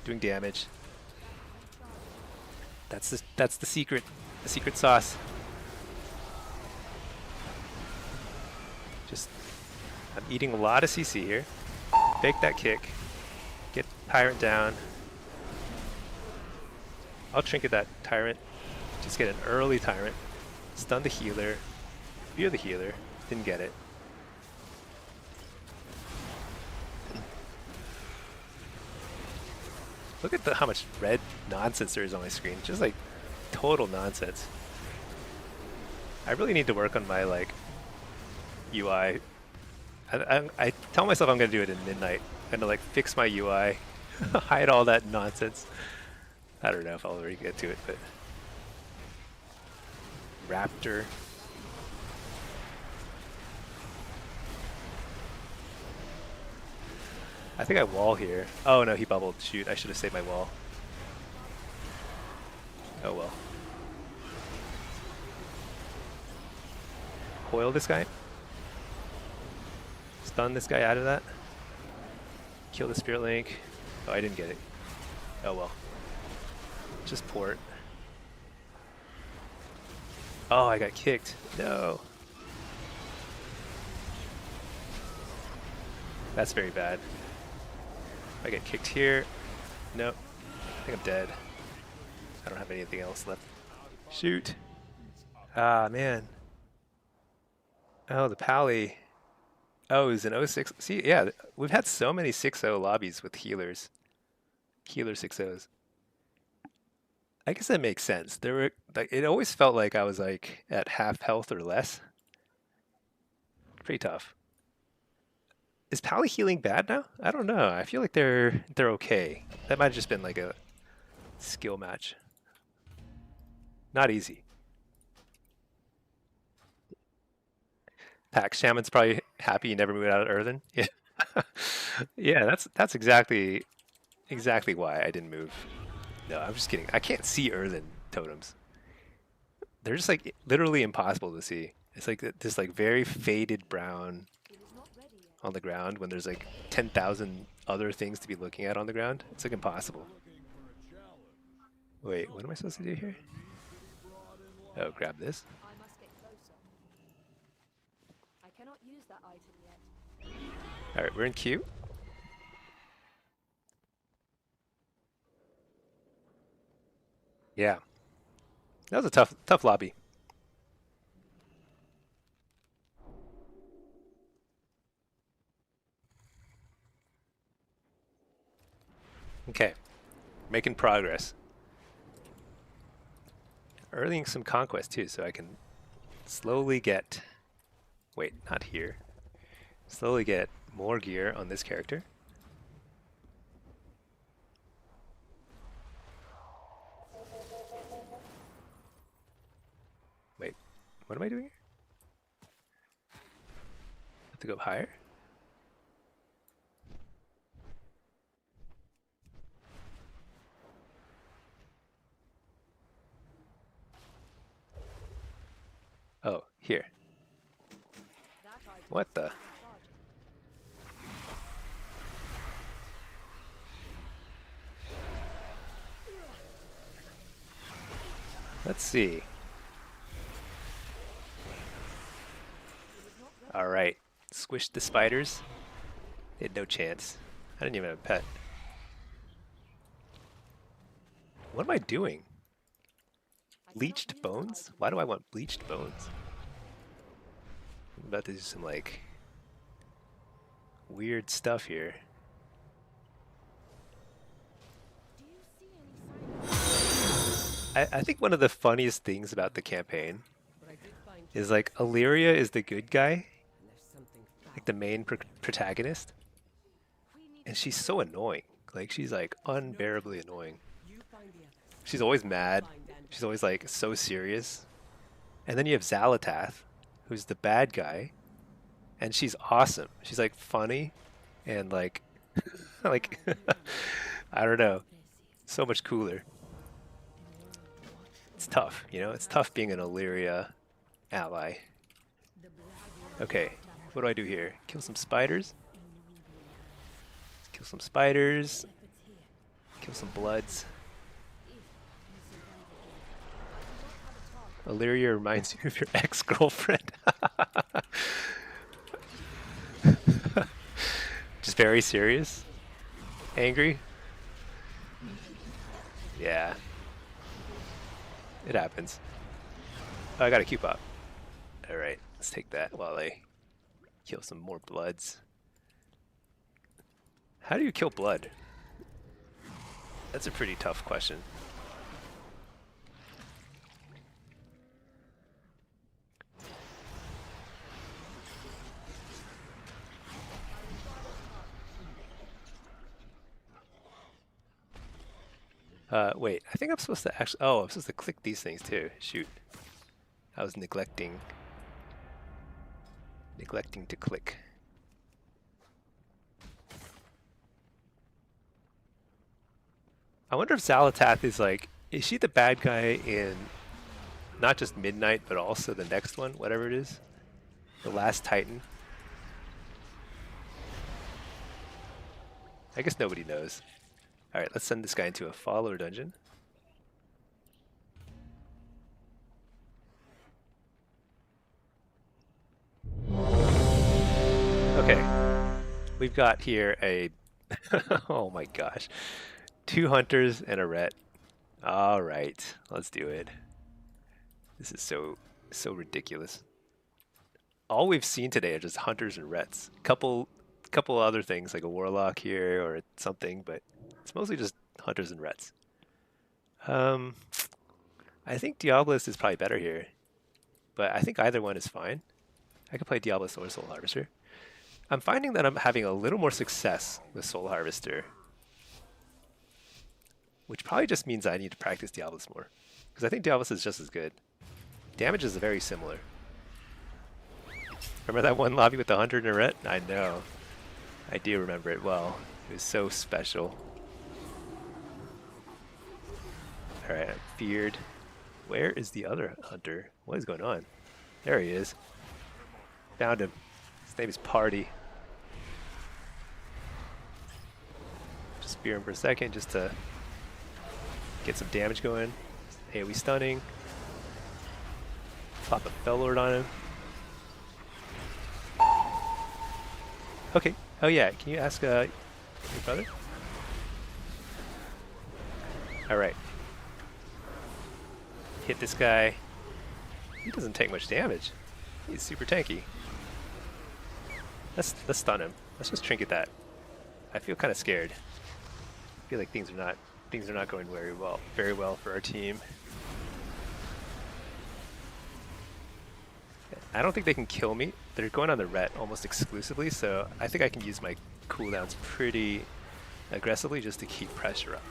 doing damage. That's the secret sauce. Just I'm eating a lot of CC here. Fake that kick. Get Tyrant down. I'll trinket that Tyrant. Just get an early Tyrant. Stun the healer. Fear the healer. Didn't get it. Look at how much red nonsense there is on my screen. Just like total nonsense. I really need to work on my like UI. I tell myself I'm gonna do it in midnight. I'm gonna like fix my UI, hide all that nonsense. I don't know if I'll ever get to it, but Raptor. I think I wall here. Oh no, he bubbled. Shoot, I should have saved my wall. Oh well. Coil this guy. Stun this guy out of that. Kill the Spirit Link. Oh, I didn't get it. Oh well. Just port. Oh, I got kicked. No. That's very bad. I get kicked here. Nope. I think I'm dead. I don't have anything else left. Shoot. Ah, man. Oh, the Pally. Oh, it was an 06. See, yeah, we've had so many 6-0 lobbies with healers. Healer 6-0s. I guess that makes sense. There were like it always felt like I was like at half health or less. Pretty tough. Is Pally healing bad now? I don't know. I feel like they're okay. That might have just been like a skill match. Not easy. Pack Shaman's probably happy you never moved out of Earthen? Yeah. Yeah, that's exactly why I didn't move. No, I'm just kidding. I can't see Earthen totems. They're just like literally impossible to see. It's like this like very faded brown on the ground when there's like 10,000 other things to be looking at on the ground. It's like impossible. Wait, what am I supposed to do here? Oh, grab this. I must get closer. I cannot use that item yet. All right, we're in queue. Yeah, that was a tough lobby. Okay, making progress. Earning some conquest too, so I can slowly get. Wait, not here. Slowly get more gear on this character. Wait, what am I doing here? Have to go higher? Oh, here. That item What the? Let's see. All right, squish the spiders. They had no chance. I didn't even have a pet. What am I doing? Bleached bones? Why do I want bleached bones? I'm about to do some like weird stuff here. Do you see any sign I think one of the funniest things about the campaign But I did find is like Illyria is the good guy, and there's something foul. like the main protagonist, and she's so annoying. Like she's like unbearably annoying. You find the others. She's always mad. Find and She's always like so serious. And then you have Xalatath, who's the bad guy, and she's awesome. She's like funny and like like I don't know, so much cooler. It's tough, you know? It's tough being an Illyria ally. Okay, what do I do here? Kill some spiders? Kill some spiders. Kill some bloods. Illyria reminds you of your ex-girlfriend. Just very serious? Angry? Yeah. It happens. Oh, I got a Q pop. Alright, let's take that while I kill some more bloods. How do you kill blood? That's a pretty tough question. Wait, I think I'm supposed to actually. Oh, I'm supposed to click these things too. Shoot. I was neglecting to click. I wonder if Xalatath is like, is she the bad guy in not just Midnight, but also the next one, whatever it is? The Last Titan? I guess nobody knows. Alright, let's send this guy into a follower dungeon. Okay. We've got here a... oh my gosh. 2 hunters and a ret. Alright, let's do it. This is so ridiculous. All we've seen today are just hunters and rets. Couple other things like a warlock here or something, but it's mostly just hunters and rets. I think Diabolist is probably better here, but I think either one is fine. I could play Diabolist or Soul Harvester. I'm finding that I'm having a little more success with Soul Harvester, which probably just means I need to practice Diabolist more, because I think Diabolist is just as good. Damage is very similar. Remember that one lobby with the 100 in a ret? I know. I do remember it well. It was so special. Alright, I'm feared. Where is the other hunter? What is going on? There he is. Found him. His name is Party. Just spear him for a second just to get some damage going. AoE stunning. Pop a Fellord on him. Okay. Oh yeah, can you ask your brother? Alright. Hit this guy. He doesn't take much damage. He's super tanky. Let's stun him. Let's just trinket that. I feel kind of scared. I feel like things are not going very well for our team. I don't think they can kill me. They're going on the ret almost exclusively, so I think I can use my cooldowns pretty aggressively just to keep pressure up.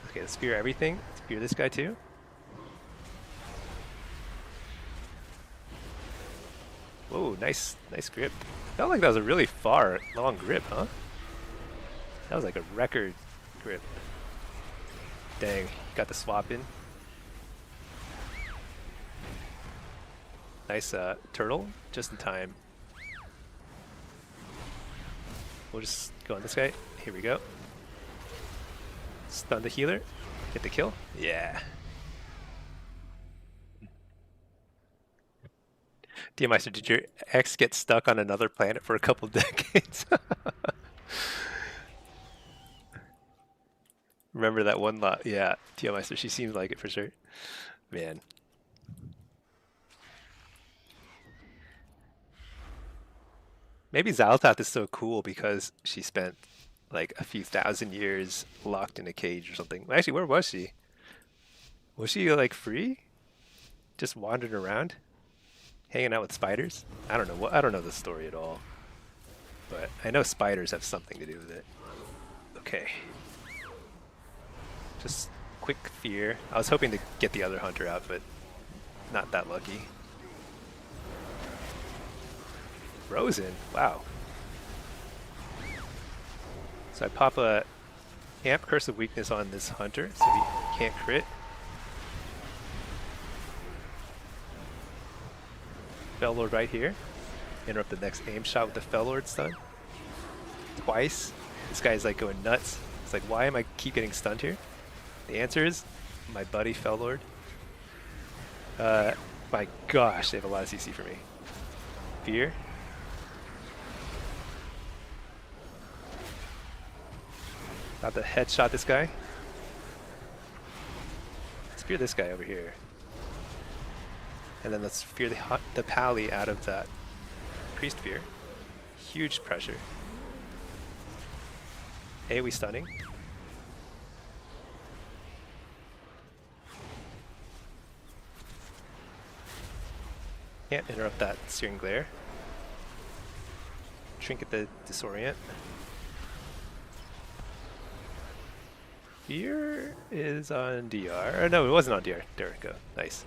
Okay, let's spear everything. Spear this guy too. Whoa, nice grip. Felt like that was a really long grip, huh? That was like a record grip. Dang, got the swap in. Nice turtle, just in time. We'll just go on this guy. Here we go. Stun the healer. Get the kill. Yeah. Diameister, did your ex get stuck on another planet for a couple decades? Remember that one lot? Yeah, Diameister, she seems like it for sure. Man. Maybe Xal'atath is so cool because she spent like a few thousand years locked in a cage or something. Actually, where was she? Was she like free? Just wandering around? Hanging out with spiders? I don't know. I don't know the story at all. But I know spiders have something to do with it. Okay. Just quick fear. I was hoping to get the other hunter out, but not that lucky. Frozen? Wow. So I pop a Amp Curse of Weakness on this hunter, so he can't crit. Fellord right here. Interrupt the next aim shot with the Fellord stun. Twice. This guy's like going nuts. It's like, why am I keep getting stunned here? The answer is my buddy Fellord. My gosh, they have a lot of CC for me. Fear. About to headshot this guy. Spear this guy over here. And then let's fear the pally out of that priest fear. Huge pressure. AoE stunning. Can't interrupt that Searing Glare. Trinket the Disorient. Fear is on DR. Oh, no, it wasn't on DR. There we go. Nice.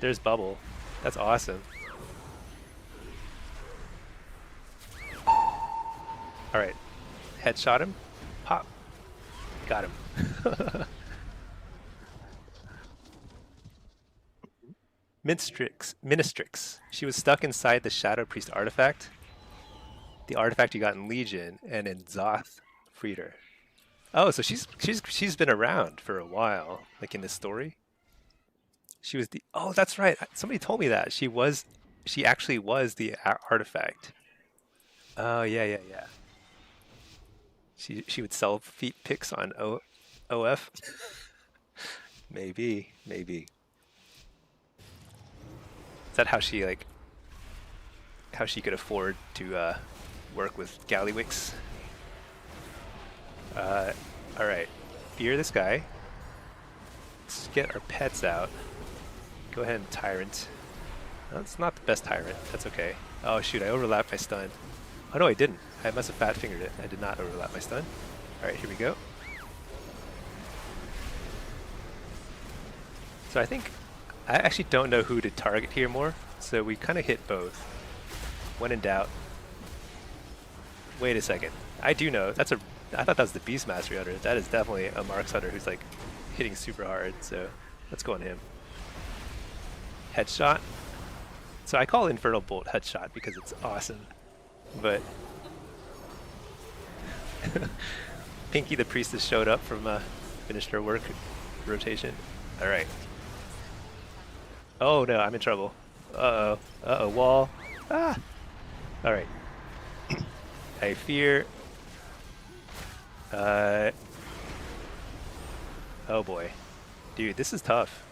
There's Bubble. That's awesome. Alright. Headshot him. Pop. Got him. Ministrix. She was stuck inside the Shadow Priest artifact. The artifact you got in Legion, and in Zoth freed her. Oh, so she's been around for a while, like in this story. She was the that's right. Somebody told me that she actually was the artifact. Oh yeah. She would sell feet pics on OF. maybe. Is that how she could afford to work with Gallywix? All right, fear this guy. Let's get our pets out. Go ahead and Tyrant. That's not the best Tyrant. That's okay. Oh shoot, I overlapped my stun. Oh no, I didn't. I must have fat fingered it. I did not overlap my stun. Alright, here we go. So I think I actually don't know who to target here more, so we kind of hit both. When in doubt. Wait a second. I do know. That's a. I thought that was the Beast Mastery Hunter. That is definitely a Marks Hunter who's like hitting super hard. So let's go on him. Headshot. So I call Infernal Bolt Headshot because it's awesome. But Pinky the Priestess showed up from finished her work rotation. All right. Oh no, I'm in trouble. Uh-oh. Uh-oh, wall. Ah! Alright. I fear... Oh boy. Dude, this is tough.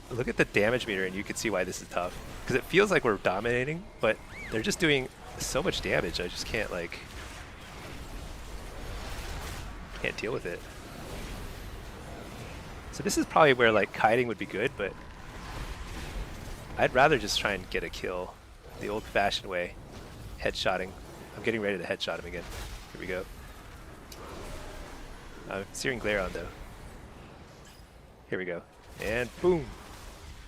Look at the damage meter and you can see why this is tough. Because it feels like we're dominating, but they're just doing so much damage, I just can't, like... Can't deal with it. So this is probably where, like, kiting would be good, but... I'd rather just try and get a kill the old-fashioned way. Headshotting. I'm getting ready to headshot him again. Here we go. Searing Glare on, though. Here we go. And boom!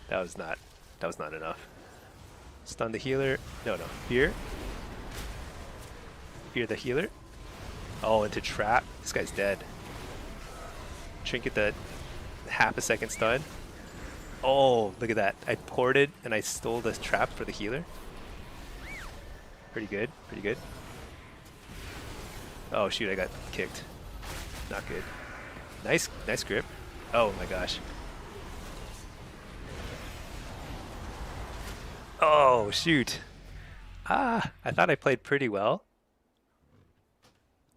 That was not enough. Stun the healer. No. Fear. Fear the healer. Oh, into trap. This guy's dead. Trinket the half a second stun. Oh, look at that. I ported and I stole the trap for the healer. Pretty good. Pretty good. Oh, shoot. I got kicked. Not good. Nice grip. Oh, my gosh. Oh, shoot. Ah, I thought I played pretty well.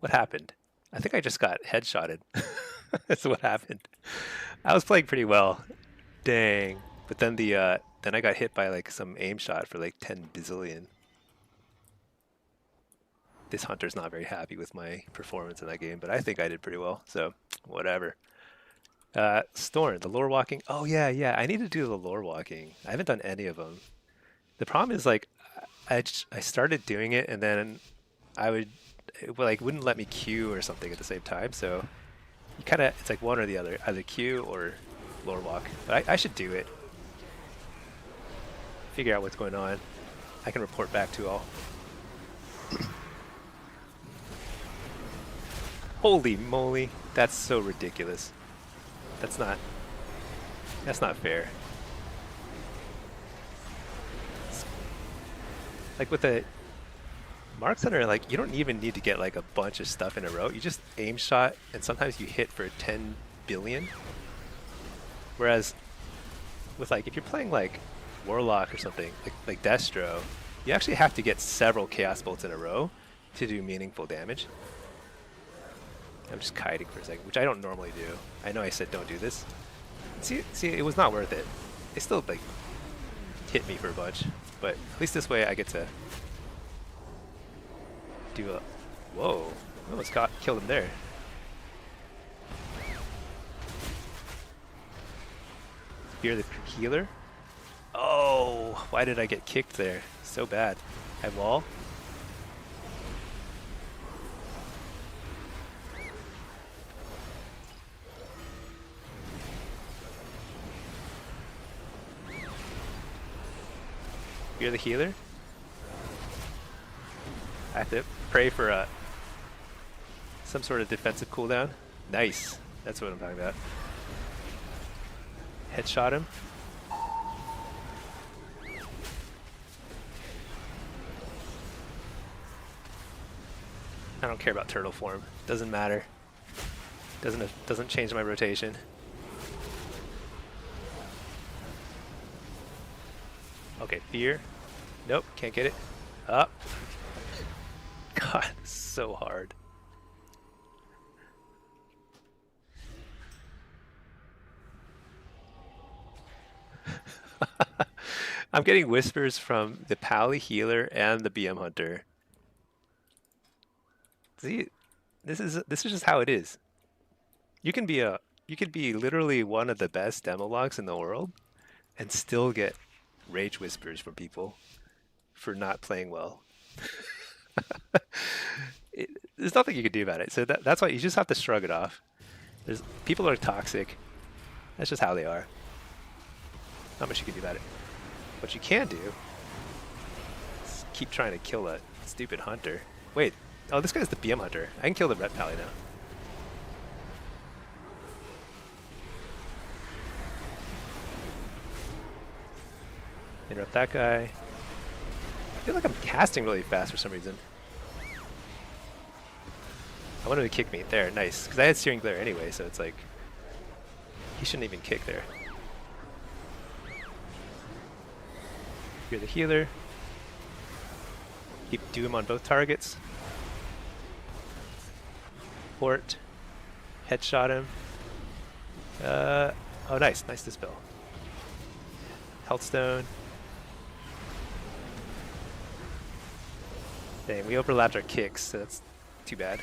What happened? I think I just got headshotted. That's what happened. I was playing pretty well. Dang. But then then I got hit by like some aim shot for like 10 bazillion. This hunter's not very happy with my performance in that game, but I think I did pretty well, so whatever. Storm, the lore walking. Oh yeah, I need to do the lore walking. I haven't done any of them. The problem is like I started doing it and then it wouldn't let me queue or something at the same time, so you kind of, it's like one or the other, either queue or lore walk. But I should do it. Figure out what's going on. I can report back to all. Holy moly, that's so ridiculous. That's not fair. Like with the Marks Hunter, like you don't even need to get like a bunch of stuff in a row. You just aim shot and sometimes you hit for 10 billion. Whereas with like, if you're playing like Warlock or something, like Destro, you actually have to get several Chaos Bolts in a row to do meaningful damage. I'm just kiting for a second, which I don't normally do. I know I said don't do this. See, it was not worth it. It still like hit me for a bunch, but at least this way I get to do a... Whoa, almost killed him there. Fear the healer. Oh, why did I get kicked there? So bad. I wall. You're the healer. I have to pray for some sort of defensive cooldown. Nice. That's what I'm talking about. Headshot him. I don't care about turtle form. Doesn't matter. Doesn't change my rotation. Okay, fear. Nope, can't get it. Up. God, so hard. I'm getting whispers from the Pally healer and the BM hunter. See, this is just how it is. You can be literally one of the best demologs in the world and still get rage whispers from people for not playing well. There's nothing you can do about it. So that's why you just have to shrug it off. People are toxic. That's just how they are. Not much you can do about it. What you can do is keep trying to kill that stupid hunter. Wait. Oh, this guy's the BM hunter. I can kill the ret pally now. Interrupt that guy. I feel like I'm casting really fast for some reason. I want him to kick me. There, nice. Because I had Searing Glare anyway, so it's like... he shouldn't even kick there. You're the healer. Keep Doom on both targets. Port. Headshot him. Oh, nice. Nice dispel. Health Stone. Dang, we overlapped our kicks, so that's too bad.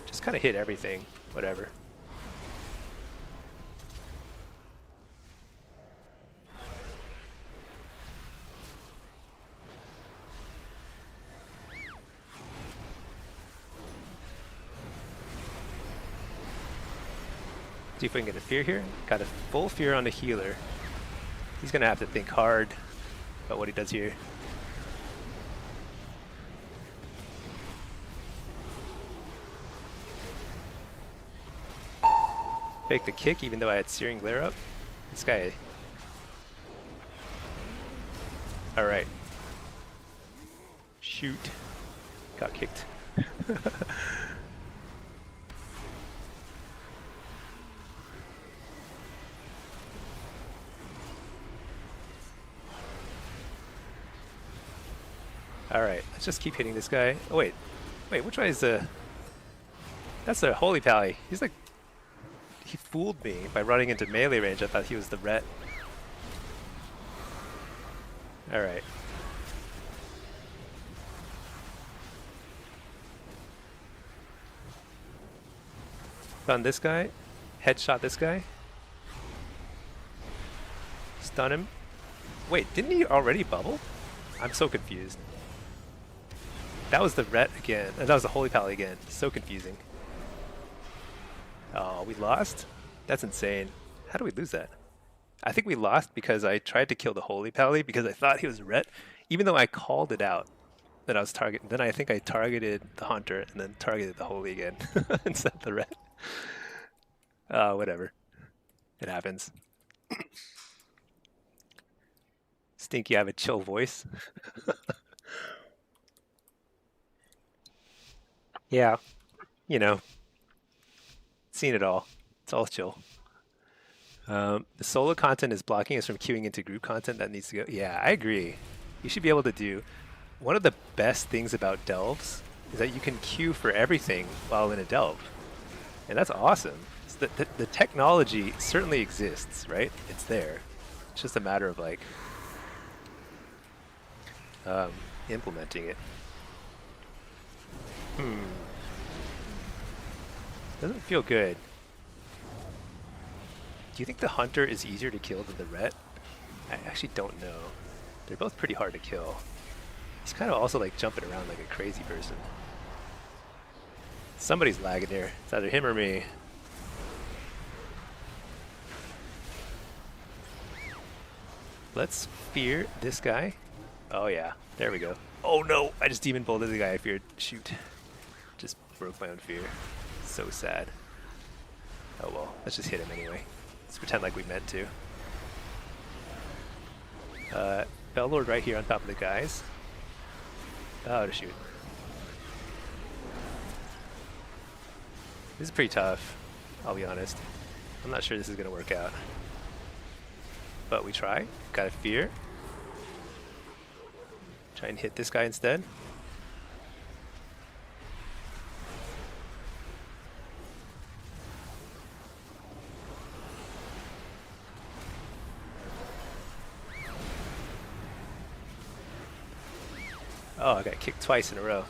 Just kind of hit everything. Whatever. See if we can get a fear here. Got a full fear on the healer. He's gonna have to think hard about what he does here. Fake the kick even though I had Searing Glare up. This guy... Alright. Shoot. Got kicked. Alright, let's just keep hitting this guy. Oh wait. Wait, which one is the... That's the Holy Pally. He's like... He fooled me by running into melee range. I thought he was the ret. Alright. Stun this guy. Headshot this guy. Stun him. Wait, didn't he already bubble? I'm so confused. That was the ret again. That was the Holy Pally again. So confusing. Oh, we lost? That's insane. How do we lose that? I think we lost because I tried to kill the Holy Pally because I thought he was ret, even though I called it out that I was targeting. Then I think I targeted the hunter and then targeted the Holy again instead of the ret. Whatever. It happens. Stinky, I have a chill voice. Yeah, you know, seen it all. It's all chill. The solo content is blocking us from queuing into group content that needs to go. Yeah, I agree. You should be able to do. One of the best things about delves is that you can queue for everything while in a delve. And that's awesome. So the technology certainly exists, right? It's there. It's just a matter of like implementing it. Doesn't feel good. Do you think the hunter is easier to kill than the ret? I actually don't know. They're both pretty hard to kill. He's kind of also like jumping around like a crazy person. Somebody's lagging here. It's either him or me. Let's fear this guy. Oh yeah, there we go. Oh no, I just demon bolted the guy I feared. Shoot. Just broke my own fear. So sad. Oh well, let's just hit him anyway. Let's pretend like we meant to. Bellord right here on top of the guys. Oh, shoot. This is pretty tough, I'll be honest. I'm not sure this is going to work out. But we try. Got a fear. Try and hit this guy instead. Oh, I got kicked twice in a row.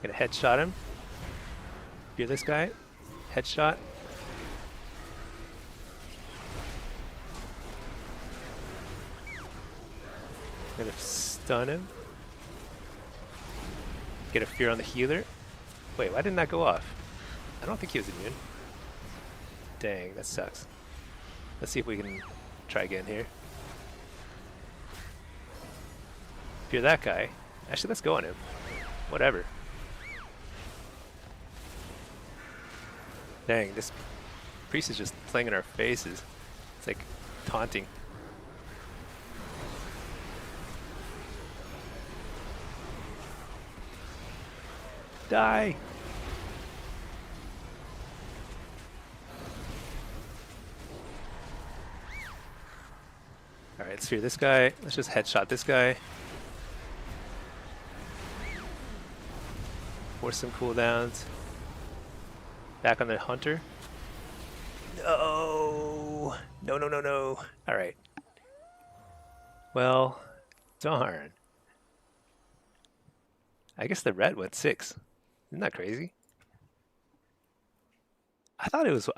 Gonna headshot him. Fear this guy. Headshot. Gonna stun him. Get a fear on the healer. Wait, why didn't that go off? I don't think he was immune. Dang, that sucks. Let's see if we can try again here. Fear that guy. Actually, let's go on him. Whatever. Dang, this priest is just playing in our faces. It's like taunting. Die! Alright, let's fear this guy. Let's just headshot this guy. Force some cooldowns. Back on the hunter. No! No, no, no, no. Alright. Well, darn. I guess the red went 6. Isn't that crazy? I thought it was.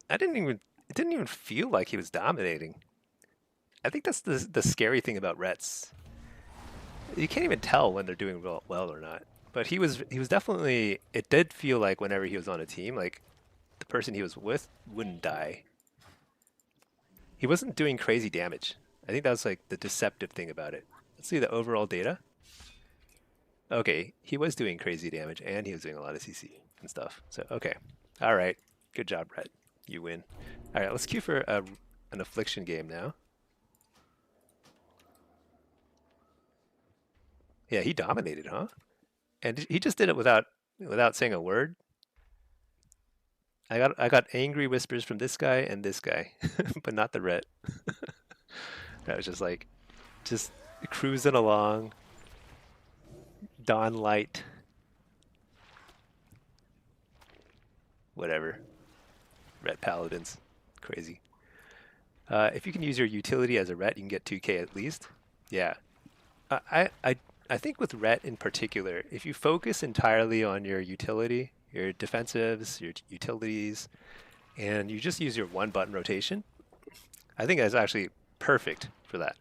I didn't even. It didn't even feel like he was dominating. I think that's the scary thing about Rets. You can't even tell when they're doing well or not. But he was definitely. It did feel like whenever he was on a team, like the person he was with wouldn't die. He wasn't doing crazy damage. I think that was like the deceptive thing about it. Let's see the overall data. Okay, he was doing crazy damage and he was doing a lot of CC and stuff. So okay, all right, good job, Brett. You win. All right, let's queue for an affliction game now. Yeah, he dominated, huh? And he just did it without saying a word. I got angry whispers from this guy and this guy, but not the Ret. That was just cruising along. Dawn light. Whatever. Ret paladins. Crazy. If you can use your utility as a Ret, you can get 2k at least. Yeah. I think with Ret in particular, if you focus entirely on your utility, your defensives, your utilities, and you just use your one button rotation, I think that's actually perfect for that.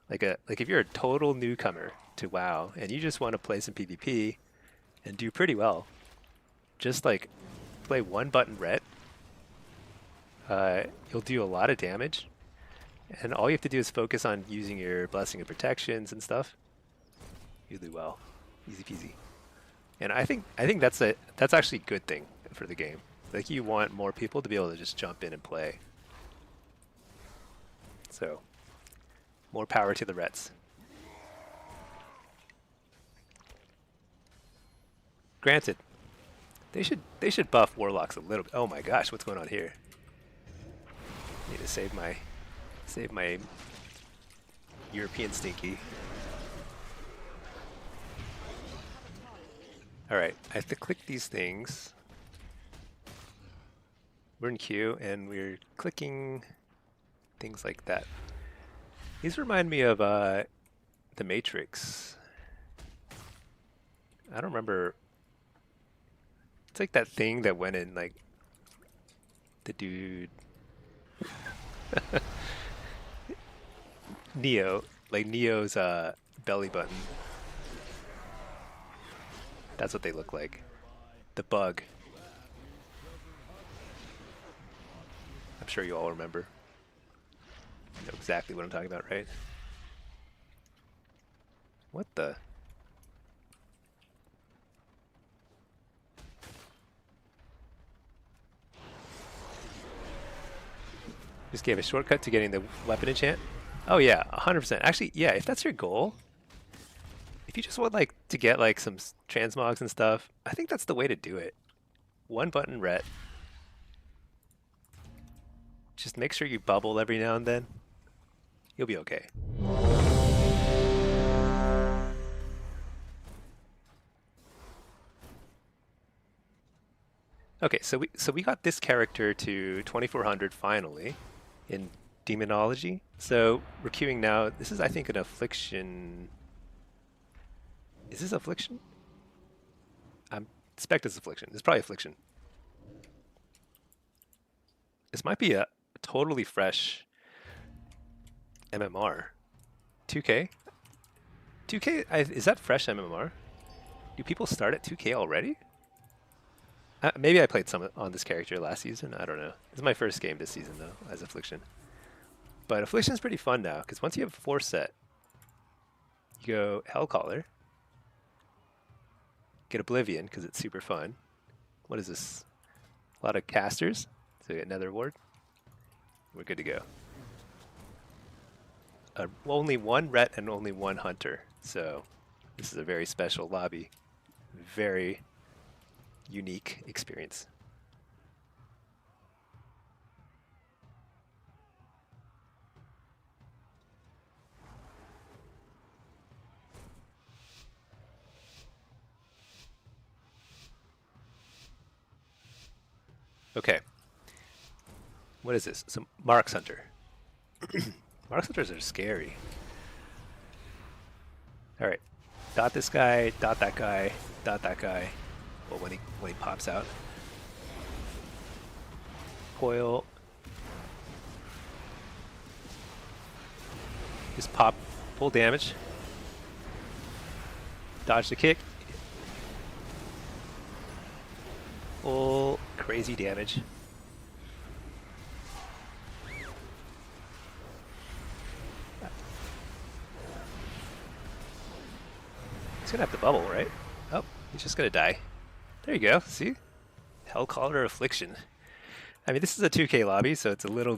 Like if you're a total newcomer to WoW and you just want to play some PvP and do pretty well, just like play one button Ret. You'll do a lot of damage, and all you have to do is focus on using your blessing and protections and stuff. You do well, easy peasy. And I think that's actually a good thing for the game. Like you want more people to be able to just jump in and play. So, more power to the Rets. Granted, they should buff Warlocks a little bit. Oh my gosh, what's going on here? Need to save my European stinky. Alright, I have to click these things. We're in queue and we're clicking things like that. These remind me of the Matrix. I don't remember. It's like that thing that went in like the dude Neo, like Neo's belly button. That's what they look like. The bug. I'm sure you all remember. You know exactly what I'm talking about, right? What the? Just gave a shortcut to getting the weapon enchant. Oh yeah, 100%. Actually, yeah, if that's your goal, if you just want like to get like some transmogs and stuff, I think that's the way to do it. One button Ret. Just make sure you bubble every now and then. You'll be okay. Okay, so we got this character to 2400 finally in demonology. So we're queuing now. This is, I think, an affliction. Is this affliction? I expect it's affliction. It's probably affliction. This might be a totally fresh MMR. 2K? 2K, is that fresh MMR? Do people start at 2K already? Maybe I played some on this character last season. I don't know. This is my first game this season though, as Affliction. But Affliction's pretty fun now because once you have 4 set, you go Hellcaller, get Oblivion because it's super fun. What is this? A lot of casters. So we get Nether Ward. We're good to go. Only 1 Ret and only 1 Hunter. So this is a very special lobby. Very unique experience. Okay. What is this? Some Marks Hunter. Marks Hunters are scary. Alright. Dot this guy, dot that guy, dot that guy. Well, when he pops out. Coil. Just pop, full damage. Dodge the kick. Full crazy damage. He's gonna have the bubble, right? Oh, he's just gonna die. There you go, see? Hellcaller Affliction. I mean, this is a 2K lobby, so it's a little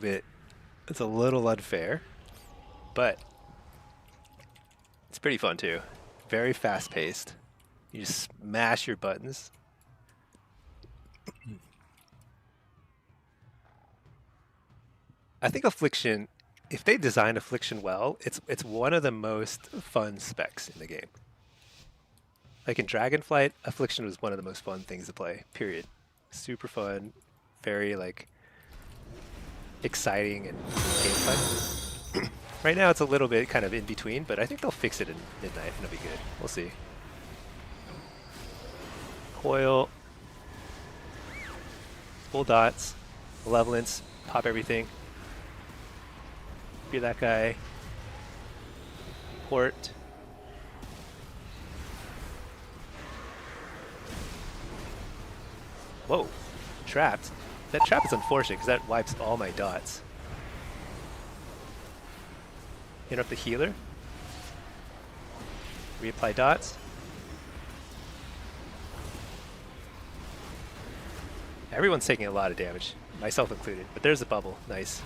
unfair, but it's pretty fun too. Very fast paced. You just smash your buttons. I think Affliction, if they design Affliction well, it's one of the most fun specs in the game. Like in Dragonflight, Affliction was one of the most fun things to play, period. Super fun, very like exciting and gameplay. Right now it's a little bit kind of in between, but I think they'll fix it in Midnight and it'll be good. We'll see. Coil. Full dots. Malevolence. Pop everything. Be that guy. Port. Whoa. Trapped. That trap is unfortunate because that wipes all my dots. Interrupt the healer. Reapply dots. Everyone's taking a lot of damage, myself included, but there's a bubble. Nice.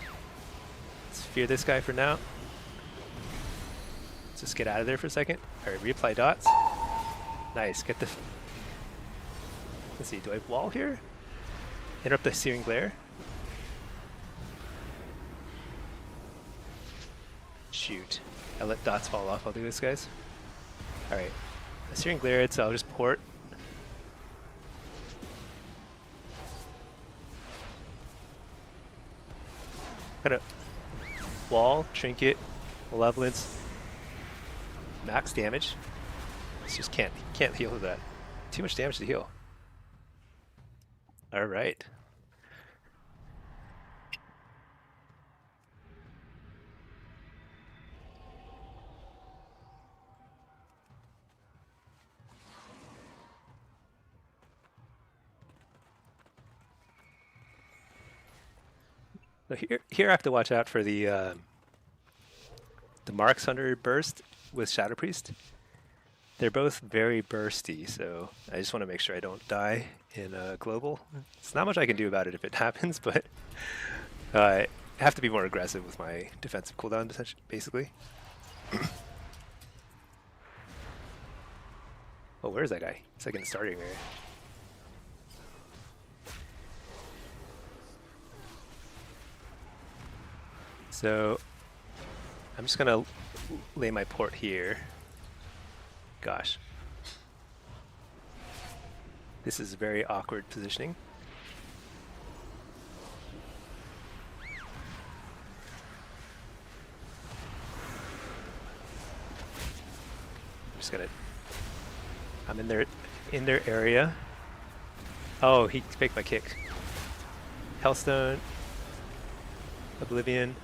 Let's fear this guy for now. Let's just get out of there for a second. Alright, reapply dots. Nice, get the... Let's see, do I wall here? Interrupt the Searing Glare. Shoot. I let dots fall off. I'll do this, guys. Alright. The Searing Glare, so I'll just port. Gonna wall, trinket, malevolence, max damage. Just can't heal with that. Too much damage to heal. All right. So here I have to watch out for the Marks Hunter burst with Shadow Priest. They're both very bursty, so I just want to make sure I don't die in global. It's not much I can do about it if it happens, but I have to be more aggressive with my defensive cooldown, basically. Oh, where's that guy? It's like in the starting area. So I'm just gonna lay my port here. Gosh. This is very awkward positioning. I'm just gonna... I'm in their area. Oh, he faked my kick. Hellstone. Oblivion.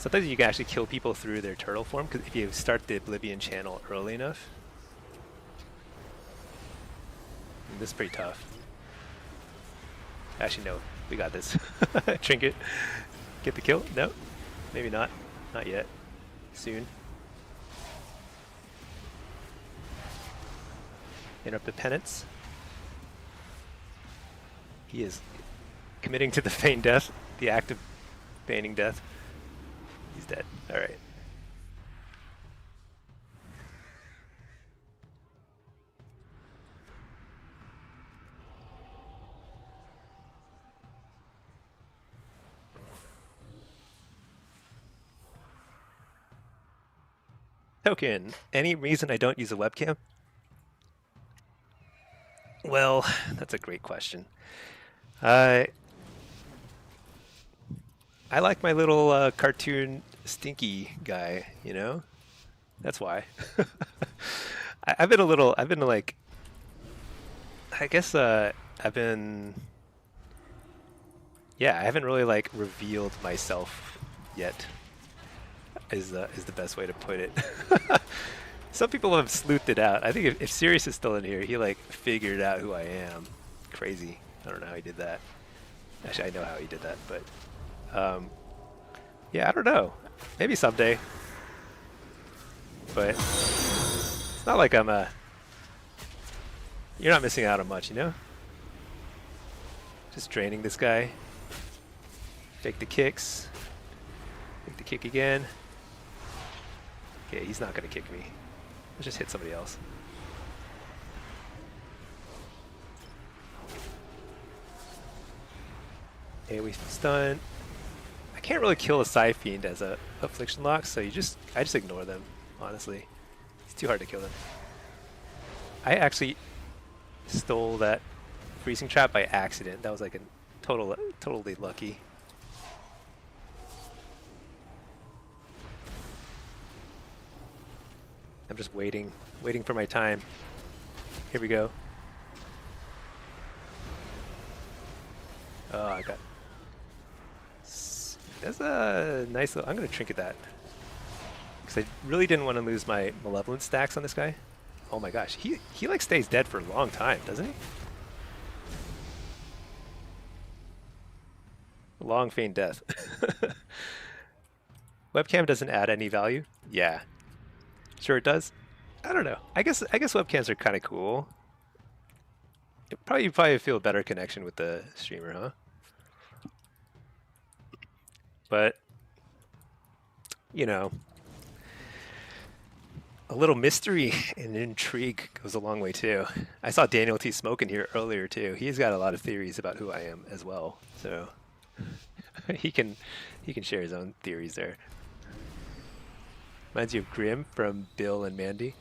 Sometimes you can actually kill people through their turtle form, because if you start the Oblivion channel early enough. And this is pretty tough. Actually, no. We got this. Trinket. Get the kill? No. Maybe not. Not yet. Soon. Interrupt the penance. He is committing to the feign death. The act of feigning death. He's dead. Alright. Token. Any reason I don't use a webcam? Well, that's a great question. I like my little cartoon stinky guy, you know? That's why. I've been like, I guess I've been, yeah, I haven't really like revealed myself yet. Is the best way to put it. Some people have sleuthed it out. I think if Sirius is still in here, he like figured out who I am. Crazy. I don't know how he did that. Actually, I know how he did that, but yeah, I don't know. Maybe someday. But it's not like I'm a. You're not missing out on much, you know. Just draining this guy. Fake the kicks. Fake the kick again. Okay, he's not gonna kick me. Let's just hit somebody else. Okay, we stun. I can't really kill a Psy Fiend as a affliction lock, so I just ignore them, honestly. It's too hard to kill them. I actually stole that freezing trap by accident. That was like a totally lucky. I'm just waiting for my time. Here we go. Oh, I got. That's a nice little. I'm gonna trinket that because I really didn't want to lose my malevolent stacks on this guy. Oh my gosh, he like stays dead for a long time, doesn't he? Long feigned death. Webcam doesn't add any value. Yeah. Sure it does. I don't know. I guess webcams are kind of cool. You probably feel a better connection with the streamer, huh? But you know, a little mystery and intrigue goes a long way too. I saw Daniel T. Smoking here earlier too. He's got a lot of theories about who I am as well. So he can share his own theories there. Reminds you of Grim from Bill and Mandy.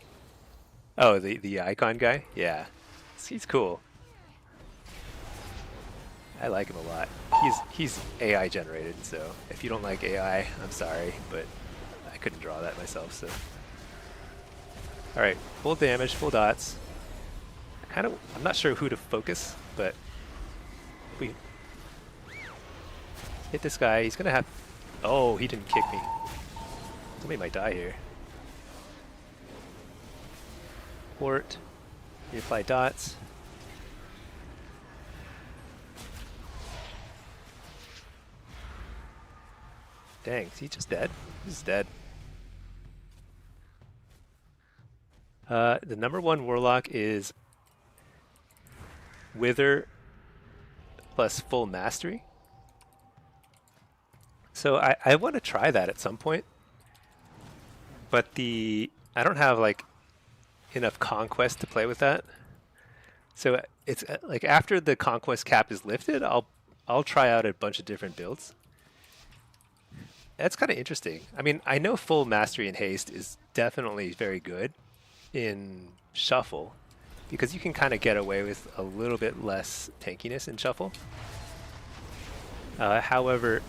Oh, the icon guy? Yeah. He's cool. I like him a lot. He's AI generated, so if you don't like AI, I'm sorry, but I couldn't draw that myself, so. Alright, full damage, full dots. I'm not sure who to focus, but if we hit this guy, he's gonna have. Oh, he didn't kick me. Somebody might die here. Port. Reapply dots. Dang, is he just dead? He's dead. The number 1 Warlock is Wither plus full mastery. So I want to try that at some point. But I don't have like enough conquest to play with that. So it's like after the conquest cap is lifted, I'll try out a bunch of different builds. That's kind of interesting. I mean, I know full mastery and haste is definitely very good in shuffle because you can kind of get away with a little bit less tankiness in shuffle. However,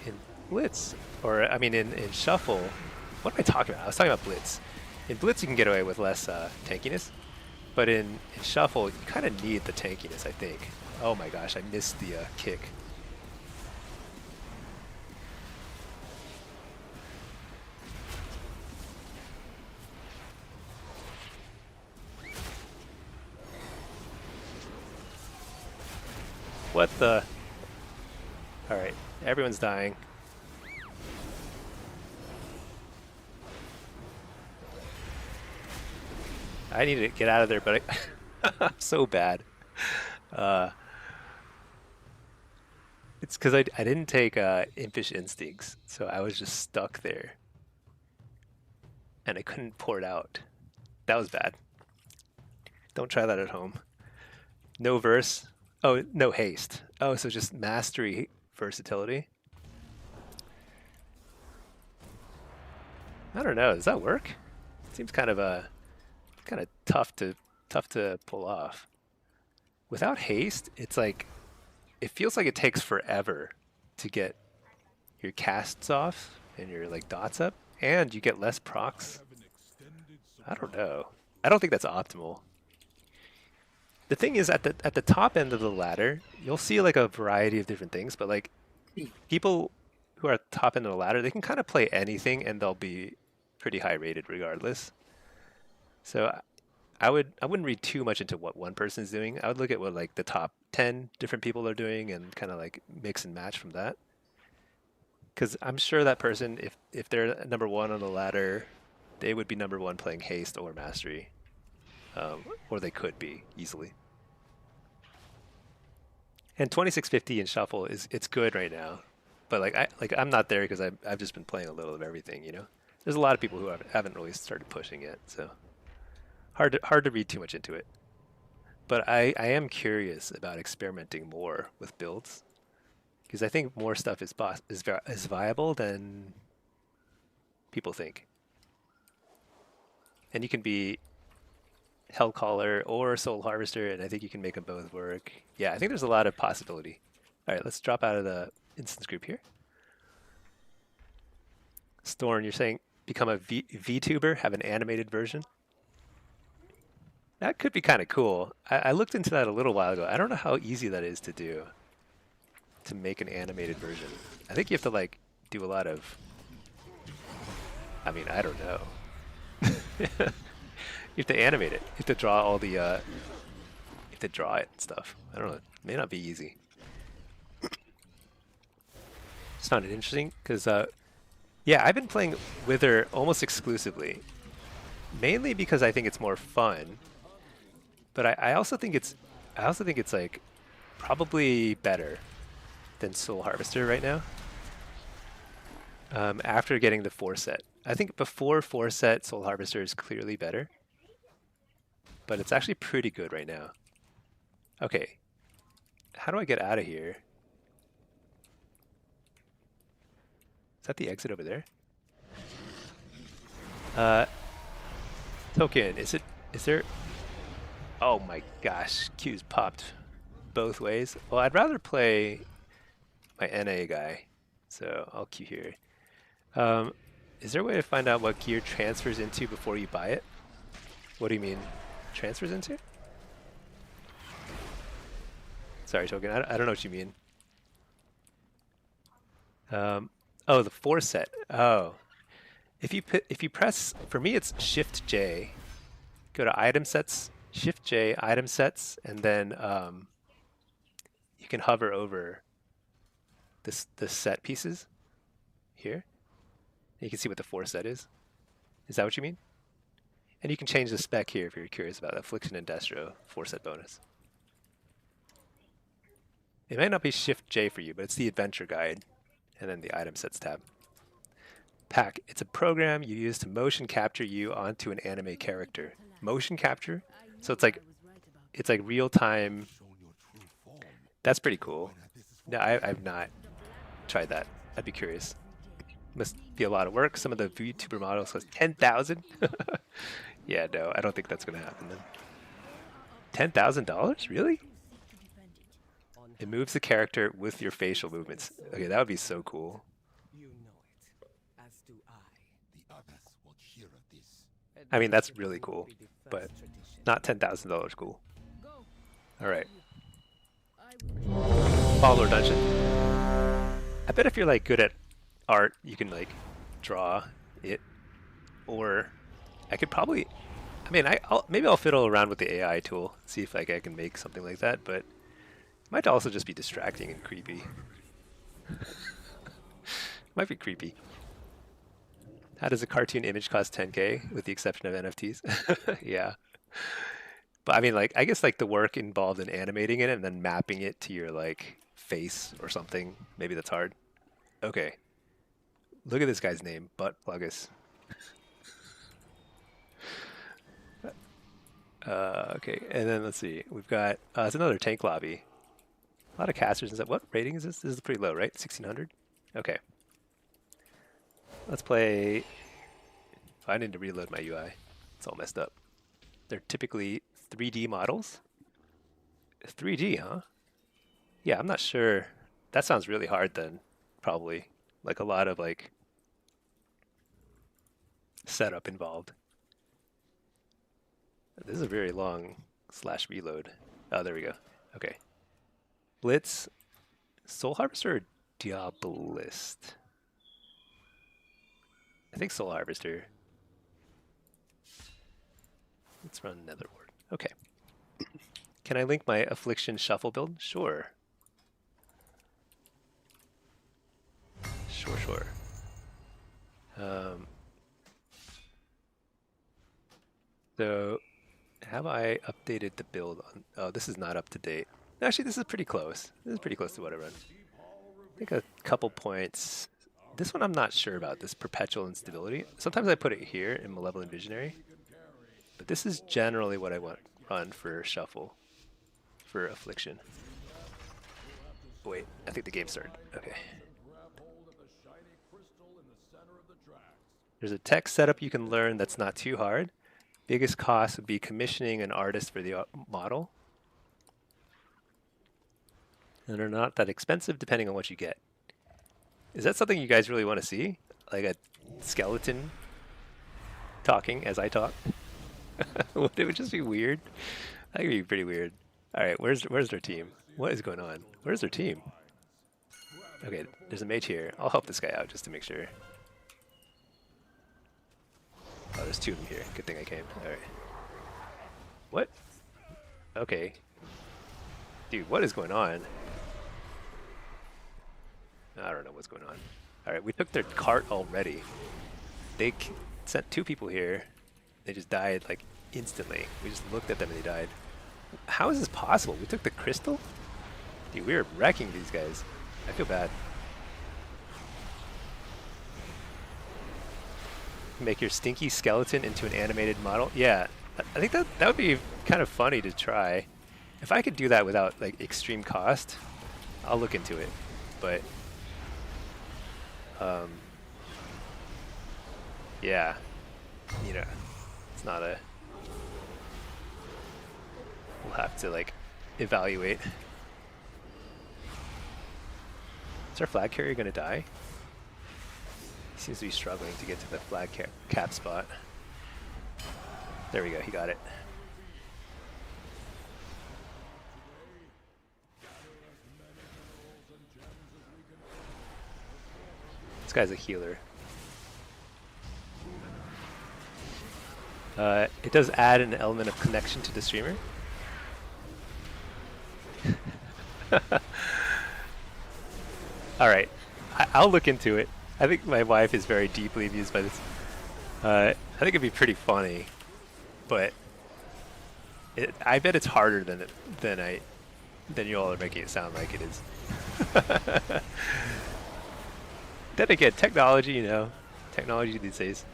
in blitz, or I mean in shuffle, what am I talking about? I was talking about blitz. In blitz, you can get away with less tankiness, but in shuffle, you kind of need the tankiness, I think. Oh my gosh, I missed the kick. What the? Alright, everyone's dying. I need to get out of there, but I'm so bad. It's because I didn't take Impish Instincts, so I was just stuck there. And I couldn't pour it out. That was bad. Don't try that at home. No verse. Oh, no haste. Oh, so just mastery versatility. I don't know. Does that work? Seems kind of tough to pull off. Without haste, it's like it feels like it takes forever to get your casts off and your like dots up, and you get less procs. I don't know. I don't think that's optimal. The thing is, at the top end of the ladder, you'll see like a variety of different things, but like people who are at the top end of the ladder, they can kind of play anything and they'll be pretty high rated regardless. So I wouldn't read too much into what one person's doing. I would look at what like the top 10 different people are doing and kind of like mix and match from that. Because I'm sure that person, if they're number one on the ladder, they would be number one playing haste or mastery. Or they could be easily. And 2650 in shuffle it's good right now, but I'm not there because I've just been playing a little of everything. You know, there's a lot of people who haven't really started pushing yet, so hard to read too much into it. But I am curious about experimenting more with builds because I think more stuff is viable than people think, and you can be Hellcaller or Soul Harvester, and I think you can make them both work. Yeah, I think there's a lot of possibility. All right, let's drop out of the instance group here. Storn, you're saying become a VTuber, have an animated version? That could be kind of cool. I looked into that a little while ago. I don't know how easy that is to do, to make an animated version. I think you have to like do a lot of, I mean, I don't know. You have to animate it. You have to draw all the, you have to draw it and stuff. I don't know. It may not be easy. It's not interesting because, yeah, I've been playing Wither almost exclusively, mainly because I think it's more fun. But I also think it's like probably better than Soul Harvester right now. After getting the 4-set, I think before 4-set, Soul Harvester is clearly better. But it's actually pretty good right now. Okay. How do I get out of here? Is that the exit over there? Token, is there... Oh my gosh, Q's popped both ways. Well, I'd rather play my NA guy, so I'll Q here. Is there a way to find out what gear transfers into before you buy it? What do you mean? Transfers into? Sorry, Token. I don't know what you mean. Oh, the 4-set. Oh, if you press, for me it's Shift J. Go to Item Sets, Shift J, Item Sets, and then you can hover over the set pieces here. And you can see what the 4-set is. Is that what you mean? And you can change the spec here if you're curious about Affliction and Destro 4-set bonus. It might not be Shift J for you, but it's the Adventure Guide, and then the Item Sets tab. Pack, it's a program you use to motion capture you onto an anime character. Motion capture? So it's like real time. That's pretty cool. No, I've not tried that. I'd be curious. Must be a lot of work. Some of the VTuber models cost 10,000. Yeah, no, I don't think that's gonna happen then. $10,000? Really? It moves the character with your facial movements. Okay, that would be so cool. You know it, as do I. The others will hear of this. I mean, that's really cool, but not $10,000 cool. All right. Follower Dungeon. I bet if you're like good at art, you can like draw it, or I could probably, I mean, maybe I'll fiddle around with the AI tool, see if like I can make something like that, but it Might also just be distracting and creepy. Might be creepy. How does a cartoon image cost 10K with the exception of NFTs? Yeah. But I mean, like, I guess like the work involved in animating it and then mapping it to your like face or something. Maybe that's hard. Okay. Look at this guy's name, Butt Pluggus. Okay, and then let's see. We've got it's another tank lobby. A lot of casters and stuff. What rating is this? This is pretty low, right? 1600. Okay. Let's play. I need to reload my UI. It's all messed up. They're typically 3D models. 3D, huh? Yeah, I'm not sure. That sounds really hard then, probably. Like a lot of like setup involved. This is a very long slash reload. Oh, there we go. Okay. Blitz, Soul Harvester or Diabolist? I think Soul Harvester. Let's run Netherward. Okay. Can I link my Affliction Shuffle build? Sure. Sure. So, have I updated the build on? Oh, this is not up to date. Actually, this is pretty close. This is pretty close to what I run. I think a couple points. This one I'm not sure about, this Perpetual Instability. Sometimes I put it here in Malevolent Visionary. But this is generally what I want run for Shuffle. For Affliction. Oh, wait, I think the game started. Okay. There's a tech setup you can learn that's not too hard. Biggest cost would be commissioning an artist for the model. And they're not that expensive depending on what you get. Is that something you guys really want to see? Like a skeleton talking as I talk? Would it just be weird? That would be pretty weird. Alright, where's their team? What is going on? Where's their team? Okay, there's a mage here. I'll help this guy out just to make sure. Oh, there's two of them here. Good thing I came. Alright. What? Okay. Dude, what is going on? I don't know what's going on. Alright, we took their cart already. They sent two people here. They just died, like, instantly. We just looked at them and they died. How is this possible? We took the crystal? Dude, we were wrecking these guys. I feel bad. Make your stinky skeleton into an animated model? Yeah, I think that would be kind of funny to try. If I could do that without like extreme cost, I'll look into it. But yeah, you know, it's not a. We'll have to like evaluate. Is our flag carrier gonna die? He seems to be struggling to get to the flag cap spot. There we go, he got it. This guy's a healer. It does add an element of connection to the streamer. Alright, I'll look into it. I think my wife is very deeply amused by this. I think it'd be pretty funny, but I bet it's harder than you all are making it sound like it is. Then again, technology, you know, technology these days.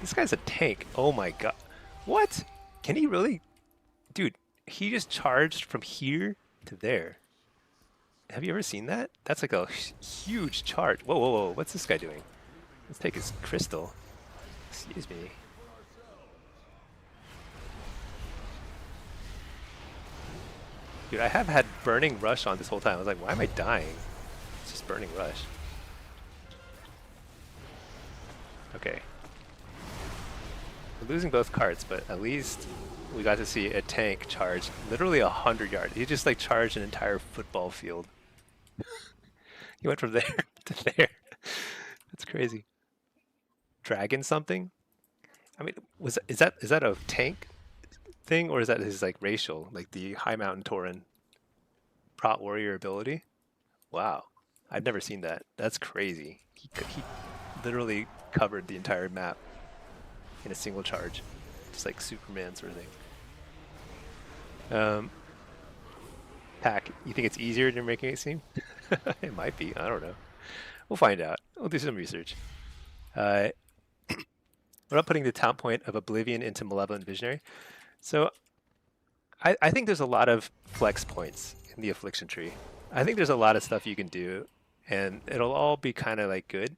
This guy's a tank. Oh my god. What? Can he really? Dude, he just charged from here to there. Have you ever seen that? That's like a huge charge. Whoa. What's this guy doing? Let's take his crystal. Excuse me. Dude, I have had Burning Rush on this whole time. I was like, why am I dying? It's just Burning Rush. Okay. We're losing both carts, but at least we got to see a tank charge literally 100 yards. He just like charged an entire football field. He went from there to there. That's crazy. Dragon something? I mean, is that a tank thing, or is that his like racial, like the High Mountain Tauren? Prot Warrior ability. Wow. I've never seen that. That's crazy. He literally covered the entire map in a single charge. Just like Superman sort of thing. Pack, you think it's easier than making it seem? It might be. I don't know. We'll find out. We'll do some research. What about putting the talent point of Oblivion into Malevolent Visionary? So I think there's a lot of flex points in the Affliction tree. I think there's a lot of stuff you can do, and it'll all be kind of like good.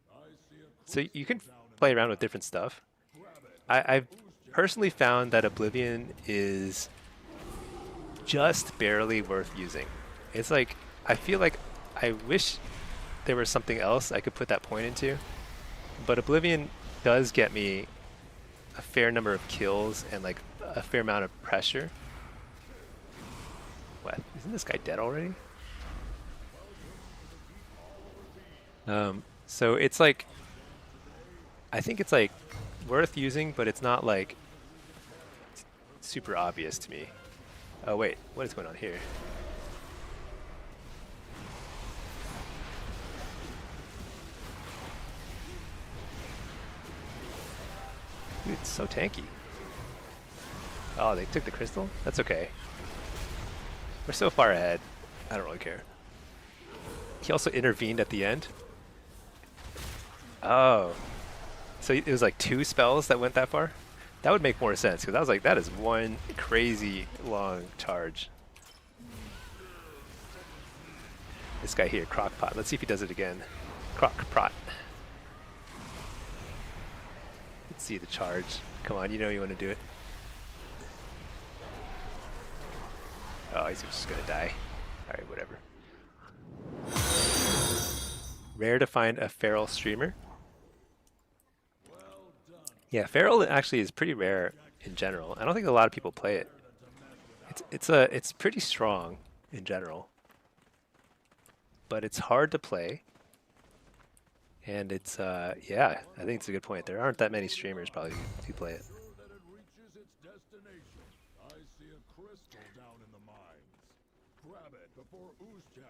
So you can play around with different stuff. I've personally found that Oblivion is just barely worth using. It's like, I feel like I wish there was something else I could put that point into, but Oblivion does get me a fair number of kills and like a fair amount of pressure. What? Isn't this guy dead already? So it's like, I think it's like worth using, but it's not like super obvious to me. Oh wait, what is going on here? Dude, it's so tanky. Oh, they took the crystal? That's okay. We're so far ahead. I don't really care. He also intervened at the end. Oh. So it was like 2 spells that went that far? That would make more sense, because I was like, that is one crazy long charge. This guy here, Crockpot. Let's see if he does it again. Crockpot. Let's see the charge. Come on, you know you want to do it. Oh, he's just gonna die. Alright, whatever. Rare to find a feral streamer. Yeah, feral actually is pretty rare in general. I don't think a lot of people play it. It's pretty strong in general, but it's hard to play. And it's yeah, I think it's a good point. There aren't that many streamers probably who play it.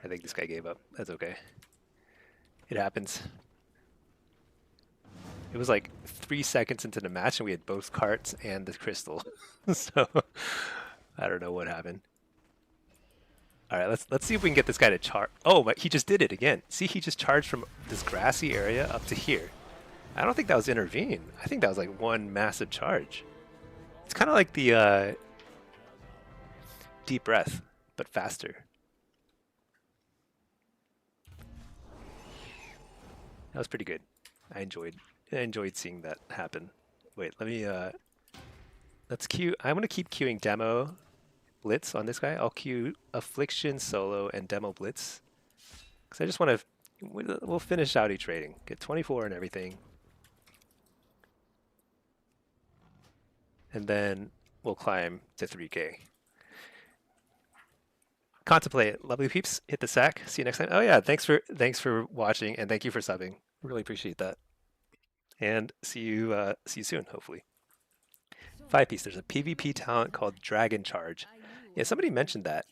I think this guy gave up. That's okay. It happens. It was like 3 seconds into the match and we had both carts and the crystal. So I don't know what happened. All right, let's see if we can get this guy to charge. Oh, but he just did it again. See, he just charged from this grassy area up to here. I don't think that was intervene. I think that was like one massive charge. It's kind of like the deep breath, but faster. That was pretty good. I enjoyed seeing that happen. Wait, let me let's queue. I'm gonna keep queuing demo Blitz on this guy. I'll queue Affliction solo and demo Blitz because I just want to. We'll finish out each rating, get 24 and everything, and then we'll climb to 3K. Contemplate, lovely peeps. Hit the sack. See you next time. Oh yeah, thanks for watching and thank you for subbing. Really appreciate that. And see you soon, hopefully. 5-piece. There's a PvP talent called Dragon Charge. Yeah, somebody mentioned that.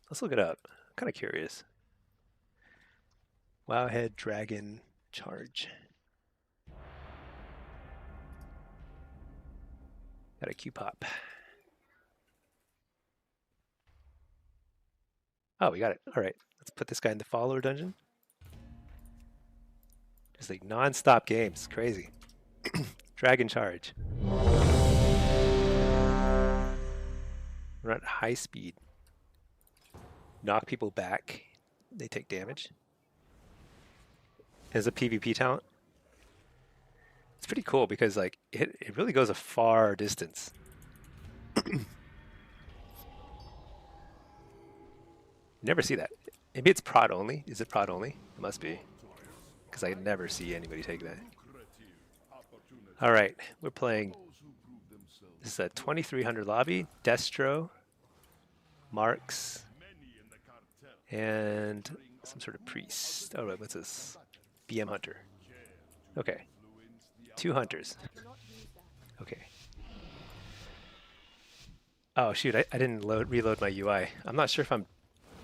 Let's look it up. I'm kind of curious. Wowhead Dragon Charge. Got a Q pop. Oh, we got it. All right, let's put this guy in the follower dungeon. Just like non-stop games, crazy. Dragon Charge. Run at high speed. Knock people back. They take damage. As a PvP talent. It's pretty cool because like it really goes a far distance. Never see that. Maybe it's prod only. Is it prod only? It must be. Because I never see anybody take that. All right, we're playing. This is a 2300 lobby. Destro, Marks, and some sort of priest. Oh, what's this? BM Hunter. Okay. 2 hunters. Okay. Oh shoot, I didn't reload my UI. I'm not sure if I'm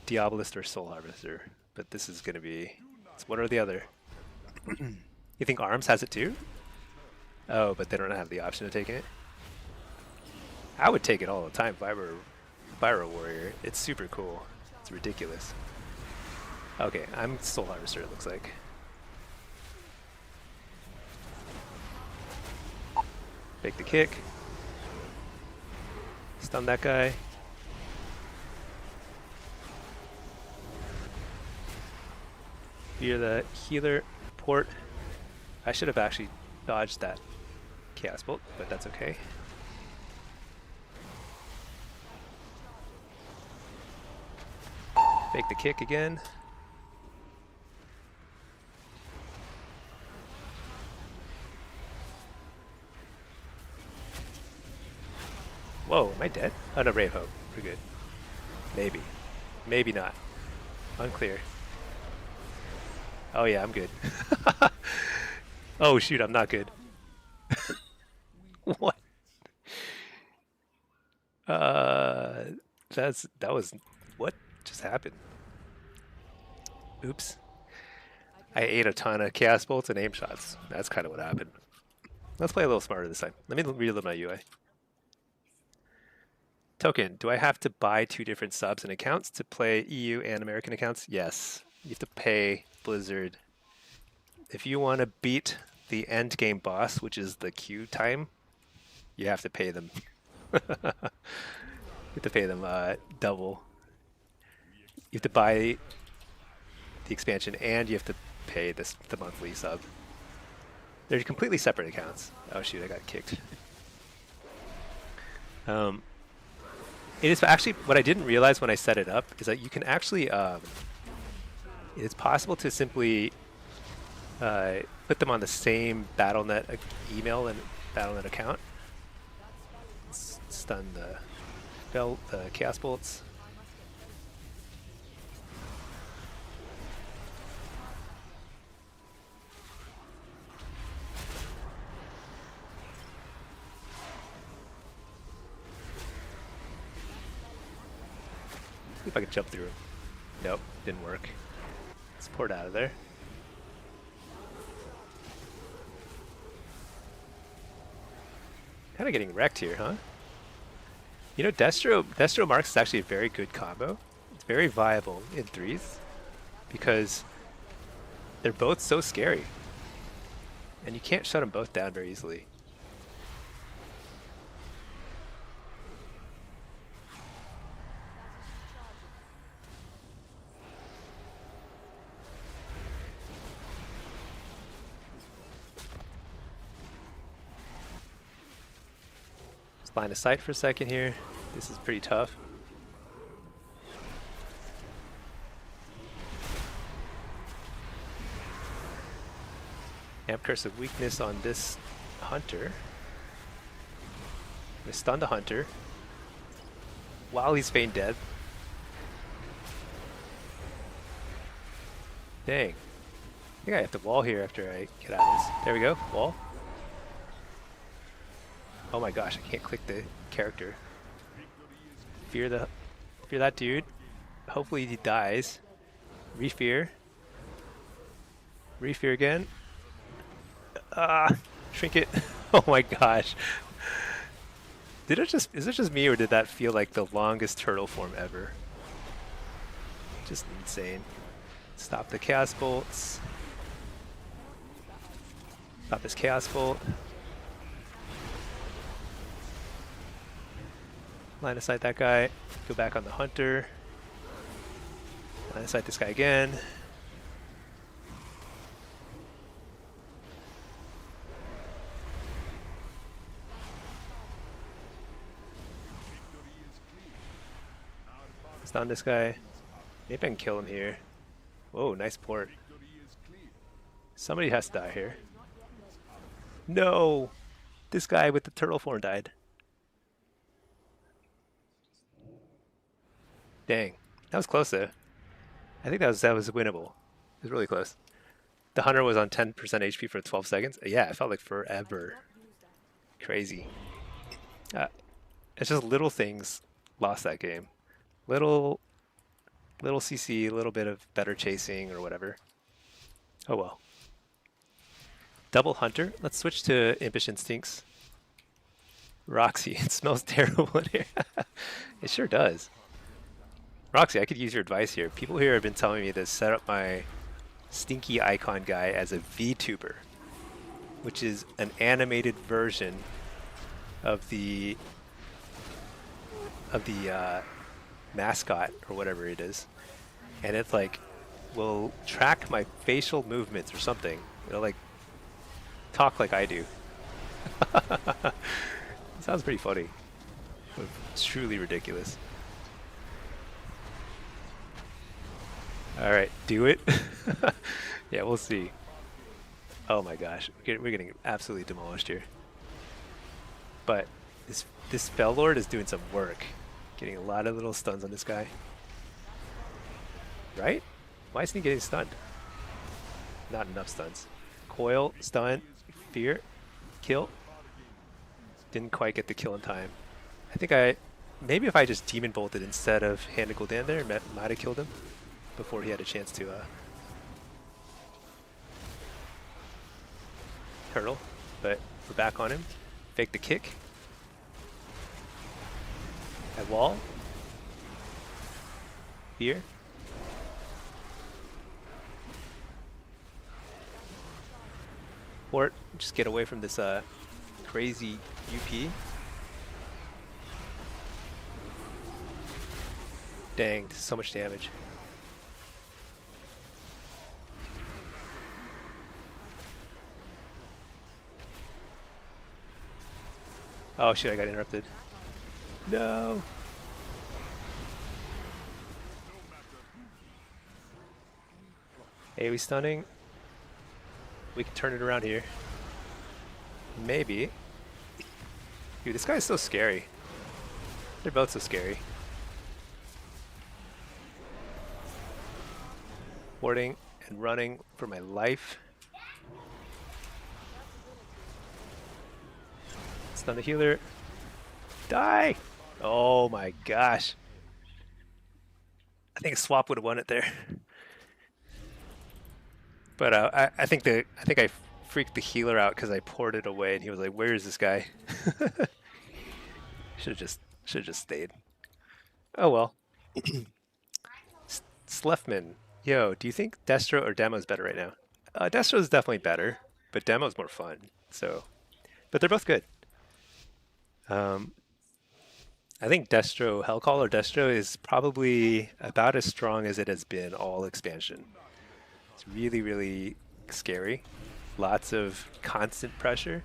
Diabolist or Soul Harvester, but this is gonna be, it's one or the other. You think Arms has it too? Oh, but they don't have the option of taking it? I would take it all the time if I were a warrior. It's super cool. It's ridiculous. Okay, I'm Soul Harvester, it looks like. Fake the kick. Stun that guy. Fear the healer port. I should have actually dodged that Chaos Bolt, but that's okay. Fake the kick again. Whoa, am I dead? Oh no, Ray of Hope. We're good. Maybe. Maybe not. Unclear. Oh yeah, I'm good. Oh shoot, I'm not good. What? That was what just happened? Oops. I ate a ton of Chaos Bolts and aim shots. That's kind of what happened. Let's play a little smarter this time. Let me reload my UI. Token, do I have to buy 2 different subs and accounts to play EU and American accounts? Yes. You have to pay Blizzard. If you want to beat the end game boss, which is the queue time, you have to pay them. You have to pay them double. You have to buy the expansion and you have to pay the monthly sub. They're completely separate accounts. Oh shoot, I got kicked. It is actually, what I didn't realize when I set it up is that you can actually, it's possible to simply put them on the same Battle.net email and Battle.net account. Stun the Chaos Bolts. See if I can jump through him. Nope, didn't work. Let's port out of there. Kind of getting wrecked here, huh? You know, Destro Marks is actually a very good combo. It's very viable in 3s because they're both so scary. And you can't shut them both down very easily. Line of sight for a second here. This is pretty tough. Amp Curse of Weakness on this Hunter. I'm gonna stun the Hunter while he's feigned dead. Dang. I think I have to wall here after I get out of this. There we go, wall. Oh my gosh, I can't click the character. Fear that dude. Hopefully he dies. Refear. Refear again. Trinket. Oh my gosh. Is it just me or did that feel like the longest turtle form ever? Just insane. Stop the Chaos Bolts. Stop this Chaos Bolt. Line of sight that guy. Go back on the Hunter. Line of sight this guy again. Stun this guy. Maybe I can kill him here. Whoa, nice port. Somebody has to die here. No! This guy with the turtle form died. Dang, that was close though. I think that was winnable. It was really close. The Hunter was on 10% HP for 12 seconds. Yeah, it felt like forever. Crazy. It's just little things lost that game. Little CC, a little bit of better chasing or whatever. Oh well. Double Hunter. Let's switch to Impish Instincts. Roxy, it smells terrible in here. It sure does. Roxy, I could use your advice here. People here have been telling me to set up my stinky icon guy as a VTuber, which is an animated version of the mascot or whatever it is, and it's like will track my facial movements or something. It'll like talk like I do. Sounds pretty funny, but it's truly ridiculous. All right, do it. Yeah, we'll see. Oh my gosh, we're getting absolutely demolished here. But this Fell Lord is doing some work, getting a lot of little stuns on this guy. Right? Why isn't he getting stunned? Not enough stuns. Coil, stun, fear, kill. Didn't quite get the kill in time. I think maybe if I just Demon Bolted instead of Hand of Gul'dan there, might have killed him before he had a chance to turtle. But we're back on him. Fake the kick. At wall. Fear. Port, just get away from this crazy UP. Dang, so much damage. Oh shit, I got interrupted. No! AoE stunning. We can turn it around here. Maybe. Dude, this guy's so scary. They're both so scary. Warding and running for my life. Stun the healer. Die! Oh my gosh. I think a swap would have won it there. But I think I freaked the healer out because I poured it away, and he was like, "Where is this guy?" should have just stayed. Oh well. Slefman, yo, do you think Destro or Demo is better right now? Destro is definitely better, but Demo is more fun. So, but they're both good. I think Destro, Hellcall or Destro is probably about as strong as it has been all expansion. It's really, really scary. Lots of constant pressure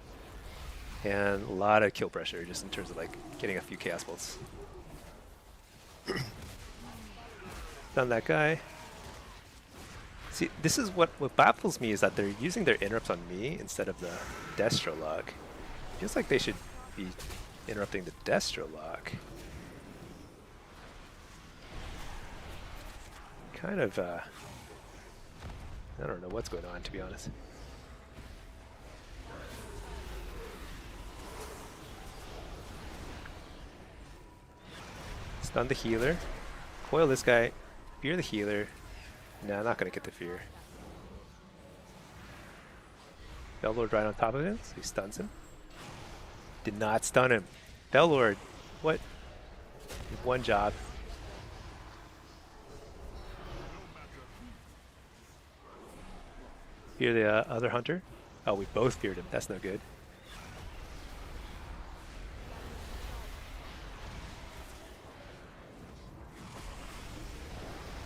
and a lot of kill pressure just in terms of like getting a few chaos bolts. Done that guy. See, this is what baffles me is that they're using their interrupts on me instead of the Destro lock. Feels like they should be interrupting the Destro lock. Kind of, I don't know what's going on, to be honest. Stun the healer. Coil this guy. Fear the healer. No, I'm not going to get the fear. Bellord right on top of him, so he stuns him. Did not stun him. Bellord, what? One job. Fear the other hunter. Oh, we both feared him. That's no good.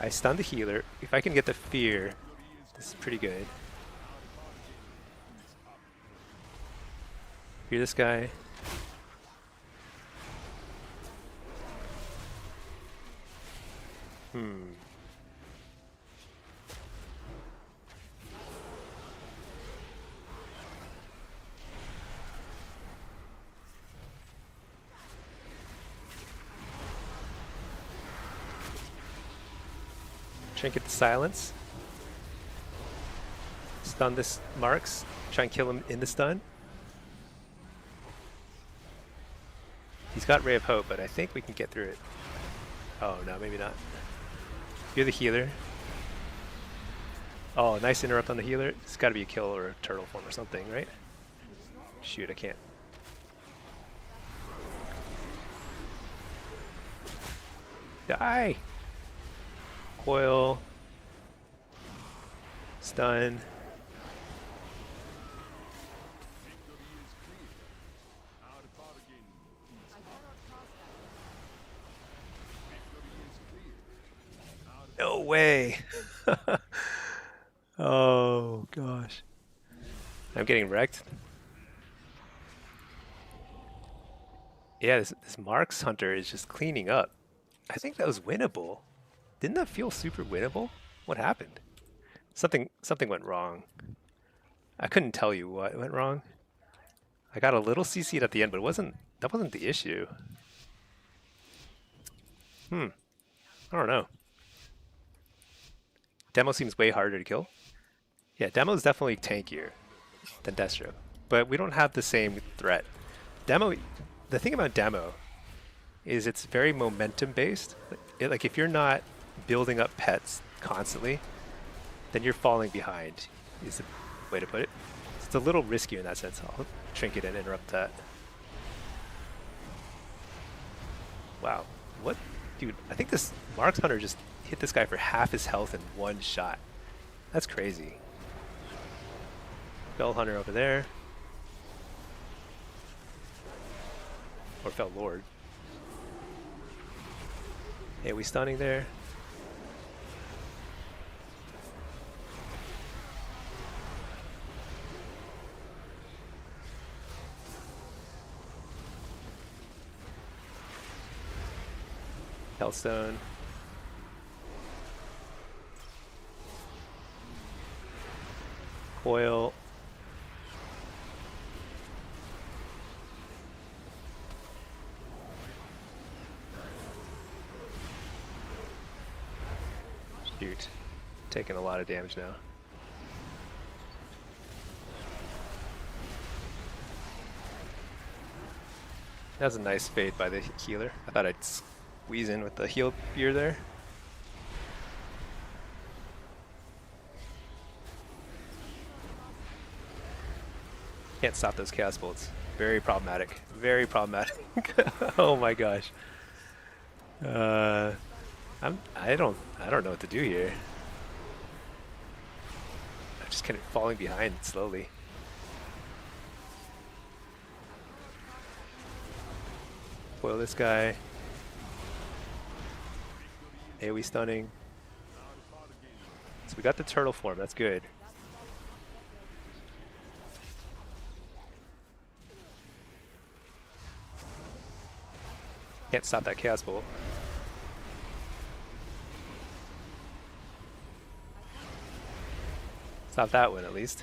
I stunned the healer. If I can get the fear, this is pretty good. Fear this guy. Trinket the silence. Stun this Marks. Try and kill him in the stun. He's got Ray of Hope, but I think we can get through it. Oh, no, maybe not. You're the healer. Oh, nice interrupt on the healer. It's got to be a kill or a turtle form or something, right? Shoot, I can't. Die! Coil. Stun. No way! Oh gosh. I'm getting wrecked. Yeah, this Marks Hunter is just cleaning up. I think that was winnable. Didn't that feel super winnable? What happened? Something went wrong. I couldn't tell you what went wrong. I got a little CC'd at the end, but that wasn't the issue. I don't know. Demo seems way harder to kill. Yeah, Demo is definitely tankier than Deathstroke, but we don't have the same threat. Demo, the thing about Demo is it's very momentum based. Like if you're not building up pets constantly, then you're falling behind, is the way to put it. It's a little risky in that sense. I'll trinket and interrupt that. Wow, what? Dude, I think this Marks Hunter just hit this guy for half his health in one shot. That's crazy. Fell Hunter over there. Or Fell Lord. Hey, we stunning there? Hellstone. Coil. Shoot. Taking a lot of damage now. That was a nice fade by the healer. I thought I'd squeeze in with the heal beer there. Can't stop those chaos bolts. Very problematic. Very problematic. Oh my gosh. I don't know what to do here. I'm just kind of falling behind slowly. Foil this guy. AoE stunning. So we got the turtle form, that's good. Can't stop that chaos bolt. Stop that one at least.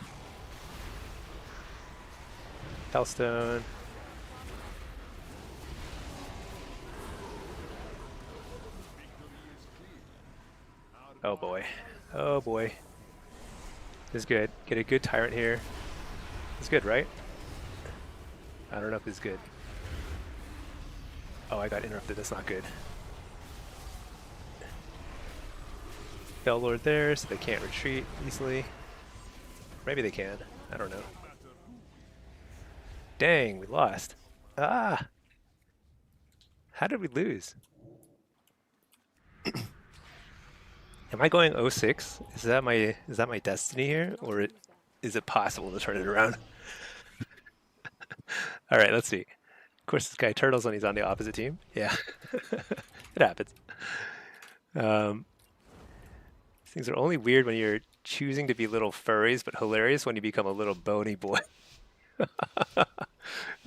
Hellstone. Oh boy. Oh boy. This is good. Get a good tyrant here. It's good, right? I don't know if it's good. Oh, I got interrupted. That's not good. Fell Lord there, so they can't retreat easily. Maybe they can. I don't know. Dang, we lost. Ah! How did we lose? Am I going 06? Is that my destiny here, or is it possible to turn it around? All right, let's see. Of course, this guy turtles when he's on the opposite team. Yeah, it happens. Things are only weird when you're choosing to be little furries, but hilarious when you become a little bony boy.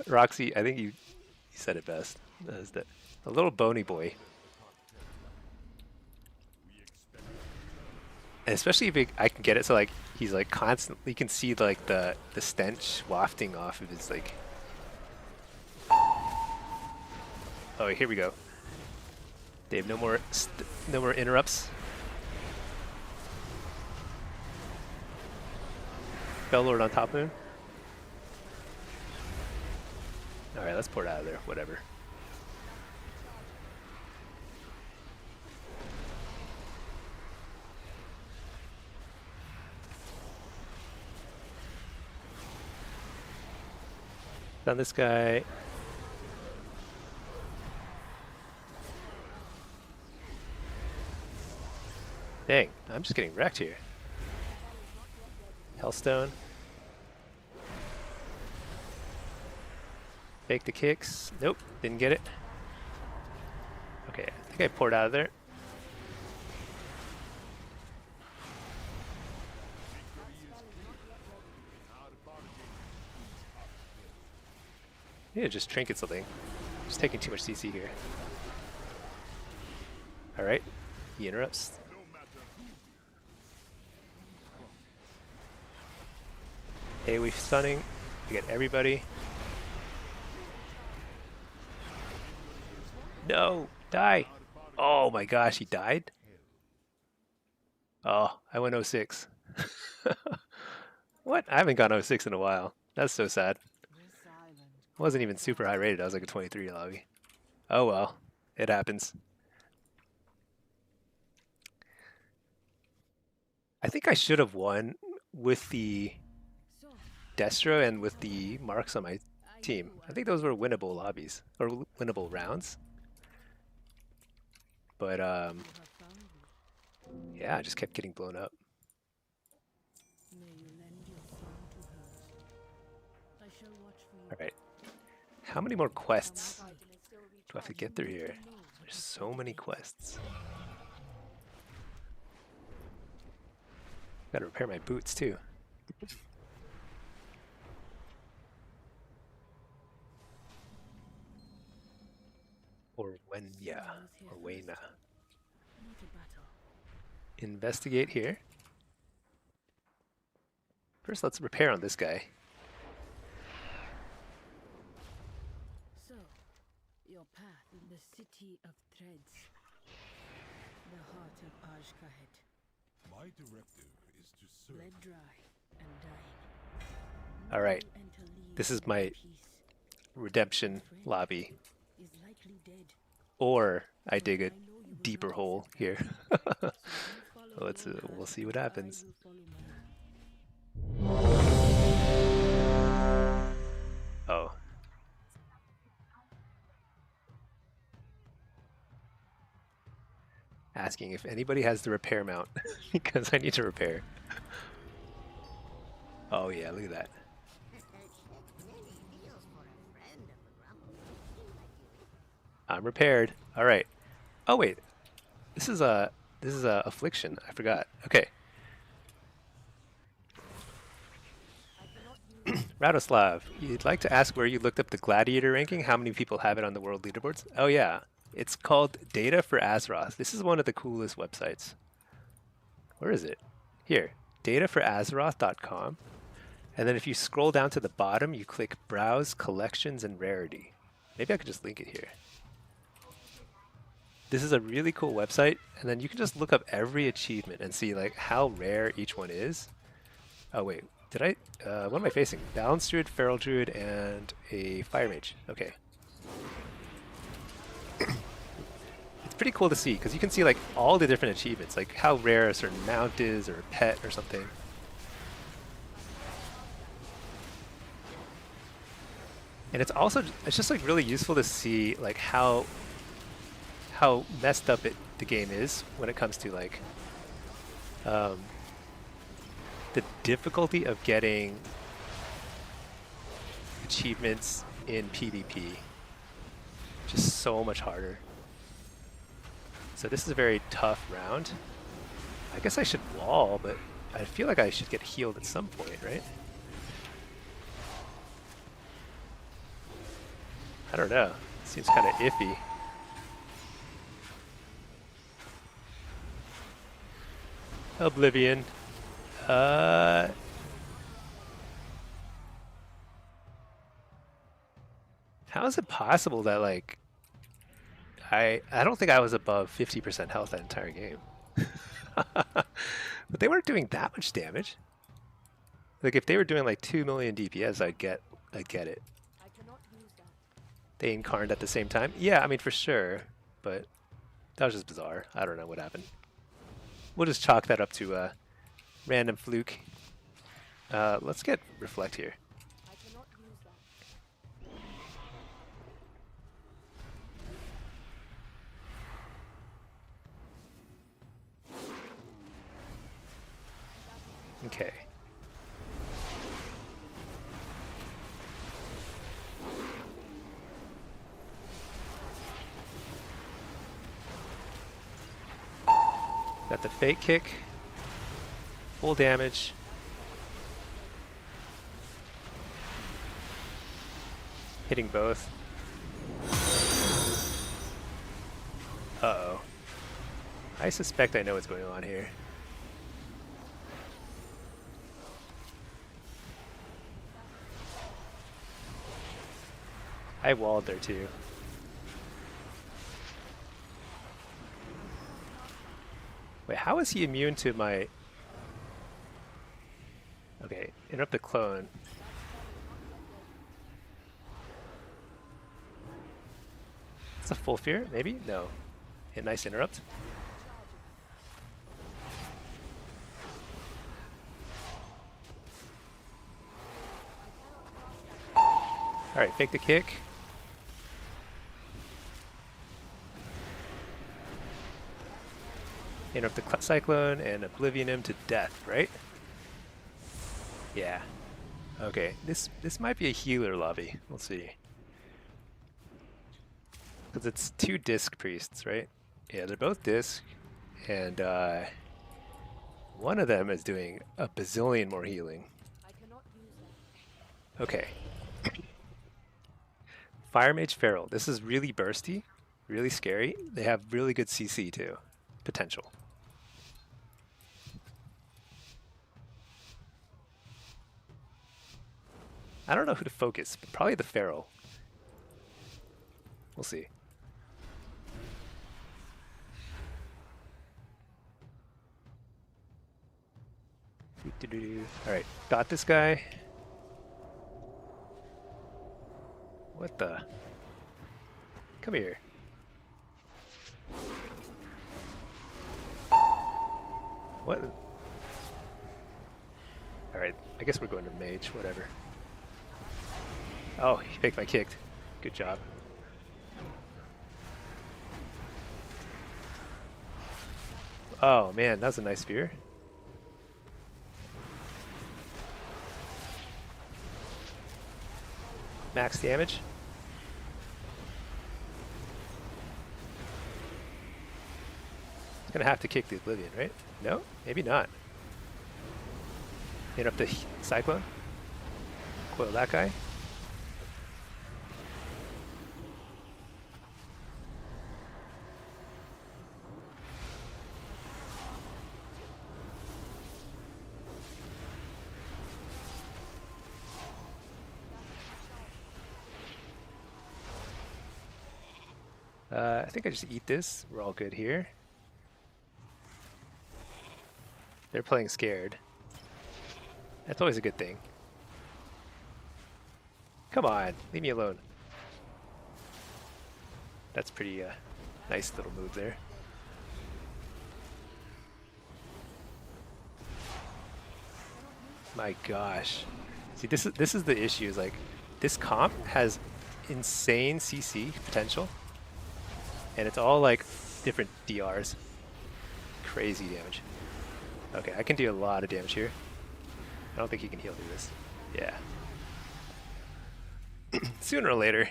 Roxy, I think you said it best. A little bony boy. And especially if I can get it so like he's like constantly, you can see like the stench wafting off of his like. Oh, here we go. Dave, no more interrupts. Bellord on top of him. All right, let's pour it out of there. Whatever. Stun this guy. Dang, I'm just getting wrecked here. Hellstone. Fake the kicks. Nope, didn't get it. Okay, I think I poured out of there. Yeah, just trinket something. Just taking too much CC here. Alright, he interrupts. AoE stunning. We get everybody. No! Die! Oh my gosh, he died? Oh, I went 06. What? I haven't gone 06 in a while. That's so sad. I wasn't even super high rated. I was like a 23 lobby. Oh well. It happens. I think I should have won with the Destro and with the marks on my team. I think those were winnable lobbies. Or winnable rounds. But, yeah, I just kept getting blown up. Alright. How many more quests do I have to get through here? There's so many quests. Gotta repair my boots too. Or Wenya, or Wayna. Investigate here. First, let's repair on this guy. So, your path in the city of threads, the heart of Ajkahet, My directive is to serve. bled dry and dying. All right, No enter leave this is in my peace. redemption lobby. Is likely dead. Or I dig a deeper hole here. Let's we'll see what happens. Oh. Asking if anybody has the repair mount because I need to repair. Oh yeah, look at that. I'm repaired. All right. Oh wait, this is a affliction. I forgot. Okay. Radoslav, you'd like to ask where you looked up the gladiator ranking? How many people have it on the world leaderboards? Oh yeah, it's called Data for Azeroth. This is one of the coolest websites. Where is it? Here, datafораzeroth.com. And then if you scroll down to the bottom, you click Browse Collections and Rarity. Maybe I could just link it here. This is a really cool website, and then you can just look up every achievement and see like how rare each one is. Oh wait, did I? What am I facing? Balanced Druid, Feral Druid, and a Fire Mage. Okay. It's pretty cool to see because you can see like all the different achievements, like how rare a certain mount is or a pet or something. And it's also just like really useful to see like how messed up the game is when it comes to like the difficulty of getting achievements in PvP. Just so much harder. So this is a very tough round. I guess I should wall, but I feel like I should get healed at some point, right? I don't know. Seems kind of iffy. Oblivion. How is it possible that like I don't think I was above 50% health that entire game. But they weren't doing that much damage. Like if they were doing like 2 million DPS, I'd get it. They incarned at the same time. Yeah, I mean for sure, but that was just bizarre. I don't know what happened. We'll just chalk that up to a random fluke. Let's get Reflect here. Okay. Got the fake kick. Full damage. Hitting both. Uh-oh. I suspect I know what's going on here. I walled there too. Wait, how is he immune to my... Okay, interrupt the clone. It's a full fear, maybe? No. A nice interrupt. Alright, fake the kick. Interrupt the cyclone and oblivion him to death, right? Yeah. Okay, this might be a healer lobby. We'll see. Because it's 2 disc priests, right? Yeah, they're both disc, and one of them is doing a bazillion more healing. I cannot use that. Okay. Fire Mage Feral. This is really bursty, really scary. They have really good CC too. Potential. I don't know who to focus, but probably the Feral. We'll see. Alright, got this guy. What the? Come here. What? Alright, I guess we're going to mage, whatever. Oh, he picked my kick. Good job. Oh man, that was a nice spear. Max damage. It's gonna have to kick the oblivion, right? No? Maybe not. Hit up the cyclone. Coil that guy. I think I just eat this. We're all good here. They're playing scared. That's always a good thing. Come on, leave me alone. That's pretty nice little move there. My gosh. See, this is the issue. Is like this comp has insane CC potential. And it's all like different DRs. Crazy damage. Okay, I can do a lot of damage here. I don't think he can heal through this. Yeah. Sooner or later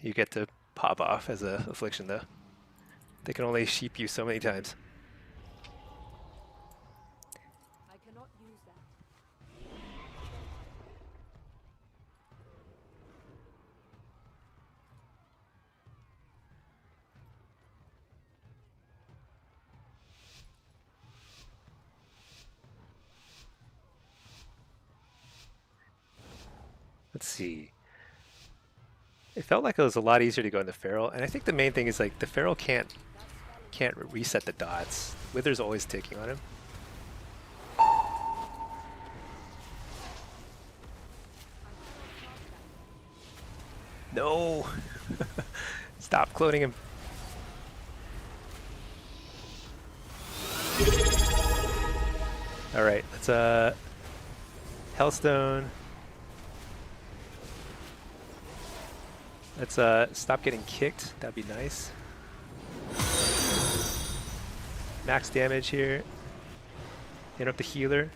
you get to pop off as a affliction though. They can only sheep you so many times. I cannot use that. Let's see. It felt like it was a lot easier to go in the Feral, and I think the main thing is like the Feral can't reset the dots. Wither's always ticking on him. No! Stop cloning him. Alright, let's Hellstone. Let's stop getting kicked. That'd be nice. Max damage here. Interrupt the healer.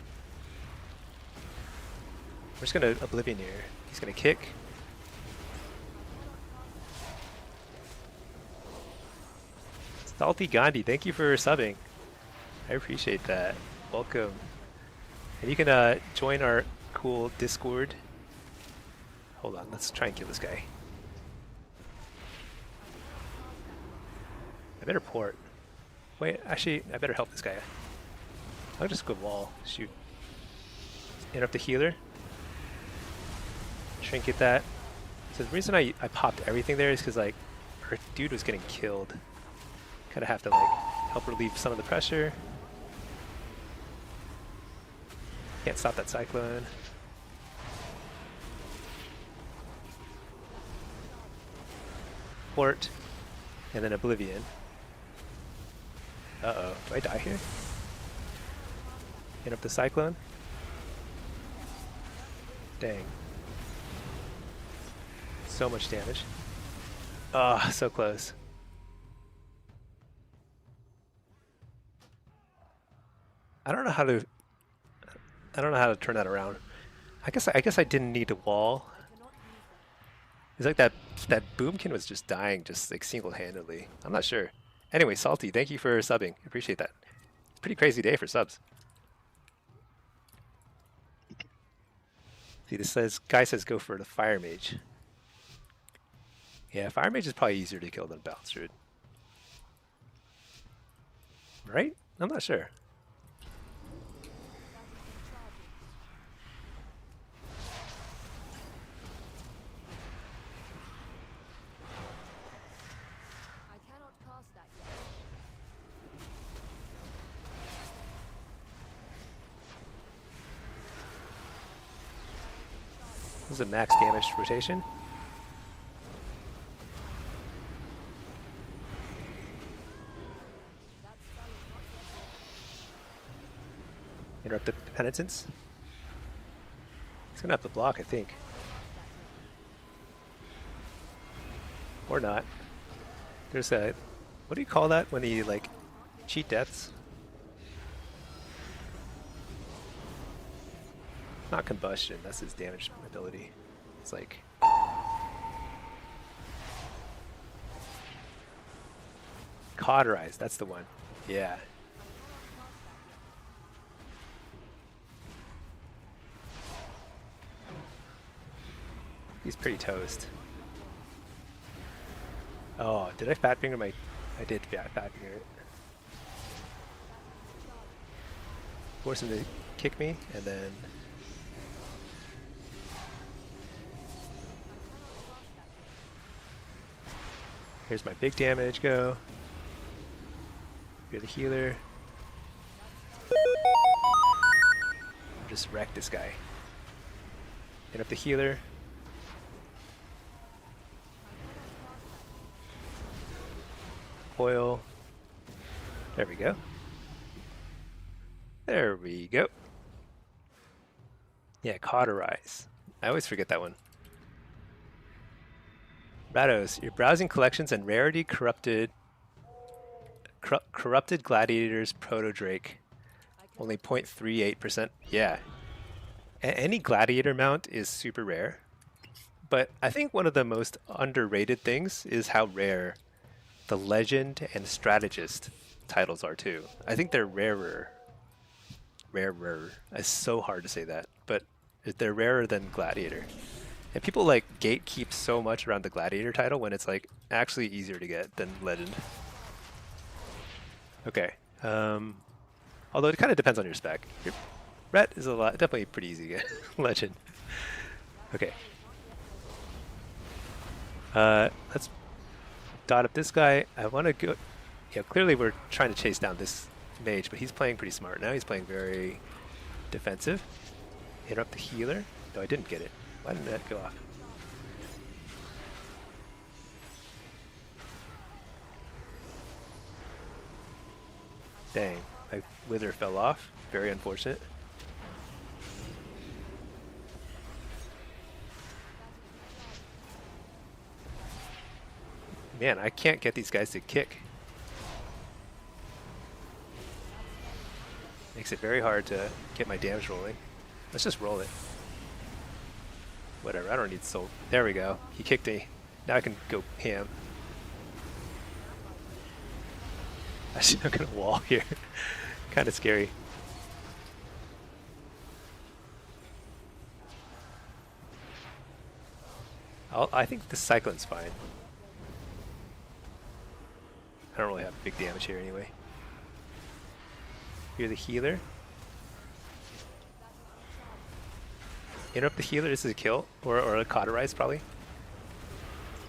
We're just gonna Oblivion here. He's gonna kick. Salty Gandhi, thank you for subbing. I appreciate that. Welcome. And you can join our cool Discord. Hold on, let's try and kill this guy. I better port. Wait, actually, I better help this guy. I'll just go wall. Shoot. Interrupt the healer. Trinket that. So the reason I popped everything there is because like our dude was getting killed. Kind of have to like help relieve some of the pressure. Can't stop that cyclone. Port, and then Oblivion. Uh-oh, do I die here? Hit up the cyclone. Dang. So much damage. Ah, so close. I don't know how to turn that around. I guess I didn't need to wall. It's like that Boomkin was just dying just like single-handedly. I'm not sure. Anyway, Salty, thank you for subbing. Appreciate that. It's a pretty crazy day for subs. See, this guy says go for the Fire Mage. Yeah, Fire Mage is probably easier to kill than Balance Druid. Right? I'm not sure. This is a max damage rotation. Interrupt the penitence. He's gonna have to block, I think. Or not. There's a, what do you call that when he like cheat deaths? Not combustion, that's his damage ability. It's like cauterize, that's the one. Yeah. He's pretty toast. Oh, did I fat finger my... I did fat finger it. Force him to kick me, and then... Here's my big damage, go. You're the healer. Just wreck this guy. Hit up the healer. Oil. There we go. There we go. Yeah, cauterize. I always forget that one. Rados, your browsing collections and rarity corrupted gladiators proto drake. Only 0.38%. Yeah. Any gladiator mount is super rare. But I think one of the most underrated things is how rare the legend and strategist titles are too. I think they're rarer. Rarer. It's so hard to say that, but they're rarer than gladiator. And people like gatekeep so much around the gladiator title when it's like actually easier to get than legend. Okay. Although it kind of depends on your spec. Your ret is definitely pretty easy to get. Legend. Okay. Let's dot up this guy. I want to go... Yeah, clearly we're trying to chase down this mage, but he's playing pretty smart now. He's playing very defensive. Interrupt the healer. No, I didn't get it. Why didn't that go off? Dang, my wither fell off. Very unfortunate. Man, I can't get these guys to kick. Makes it very hard to get my damage rolling. Let's just roll it. Whatever, I don't need soul. There we go. He kicked me. Now I can go ham. I'm gonna wall here. Kind of scary. I think the Cyclone's fine. I don't really have big damage here anyway. You're the healer. Interrupt the healer. This is a kill. Or a cauterize, probably.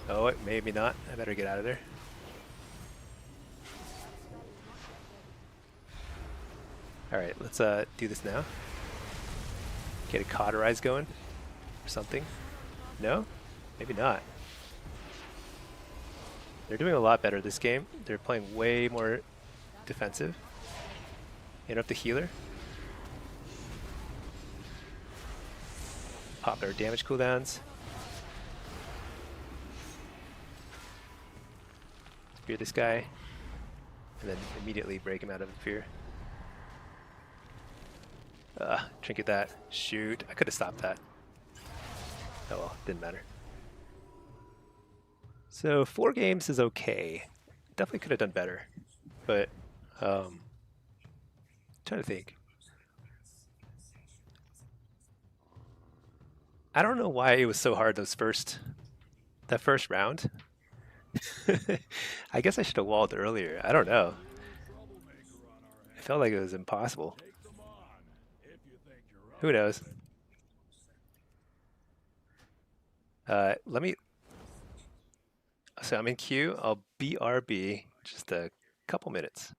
Oh, maybe not. I better get out of there. Alright, let's do this now. Get a cauterize going. Or something. No? Maybe not. They're doing a lot better this game. They're playing way more defensive. Interrupt the healer. Pop their damage cooldowns. Spear this guy. And then immediately break him out of fear. Trinket that. Shoot. I could have stopped that. Oh well, didn't matter. So 4 games is okay. Definitely could have done better. But trying to think. I don't know why it was so hard that first round. I guess I should have walled earlier. I don't know. It felt like it was impossible. Who knows? Let me. So I'm in queue. I'll BRB just a couple minutes.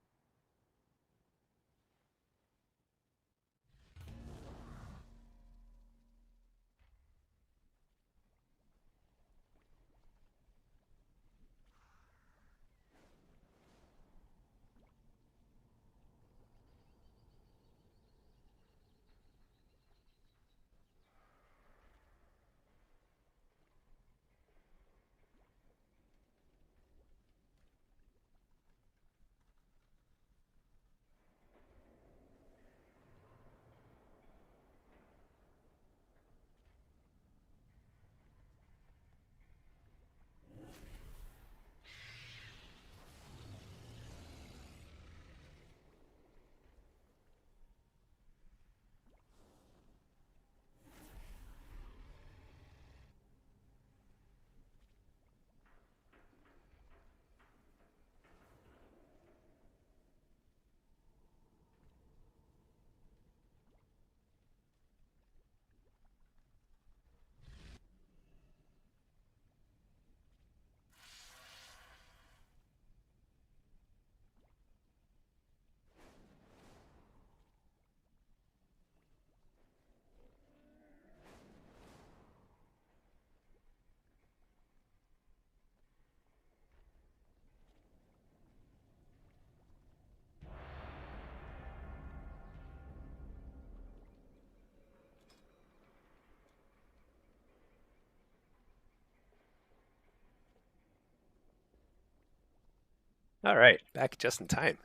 All right, back just in time.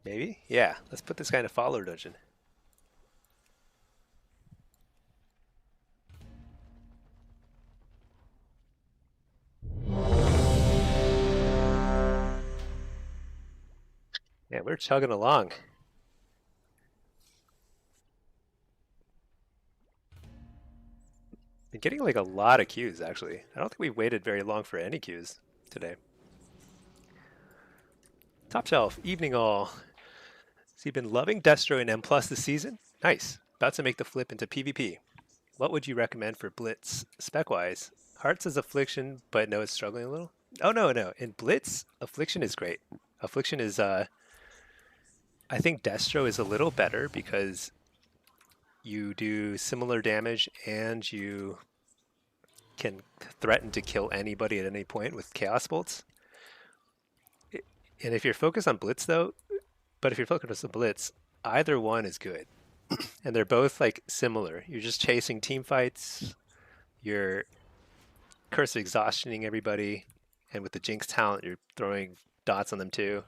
Maybe? Yeah, let's put this guy in a follower dungeon. Yeah, we're chugging along. Been getting like a lot of queues actually. I don't think we waited very long for any queues today. Top shelf, evening all. So you've been loving Destro in M+ this season? Nice. About to make the flip into PvP. What would you recommend for Blitz spec-wise? Hearts is affliction, but no, it's struggling a little. Oh no. In Blitz, affliction is great. Affliction is I think Destro is a little better because you do similar damage and you can threaten to kill anybody at any point with Chaos Bolts. And if you're focused on Blitz though, but if you're focused on Blitz, either one is good. And they're both like similar. You're just chasing team fights, you're curse exhaustioning everybody, and with the Jinx talent, you're throwing dots on them too.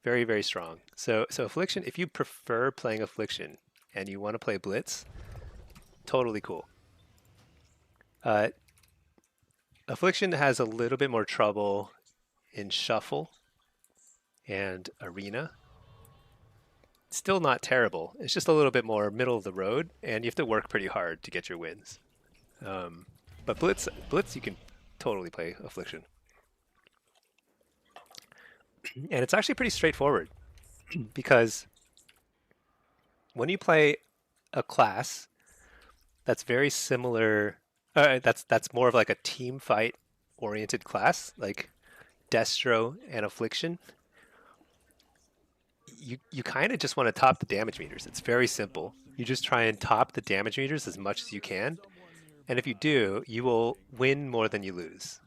Very, very strong. So affliction, if you prefer playing affliction and you want to play blitz, totally cool. Affliction has a little bit more trouble in shuffle and arena. Still not terrible. It's just a little bit more middle of the road, and you have to work pretty hard to get your wins. But blitz, you can totally play affliction, and it's actually pretty straightforward because when you play a class that's very similar, that's more of like a team fight oriented class, like Destro and Affliction. You kind of just want to top the damage meters. It's very simple. You just try and top the damage meters as much as you can, and if you do, you will win more than you lose.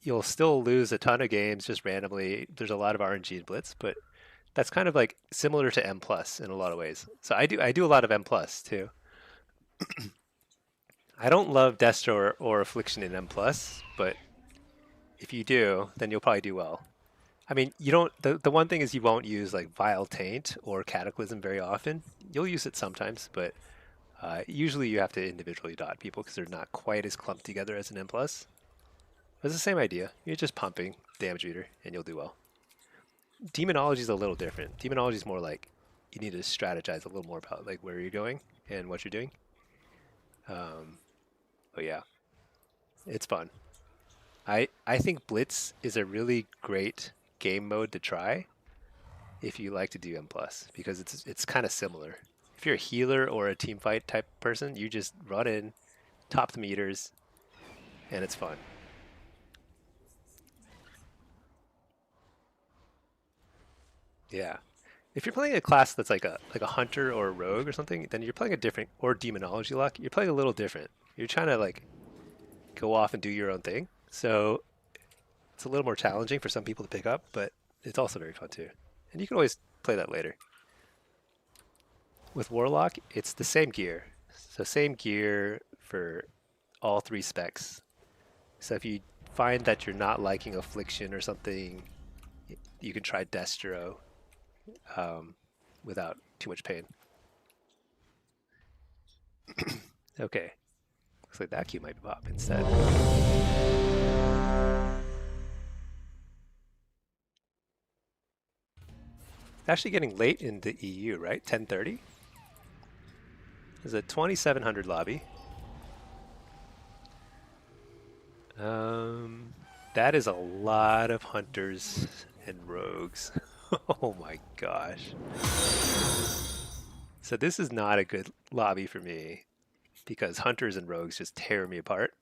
You'll still lose a ton of games just randomly. There's a lot of RNG in Blitz, but that's kind of like similar to M plus in a lot of ways. So I do a lot of M plus too. I don't love Destro or Affliction in M plus, but if you do, then you'll probably do well. I mean, you don't. The one thing is you won't use like Vile Taint or Cataclysm very often. You'll use it sometimes, but usually you have to individually dot people because they're not quite as clumped together as an M plus. It's the same idea. You're just pumping damage meter and you'll do well. Demonology is a little different. Demonology is more like you need to strategize a little more about like where you're going and what you're doing. But yeah, it's fun. I think Blitz is a really great game mode to try if you like to do M plus because it's kind of similar. If you're a healer or a team fight type person, you just run in, top the meters, and it's fun. Yeah. If you're playing a class that's like a hunter or a rogue or something, then you're playing a different or demonology luck. You're playing a little different. You're trying to like go off and do your own thing. So it's a little more challenging for some people to pick up, but it's also very fun too. And you can always play that later. With Warlock, it's the same gear. So same gear for all three specs. So if you find that you're not liking Affliction or something, you can try Destro without too much pain. Okay. Looks like that cube might pop instead. Actually getting late in the EU, right? 10:30? There's a 2700 lobby. That is a lot of hunters and rogues. Oh my gosh. So this is not a good lobby for me because hunters and rogues just tear me apart.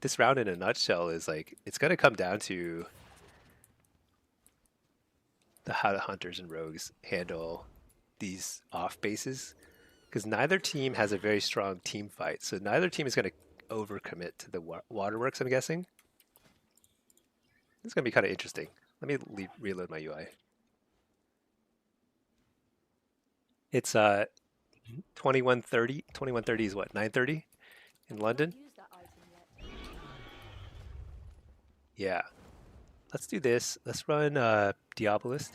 This round in a nutshell is like it's gonna come down to how the hunters and rogues handle these off bases because neither team has a very strong team fight, so neither team is gonna overcommit to the waterworks. I'm guessing this is gonna be kind of interesting. Let me reload my UI. It's 21:30. 21:30 is what, 9:30 in London? Use that item yet. Yeah. Let's do this. Let's run Diabolist.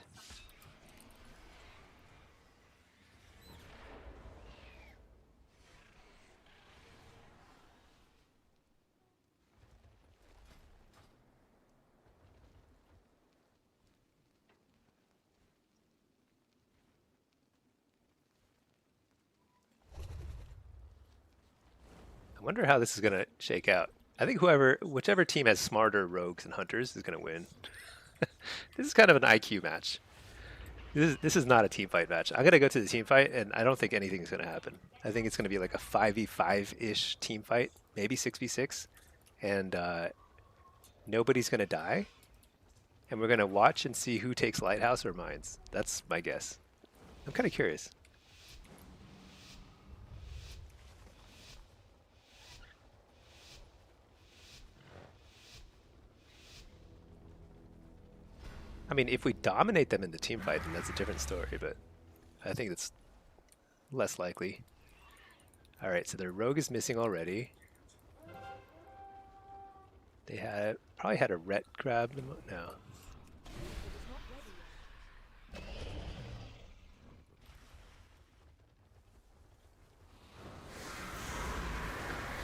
I wonder how this is going to shake out. I think whichever team has smarter rogues and hunters is going to win. This is kind of an IQ match. This is not a team fight match. I'm going to go to the team fight, and I don't think anything's going to happen. I think it's going to be like a 5v5-ish team fight, maybe 6v6, and nobody's going to die. And we're going to watch and see who takes Lighthouse or Mines. That's my guess. I'm kind of curious. I mean, if we dominate them in the team fight, then that's a different story, but I think it's less likely. Alright, so their rogue is missing already. They had probably had a ret grab them. No.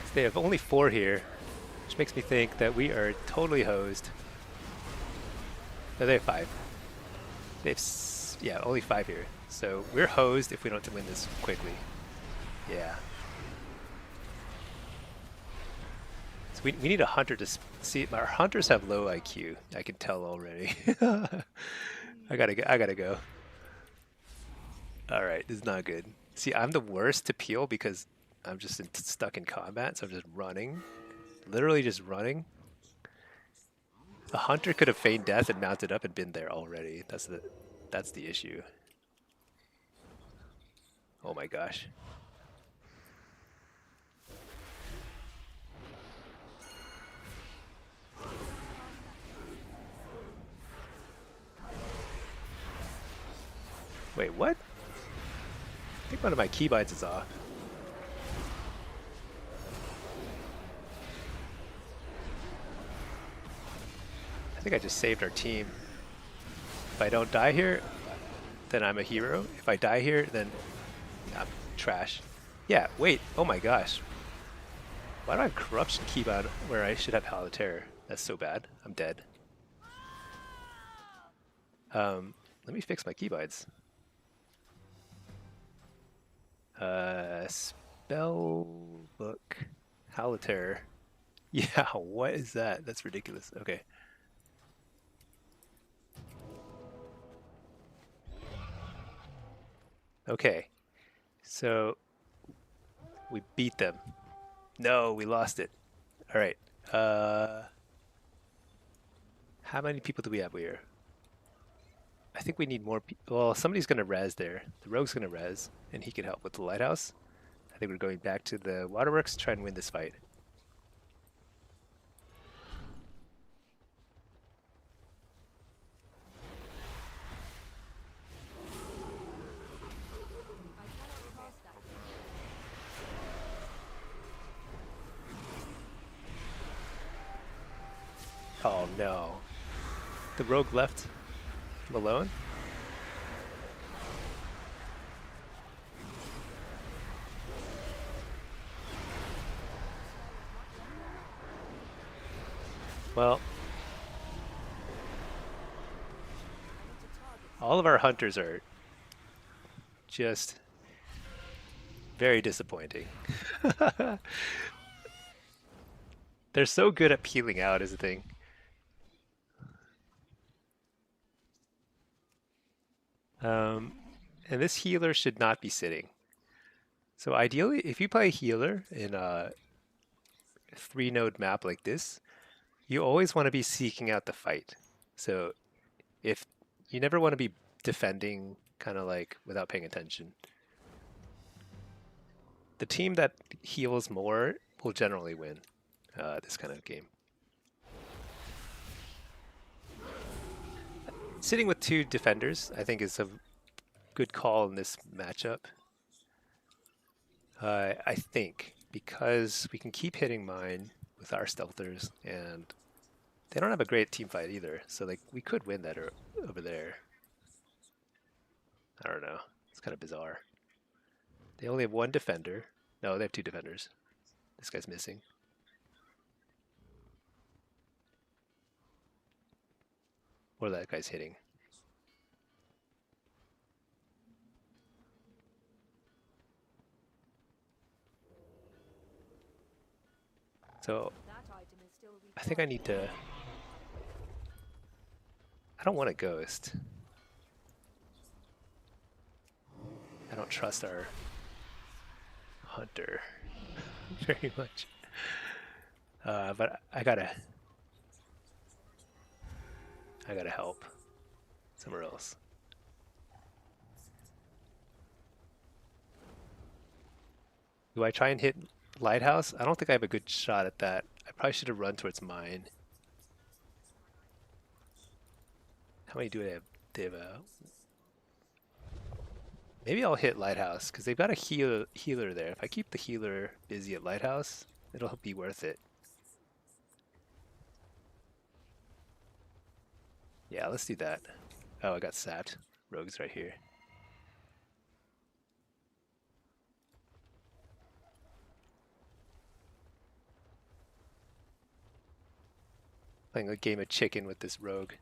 So they have only 4 here, which makes me think that we are totally hosed. No, they have 5. They have, yeah, only 5 here. So we're hosed if we don't win this quickly. Yeah. So we need a hunter to see. Our hunters have low IQ. I can tell already. I gotta go. All right, this is not good. See, I'm the worst to peel because I'm just stuck in combat, so I'm just running. Literally just running. A hunter could have feigned death and mounted up and been there already. That's the issue. Oh my gosh. Wait, what? I think one of my keybinds is off. I think I just saved our team. If I don't die here, then I'm a hero. If I die here, then I'm trash. Yeah, wait. Oh my gosh. Why do I have corruption keybind where I should have Hall of Terror? That's so bad. I'm dead. Let me fix my keybinds. Spell book. Hall of Terror. Yeah, what is that? That's ridiculous. Okay. Okay. So we beat them. No, we lost it. All right. How many people do we have here? I think we need more people. Well, somebody's going to res there. The rogue's going to res, and he can help with the lighthouse. I think we're going back to the waterworks to try and win this fight. Oh no. The rogue left him alone? Well, all of our hunters are just very disappointing. They're so good at peeling out is the thing. And this healer should not be sitting. So ideally, if you play a healer in a 3-node map like this, you always want to be seeking out the fight. So if you never want to be defending kind of like without paying attention. The team that heals more will generally win this kind of game. Sitting with 2 defenders, I think, is a good call in this matchup. I think because we can keep hitting mine with our stealthers, and they don't have a great team fight either. So like we could win that over there. I don't know. It's kind of bizarre. They only have 1 defender. No, they have 2 defenders. This guy's missing. Or that guy's hitting. So I think I need to. I don't want a ghost. I don't trust our hunter very much. But I gotta help somewhere else. Do I try and hit lighthouse? I don't think I have a good shot at that. I probably should have run towards mine. How many do they have? They have Maybe I'll hit Lighthouse, because they've got a healer there. If I keep the healer busy at Lighthouse, it'll be worth it. Yeah, let's do that. Oh, I got sapped. Rogue's right here. Playing a game of chicken with this rogue.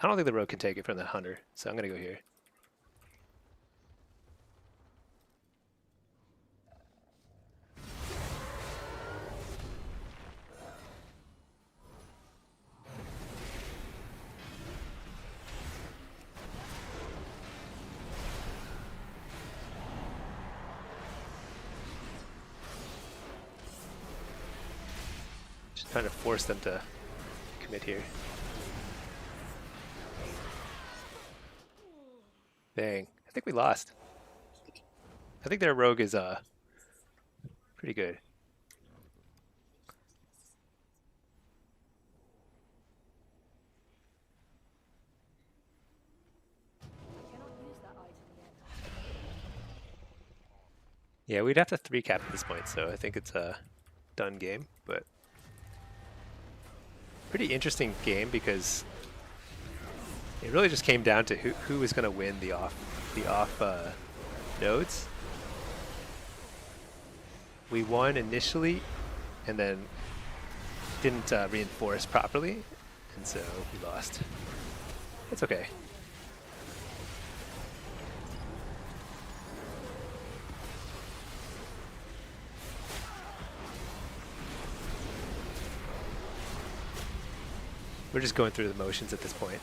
I don't think the rogue can take it from the hunter, so I'm gonna go here. Just trying to force them to commit here. Dang, I think we lost. I think their rogue is pretty good. Cannot use that item yet. Yeah, we'd have to 3-cap at this point, so I think it's a done game, but pretty interesting game because it really just came down to who was going to win the off nodes. We won initially, and then didn't reinforce properly, and so we lost. It's okay. We're just going through the motions at this point.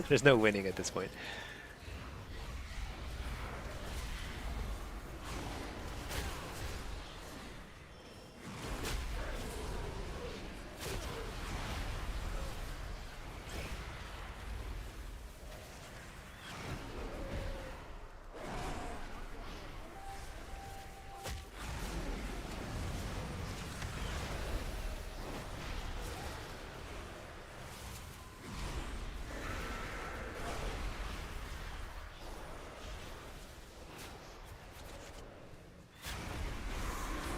There's no winning at this point.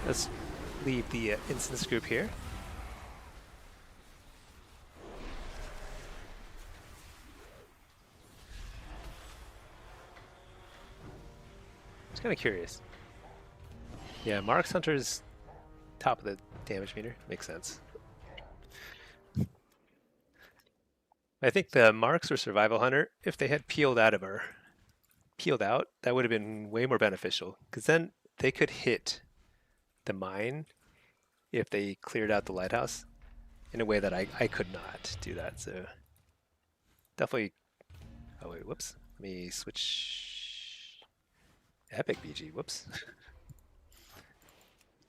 Let's leave the instance group here. Just kind of curious. Yeah, Mark's Hunter's top of the damage meter. Makes sense. I think the Marks or Survival Hunter, if they had peeled out, that would have been way more beneficial. Because then they could hit the mine if they cleared out the lighthouse in a way that I could not do that. So definitely. Oh wait, whoops. Let me switch. Epic BG. Whoops.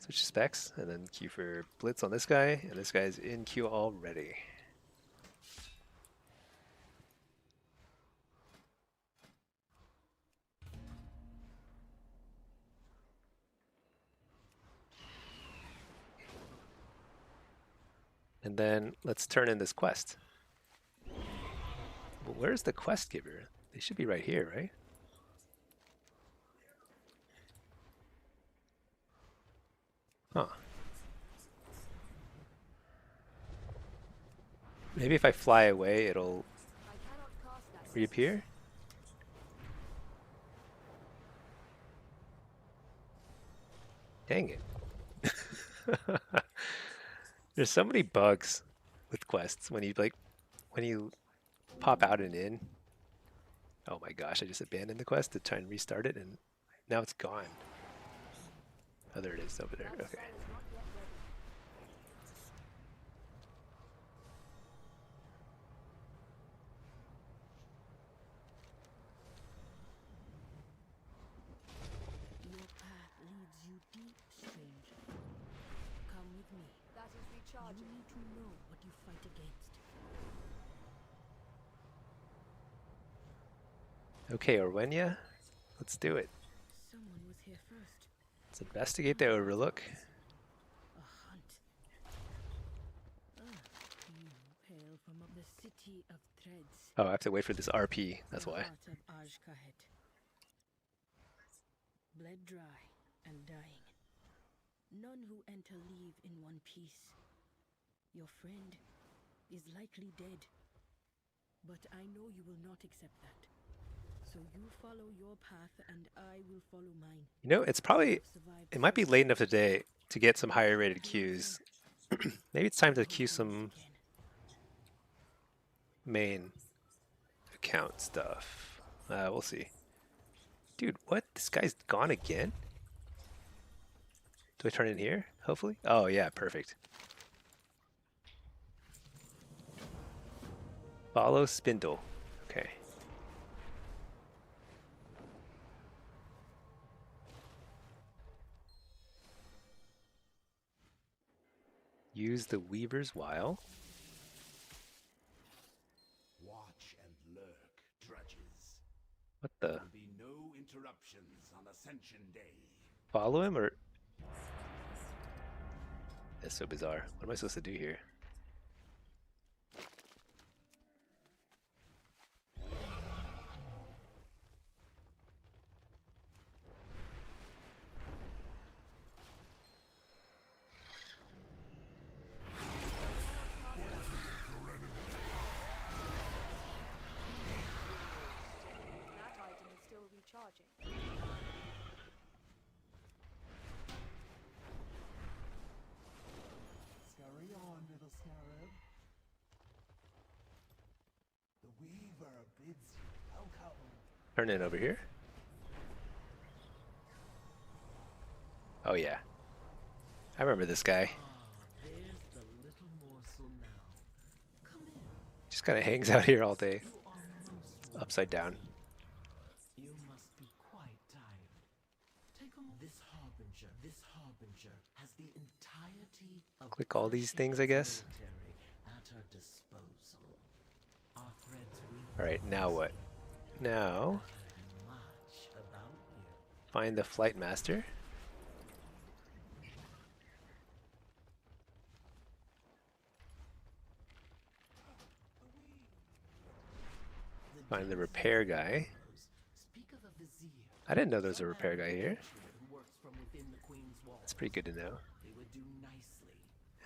Switch specs and then queue for Blitz on this guy, and this guy's in queue already. And then let's turn in this quest. But where's the quest giver? They should be right here, right? Huh. Maybe if I fly away, it'll I cannot cast that. reappear? Dang it. There's so many bugs with quests when you pop out and in. Oh my gosh, I just abandoned the quest to try and restart it and now it's gone. Oh, there it is over there. Okay. Your path leads you deep, stranger. Come with me. That is You recharging. need to know what you fight against. Okay, Orwenya, let's do it. Someone was here first. Let's investigate the Overlook. A hunt. You hail from the city of threads. Oh, I have to wait for this RP, that's the why. heart of Ajkahet. bled dry and dying. None who enter leave in one piece. Your friend is likely dead. But I know you will not accept that. So you follow your path and I will follow mine. You know, it's probably, I've survived it might be so late enough much. today to get some higher rated queues. Maybe it's time to queue some main account stuff. We'll see. Dude, what? This guy's gone again? Do I turn in here? Hopefully? Oh, yeah, perfect. Follow Spindle. Okay. Use the Weaver's Wile. Watch and lurk, drudges. What the? There will be no interruptions on Ascension Day. Follow him or? That's so bizarre. What am I supposed to do here? That item is still recharging. Scurry on, little scarab. The Weaver bids you welcome. Turn in over here. Oh yeah. I remember this guy. There's the little morsel now. Come here. Just kind of hangs out here all day. You are most Upside down. You must be quite tired. Take a moment. This harbinger has the entirety of Click all these things, I guess. military at her disposal. Our threads Alright, now what? Now, much about you. find the Flight Master. Find the repair guy. Speak of a vizier. I didn't know there was a repair guy here. Who works from within the queen's walls. That's pretty good to know. They would do nicely.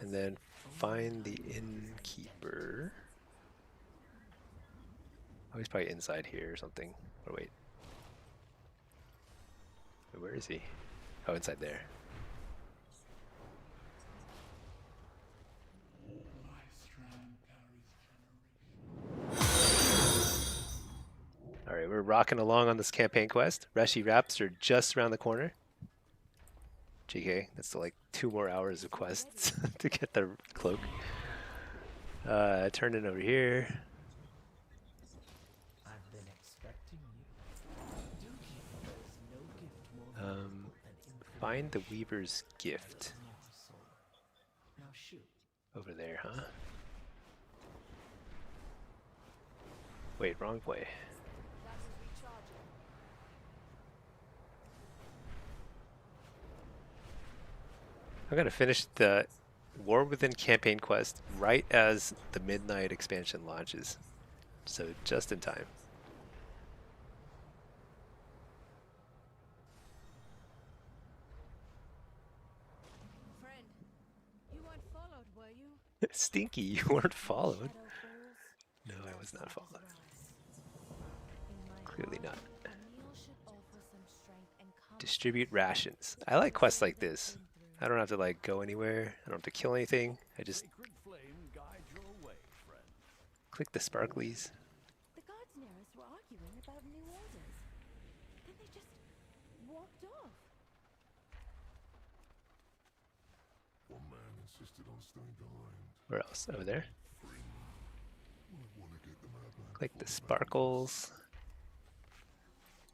And then find the innkeeper. Oh, he's probably inside here or something. Or wait. Where is he? Oh, inside there. Alright, we're rocking along on this campaign quest. Reshi Raps are just around the corner. JK, that's like 2 more hours of quests to get the cloak. Turn it over here. I've been expecting you. Do keep there's no gift more valuable than infinite Find the Weaver's gift. morsel. Now shoot. Over there, huh? Wait, wrong way. That is recharging. I'm gonna finish the War Within campaign quest right as the Midnight expansion launches. So just in time. Friend, you weren't followed, were you? Stinky, you weren't followed. Shadow falls, No, I was not shadows followed. rise. In my Clearly heart, not. a meal should offer some strength and comfort. Distribute rations. I like quests like this. I don't have to like go anywhere. I don't have to kill anything. I just Sacred flame guide your way, friend. click the sparklies. The guards near us were arguing about new orders. Then they just walked off. One man insisted on staying behind. Where else? Over there. Might want to get the madman. Click the sparkles.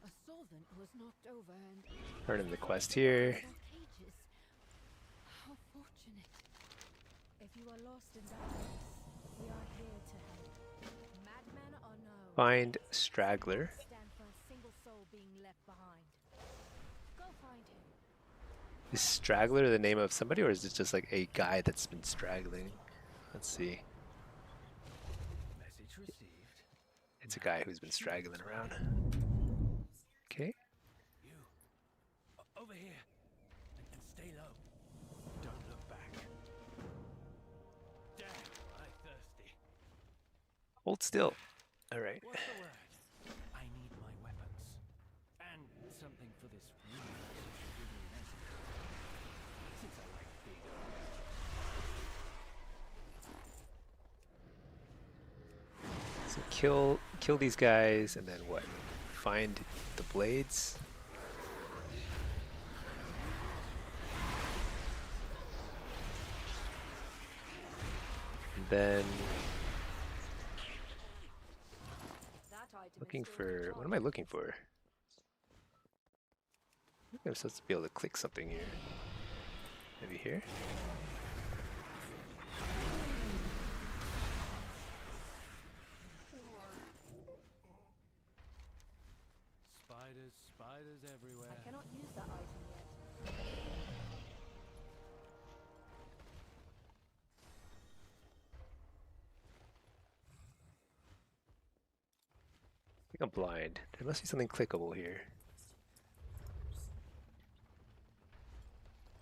A solvent was knocked over and Turn in the quest here. our cages. How fortunate. If you are lost in darkness, we are here to help. Madman or no, Find Straggler. stand for a single soul being left behind. Go find him. Is Straggler the name of somebody, or is it just like a guy that's been straggling? Let's see. Message received. It's a guy who's been straggling around. Okay. You. Lay low. Don't look back. Damn, I thirsty. Hold still. All right. What's the word? I need my weapons. And something for this really since I like big. So kill these guys, and then what? Find the blades. And then That item looking is still for, what am I looking for? I think I'm supposed to be able to click something here. Maybe here? Spiders, spiders everywhere. I cannot use that item yet. I think I'm blind. There must be something clickable here.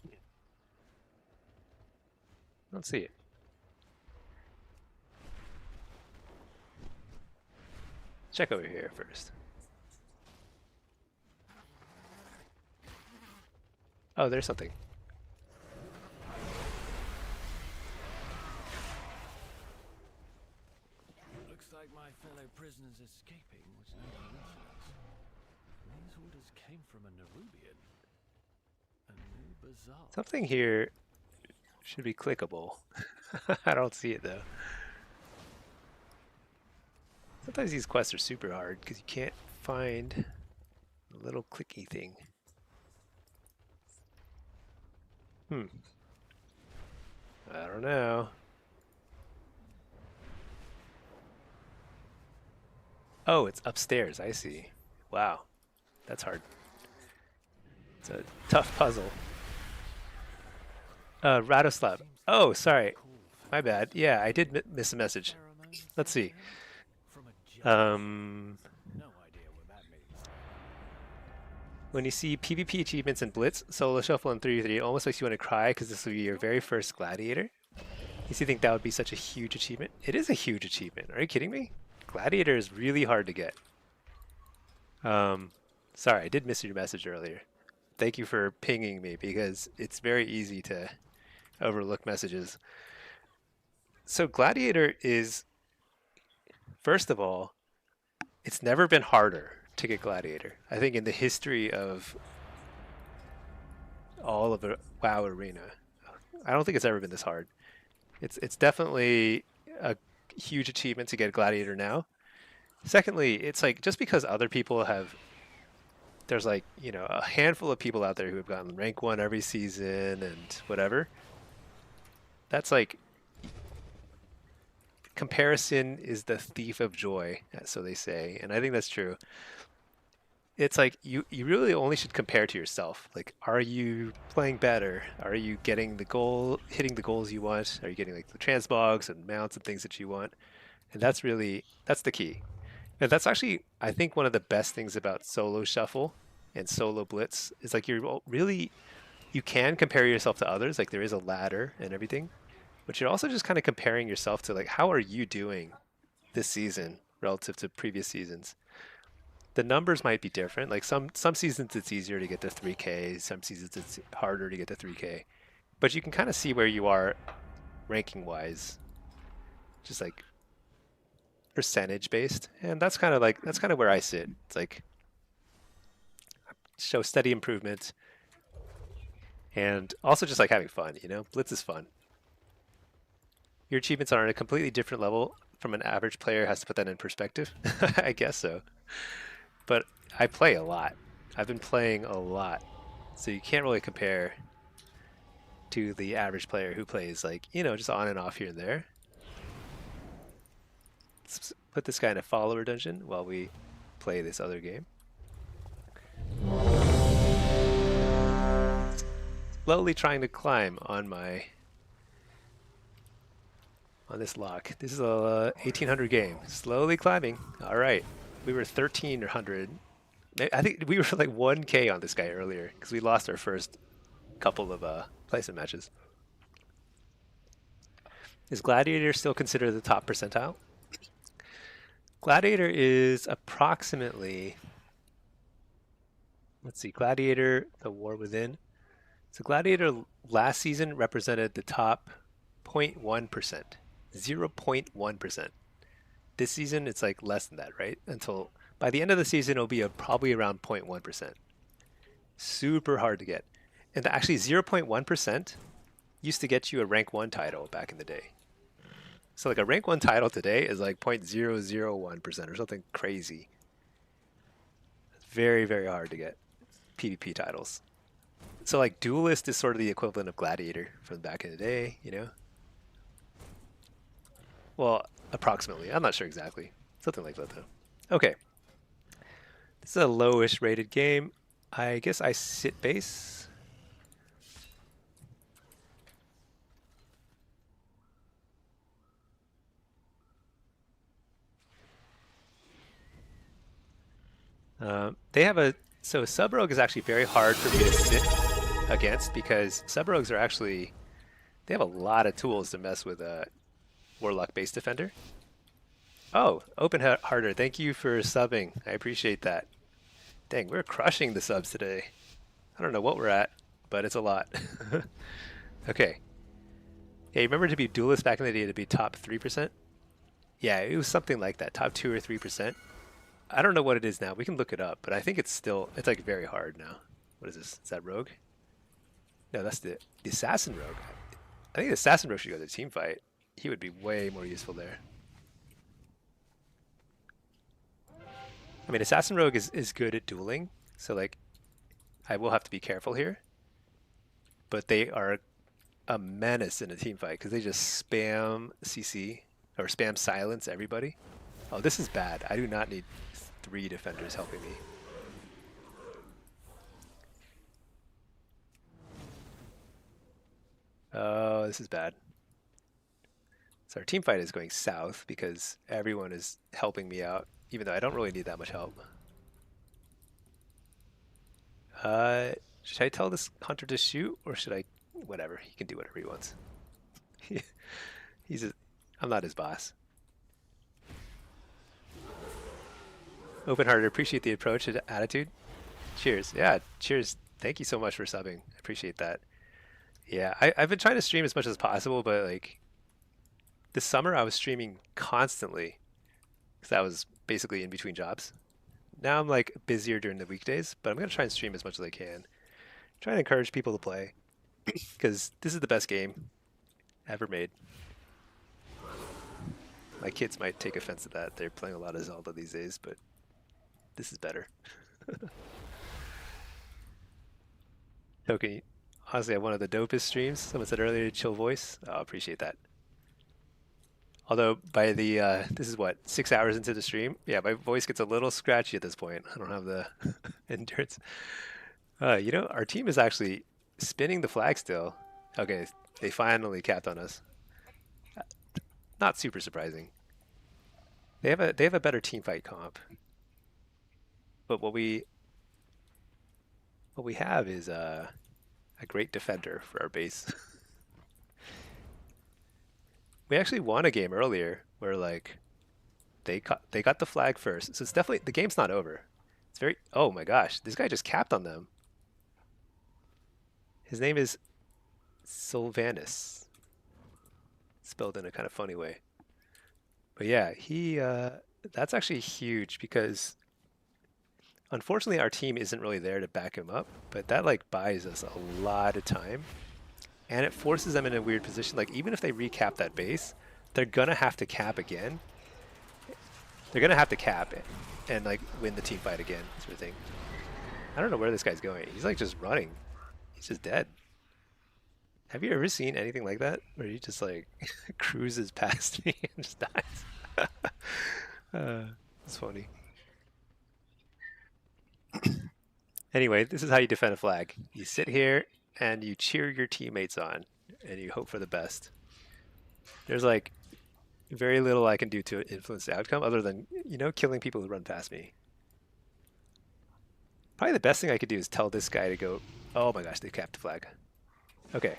I don't see it. Check over here first. Oh, there's something. Looks like my fellow prisoners escaping was no coincidence. These orders came from a Nerubian. A new bazaar. Something here should be clickable. I don't see it though. Sometimes these quests are super hard because you can't find the little clicky thing. I don't know. Oh, it's upstairs. I see. Wow. That's hard. It's a tough puzzle. Radoslav. Oh, sorry. My bad. Yeah, I did miss a message. Let's see. From a Um, no idea what that means. when you see PvP achievements in Blitz, Solo Shuffle, and 3v3, it almost makes you want to cry because this will be your very first Gladiator. You think that would be such a huge achievement? It is a huge achievement. Are you kidding me? Gladiator is really hard to get. Sorry, I did miss your message earlier. Thank you for pinging me because it's very easy to overlook messages. So Gladiator is, first of all, it's never been harder to get Gladiator. I think in the history of all of the WoW Arena, I don't think it's ever been this hard. It's definitely a huge achievement to get Gladiator now. Secondly, it's like just because other people have, there's like, you know, a handful of people out there who have gotten rank 1 every season and whatever. That's like, comparison is the thief of joy, so they say, and I think that's true. It's like you really only should compare to yourself. Like, are you playing better? Are you getting the goal, hitting the goals you want? Are you getting like the transmogs and mounts and things that you want? And that's the key. And that's actually, I think, one of the best things about Solo Shuffle and Solo Blitz is like you can compare yourself to others. Like there is a ladder and everything, but you're also just kind of comparing yourself to like, how are you doing this season relative to previous seasons? The numbers might be different. Like some seasons it's easier to get to 3K, some seasons it's harder to get to 3K. But you can kind of see where you are ranking wise, just like percentage based. And that's kind of where I sit. It's like show steady improvement and also just like having fun, you know? Blitz is fun. Your achievements are on a completely different level from an average player, has to put that in perspective. I guess so. But I play a lot. I've been playing a lot. So you can't really compare to the average player who plays like, you know, just on and off here and there. Let's put this guy in a follower dungeon while we play this other game. Slowly trying to climb on this lock. This is a 1800 game. Slowly climbing. All right. We were 1300. I think we were like 1K on this guy earlier because we lost our first couple of placement matches. Is Gladiator still considered the top percentile? Gladiator is approximately, let's see, Gladiator, the War Within. So Gladiator last season represented the top 0.1%, 0.1%. This season, it's like less than that, right? Until by the end of the season, it'll be probably around 0.1%. Super hard to get. And actually 0.1% used to get you a rank 1 title back in the day. So like a rank 1 title today is like 0.001% or something crazy. It's very, very hard to get PvP titles. So like Duelist is sort of the equivalent of Gladiator from back in the day, you know? Well, approximately. I'm not sure exactly. Something like that though. Okay. This is a lowish rated game. I guess I sit base. They have a, so sub rogue is actually very hard for me to sit against because sub rogues are actually, they have a lot of tools to mess with a Warlock base defender. Oh, Open Hearter, thank you for subbing. I appreciate that. Dang, we're crushing the subs today. I don't know what we're at, but it's a lot. Okay. Yeah, you remember to be Duelist back in the day to be top 3%? Yeah, it was something like that, top 2 or 3%. I don't know what it is now. We can look it up, but I think it's still, it's like very hard now. What is this? Is that Rogue? No, that's the Assassin Rogue. I think the Assassin Rogue should go to team fight. He would be way more useful there. I mean, Assassin Rogue is good at dueling, so like, I will have to be careful here. But they are a menace in a team fight because they just spam CC or spam silence everybody. Oh, this is bad. I do not need 3 defenders helping me. Oh, this is bad. So our team fight is going south because everyone is helping me out, even though I don't really need that much help. Should I tell this hunter to shoot, or should I? Whatever, he can do whatever he wants. I'm not his boss. Open-hearted, appreciate the approach and attitude. Cheers. Yeah, cheers. Thank you so much for subbing. I appreciate that. Yeah, I've been trying to stream as much as possible, but like this summer I was streaming constantly because I was basically in between jobs. Now I'm like busier during the weekdays, but I'm going to try and stream as much as I can. Try and encourage people to play because this is the best game ever made. My kids might take offense to that. They're playing a lot of Zelda these days, but this is better. Okay, honestly, I have one of the dopest streams. Someone said earlier, chill voice. Oh, I appreciate that. Although by the, this is what, 6 hours into the stream? Yeah, my voice gets a little scratchy at this point. I don't have the endurance. You know, our team is actually spinning the flag still. Okay, they finally capped on us. Not super surprising. They have a better team fight comp. But what we have is a great defender for our base. We actually won a game earlier where like they got the flag first. So it's definitely, the game's not over. It's very, oh my gosh, this guy just capped on them. His name is Sylvanus. Spelled in a kind of funny way. But yeah, that's actually huge because unfortunately our team isn't really there to back him up, but that like buys us a lot of time. And it forces them in a weird position. Like even if they recap that base, they're gonna have to cap again. They're gonna have to cap it and like win the team fight again, sort of thing. I don't know where this guy's going. He's like just running. He's just dead. Have you ever seen anything like that? Where he just like cruises past me and just dies? It's funny. Anyway, this is how you defend a flag. You sit here and you cheer your teammates on and you hope for the best. There's like very little I can do to influence the outcome other than, you know, killing people who run past me. Probably the best thing I could do is tell this guy to go, oh my gosh, they capped the flag. Okay.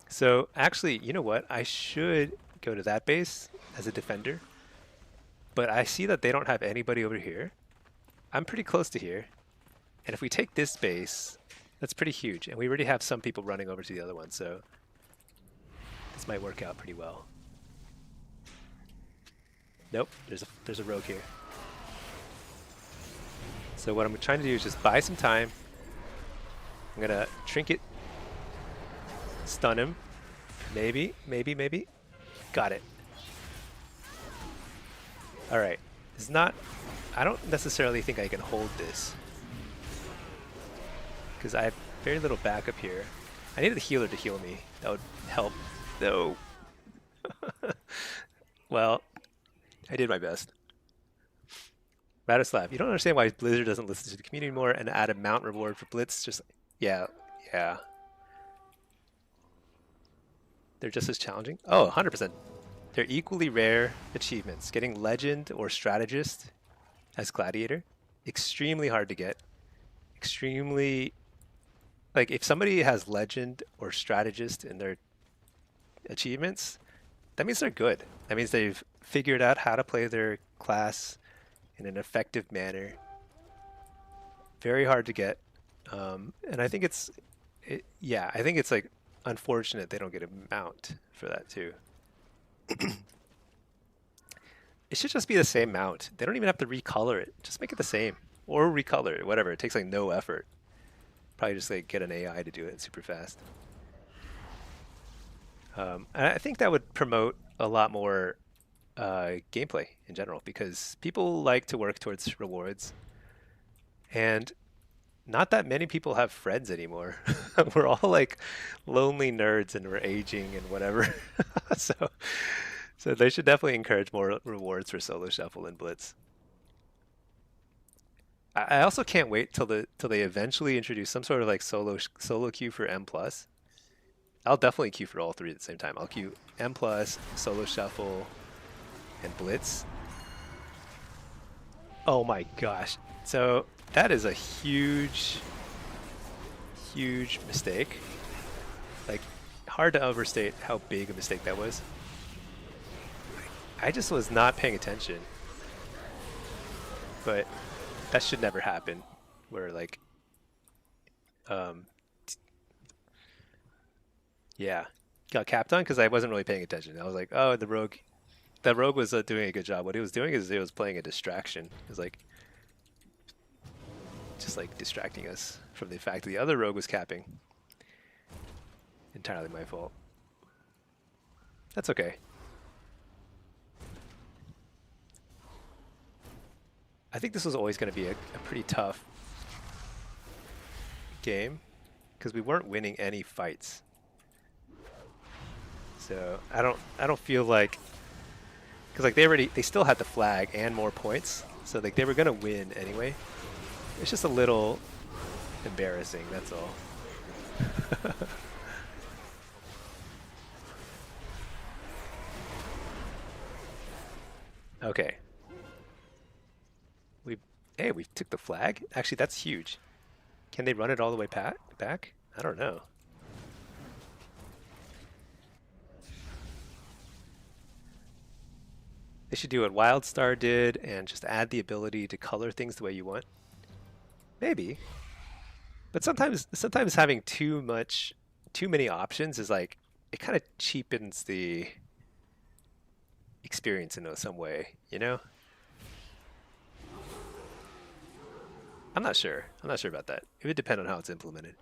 So actually, you know what? I should go to that base as a defender, but I see that they don't have anybody over here. I'm pretty close to here, and if we take this base, that's pretty huge, and we already have some people running over to the other one, so this might work out pretty well. Nope, there's a rogue here. So what I'm trying to do is just buy some time. I'm gonna trinket, stun him. Maybe. Got it. Alright. It's not... I don't necessarily think I can hold this. Because I have very little backup here. I needed a healer to heal me. That would help. Though. Well, I did my best. Radislav, you don't understand why Blizzard doesn't listen to the community more and add a mount reward for Blitz. Just, yeah. They're just as challenging. Oh, 100%. They're equally rare achievements. Getting Legend or Strategist as Gladiator, extremely hard to get. Extremely, like if somebody has Legend or Strategist in their achievements, that means they're good. That means they've figured out how to play their class in an effective manner. Very hard to get, and I think it's like unfortunate they don't get a mount for that too. It should just be the same mount. They don't even have to recolor it. Just make it the same, or recolor it, whatever. It takes like no effort. Probably just like get an AI to do it super fast. And I think that would promote a lot more gameplay in general, because people like to work towards rewards, and not that many people have friends anymore. We're all like lonely nerds and we're aging and whatever. So they should definitely encourage more rewards for solo shuffle and blitz. I also can't wait till they eventually introduce some sort of like solo queue for M+. I'll definitely queue for all three at the same time. I'll queue M+, solo shuffle, and blitz. Oh my gosh. So that is a huge mistake. Like, hard to overstate how big a mistake that was. I just was not paying attention. But that should never happen. Where like, yeah, got capped on because I wasn't really paying attention. I was like, oh, the rogue was doing a good job. What he was doing is he was playing a distraction. It was like, just like distracting us from the fact that the other rogue was capping. Entirely my fault. That's okay. I think this was always going to be a pretty tough game because we weren't winning any fights. So I don't feel like, because like they still had the flag and more points, so like they were going to win anyway. It's just a little embarrassing, that's all. Okay. We took the flag? Actually, that's huge. Can they run it all the way back? I don't know. They should do what WildStar did and just add the ability to color things the way you want. Maybe. But sometimes having too many options is like, it kind of cheapens the experience in some way, you know? I'm not sure about that. It would depend on how it's implemented.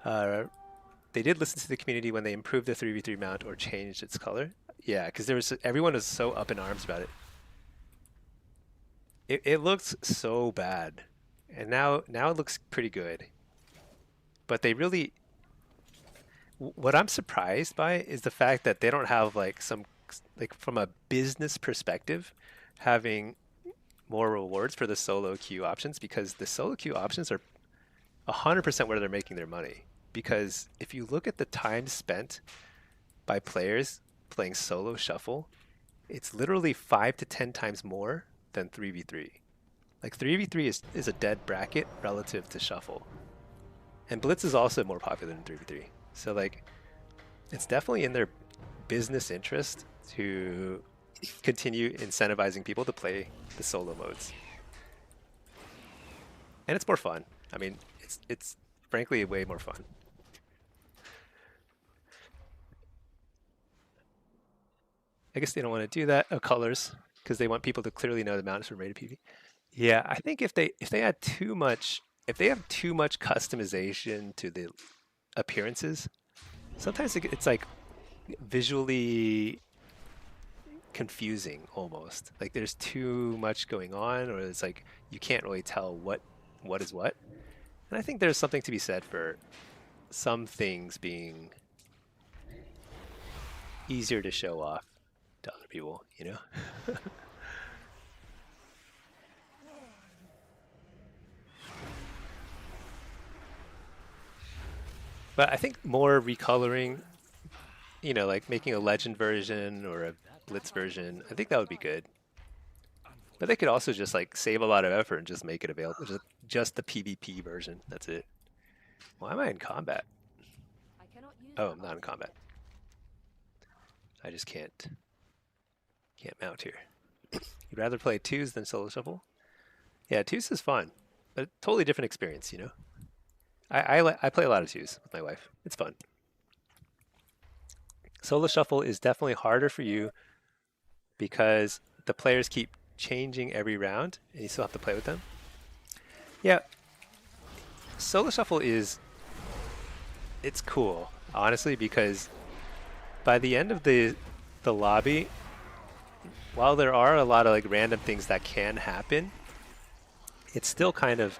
They did listen to the community when they improved the 3v3 mount or changed its color. Yeah, because everyone was so up in arms about it. It looks so bad, and now it looks pretty good. But they really, what I'm surprised by is the fact that they don't have like from a business perspective, having more rewards for the solo queue options, because the solo queue options are 100% where they're making their money. Because if you look at the time spent by players playing solo shuffle, it's literally 5 to 10 times more than 3v3. Like 3v3 is a dead bracket relative to shuffle. And blitz is also more popular than 3v3. So like, it's definitely in their business interest to continue incentivizing people to play the solo modes. And it's more fun. I mean, it's frankly way more fun. I guess they don't want to do that. Oh, colors, because they want people to clearly know the mountains from rated PV. Yeah, I think if they had too much, if they have too much customization to the appearances, sometimes it's like visually confusing almost. Like there's too much going on, or it's like you can't really tell what is what. And I think there's something to be said for some things being easier to show off to other people, you know? But I think more recoloring, you know, like making a legend version or a blitz version, I think that would be good. But they could also just like save a lot of effort and just make it available, just the PvP version. That's it. Why am I in combat? I cannot use Oh, that I'm not in artifact. combat. I just can't mount here. You'd rather play twos than solo shuffle? Yeah, twos is fun, but totally different experience, you know. I play a lot of twos with my wife. It's fun. Solo shuffle is definitely harder for you because the players keep changing every round, and you still have to play with them. Yeah, solo shuffle it's cool, honestly, because by the end of the lobby, while there are a lot of like random things that can happen, it's still kind of,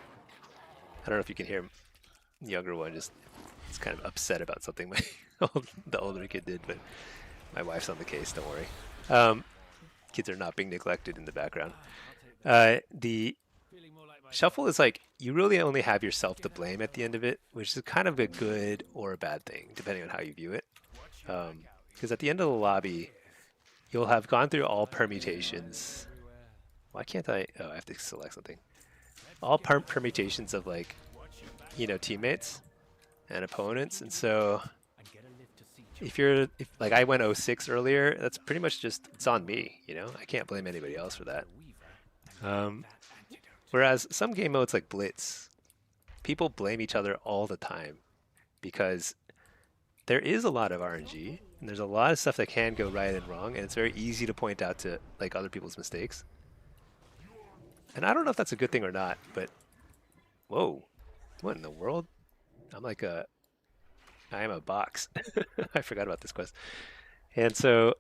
I don't know if you can hear the younger one just is kind of upset about something the older kid did, but my wife's on the case, don't worry. Kids are not being neglected in the background. The shuffle is like, you really only have yourself to blame at the end of it, which is kind of a good or a bad thing, depending on how you view it. Because at the end of the lobby, you'll have gone through all permutations. Why can't I? Oh, I have to select something. All permutations of like, you know, teammates and opponents. And so if like I went 06 earlier, that's pretty much just, it's on me, you know? I can't blame anybody else for that. Whereas some game modes like Blitz, people blame each other all the time because there is a lot of RNG and there's a lot of stuff that can go right and wrong, and it's very easy to point out to like other people's mistakes. And I don't know if that's a good thing or not, but whoa, what in the world? I am a box. I forgot about this quest. And so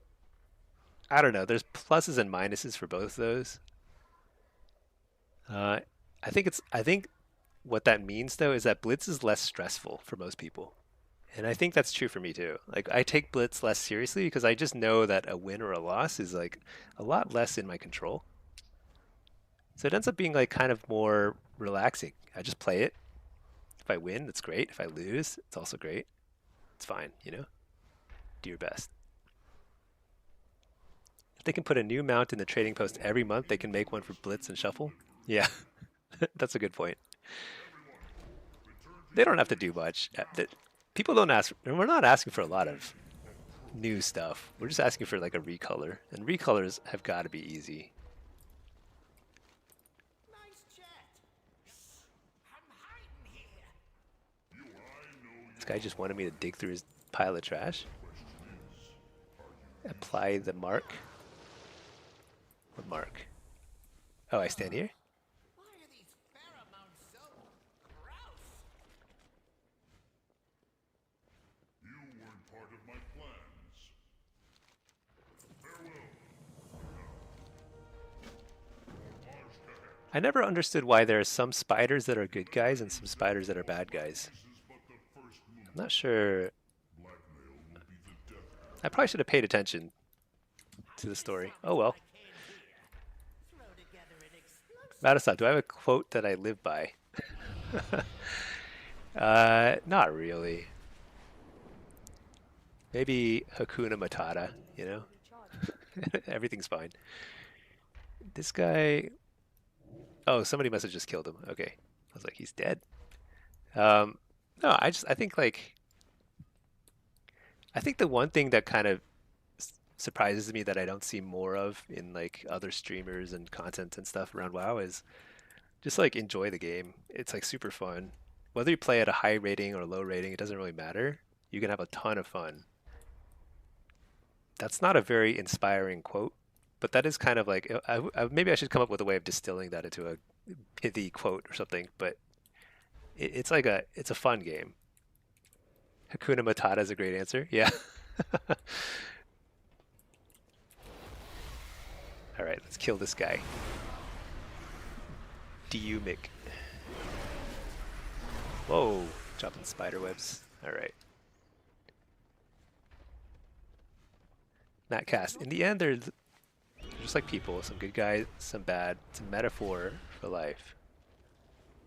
I don't know, there's pluses and minuses for both of those. I think what that means though is that Blitz is less stressful for most people. And I think that's true for me too. Like I take Blitz less seriously because I just know that a win or a loss is like a lot less in my control. So it ends up being like kind of more relaxing. I just play it. If I win, that's great. If I lose, it's also great. It's fine, you know? Do your best. If they can put a new mount in the trading post every month, they can make one for Blitz and Shuffle. Yeah, that's a good point. They don't have to do much. People don't ask, and we're not asking for a lot of new stuff. We're just asking for like a recolor, and recolors have got to be easy. This guy just wanted me to dig through his pile of trash. Apply the mark. What mark? Oh, I stand here? Why are these pheromones so gross? You weren't part of my plans. Farewell. I never understood why there are some spiders that are good guys and some spiders that are bad guys. I'm not sure. I probably should have paid attention to the story. Oh well. Madison, do I have a quote that I live by? Not really. Maybe Hakuna Matata, you know? Everything's fine. This guy... Oh, somebody must have just killed him. Okay. I was like, he's dead. No, I think like I think the one thing that kind of surprises me that I don't see more of in like other streamers and content and stuff around WoW is just like enjoy the game. It's like super fun. Whether you play at a high rating or low rating, it doesn't really matter. You can have a ton of fun. That's not a very inspiring quote, but that is kind of like maybe I should come up with a way of distilling that into a pithy quote or something. But it's like it's a fun game. Hakuna Matata is a great answer. Yeah. All right, let's kill this guy. Mick. Whoa, dropping spider webs. All right. Matt Cast. In the end, they're just like people. Some good guys, some bad. It's a metaphor for life.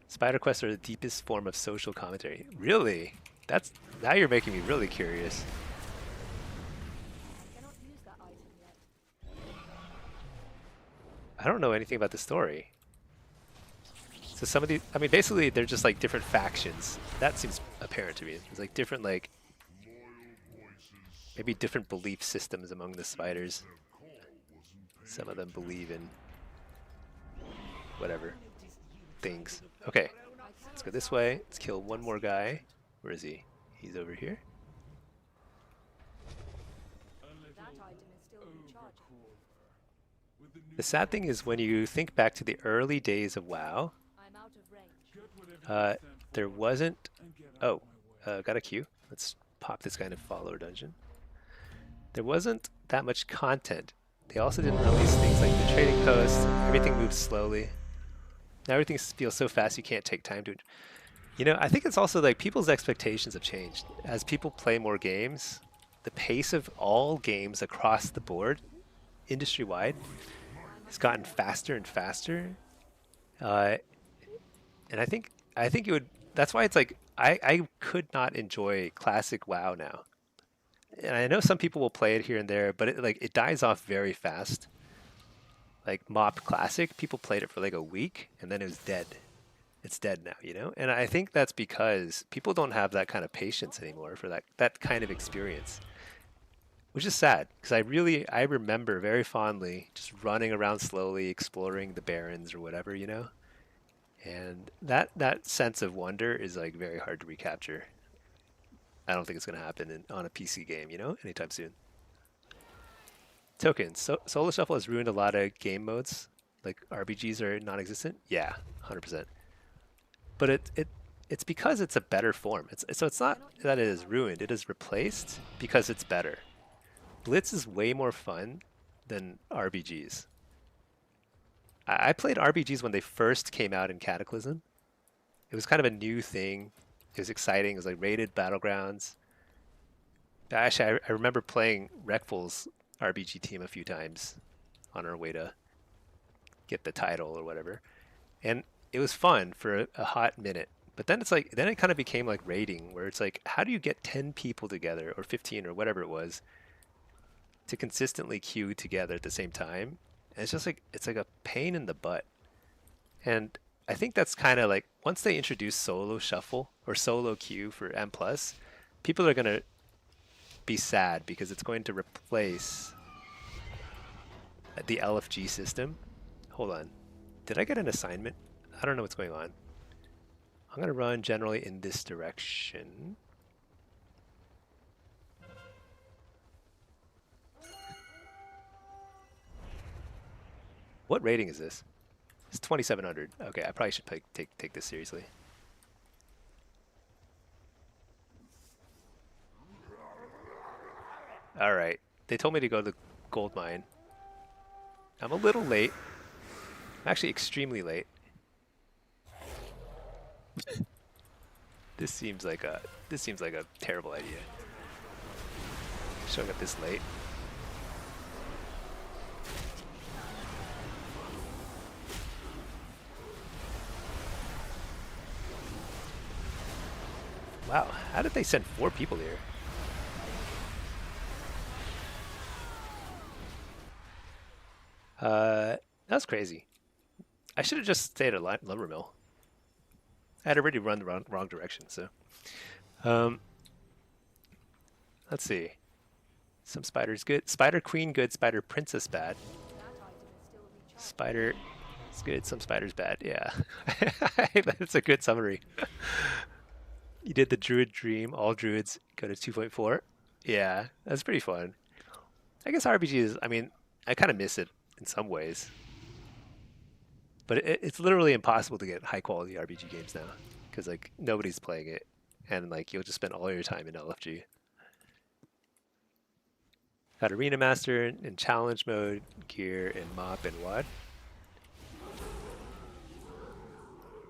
Spider quests are the deepest form of social commentary. Really? That's now you're making me really curious. I cannot use that item yet. I don't know anything about the story. So some of these, I mean, basically they're just like different factions. That seems apparent to me. There's like different like maybe different belief systems among the spiders. Some of them believe in whatever things. Okay, let's go this way. Let's kill one more guy. Where is he? He's over here. That item is still recharging. The sad thing is when you think back to the early days of WoW, I'm out of range. there wasn't... Oh, got a queue. Let's pop this guy in a follower dungeon. There wasn't that much content. They also didn't release things like the trading post. Everything moves slowly. Now everything feels so fast you can't take time to... You know, I think it's also like people's expectations have changed. As people play more games, the pace of all games across the board, industry-wide, has gotten faster and faster. And I think it would... That's why it's like, I could not enjoy classic WoW now. And I know some people will play it here and there, but it dies off very fast. Like MoP Classic, people played it for like a week, and then it was dead. It's dead now, you know? And I think that's because people don't have that kind of patience anymore for that kind of experience. Which is sad, because I remember very fondly just running around slowly, exploring the barrens or whatever, you know? And that sense of wonder is like very hard to recapture. I don't think it's going to happen on a PC game, you know, anytime soon. Tokens. Solo Shuffle has ruined a lot of game modes. Like RBGs are non-existent. Yeah, 100%. But it's because it's a better form. So it's not that it is ruined. It is replaced because it's better. Blitz is way more fun than RBGs. I played RBGs when they first came out in Cataclysm. It was kind of a new thing. It was exciting. It was like rated battlegrounds. Actually, I remember playing Rekful's RBG team a few times on our way to get the title or whatever. And it was fun for a hot minute. But then then it kind of became like raiding, where it's like, how do you get 10 people together, or 15 or whatever it was, to consistently queue together at the same time? And it's just like, it's like a pain in the butt. And I think that's kind of like, once they introduce solo shuffle or solo queue for M+, people are going to be sad because it's going to replace the LFG system. Hold on. Did I get an assignment? I don't know what's going on. I'm going to run generally in this direction. What rating is this? It's 2700. Okay, I probably should take this seriously. All right. They told me to go to the gold mine. I'm a little late. I'm actually extremely late. This seems like a terrible idea. Showing up this late. Wow, how did they send 4 people here? That's crazy. I should have just stayed at lumber mill. I had already run the wrong direction, so. Let's see. Some spiders good. Spider queen good. Spider princess bad. Spider is good. Some spiders bad. Yeah, that's a good summary. You did the druid dream. All druids go to 2.4. Yeah, that's pretty fun. I guess RPG is. I mean, I kind of miss it in some ways, but it's literally impossible to get high quality RPG games now because like nobody's playing it, and like you'll just spend all your time in LFG. Got Arena Master in challenge mode, gear, and mop and WAD.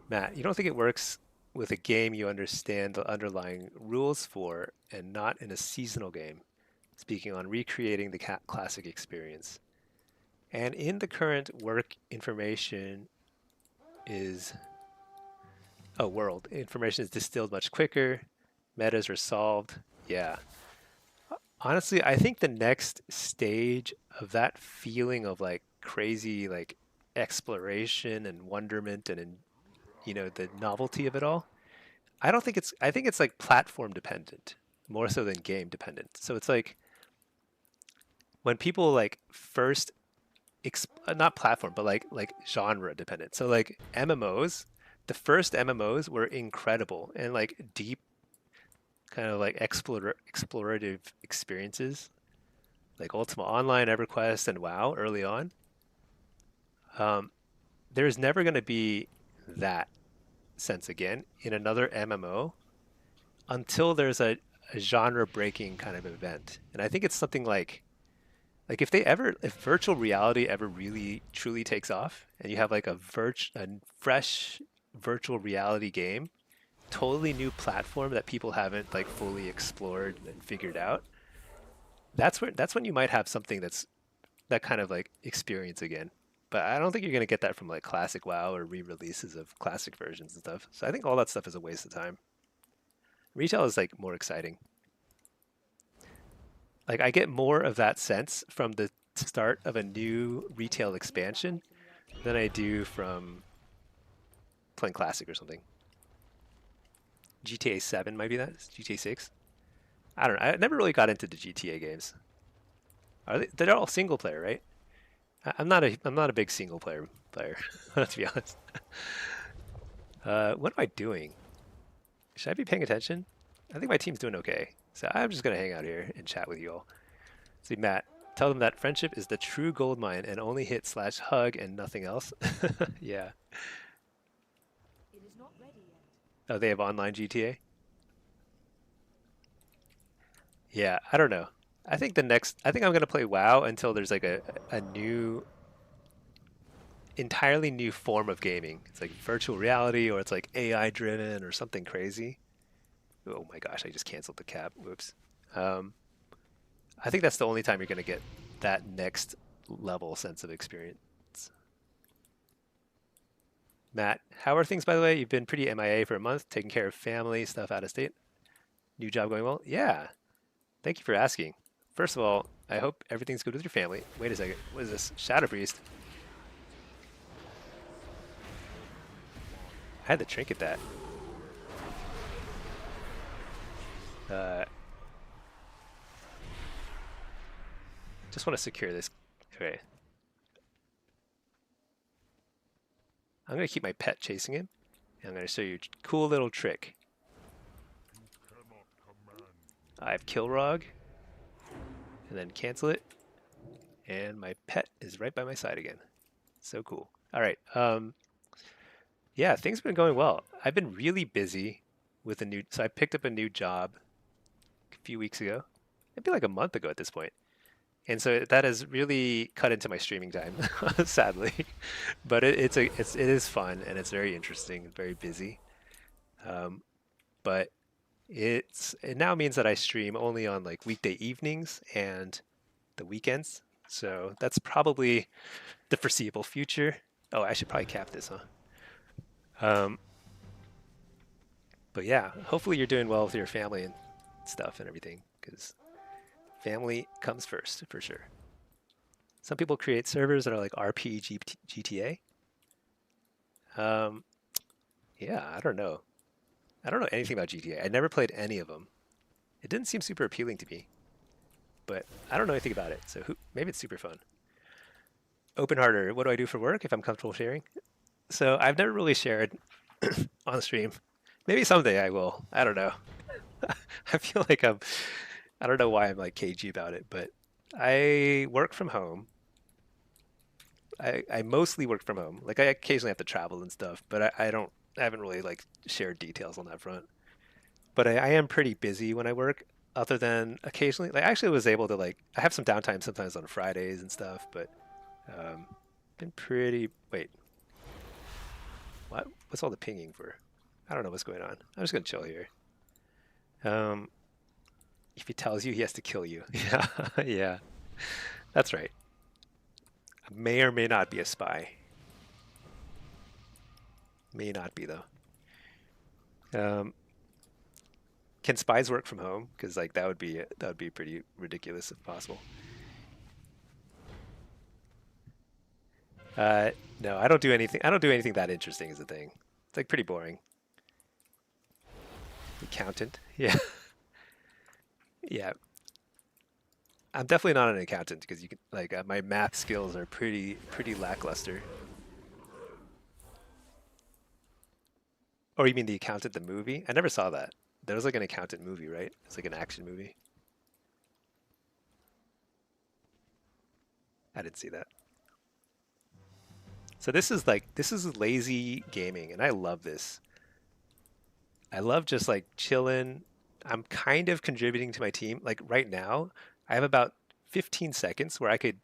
Matt, you don't think it works with a game you understand the underlying rules for and not in a seasonal game? Speaking on recreating the classic experience. And in the current work, information is world. Information is distilled much quicker. Metas are solved. Yeah. Honestly, I think the next stage of that feeling of like crazy like exploration and wonderment and you know the novelty of it all. I think it's like platform dependent more so than game dependent. So it's like when people like first not platform but like genre dependent. So like MMOs, the first MMOs were incredible and like deep kind of like explorative experiences like Ultima Online, EverQuest, and WoW early on. There's never going to be that sense again in another MMO until there's a genre breaking kind of event. And I think it's something like if virtual reality ever really truly takes off and you have like a fresh virtual reality game, totally new platform that people haven't like fully explored and figured out, that's when you might have something that's that kind of like experience again. But I don't think you're gonna get that from like classic WoW or re-releases of classic versions and stuff. So I think all that stuff is a waste of time. Retail is like more exciting. Like I get more of that sense from the start of a new retail expansion than I do from playing classic or something. GTA 7 might be that. GTA 6. I don't know. I never really got into the GTA games. Are they? They're all single player, right? I'm not a big single player to be honest. What am I doing? Should I be paying attention? I think my team's doing okay. So I'm just gonna hang out here and chat with you all. See, Matt, tell them that friendship is the true gold mine and only hit/hug and nothing else. Yeah. It is not ready yet. Oh, they have online GTA? Yeah, I don't know. I think I'm gonna play WoW until there's like a new entirely new form of gaming. It's like virtual reality or it's like AI driven or something crazy. Oh my gosh, I just canceled the cap. Whoops. Um, I think that's the only time you're going to get that next level sense of experience. Matt, how are things by the way? You've been pretty MIA for a month, taking care of family, stuff out of state. New job going well? Yeah. Thank you for asking. First of all, I hope everything's good with your family. Wait a second. What is this? Shadow Priest. I had to trinket that. Just want to secure this. Okay. I'm going to keep my pet chasing him. And I'm going to show you a cool little trick. I have Kilrog. And then cancel it. And my pet is right by my side again. So cool. All right. Yeah, things have been going well. I've been really busy with so I picked up a new job a few weeks ago. It'd be like a month ago at this point. And so that has really cut into my streaming time, sadly. But it is fun and it's very interesting, very busy. But it now means that I stream only on like weekday evenings and the weekends. So that's probably the foreseeable future. Oh, I should probably cap this, huh? But yeah, hopefully you're doing well with your family and stuff and everything, because family comes first for sure. Some people create servers that are like RPG GTA. Yeah, I don't know. I don't know anything about GTA. I never played any of them. It didn't seem super appealing to me, but I don't know anything about it, so maybe it's super fun. Open harder. What do I do for work if I'm comfortable sharing? So I've never really shared on stream. Maybe someday I will. I don't know. I feel like I don't know why I'm like cagey about it, but I work from home. I mostly work from home. Like I occasionally have to travel and stuff, but I haven't really like shared details on that front. But I am pretty busy when I work, other than occasionally. Like I actually was able to like I have some downtime sometimes on Fridays and stuff, but been pretty. Wait, what? What's all the pinging for? I don't know what's going on. I'm just gonna chill here. If he tells you, he has to kill you. Yeah, yeah, that's right. I may or may not be a spy. May not be though. Can spies work from home? Because like that would be pretty ridiculous if possible. No, I don't do anything. I don't do anything that interesting is the thing. It's like pretty boring. Accountant, yeah, yeah. I'm definitely not an accountant because you can like my math skills are pretty lackluster. Or you mean the accountant, the movie? I never saw that. There was like an accountant movie, right? It's like an action movie. I didn't see that. So this is lazy gaming, and I love this. I love just like chilling. I'm kind of contributing to my team. Like right now, I have about 15 seconds where I could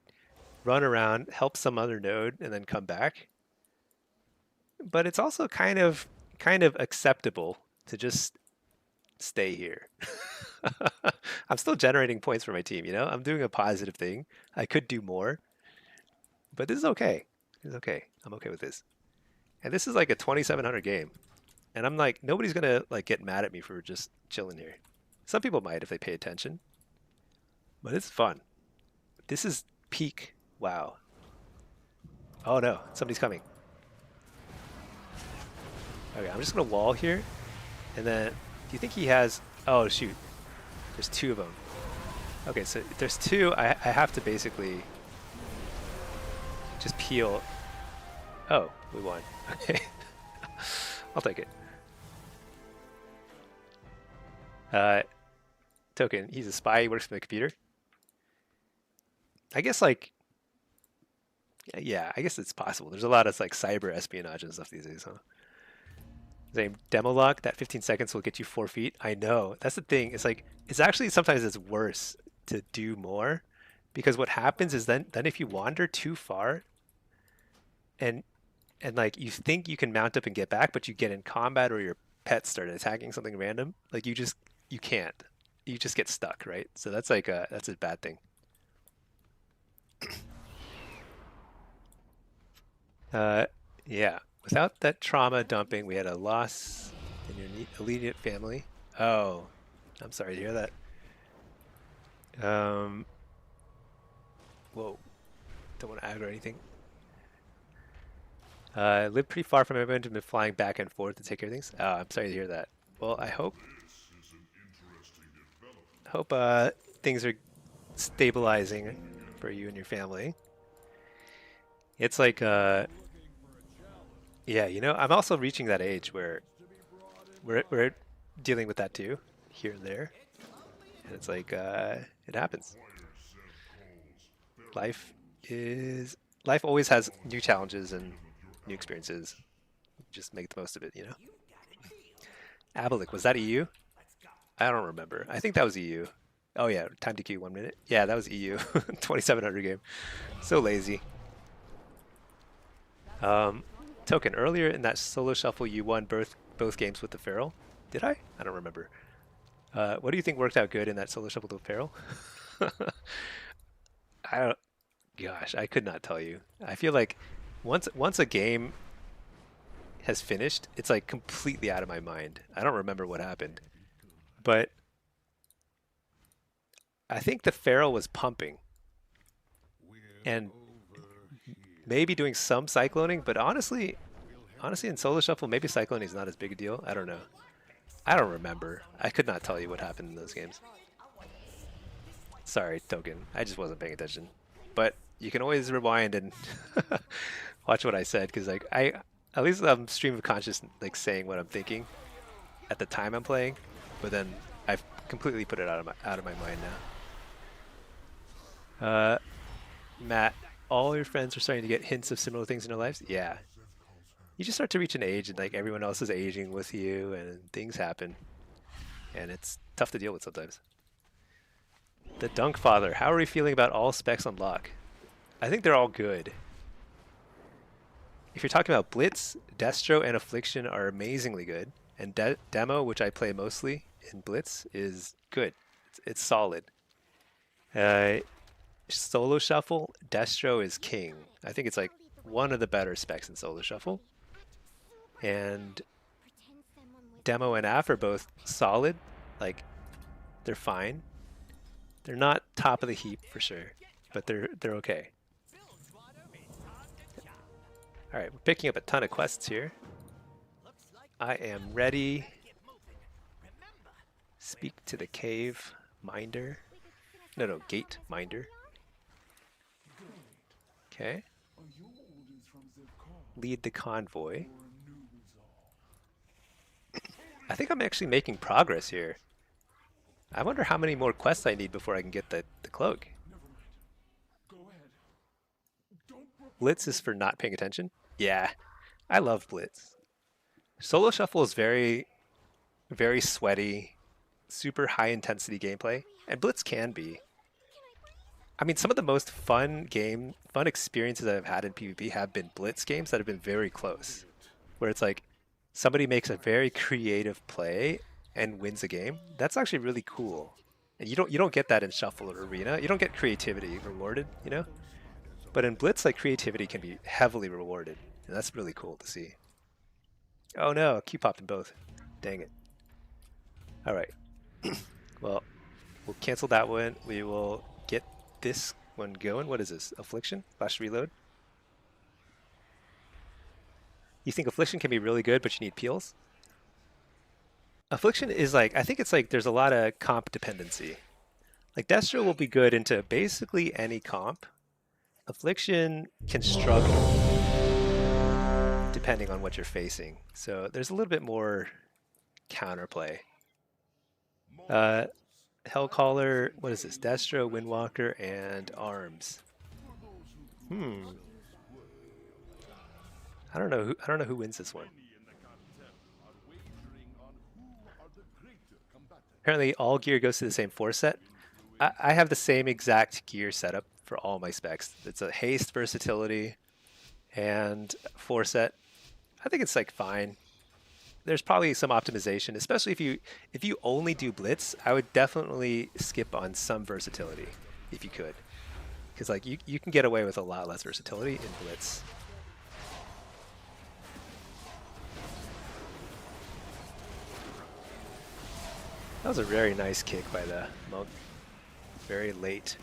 run around, help some other node, and then come back. But it's also kind of acceptable to just stay here. I'm still generating points for my team, you know? I'm doing a positive thing. I could do more, but this is okay. It's okay. I'm okay with this. And this is like a 2700 game. And I'm like, nobody's gonna like get mad at me for just chilling here. Some people might if they pay attention. But it's fun. This is peak WoW. Oh no, somebody's coming. Okay, I'm just gonna wall here. And then, do you think he has... Oh shoot, there's two of them. Okay, so if there's two, I have to basically just peel. Oh, we won. Okay. I'll take it. Token, he's a spy, he works for the computer. I guess like, yeah, I guess it's possible. There's a lot of like cyber espionage and stuff these days, huh? Name demonology, that 15 seconds will get you 4 feet. I know, that's the thing. It's like, it's actually sometimes it's worse to do more, because what happens is then if you wander too far and like you think you can mount up and get back, but you get in combat or your pets start attacking something random, like you can't. You just get stuck, right? So that's like that's a bad thing. Yeah. Without that trauma dumping, we had a loss in your immediate family. Oh, I'm sorry to hear that. Whoa. Don't want to aggro anything. I live pretty far from everyone and been flying back and forth to take care of things. Oh, I'm sorry to hear that. Well, I hope things are stabilizing for you and your family. It's like yeah, you know, I'm also reaching that age where we're dealing with that too, here and there. And it's like it happens. Life always has new challenges and new experiences. Just make the most of it, you know. Abalik, was that EU? I don't remember. I think that was EU. Oh yeah, time to queue 1 minute. Yeah, that was EU. 2700 game. So lazy. Token, earlier in that solo shuffle you won both games with the Feral. Did I? I don't remember. What do you think worked out good in that solo shuffle with the Feral? I don't... Gosh, I could not tell you. I feel like once a game has finished, it's like completely out of my mind. I don't remember what happened. But I think the Feral was pumping. And maybe doing some cycloning, but honestly in solo shuffle, maybe cycloning is not as big a deal. I don't know. I don't remember. I could not tell you what happened in those games. Sorry, Token. I just wasn't paying attention. But you can always rewind and watch what I said, because like I at least I'm stream of conscious, like saying what I'm thinking at the time I'm playing, but then I've completely put it out of my mind now. Matt, all your friends are starting to get hints of similar things in their lives. Yeah, you just start to reach an age, and like everyone else is aging with you, and things happen, and it's tough to deal with sometimes. The Dunk Father, how are we feeling about all specs on lock? I think they're all good. If you're talking about Blitz, Destro and Affliction are amazingly good, and Demo, which I play mostly in Blitz, is good. It's solid. Solo Shuffle, Destro is king. I think it's like one of the better specs in Solo Shuffle. And Demo and Aff are both solid. Like, they're fine. They're not top of the heap for sure, but they're okay. All right, we're picking up a ton of quests here. I am ready. Speak to the cave minder. No, gate minder. Okay. Lead the convoy. I think I'm actually making progress here. I wonder how many more quests I need before I can get the cloak. Blitz is for not paying attention? Yeah, I love Blitz. Solo Shuffle is very, very sweaty, super high intensity gameplay, and Blitz can be. I mean, some of the most fun experiences I've had in PvP have been Blitz games that have been very close, where it's like somebody makes a very creative play and wins a game. That's actually really cool, and you don't get that in Shuffle or Arena. You don't get creativity rewarded, you know. But in Blitz, like, creativity can be heavily rewarded, and that's really cool to see. Oh no, Q popped in both. Dang it. All right. Well, we'll cancel that one. We will get this one going. What is this? Affliction? Flash reload? You think Affliction can be really good, but you need peels? Affliction is like, I think it's like there's a lot of comp dependency. Like, Destro will be good into basically any comp. Affliction can struggle depending on what you're facing. So there's a little bit more counterplay. Hellcaller, what is this? Destro, Windwalker, and Arms. I don't know who wins this one. Apparently all gear goes to the same 4 set. I have the same exact gear setup for all my specs. It's a haste, versatility, and 4 set. I think it's like fine. There's probably some optimization, especially if you only do Blitz. I would definitely skip on some versatility if you could, because like you can get away with a lot less versatility in Blitz. That was a very nice kick by the monk. Very late.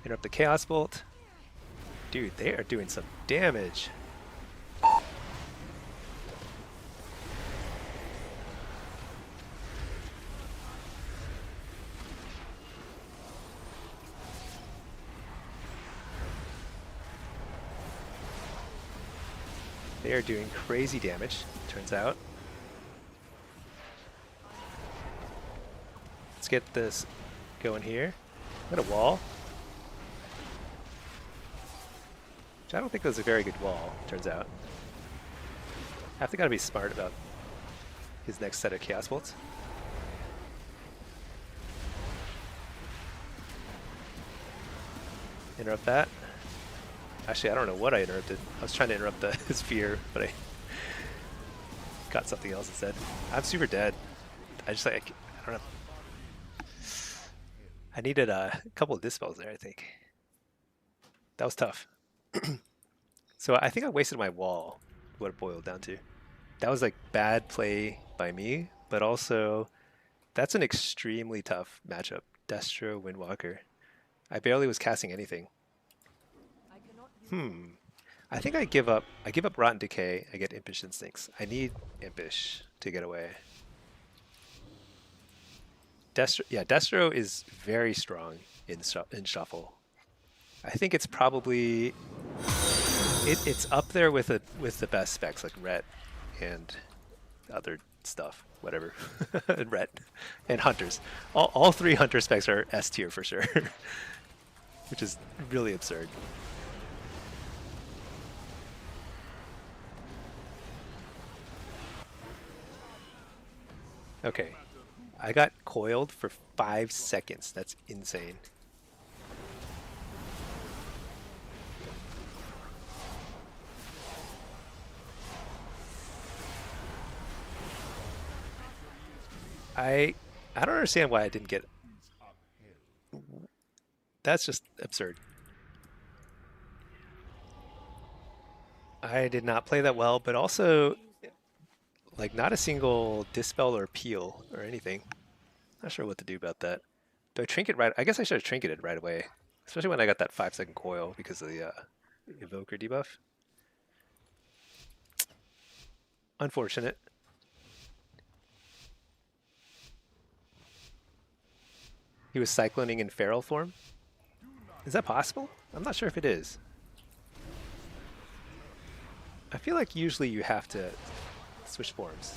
Interrupt the Chaos Bolt. Dude, they are doing some damage. They are doing crazy damage, turns out. Let's get this going here. Got a wall. Which I don't think was a very good wall, turns out. Have to gotta be smart about his next set of Chaos Bolts. Interrupt that. Actually, I don't know what I interrupted. I was trying to interrupt the sphere, but I got something else instead. I'm super dead. I just like, I don't know. I needed a couple of dispels there, I think. That was tough. So I think I wasted my wall, what it boiled down to. That was like bad play by me, but also that's an extremely tough matchup. Destro, Windwalker. I barely was casting anything. I think I give up. I give up Rotten Decay. I get Impish Instincts. I need Impish to get away. Destro is very strong in shuffle. I think it's probably it's up there with the best specs like Ret and other stuff, whatever, and Ret and Hunters. All three Hunter specs are S tier for sure, which is really absurd. Okay, I got coiled for 5 seconds. That's insane. I don't understand why I didn't get. That's just absurd. I did not play that well, but also like not a single dispel or peel or anything. Not sure what to do about that. Do I trinket right? I guess I should have trinketed right away, especially when I got that 5-second coil because of the evoker debuff. Unfortunate. He was cycloning in feral form. Is that possible? I'm not sure if it is. I feel like usually you have to switch forms.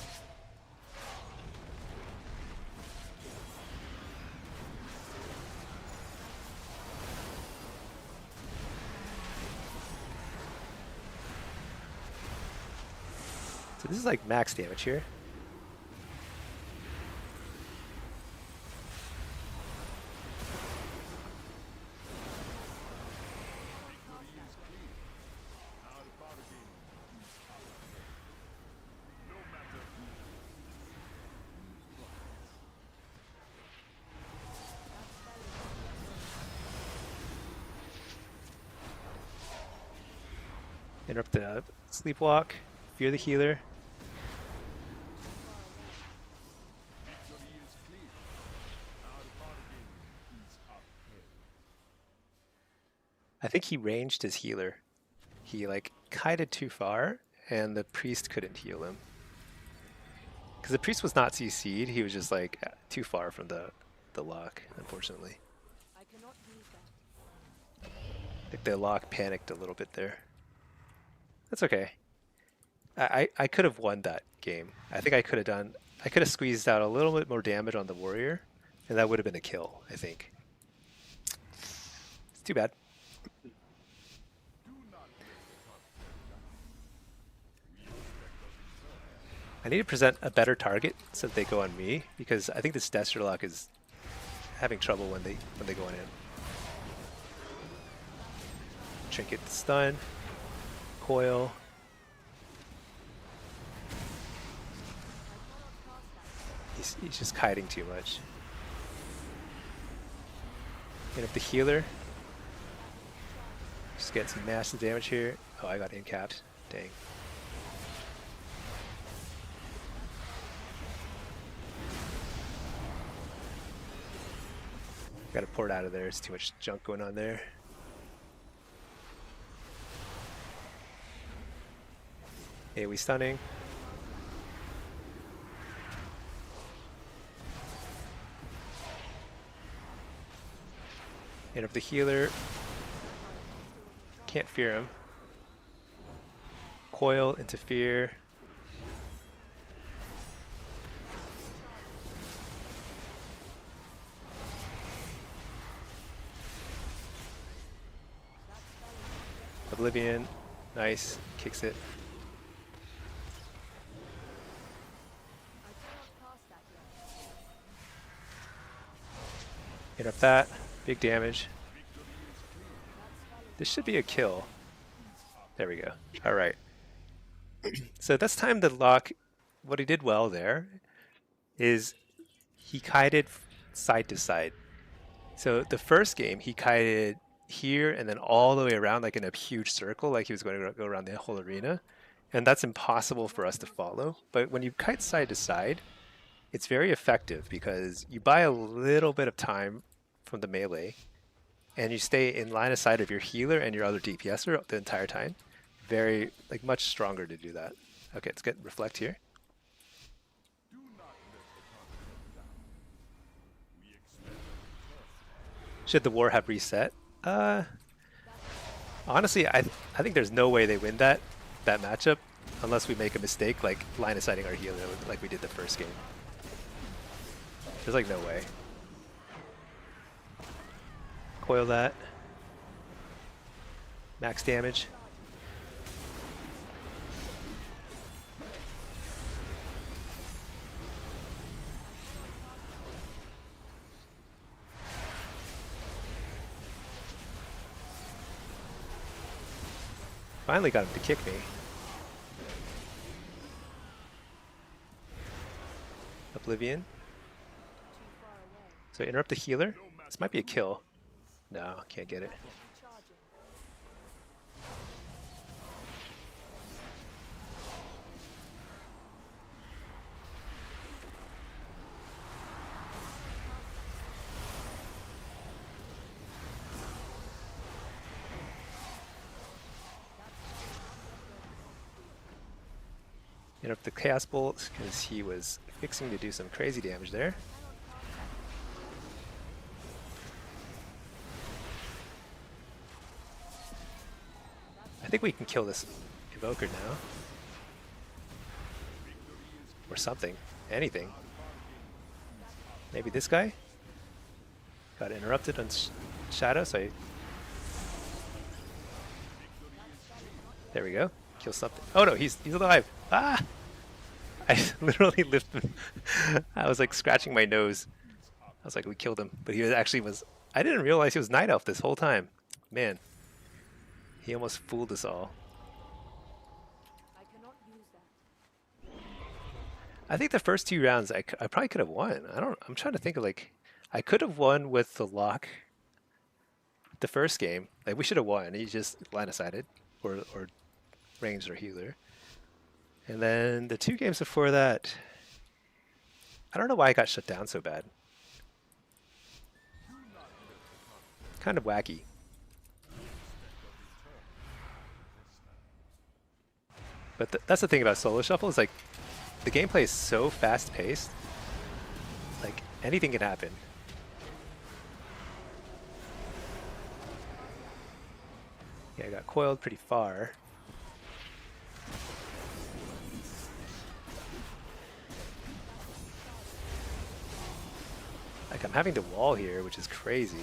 So this is like max damage here. Interrupt the sleepwalk, fear the healer. I think he ranged his healer. He like kited too far and the priest couldn't heal him. Because the priest was not CC'd, he was just like too far from the lock, unfortunately. I cannot use that. I think the lock panicked a little bit there. That's okay. I could have won that game. I think I could have squeezed out a little bit more damage on the warrior, and that would have been a kill, I think. It's too bad. I need to present a better target so that they go on me, because I think this Desterlock is having trouble when they go on in. Trinket stun. Coil. He's just kiting too much. And if the healer just get some massive damage here. Oh, I got incapped. Dang. Gotta port out of there. There's too much junk going on there. AoE stunning. Hit up the healer. Can't fear him. Coil, interfere. Oblivion. Nice. Kicks it. Hit up that. Big damage. This should be a kill. There we go. All right. So that's time to lock. What he did well there is he kited side to side. So the first game he kited here and then all the way around like in a huge circle, like he was going to go around the whole arena. And that's impossible for us to follow. But when you kite side to side, it's very effective because you buy a little bit of time from the melee and you stay in line of sight of your healer and your other DPSer the entire time. Very, like, much stronger to do that. Okay, let's get reflect here. Should the war have reset? Honestly, I think there's no way they win that matchup unless we make a mistake, like line of sighting our healer, like we did the first game. There's like no way. Coil that. Max damage. Finally got him to kick me. Oblivion. So interrupt the healer. This might be a kill. No, can't get it. Interrupt the Chaos Bolt because he was fixing to do some crazy damage there. I think we can kill this Evoker now. Or something. Anything. Maybe this guy? Got interrupted on Shadow, so there we go. Kill something. Oh no, he's alive! Ah! I literally lifted. I was like scratching my nose. I was like, we killed him, but he actually was. I didn't realize he was Night Elf this whole time. Man, he almost fooled us all. I cannot use that. I think the first 2 rounds I probably could have won. I'm trying to think of like, I could have won with the lock. The first game, like we should have won. He just line of sighted or ranged or healer. And then the 2 games before that, I don't know why I got shut down so bad. Kind of wacky. But that's the thing about Solo Shuffle is like the gameplay is so fast paced. Like anything can happen. Yeah, I got coiled pretty far. Like I'm having to wall here, which is crazy.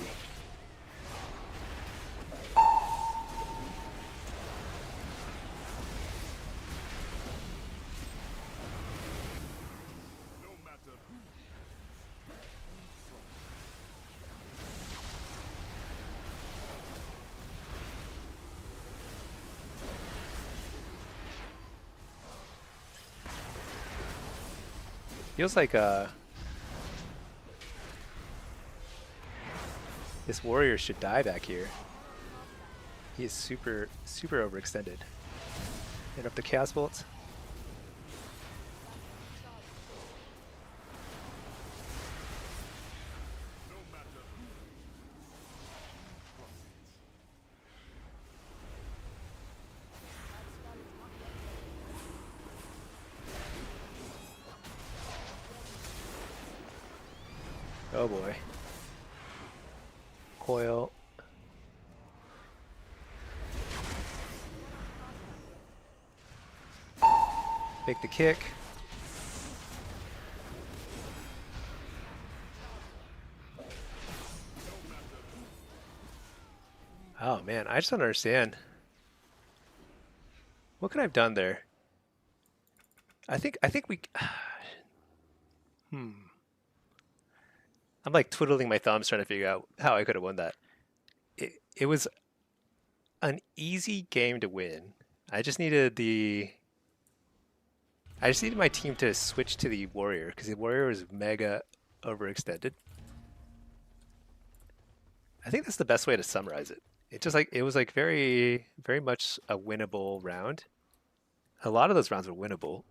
Feels like this warrior should die back here. He is super overextended. Interrupt the Chaos Bolts. Oh boy. Coil. Make the kick. Oh man, I just don't understand. What could I have done there? I think we I'm like twiddling my thumbs trying to figure out how I could have won that. It was an easy game to win. I just needed my team to switch to the warrior because the warrior was mega overextended. I think that's the best way to summarize it. It was like very much a winnable round. A lot of those rounds were winnable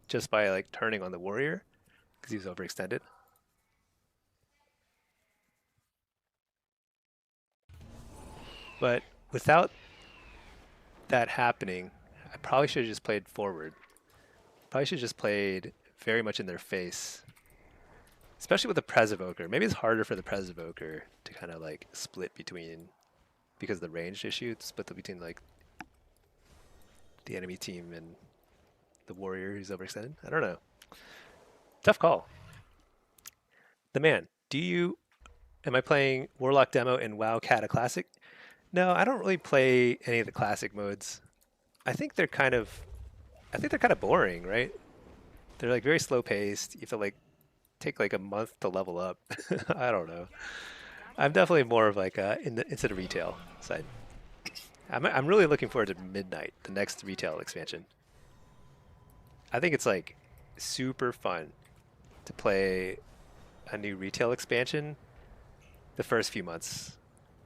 just by like turning on the warrior because he was overextended. But without that happening, I probably should have just played forward. Probably should have just played very much in their face. Especially with the Pres Evoker. Maybe it's harder for the Pres Evoker to kind of like split between, because of the range issue, to split between like the enemy team and the warrior who's overextended. I don't know. Tough call. The man, am I playing Warlock demo in WoW Kata Classic? No, I don't really play any of the classic modes. I think they're kind of boring, right? They're like very slow paced. You have to like take like a month to level up. I don't know. I'm definitely more of like into the retail side. I'm really looking forward to Midnight, the next retail expansion. I think it's like super fun to play a new retail expansion the first few months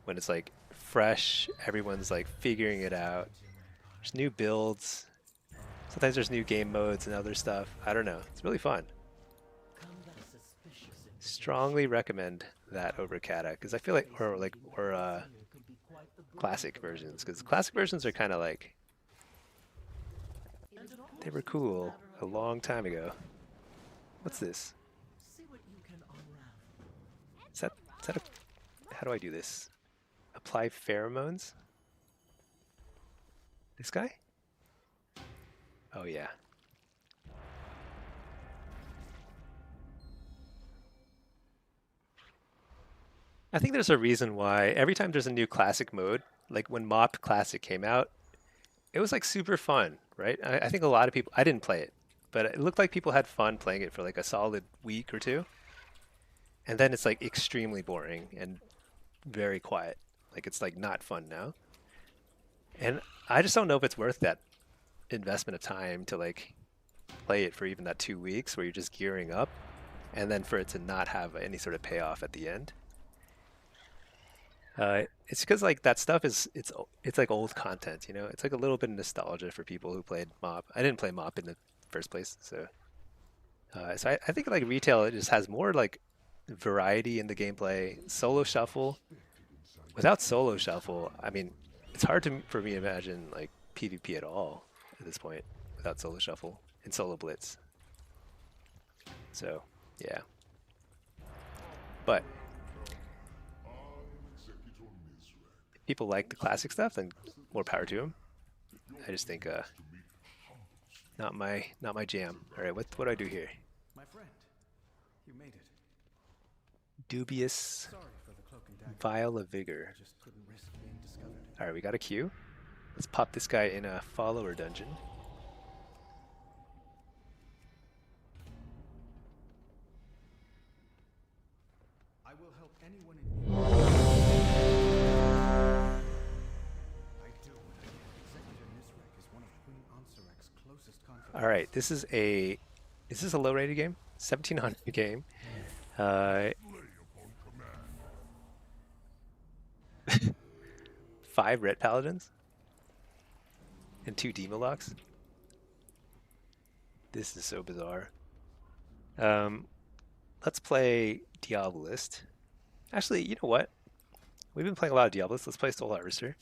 when it's like fresh, everyone's like figuring it out. There's new builds. Sometimes there's new game modes and other stuff. I don't know. It's really fun. Strongly recommend that over Kata, because I feel like, or classic versions, because classic versions are kind of like, they were cool a long time ago. What's this? Is that how do I do this? Apply pheromones? This guy? Oh yeah. I think there's a reason why every time there's a new classic mode, like when MoP Classic came out, it was like super fun, right? I think a lot of people, I didn't play it, but it looked like people had fun playing it for like a solid week or two. And then it's like extremely boring and very quiet. Like it's like not fun now. And I just don't know if it's worth that investment of time to like play it for even that 2 weeks where you're just gearing up and then for it to not have any sort of payoff at the end. It's because like that stuff it's like old content, you know. It's like a little bit of nostalgia for people who played MoP. I didn't play MoP in the first place, so I think like retail, it just has more like variety in the gameplay. Solo shuffle. Without solo shuffle, I mean, it's hard for me to imagine like PvP at all at this point without solo shuffle and solo blitz. So yeah, but if people like the classic stuff, then more power to them. I just think not my jam. All right, what do I do here? My friend, you made it. Dubious Sorry for the cloak and dagger. Vial of Vigor. Just couldn't risk being discovered. All right, we got a queue. Let's pop this guy in a follower dungeon. I will help anyone in need. I do what I can. Executor Nisrek is one of Queen Ansarek's closest confidants. All right, this is a low rated game, 1700 game. 5 red paladins and 2 demolocks. This is so bizarre. Let's play Diabolist. Actually, you know what? We've been playing a lot of Diabolist. Let's play Soul Harvester.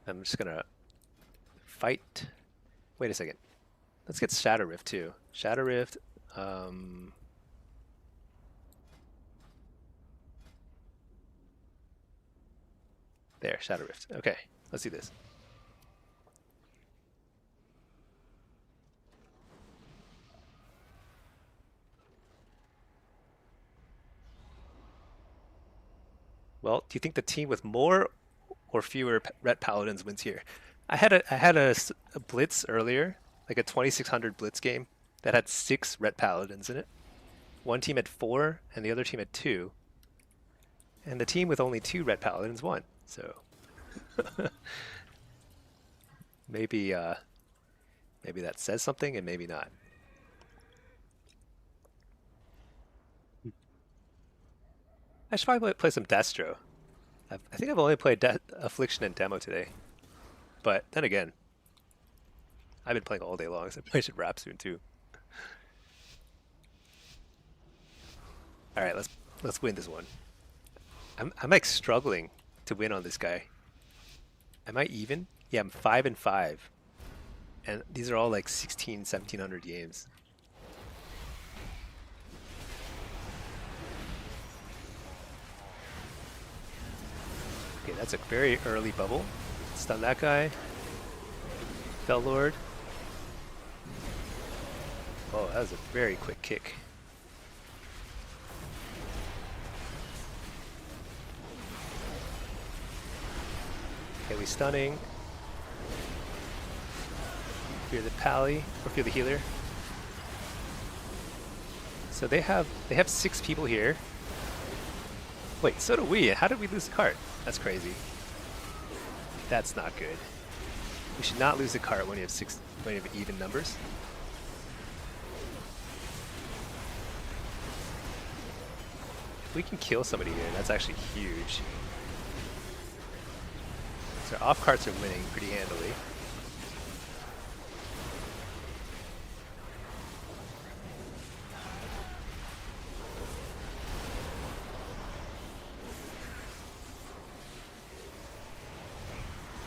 I'm just gonna fight. Wait a second. Let's get Shadow Rift too. Shadow Rift. There, Shadow Rift. Okay, let's do this. Well, do you think the team with more or fewer red paladins wins here? I had a blitz earlier, like a 2600 blitz game that had 6 red paladins in it. One team had 4 and the other team had 2. And the team with only 2 red paladins won. So maybe maybe that says something and maybe not. I should probably play some Destro. I think I've only played Affliction and Demo today. But then again, I've been playing all day long, so I probably should wrap soon too. All right, let's win this one. I'm like struggling to win on this guy. Am I even? Yeah, I'm 5-5. And these are all like 1700 games. Okay, that's a very early bubble. Stun that guy. Fell Lord. Oh, that was a very quick kick. Okay, we stunning. Fear the pally, or fear the healer. So they have 6 people here. Wait, so do we. How did we lose the cart? That's crazy. That's not good. We should not lose the cart when you have even numbers. If we can kill somebody here, that's actually huge. So our off carts are winning pretty handily.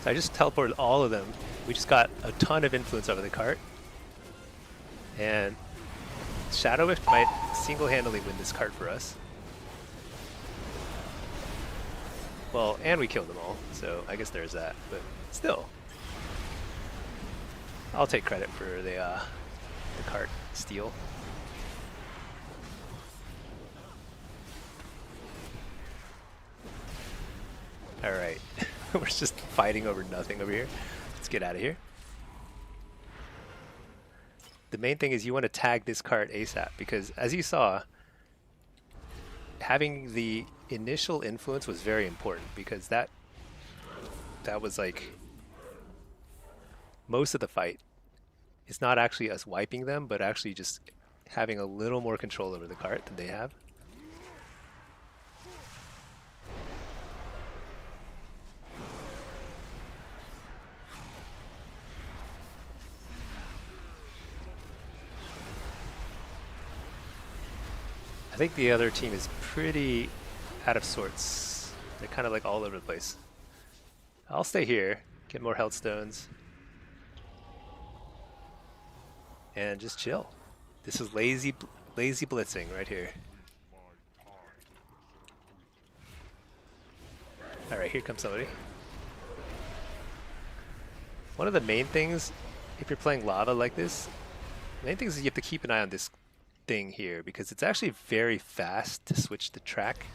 So I just teleported all of them. We just got a ton of influence over the cart. And Shadow Rift might single-handedly win this cart for us. Well, and we killed them all, so I guess there's that, but still. I'll take credit for the cart steal. Alright, we're just fighting over nothing over here. Let's get out of here. The main thing is you want to tag this cart ASAP, because as you saw, having the initial influence was very important, because that was like most of the fight. It's not actually us wiping them, but actually just having a little more control over the cart than they have. I think the other team is pretty out of sorts. They're kind of like all over the place. I'll stay here, get more health stones, and just chill. This is lazy blitzing right here. All right, here comes somebody. One of the main things, if you're playing lava like this, the main thing is you have to keep an eye on this thing here, because it's actually very fast to switch the track.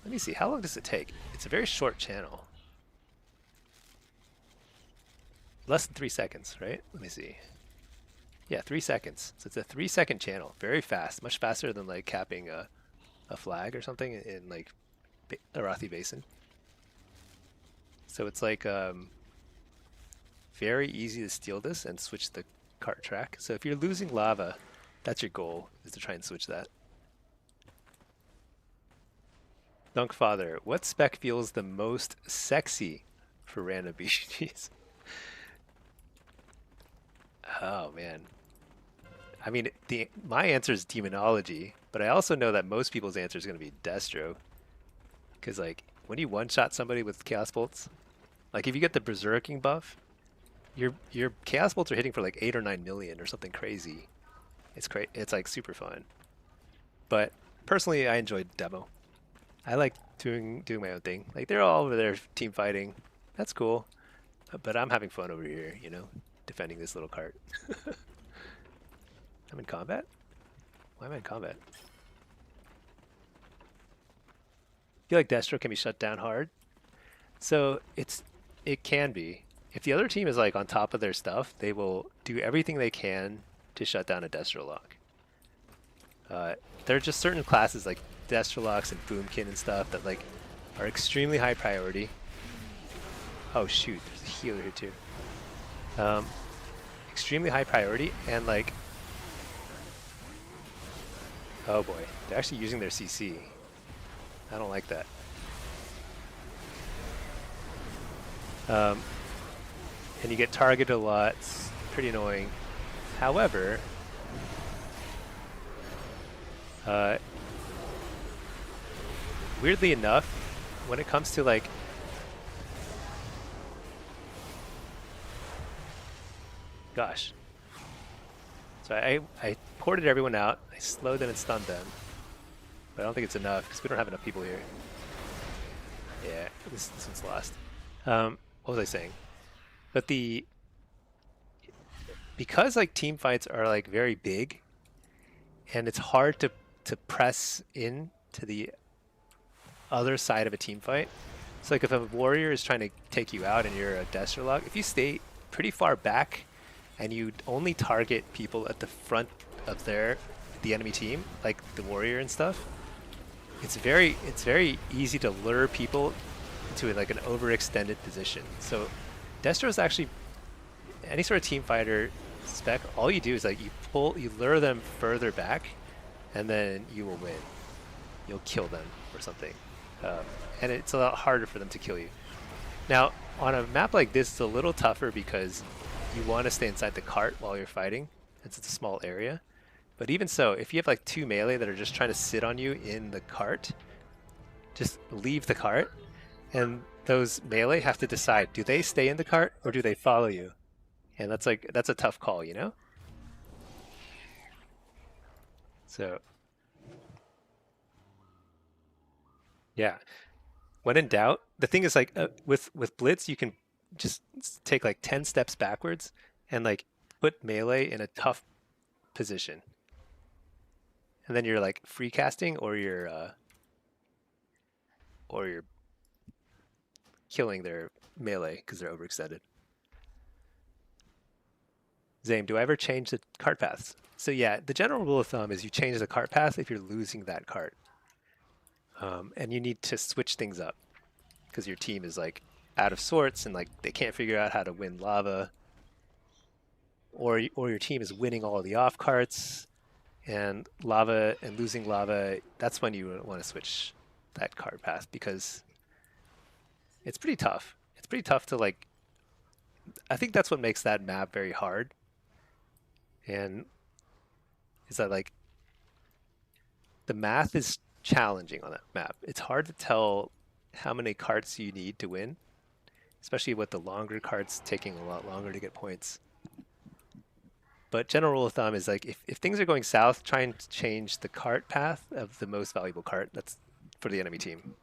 Let me see, how long does it take? It's a very short channel. Less than 3 seconds, right? Let me see. Yeah, 3 seconds. So it's a 3-second channel. Very fast, much faster than like capping a flag or something in like Arathi Basin. So it's like very easy to steal this and switch the cart track. So if you're losing lava, that's your goal, is to try and switch that. Dunk Father, what spec feels the most sexy for random BGs? Oh man. I mean, my answer is demonology, but I also know that most people's answer is going to be Destro. Because like, when you one-shot somebody with Chaos Bolts, like if you get the Berserking buff, your Chaos Bolts are hitting for like 8 or 9 million or something crazy. It's like super fun. But personally, I enjoyed demo. I like doing my own thing. Like they're all over there team fighting. That's cool. But I'm having fun over here, you know, defending this little cart. I'm in combat? Why am I in combat? I feel like Destro can be shut down hard. So it can be. If the other team is like on top of their stuff, they will do everything they can to shut down a Destro lock. There are just certain classes like Destro locks and Boomkin and stuff that like are extremely high priority. Oh shoot, there's a healer here too. Extremely high priority, and like, oh boy, they're actually using their CC. I don't like that. And you get targeted a lot. It's pretty annoying. However, weirdly enough, when it comes to like gosh. So I ported everyone out, I slowed them and stunned them. But I don't think it's enough because we don't have enough people here. Yeah, this one's lost. What was I saying? But because like team fights are like very big and it's hard to press in to the other side of a team fight. So like if a warrior is trying to take you out and you're a Destrolog, if you stay pretty far back and you only target people at the front of the enemy team, like the warrior and stuff, it's very easy to lure people into like an overextended position. So Destro is actually any sort of team fighter spec. All you do is like you lure them further back, and then you will win. You'll kill them or something, and it's a lot harder for them to kill you. Now on a map like this, it's a little tougher because you want to stay inside the cart while you're fighting. It's a small area. But even so, if you have like 2 melee that are just trying to sit on you in the cart, just leave the cart, and those melee have to decide, do they stay in the cart or do they follow you? And that's a tough call, you know? So yeah. When in doubt, the thing is like with Blitz, you can just take like 10 steps backwards and like put melee in a tough position. And then you're like free casting or you're killing their melee because they're overextended. Zame, do I ever change the cart paths? So yeah, the general rule of thumb is you change the cart path if you're losing that cart. And you need to switch things up because your team is like out of sorts and like they can't figure out how to win lava, or your team is winning all the off carts and lava and losing lava. That's when you want to switch that cart path because it's pretty tough. It's pretty tough to like. I think that's what makes that map very hard. And is that like the math is challenging on that map. It's hard to tell how many carts you need to win, especially with the longer carts taking a lot longer to get points. But general rule of thumb is like if things are going south, try and change the cart path of the most valuable cart. That's for the enemy team.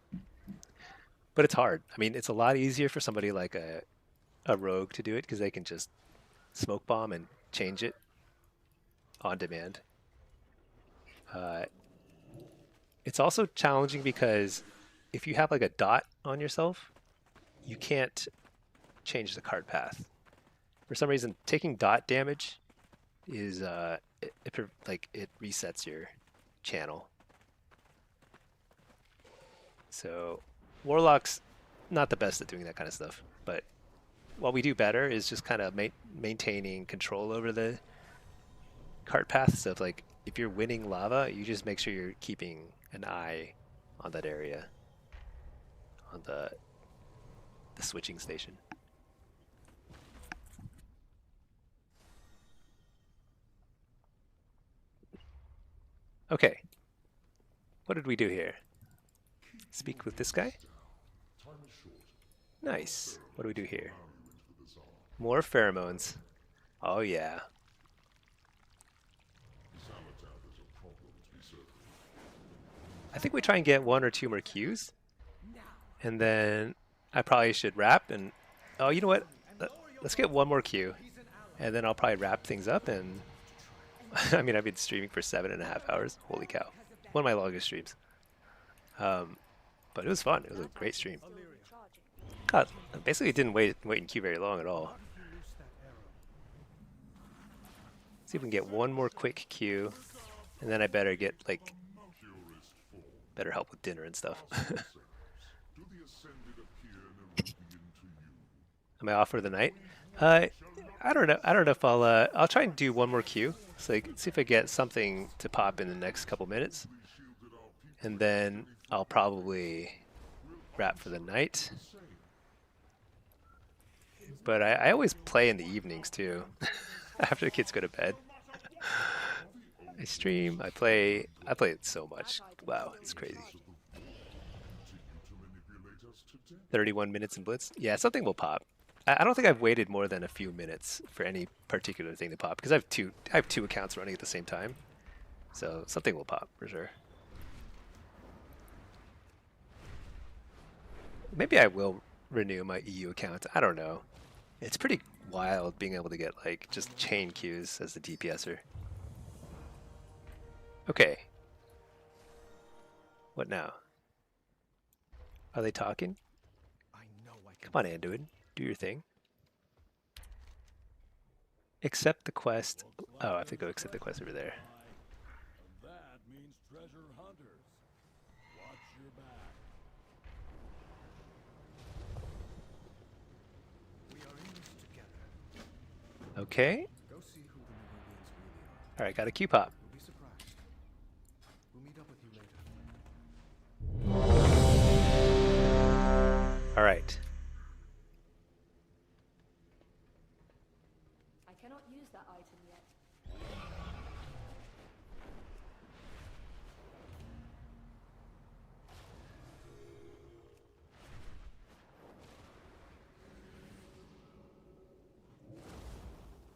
But it's hard. I mean, it's a lot easier for somebody like a rogue to do it because they can just smoke bomb and change it on demand. It's also challenging because if you have like a dot on yourself, you can't change the cart path. For some reason, taking dot damage is it resets your channel. So Warlock's not the best at doing that kind of stuff, but what we do better is just kind of maintaining control over the cart paths of like if you're winning lava, you just make sure you're keeping an eye on that area on the switching station. Okay. What did we do here? Speak with this guy? Nice. What do we do here? More pheromones. Oh yeah. I think we try and get 1 or 2 more Qs. And then I probably should wrap and... Oh, you know what? Let's get 1 more Q. And then I'll probably wrap things up and... I mean, I've been streaming for 7.5 hours. Holy cow. One of my longest streams. But it was fun. It was a great stream. God, I basically didn't wait in queue very long at all. See if we can get 1 more quick queue. And then I better get, like... better help with dinner and stuff. Am I off for the night? I don't know. I don't know if I'll try and do 1 more queue. So like, see if I get something to pop in the next couple minutes, and then I'll probably wrap for the night. But I always play in the evenings too, after the kids go to bed. I stream. I play it so much. Wow, it's crazy. 31 minutes in Blitz. Yeah, something will pop. I don't think I've waited more than a few minutes for any particular thing to pop because I have two accounts running at the same time. So something will pop for sure. Maybe I will renew my EU account. I don't know. It's pretty wild being able to get like just chain queues as the DPSer. Okay. What now? Are they talking? Come on, Anduin. Do your thing. Accept the quest. Oh, I have to go accept the quest over there. That means treasure hunters. Watch your back. We are in this together. Okay. Go see who the Nerubians really are. Alright, got a Q pop. You'll be surprised. We'll meet up with you later. Alright. I cannot use that item yet.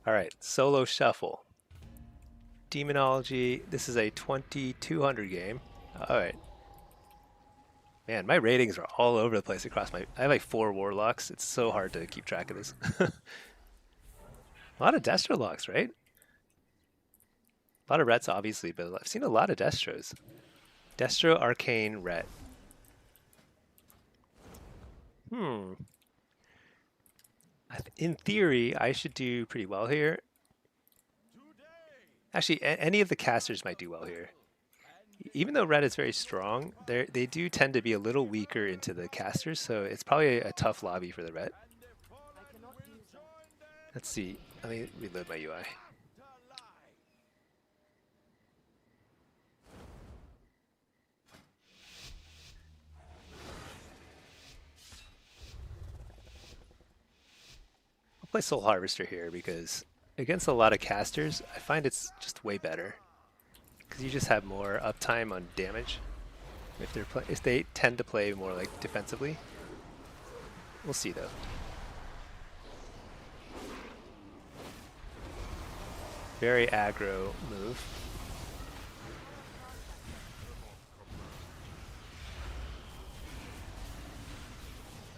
Alright, solo shuffle. Demonology. This is a 2200 game. Alright. Man, my ratings are all over the place across my... I have like 4 Warlocks. It's so hard to keep track of this. A lot of Destro locks, right? A lot of Rets, obviously, but I've seen a lot of Destros. Destro, Arcane, Ret. In theory, I should do pretty well here. Actually, any of the casters might do well here. Even though Red is very strong, they do tend to be a little weaker into the casters, so it's probably a tough lobby for the Red. Let's see. Let me reload my UI. I'll play Soul Harvester here because against a lot of casters, I find it's just way better. Because you just have more uptime on damage. If they tend to play more like defensively. We'll see though. Very aggro move.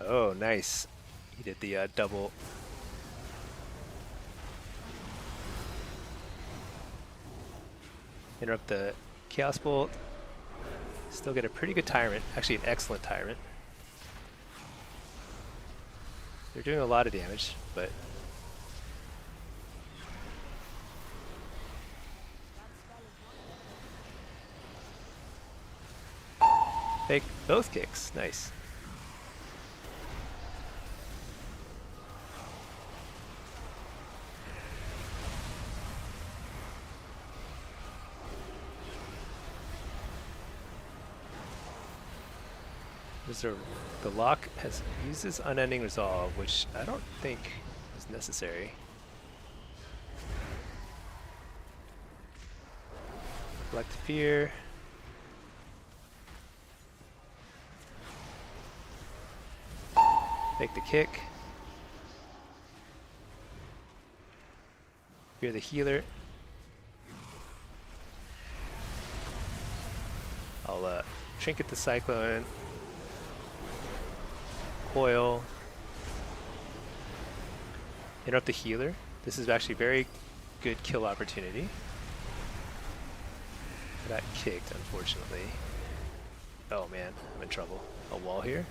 Oh, nice. He did the double. Interrupt the Chaos Bolt. Still get a pretty good Tyrant. Actually, an excellent Tyrant. They're doing a lot of damage, but... Fake both kicks. Nice. The lock uses Unending Resolve, which I don't think is necessary. Collect Fear. Make the kick. Fear the healer. I'll Trinket the Cyclone. Coil. Interrupt the healer. This is actually very good kill opportunity. I got kicked, unfortunately. Oh man, I'm in trouble. A wall here.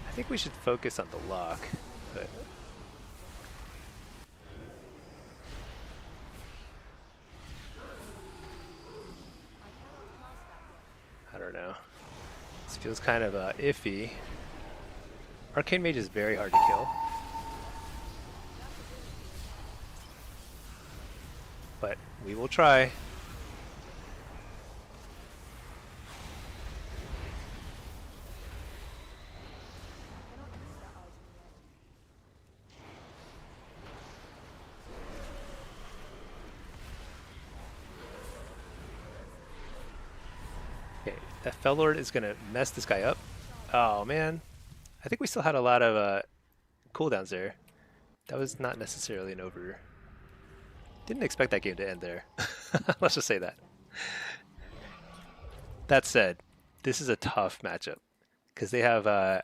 I think we should focus on the lock, but I don't know. This feels kind of iffy. Arcane Mage is very hard to kill, but we will try. that Fellord is gonna mess this guy up. Oh man, I think we still had a lot of cooldowns there. That was not necessarily an over. Didn't expect that game to end there. Let's just say that. That said, this is a tough matchup because they have the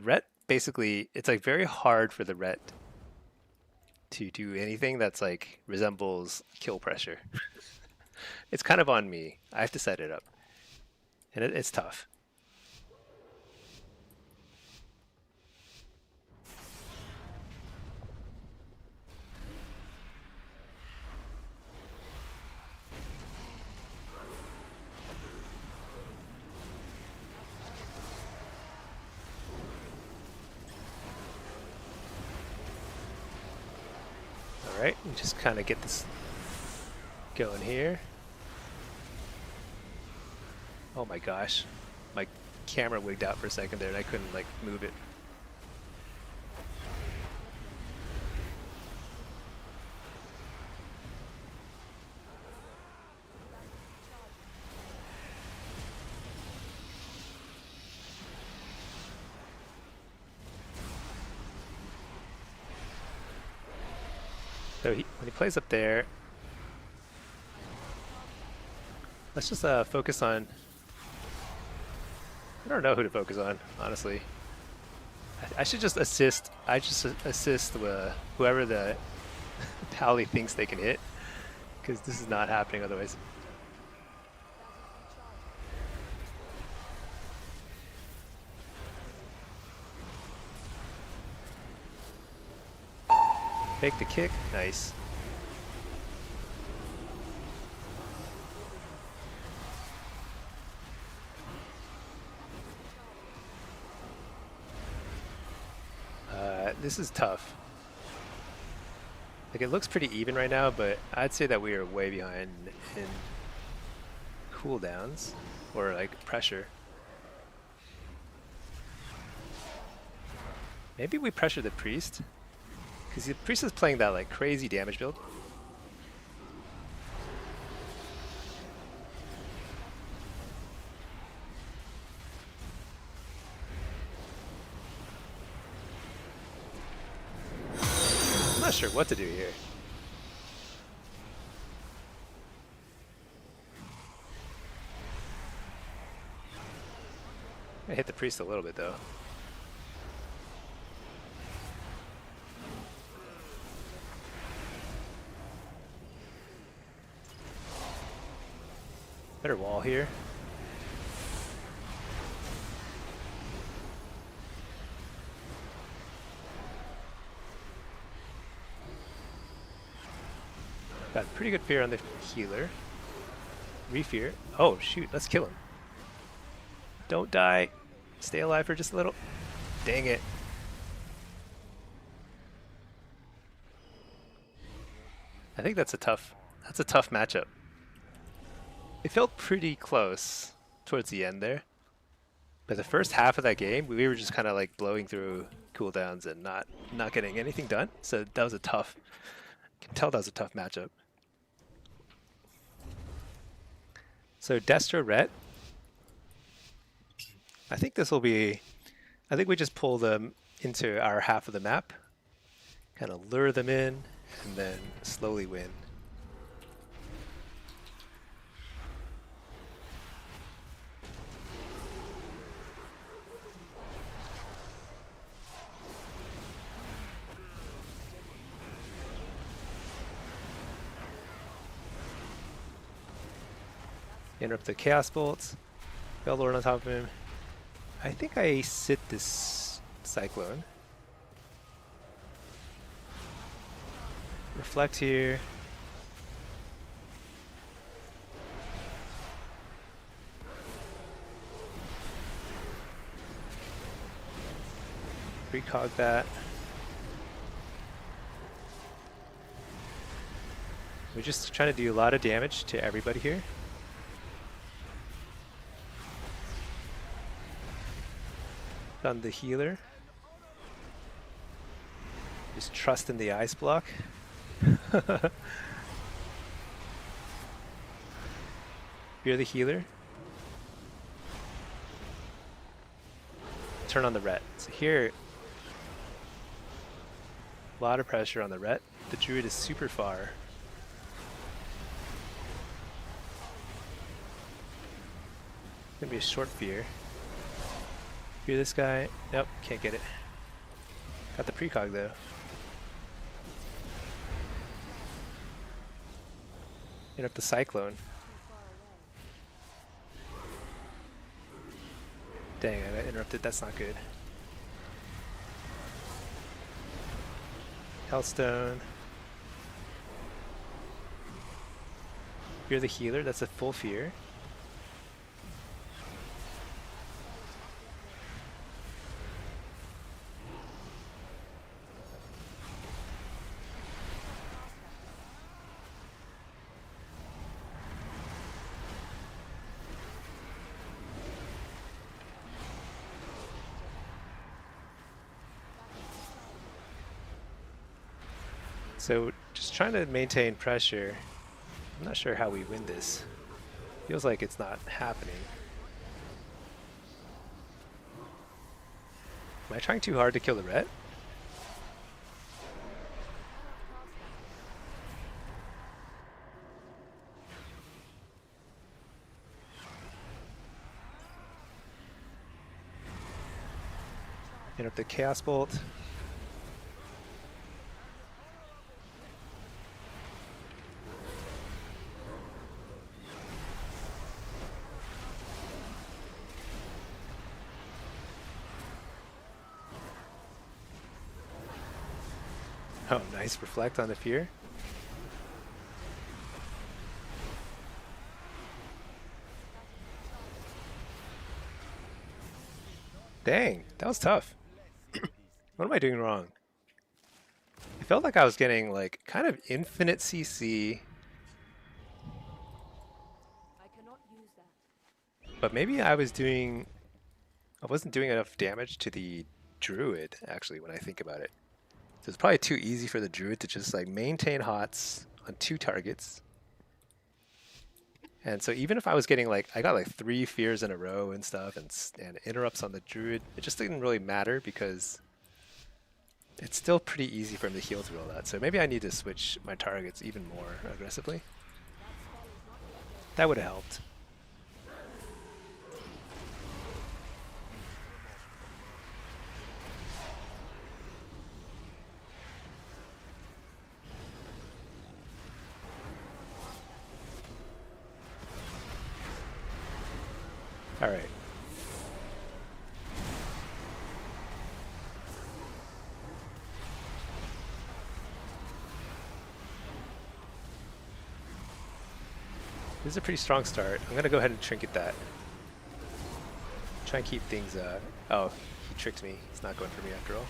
Ret. Basically, it's like very hard for the Ret to do anything that's like resembles kill pressure. It's kind of on me. I have to set it up, and it's tough. Alright, we just kind of get this going here. Oh my gosh. My camera wigged out for a second there and I couldn't like move it. So when he plays up there, let's just focus on. I don't know who to focus on, honestly. I should just assist. I just assist whoever the Pally thinks they can hit, because this is not happening otherwise. Fake the kick, nice. This is tough. Like it looks pretty even right now, but I'd say that we are way behind in cooldowns or like pressure. Maybe we pressure the priest, because the priest is playing that like crazy damage build. I'm not sure what to do here. I hit the priest a little bit though. Better wall here. Got pretty good fear on the healer. Refear. Oh shoot, let's kill him. Don't die. Stay alive for just a little. Dang it. I think that's a tough matchup. It felt pretty close towards the end there. But the first half of that game, we were just kind of like blowing through cooldowns and not getting anything done. So that was a tough, you can tell that was a tough matchup. So Destro Ret. I think this will be, I think we just pull them into our half of the map, kind of lure them in, and then slowly win. Interrupt the Chaos Bolts. Bellord on top of him. I think I sit this Cyclone. Reflect here. Precog that. We're just trying to do a lot of damage to everybody here. On the healer. Just trust in the ice block. You're the healer. turn on the ret. So here, a lot of pressure on the ret. The druid is super far. Gonna be a short fear. Fear this guy. Nope, can't get it. Got the precog though. Hit up the cyclone. Dang, I got interrupted. That's not good. Hellstone. Fear the healer. That's a full fear. So just trying to maintain pressure. I'm not sure how we win this. Feels like it's not happening. Am I trying too hard to kill the ret? Hit up the Chaos Bolt. Oh, nice. Reflect on the fear. Dang, that was tough. What am I doing wrong? I felt like I was getting like kind of infinite CC, I cannot use that. but maybe I wasn't doing enough damage to the druid actually when I think about it. So it's probably too easy for the druid to just like maintain hots on 2 targets. And so even if I was getting like, I got like 3 fears in a row and stuff and interrupts on the druid, it just didn't really matter because it's still pretty easy for him to heal through all that. So maybe I need to switch my targets even more aggressively. That would have helped. All right. This is a pretty strong start. I'm gonna go ahead and trinket that. Try and keep things, oh, he tricked me. He's not going for me after all.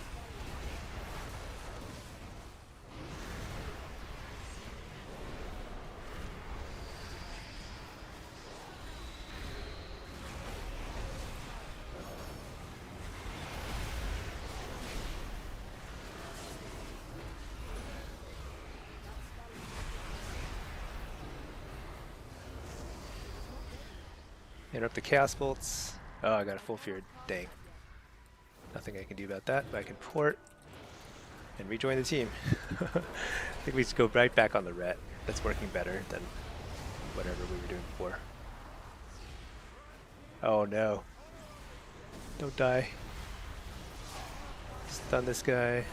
Interrupt the Chaos Bolts. Oh, I got a full fear. Dang. Nothing I can do about that, but I can port and rejoin the team. I think we just go right back on the ret. That's working better than whatever we were doing before. Oh no. Don't die. Stun this guy.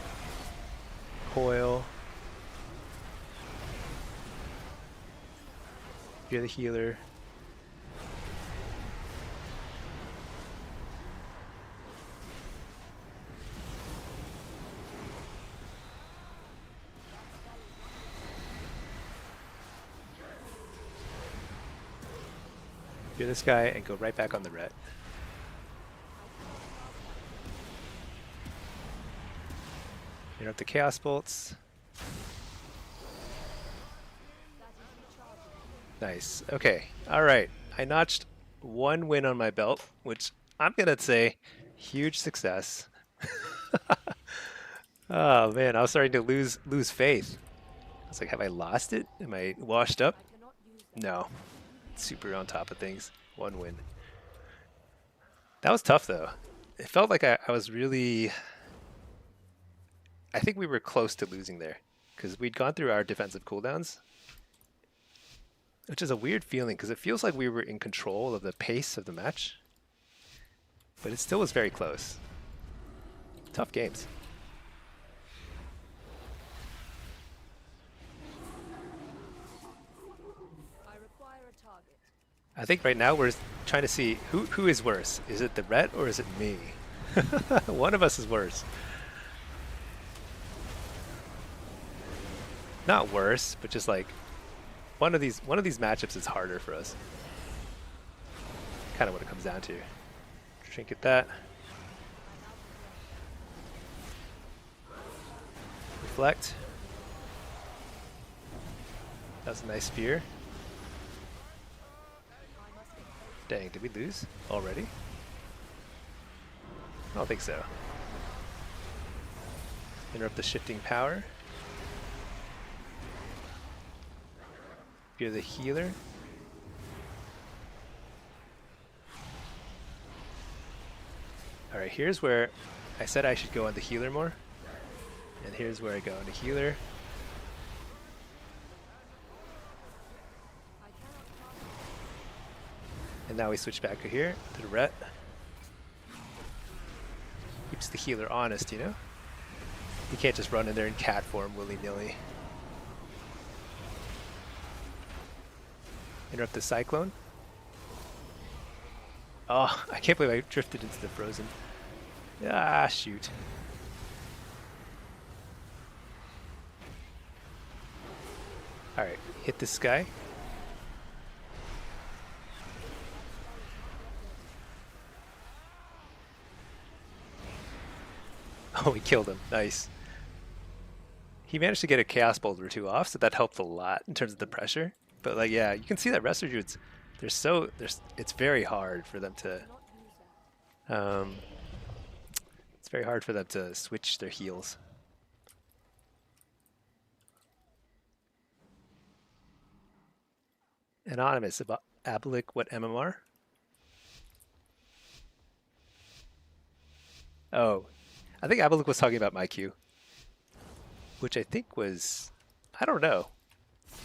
Coil. You're the healer. You're this guy and go right back on the ret. Interrupt the Chaos Bolts. Nice. Okay. All right. I notched 1 win on my belt, which I'm going to say huge success. Oh man, I was starting to lose faith. I was like, have I lost it? Am I washed up? No. Super on top of things. 1 win. That was tough though. it felt like I was really. I think we were close to losing there because we'd gone through our defensive cooldowns, which is a weird feeling because it feels like we were in control of the pace of the match, but it still was very close. Tough games. I require a target. I think right now we're trying to see who is worse. Is it the Ret or is it me? One of us is worse. Not worse, but just like one of these matchups is harder for us. Kind of what it comes down to. Trinket that. Reflect. That was a nice spear. Dang, did we lose already? I don't think so. Interrupt the shifting power. You're the healer. Alright, here's where I said I should go on the healer more. And here's where I go on the healer. And now we switch back to here, to the Ret. Keeps the healer honest, you know? You can't just run in there in cat form willy-nilly. Interrupt the Cyclone. Oh, I can't believe I drifted into the frozen. Ah, shoot. Alright, hit this guy. Oh, we killed him. Nice. He managed to get a Chaos Bolt or two off, so that helped a lot in terms of the pressure. But like, yeah, you can see that Resto Druids, it's very hard for them to, it's very hard for them to switch their heals. Anonymous about Ablik, what MMR? Oh, I think Abalik was talking about my queue, which I think was, I don't know.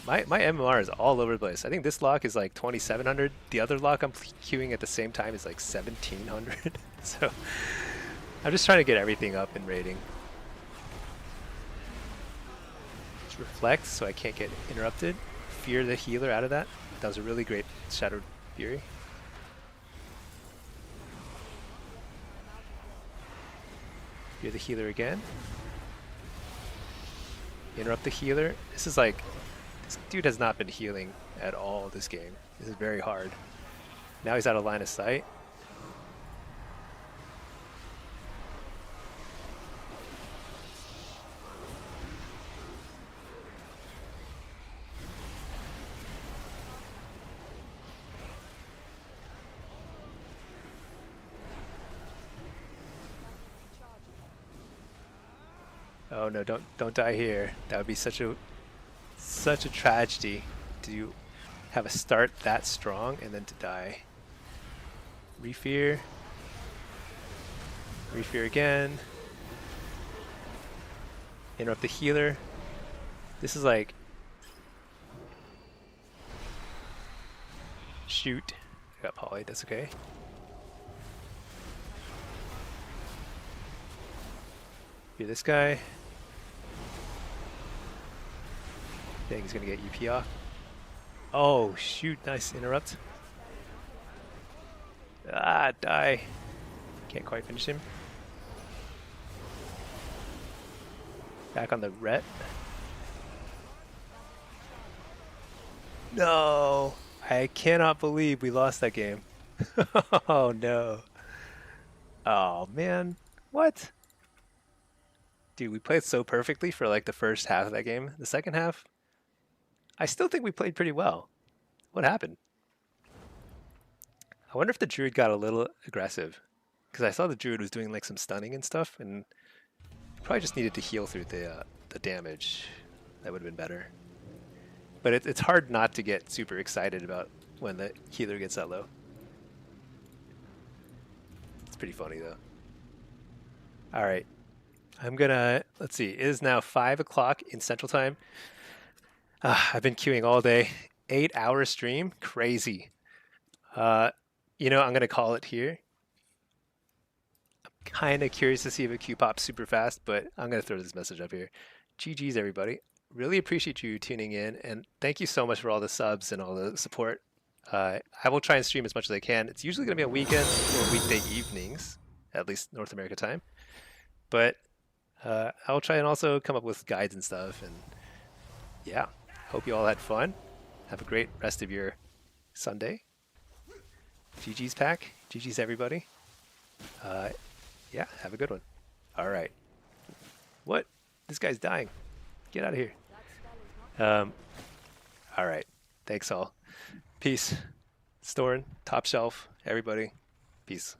My MMR is all over the place. I think this lock is like 2700. The other lock I'm queuing at the same time is like 1700. So I'm just trying to get everything up in rating. Just reflect so I can't get interrupted. Fear the healer out of that. That was a really great Shadowed Fury. Fear the healer again. Interrupt the healer. This is like, this dude has not been healing at all this game. This is very hard. Now he's out of line of sight. Oh no, don't die here. That would be such a tragedy to have a start that strong and then to die. Refear. Refear again. Interrupt the healer. This is like, shoot. I got poly, that's okay. Fear this guy. I think he's gonna get UP off. Oh shoot, nice interrupt. Ah, die. Can't quite finish him. Back on the Ret. No, I cannot believe we lost that game. Oh no. Oh man, what? Dude, we played so perfectly for like the first half of that game. The second half, I still think we played pretty well. What happened? I wonder if the Druid got a little aggressive. Because I saw the Druid was doing like some stunning and stuff, and probably just needed to heal through the damage. That would have been better. But it's hard not to get super excited about when the healer gets that low. It's pretty funny though. All right. I'm gonna, let's see, it is now 5 o'clock in Central Time. I've been queuing all day. 8-hour stream? Crazy. Uh, I'm gonna call it here. Kind of curious to see if a queue pops super fast, but I'm gonna throw this message up here. GG's, everybody. Really appreciate you tuning in, and thank you so much for all the subs and all the support. I will try and stream as much as I can. It's usually gonna be on weekends or weekday evenings, at least North America time. But I'll try and also come up with guides and stuff. And yeah, hope you all had fun. Have a great rest of your Sunday. GG's pack. GG's everybody. Yeah, have a good one. All right. What? This guy's dying. Get out of here. All right. Thanks all. Peace. Storin, Top Shelf, everybody. Peace.